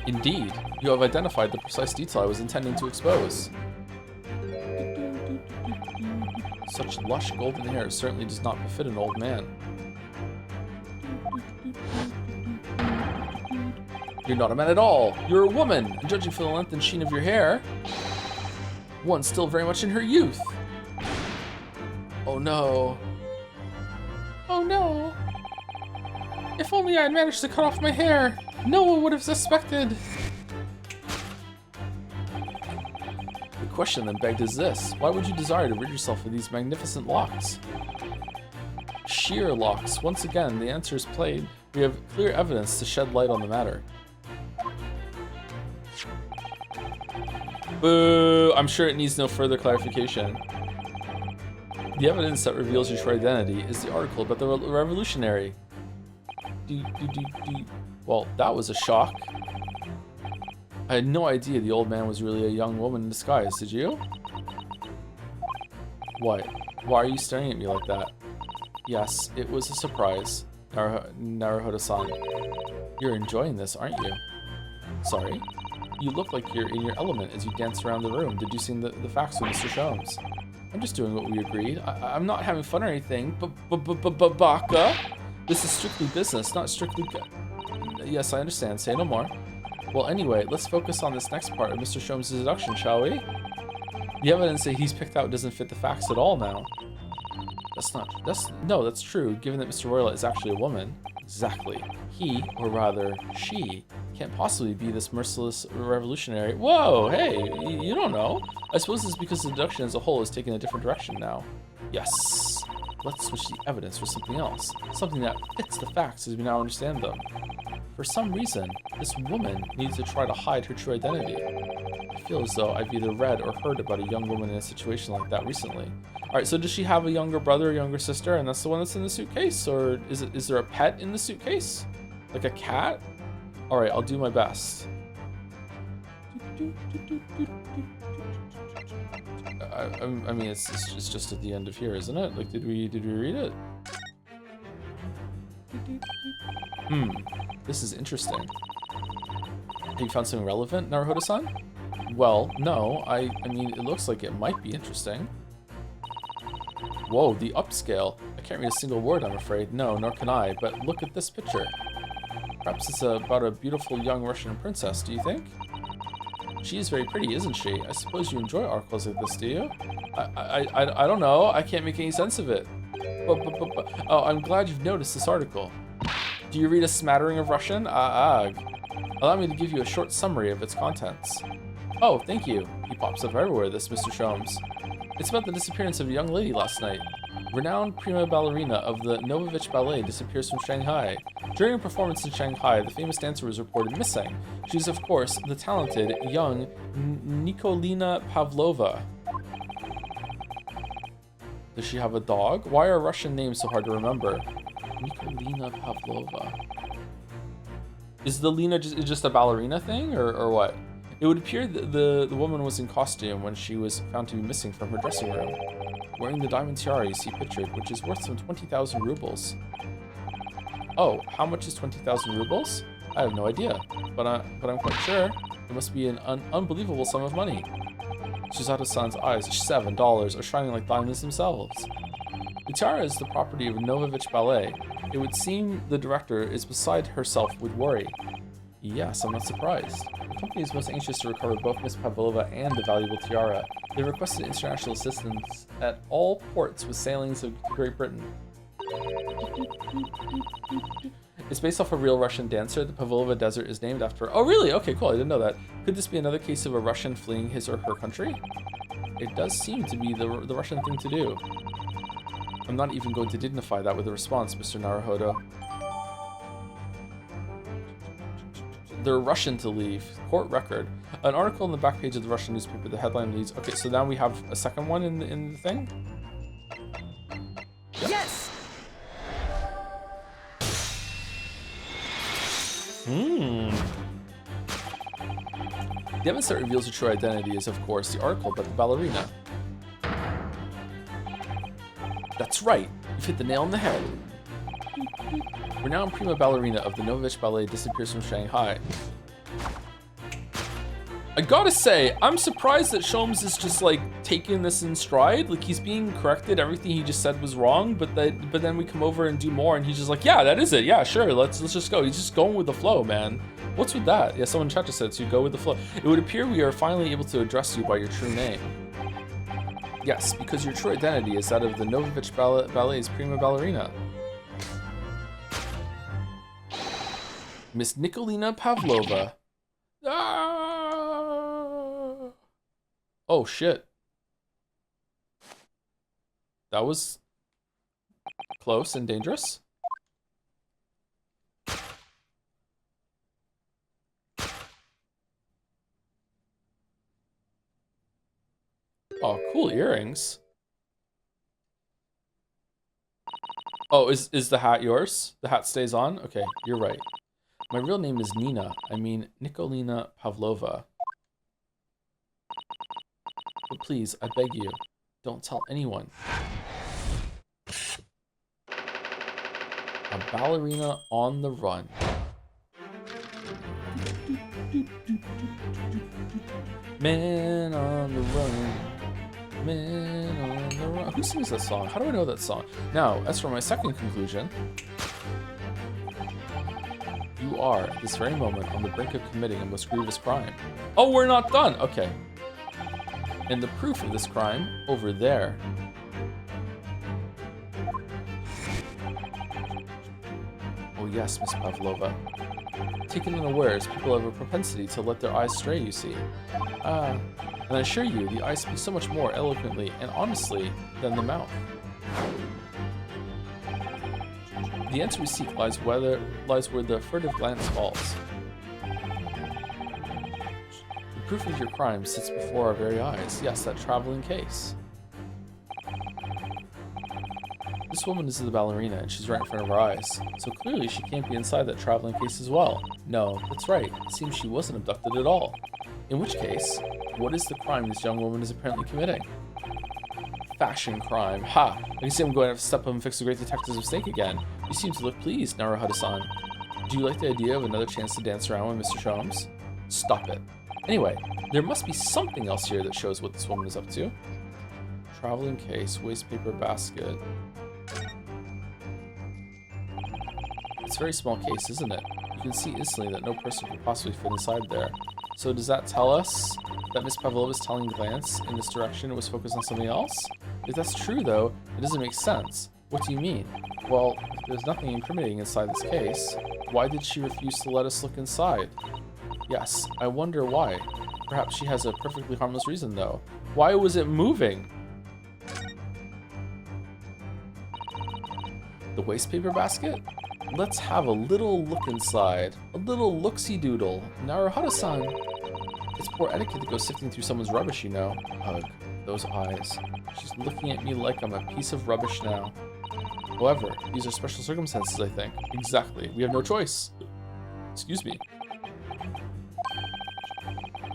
Speaker 1: Indeed, you have identified the precise detail I was intending to expose. Such lush golden hair certainly does not befit an old man. You're not a man at all. You're a woman, and judging from the length and sheen of your hair, one still very much in her youth. Oh no. Oh no. If only I had managed to cut off my hair, no one would have suspected. The question then begged is this: why would you desire to rid yourself of these magnificent locks? Sheer locks. Once again, the answer is plain. We have clear evidence to shed light on the matter. Boo! I'm sure it needs no further clarification. The evidence that reveals your true identity is the article about the revolutionary. Well, that was a shock. I had no idea the old man was really a young woman in disguise, did you? What? Why are you staring at me like that? Yes, it was a surprise, Naruhodo-san. You're enjoying this, aren't you? Sorry? You look like you're in your element as you dance around the room, deducing the facts with Mr. Sholmes. I'm just doing what we agreed. I'm not having fun or anything, Baka. This is strictly business, not strictly Yes, I understand. Say no more. Well, anyway, let's focus on this next part of Mr. Sholmes' deduction, shall we? The evidence that he's picked out doesn't fit the facts at all now. That's true, given that Mr. Royal is actually a woman. Exactly. He, or rather, she, can't possibly be this merciless revolutionary. Whoa, hey, you don't know. I suppose it's because the deduction as a whole is taking a different direction now. Yes. Let's switch the evidence for something else. Something that fits the facts as we now understand them. For some reason, this woman needs to try to hide her true identity. I feel as though I've either read or heard about a young woman in a situation like that recently. Alright, so does she have a younger brother or younger sister, and that's the one that's in the suitcase? Or is there a pet in the suitcase? Like a cat? Alright, I'll do my best. I mean, it's just at the end of here, isn't it? Like, did we read it? This is interesting. Have you found something relevant, Naruhodo-san? Well, no. I mean, it looks like it might be interesting. Whoa, the upscale. I can't read a single word, I'm afraid. No, nor can I. But look at this picture. Perhaps it's about a beautiful young Russian princess, do you think? She is very pretty, isn't she? I suppose you enjoy articles like this, do you? I don't know. I can't make any sense of it. Oh, I'm glad you've noticed this article. Do you read a smattering of Russian? Allow me to give you a short summary of its contents. Oh, thank you. He pops up everywhere, this Mr. Sholmes. It's about the disappearance of a young lady last night. Renowned prima ballerina of the Novovich Ballet disappears from Shanghai. During a performance in Shanghai, the famous dancer was reported missing. She is, of course, the talented, young Nikolina Pavlova. Does she have a dog? Why are Russian names so hard to remember? Nikolina Pavlova. Is the Lena just a ballerina thing, or what? It would appear that the woman was in costume when she was found to be missing from her dressing room, wearing the diamond tiara you see pictured, which is worth some 20,000 rubles. Oh, how much is 20,000 rubles? I have no idea, but I'm quite sure it must be an unbelievable sum of money. Shizado-san's eyes, $7, are shining like diamonds themselves. The tiara is the property of Novovich Ballet. It would seem the director is beside herself with worry. Yes, I'm not surprised. The company is most anxious to recover both Miss Pavlova and the valuable tiara. They've requested international assistance at all ports with sailings of Great Britain. It's based off a real Russian dancer. The Pavlova Desert is named after her. Oh, really? Okay, cool. I didn't know that. Could this be another case of a Russian fleeing his or her country? It does seem to be the Russian thing to do. I'm not even going to dignify that with a response, Mr. Naruhodo. They're Russian to leave. Court record. An article on the back page of the Russian newspaper, the headline reads, okay, so now we have a second one in the thing?
Speaker 2: Yes!
Speaker 1: The evidence that reveals her true identity is, of course, the article about the ballerina. That's right, you've hit the nail on the head. Renowned prima ballerina of the Novovich Ballet disappears from Shanghai. I gotta say, I'm surprised that Sholmes is just like taking this in stride. Like he's being corrected, everything he just said was wrong, but then we come over and do more and he's just like, yeah, that is it. Yeah, sure, let's just go. He's just going with the flow, man. What's with that? Yeah, someone in chat just said to go with the flow. It would appear we are finally able to address you by your true name. Yes, because your true identity is that of the Novovich Ballet's prima ballerina. Miss Nikolina Pavlova. Ah! Oh, shit. That was close and dangerous. Oh, cool earrings. Oh, is the hat yours? The hat stays on? Okay, you're right. My real name is Nina. I mean, Nikolina Pavlova. But please, I beg you, don't tell anyone. A ballerina on the run. Man on the run. Man on the run. Who sings that song? How do I know that song? Now, as for my second conclusion, you are, at this very moment, on the brink of committing a most grievous crime. Oh, we're not done! Okay. And the proof of this crime, over there. Oh yes, Miss Pavlova. Taken unawares, people have a propensity to let their eyes stray, you see. And I assure you, the eyes speak so much more eloquently and honestly than the mouth. The answer we seek lies where the furtive glance falls. The proof of your crime sits before our very eyes. Yes, that traveling case. This woman is the ballerina, and she's right in front of our eyes. So clearly she can't be inside that traveling case as well. No, that's right. It seems she wasn't abducted at all. In which case, what is the crime this young woman is apparently committing? Fashion crime. Ha! I can see I'm going to have to step up and fix the great detective's mistake again. You seem to look pleased, Naruhodo-san. Do you like the idea of another chance to dance around with Mr. Sholmes? Stop it. Anyway, there must be something else here that shows what this woman is up to. Traveling case, wastepaper basket. It's a very small case, isn't it? You can see instantly that no person could possibly fit inside there. So does that tell us that Miss Pavlova's telling glance in this direction was focused on something else? If that's true, though, it doesn't make sense. What do you mean? Well, if there's nothing incriminating inside this case, why did she refuse to let us look inside? Yes, I wonder why. Perhaps she has a perfectly harmless reason, though. Why was it moving? The wastepaper basket? Let's have a little look inside. A little look-see-doodle. Naruhodo-san. It's poor etiquette to go sifting through someone's rubbish, you know. Ugh, those eyes. She's looking at me like I'm a piece of rubbish now. However, these are special circumstances, I think. Exactly. We have no choice. Excuse me.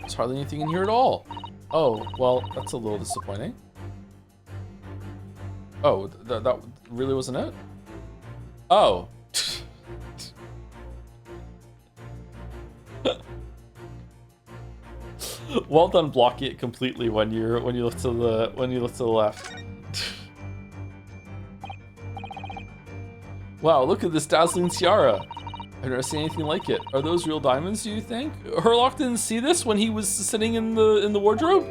Speaker 1: There's hardly anything in here at all. Oh, well, that's a little disappointing. Oh, that really wasn't it? Oh. Well done blocking it completely when you look to the left. Wow, look at this dazzling tiara. I've never seen anything like it. Are those real diamonds, do you think? Herlock didn't see this when he was sitting in the wardrobe?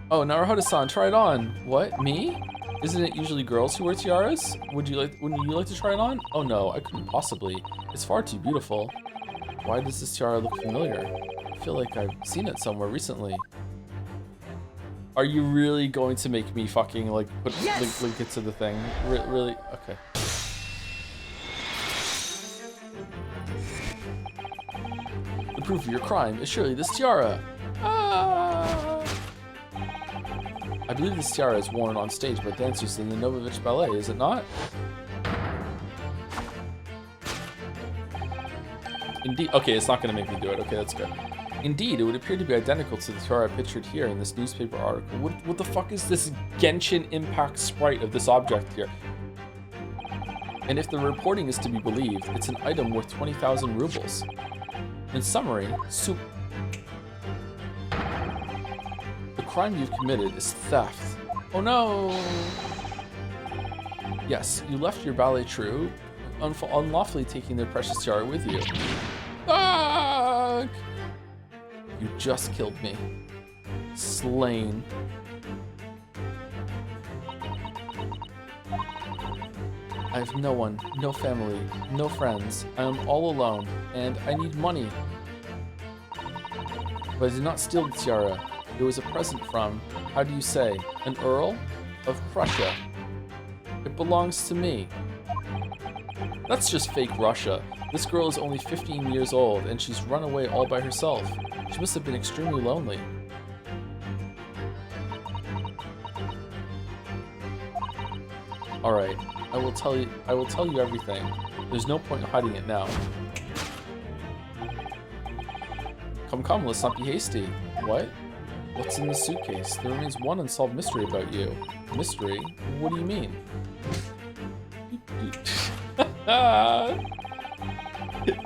Speaker 1: Oh, Naruhodo-san, try it on. What, me? Isn't it usually girls who wear tiaras? Wouldn't you like to try it on? Oh no, I couldn't possibly. It's far too beautiful. Why does this tiara look familiar? I feel like I've seen it somewhere recently. Are you really going to make me fucking like link it to the thing? Really? Okay. The proof of your crime is surely this tiara. Ah! I believe this tiara is worn on stage by dancers in the Novovich Ballet, is it not? Indeed. Okay, it's not going to make me do it. Okay, that's good. Indeed, it would appear to be identical to the tiara pictured here in this newspaper article. What the fuck is this Genshin Impact sprite of this object here? And if the reporting is to be believed, it's an item worth 20,000 rubles. In summary, the crime you've committed is theft. Oh no! Yes, you left your ballet troupe, unlawfully taking their precious tiara with you. Fuck! You just killed me. Slain. I have no one, no family, no friends. I am all alone, and I need money. But I did not steal the tiara. It was a present from, how do you say, an Earl of Prussia. It belongs to me. That's just fake Russia. This girl is only 15 years old, and she's run away all by herself. She must have been extremely lonely. Alright, I will tell you everything. There's no point in hiding it now. Come, let's not be hasty. What? What's in the suitcase? There remains one unsolved mystery about you. Mystery? What do you mean?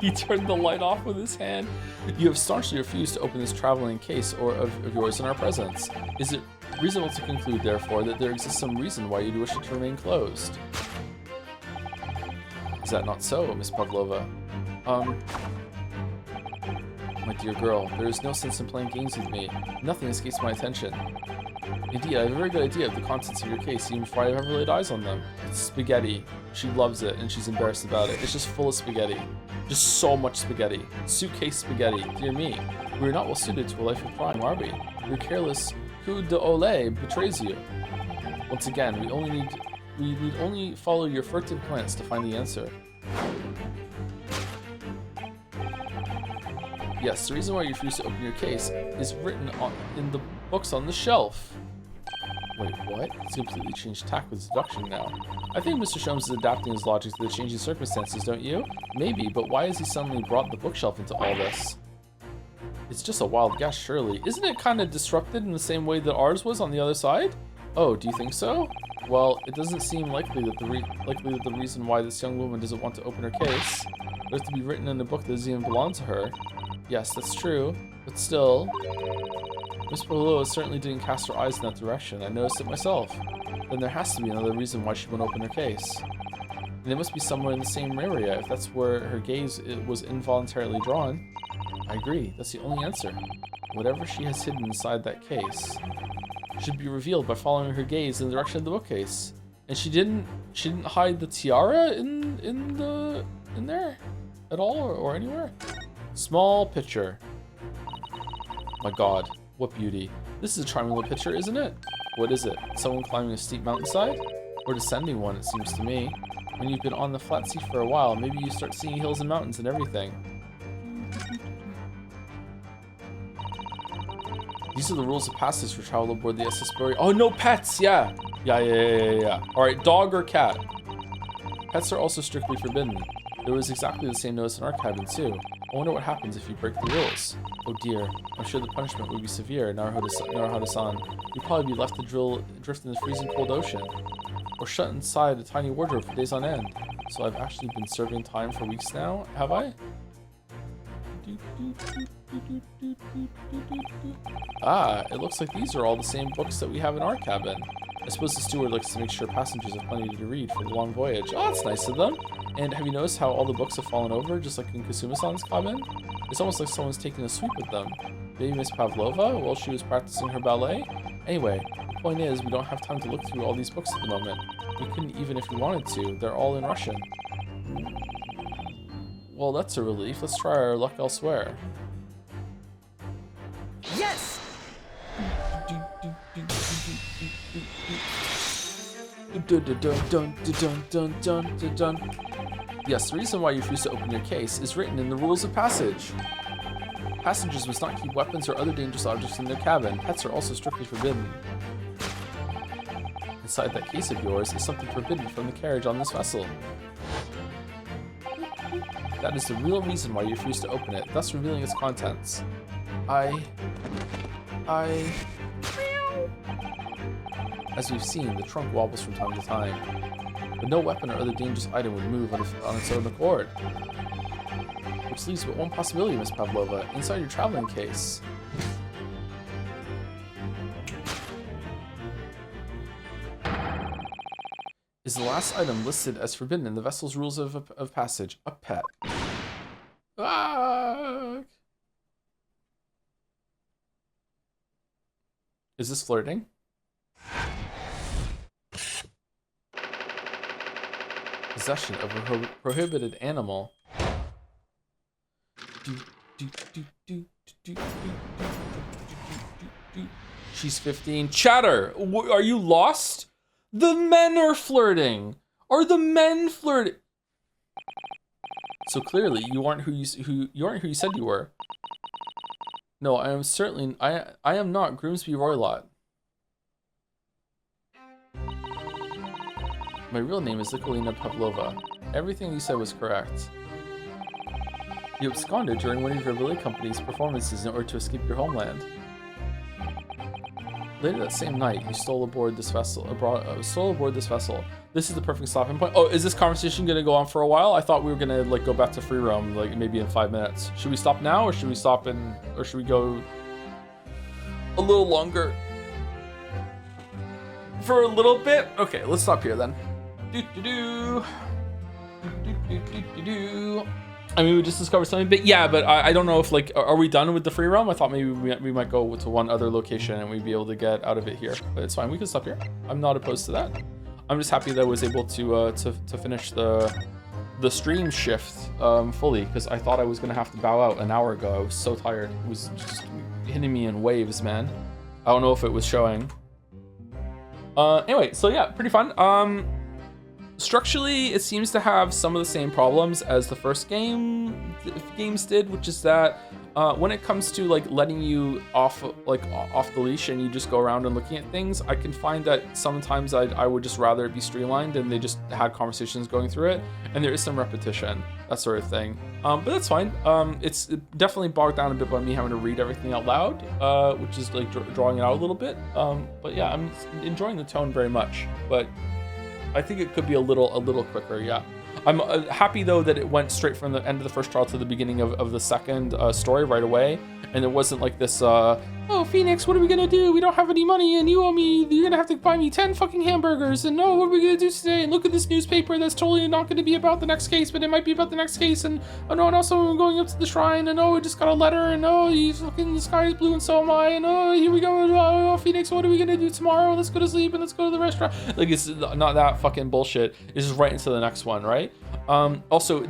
Speaker 1: He turned the light off with his hand. You have staunchly refused to open this traveling case of yours in our presence. Is it reasonable to conclude, therefore, that there exists some reason why you'd wish it to remain closed? Is that not so, Miss Pavlova? My dear girl, there is no sense in playing games with me. Nothing escapes my attention. Indeed, I have a very good idea of the contents of your case, even before I've ever laid eyes on them. It's spaghetti. She loves it, and she's embarrassed about it. It's just full of spaghetti. Just so much spaghetti. Suitcase spaghetti. Dear me, we are not well suited to a life of crime, are we? Your careless coup d'oeil betrays you. Once again, we need only follow your furtive glance to find the answer. Yes, the reason why you refuse to open your case is written in the books on the shelf. Wait, what? It's completely changed tack with deduction now. I think Mr. Sholmes is adapting his logic to the changing circumstances, don't you? Maybe, but why has he suddenly brought the bookshelf into all this? It's just a wild guess, surely. Isn't it kind of disrupted in the same way that ours was on the other side? Oh, do you think so? Well, it doesn't seem likely that the reason why this young woman doesn't want to open her case would have to be written in a book that doesn't even belong to her. Yes, that's true, but still... Miss Pavlova certainly didn't cast her eyes in that direction. I noticed it myself. Then there has to be another reason why she won't open her case. And it must be somewhere in the same area, if that's where her gaze was involuntarily drawn. I agree, that's the only answer. Whatever she has hidden inside that case should be revealed by following her gaze in the direction of the bookcase. And she didn't hide the tiara in there at all or anywhere? Small picture. My god, what beauty. This is a charming little picture, isn't it? What is it? Someone climbing a steep mountainside? Or descending one, it seems to me. When you've been on the flat sea for a while, maybe you start seeing hills and mountains and everything. These are the rules of passage for travel aboard the SS Boreal. Oh, no pets! Yeah! Yeah. Alright, dog or cat? Pets are also strictly forbidden. There was exactly the same notice in our cabin too. I wonder what happens if you break the rules. Oh dear, I'm sure the punishment would be severe, Naruhodo-san. You'd probably be left to drift in the freezing cold ocean. Or shut inside a tiny wardrobe for days on end. So I've actually been serving time for weeks now, have I? Ah, it looks like these are all the same books that we have in our cabin. I suppose the steward likes to make sure passengers have plenty to read for the long voyage. Oh, that's nice of them. And have you noticed how all the books have fallen over, just like in Kasuma-san's cabin? It's almost like someone's taking a sweep with them. Maybe Miss Pavlova, while she was practicing her ballet? Anyway, the point is, we don't have time to look through all these books at the moment. We couldn't even if we wanted to. They're all in Russian. Well, that's a relief. Let's try our luck elsewhere.
Speaker 2: Yes!
Speaker 1: Yes, the reason why you refuse to open your case is written in the rules of passage. Passengers must not keep weapons or other dangerous objects in their cabin. Pets are also strictly forbidden. Inside that case of yours is something forbidden from the carriage on this vessel. That is the real reason why you refuse to open it, thus revealing its contents. As we've seen, the trunk wobbles from time to time, but no weapon or other dangerous item would move on its own accord. Which leaves but one possibility, Miss Pavlova, inside your traveling case. Is the last item listed as forbidden in the vessel's rules of passage a pet? Fuck! Is this flirting? Possession of a prohibited animal. She's 15. Chatter! Are you lost? The men are flirting. Are the men flirting? So clearly, you aren't who you said you were. No, I am certainly I am not Grimsby Roylott. My real name is Nikolina Pavlova. Everything you said was correct. You absconded during one of your ballet company's performances in order to escape your homeland. Later that same night, you stole aboard this vessel. This is the perfect stopping point. Oh, is this conversation gonna go on for a while? I thought we were gonna like go back to free roam, like maybe in 5 minutes. Should we stop now, or should we stop or should we go a little longer? For a little bit? Okay, let's stop here then. I mean, we just discovered something, but yeah, but I don't know if like, are we done with the free roam? I thought maybe we might go to one other location and we'd be able to get out of it here, but it's fine. We can stop here. I'm not opposed to that. I'm just happy that I was able to finish the stream shift fully, because I thought I was gonna have to bow out an hour ago. I was so tired. It was just hitting me in waves, man. I don't know if it was showing. Anyway, so yeah, pretty fun. Structurally, it seems to have some of the same problems as the first games did, which is that when it comes to like letting you off the leash and you just go around and looking at things, I can find that sometimes I would just rather it be streamlined and they just had conversations going through it, and there is some repetition, that sort of thing. But that's fine. It's definitely bogged down a bit by me having to read everything out loud, which is like drawing it out a little bit. But yeah, I'm enjoying the tone very much. But I think it could be a little quicker, yeah. I'm happy though that it went straight from the end of the first trial to the beginning of the second story right away, and it wasn't like this, oh Phoenix, what are we gonna do? We don't have any money and you owe me, you're gonna have to buy me 10 fucking hamburgers, and no, what are we gonna do today? And look at this newspaper that's totally not gonna be about the next case, but it might be about the next case, and oh no, and also I'm going up to the shrine, and oh, I just got a letter, and oh, the sky is blue and so am I, and oh, here we go, oh Phoenix, what are we gonna do tomorrow? Let's go to sleep and let's go to the restaurant. Like, it's not that fucking bullshit. It's just right into the next one, right? Also,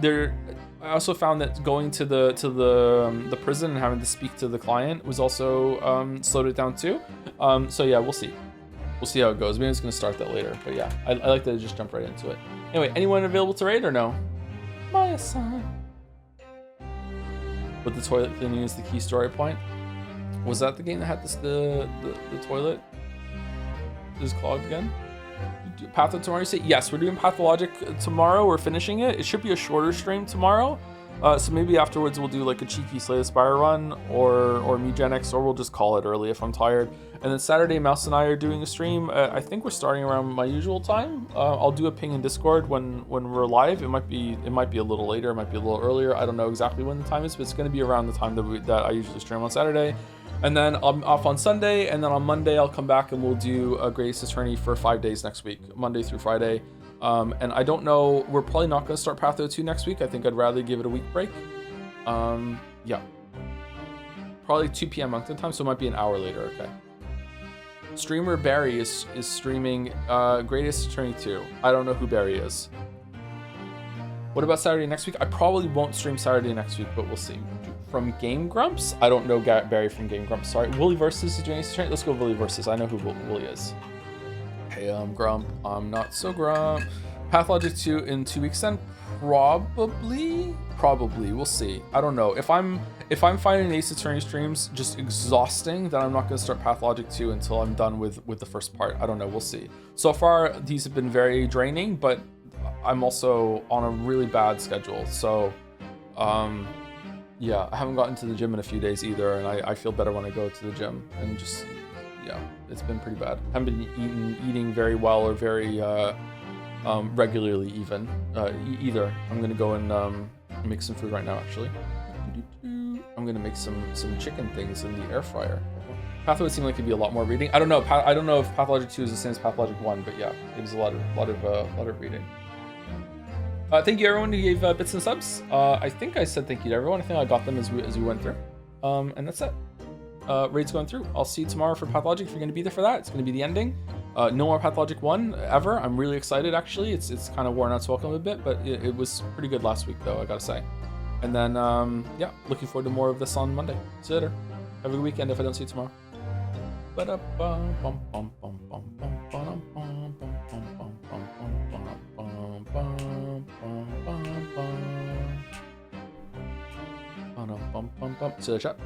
Speaker 1: I also found that going to the prison and having to speak to the client was also slowed it down too. So yeah, we'll see how it goes. Maybe it's gonna start that later, but yeah, I like to just jump right into it. Anyway, anyone available to raid or no? Maya-san. But the toilet cleaning is the key story point. Was that the game that had the toilet is clogged again? Patho tomorrow, you say? Yes, we're doing Pathologic tomorrow. We're finishing it. It should be a shorter stream tomorrow. So maybe afterwards we'll do like a cheeky Slay the Spire run or Mugenics, or we'll just call it early if I'm tired. And then Saturday, Mouse and I are doing a stream. I think we're starting around my usual time. I'll do a ping in Discord when we're live. It might be a little later, it might be a little earlier. I don't know exactly when the time is, but it's going to be around the time that I usually stream on Saturday. And then I'm off on Sunday, and then on Monday I'll come back and we'll do a Greatest Attorney for 5 days next week, Monday through Friday. And I don't know, we're probably not going to start Patho 2 next week. I think I'd rather give it a week break. Yeah. Probably 2 p.m. Mountain time, so it might be an hour later, okay. Streamer Barry is streaming Greatest Attorney 2. I don't know who Barry is. What about Saturday next week? I probably won't stream Saturday next week, but we'll see. From Game Grumps? I don't know Barry from Game Grumps. Sorry. Wooly Versus is doing Ace Attorney. Let's go Wooly Versus. I know who Wooly is. Hey, I'm Grump. I'm not so Grump. Pathologic 2 in 2 weeks then? Probably. We'll see. I don't know. If I'm finding Ace Attorney streams just exhausting, then I'm not going to start Pathologic 2 until I'm done with the first part. I don't know. We'll see. So far, these have been very draining, but I'm also on a really bad schedule. So, yeah, I haven't gotten to the gym in a few days either, and I feel better when I go to the gym. And just, yeah, it's been pretty bad. I haven't been eating very well or very regularly even either. I'm gonna go and make some food right now. Actually, I'm gonna make some chicken things in the air fryer. Patho would seem like it'd be a lot more reading. I don't know. I don't know if Pathologic 2 is the same as Pathologic 1, but yeah, it was a lot of reading. Thank you everyone who gave bits and subs. I think I said thank you to everyone. I think I got them as we went through. And that's it. Raid's going through. I'll see you tomorrow for Pathologic if you're going to be there for that. It's going to be the ending. No more Pathologic 1 ever. I'm really excited actually. It's kind of worn out to welcome a bit, but it was pretty good last week though, I gotta say. And then, yeah, looking forward to more of this on Monday. See you later. Have a good weekend if I don't see you tomorrow. See you later, chat.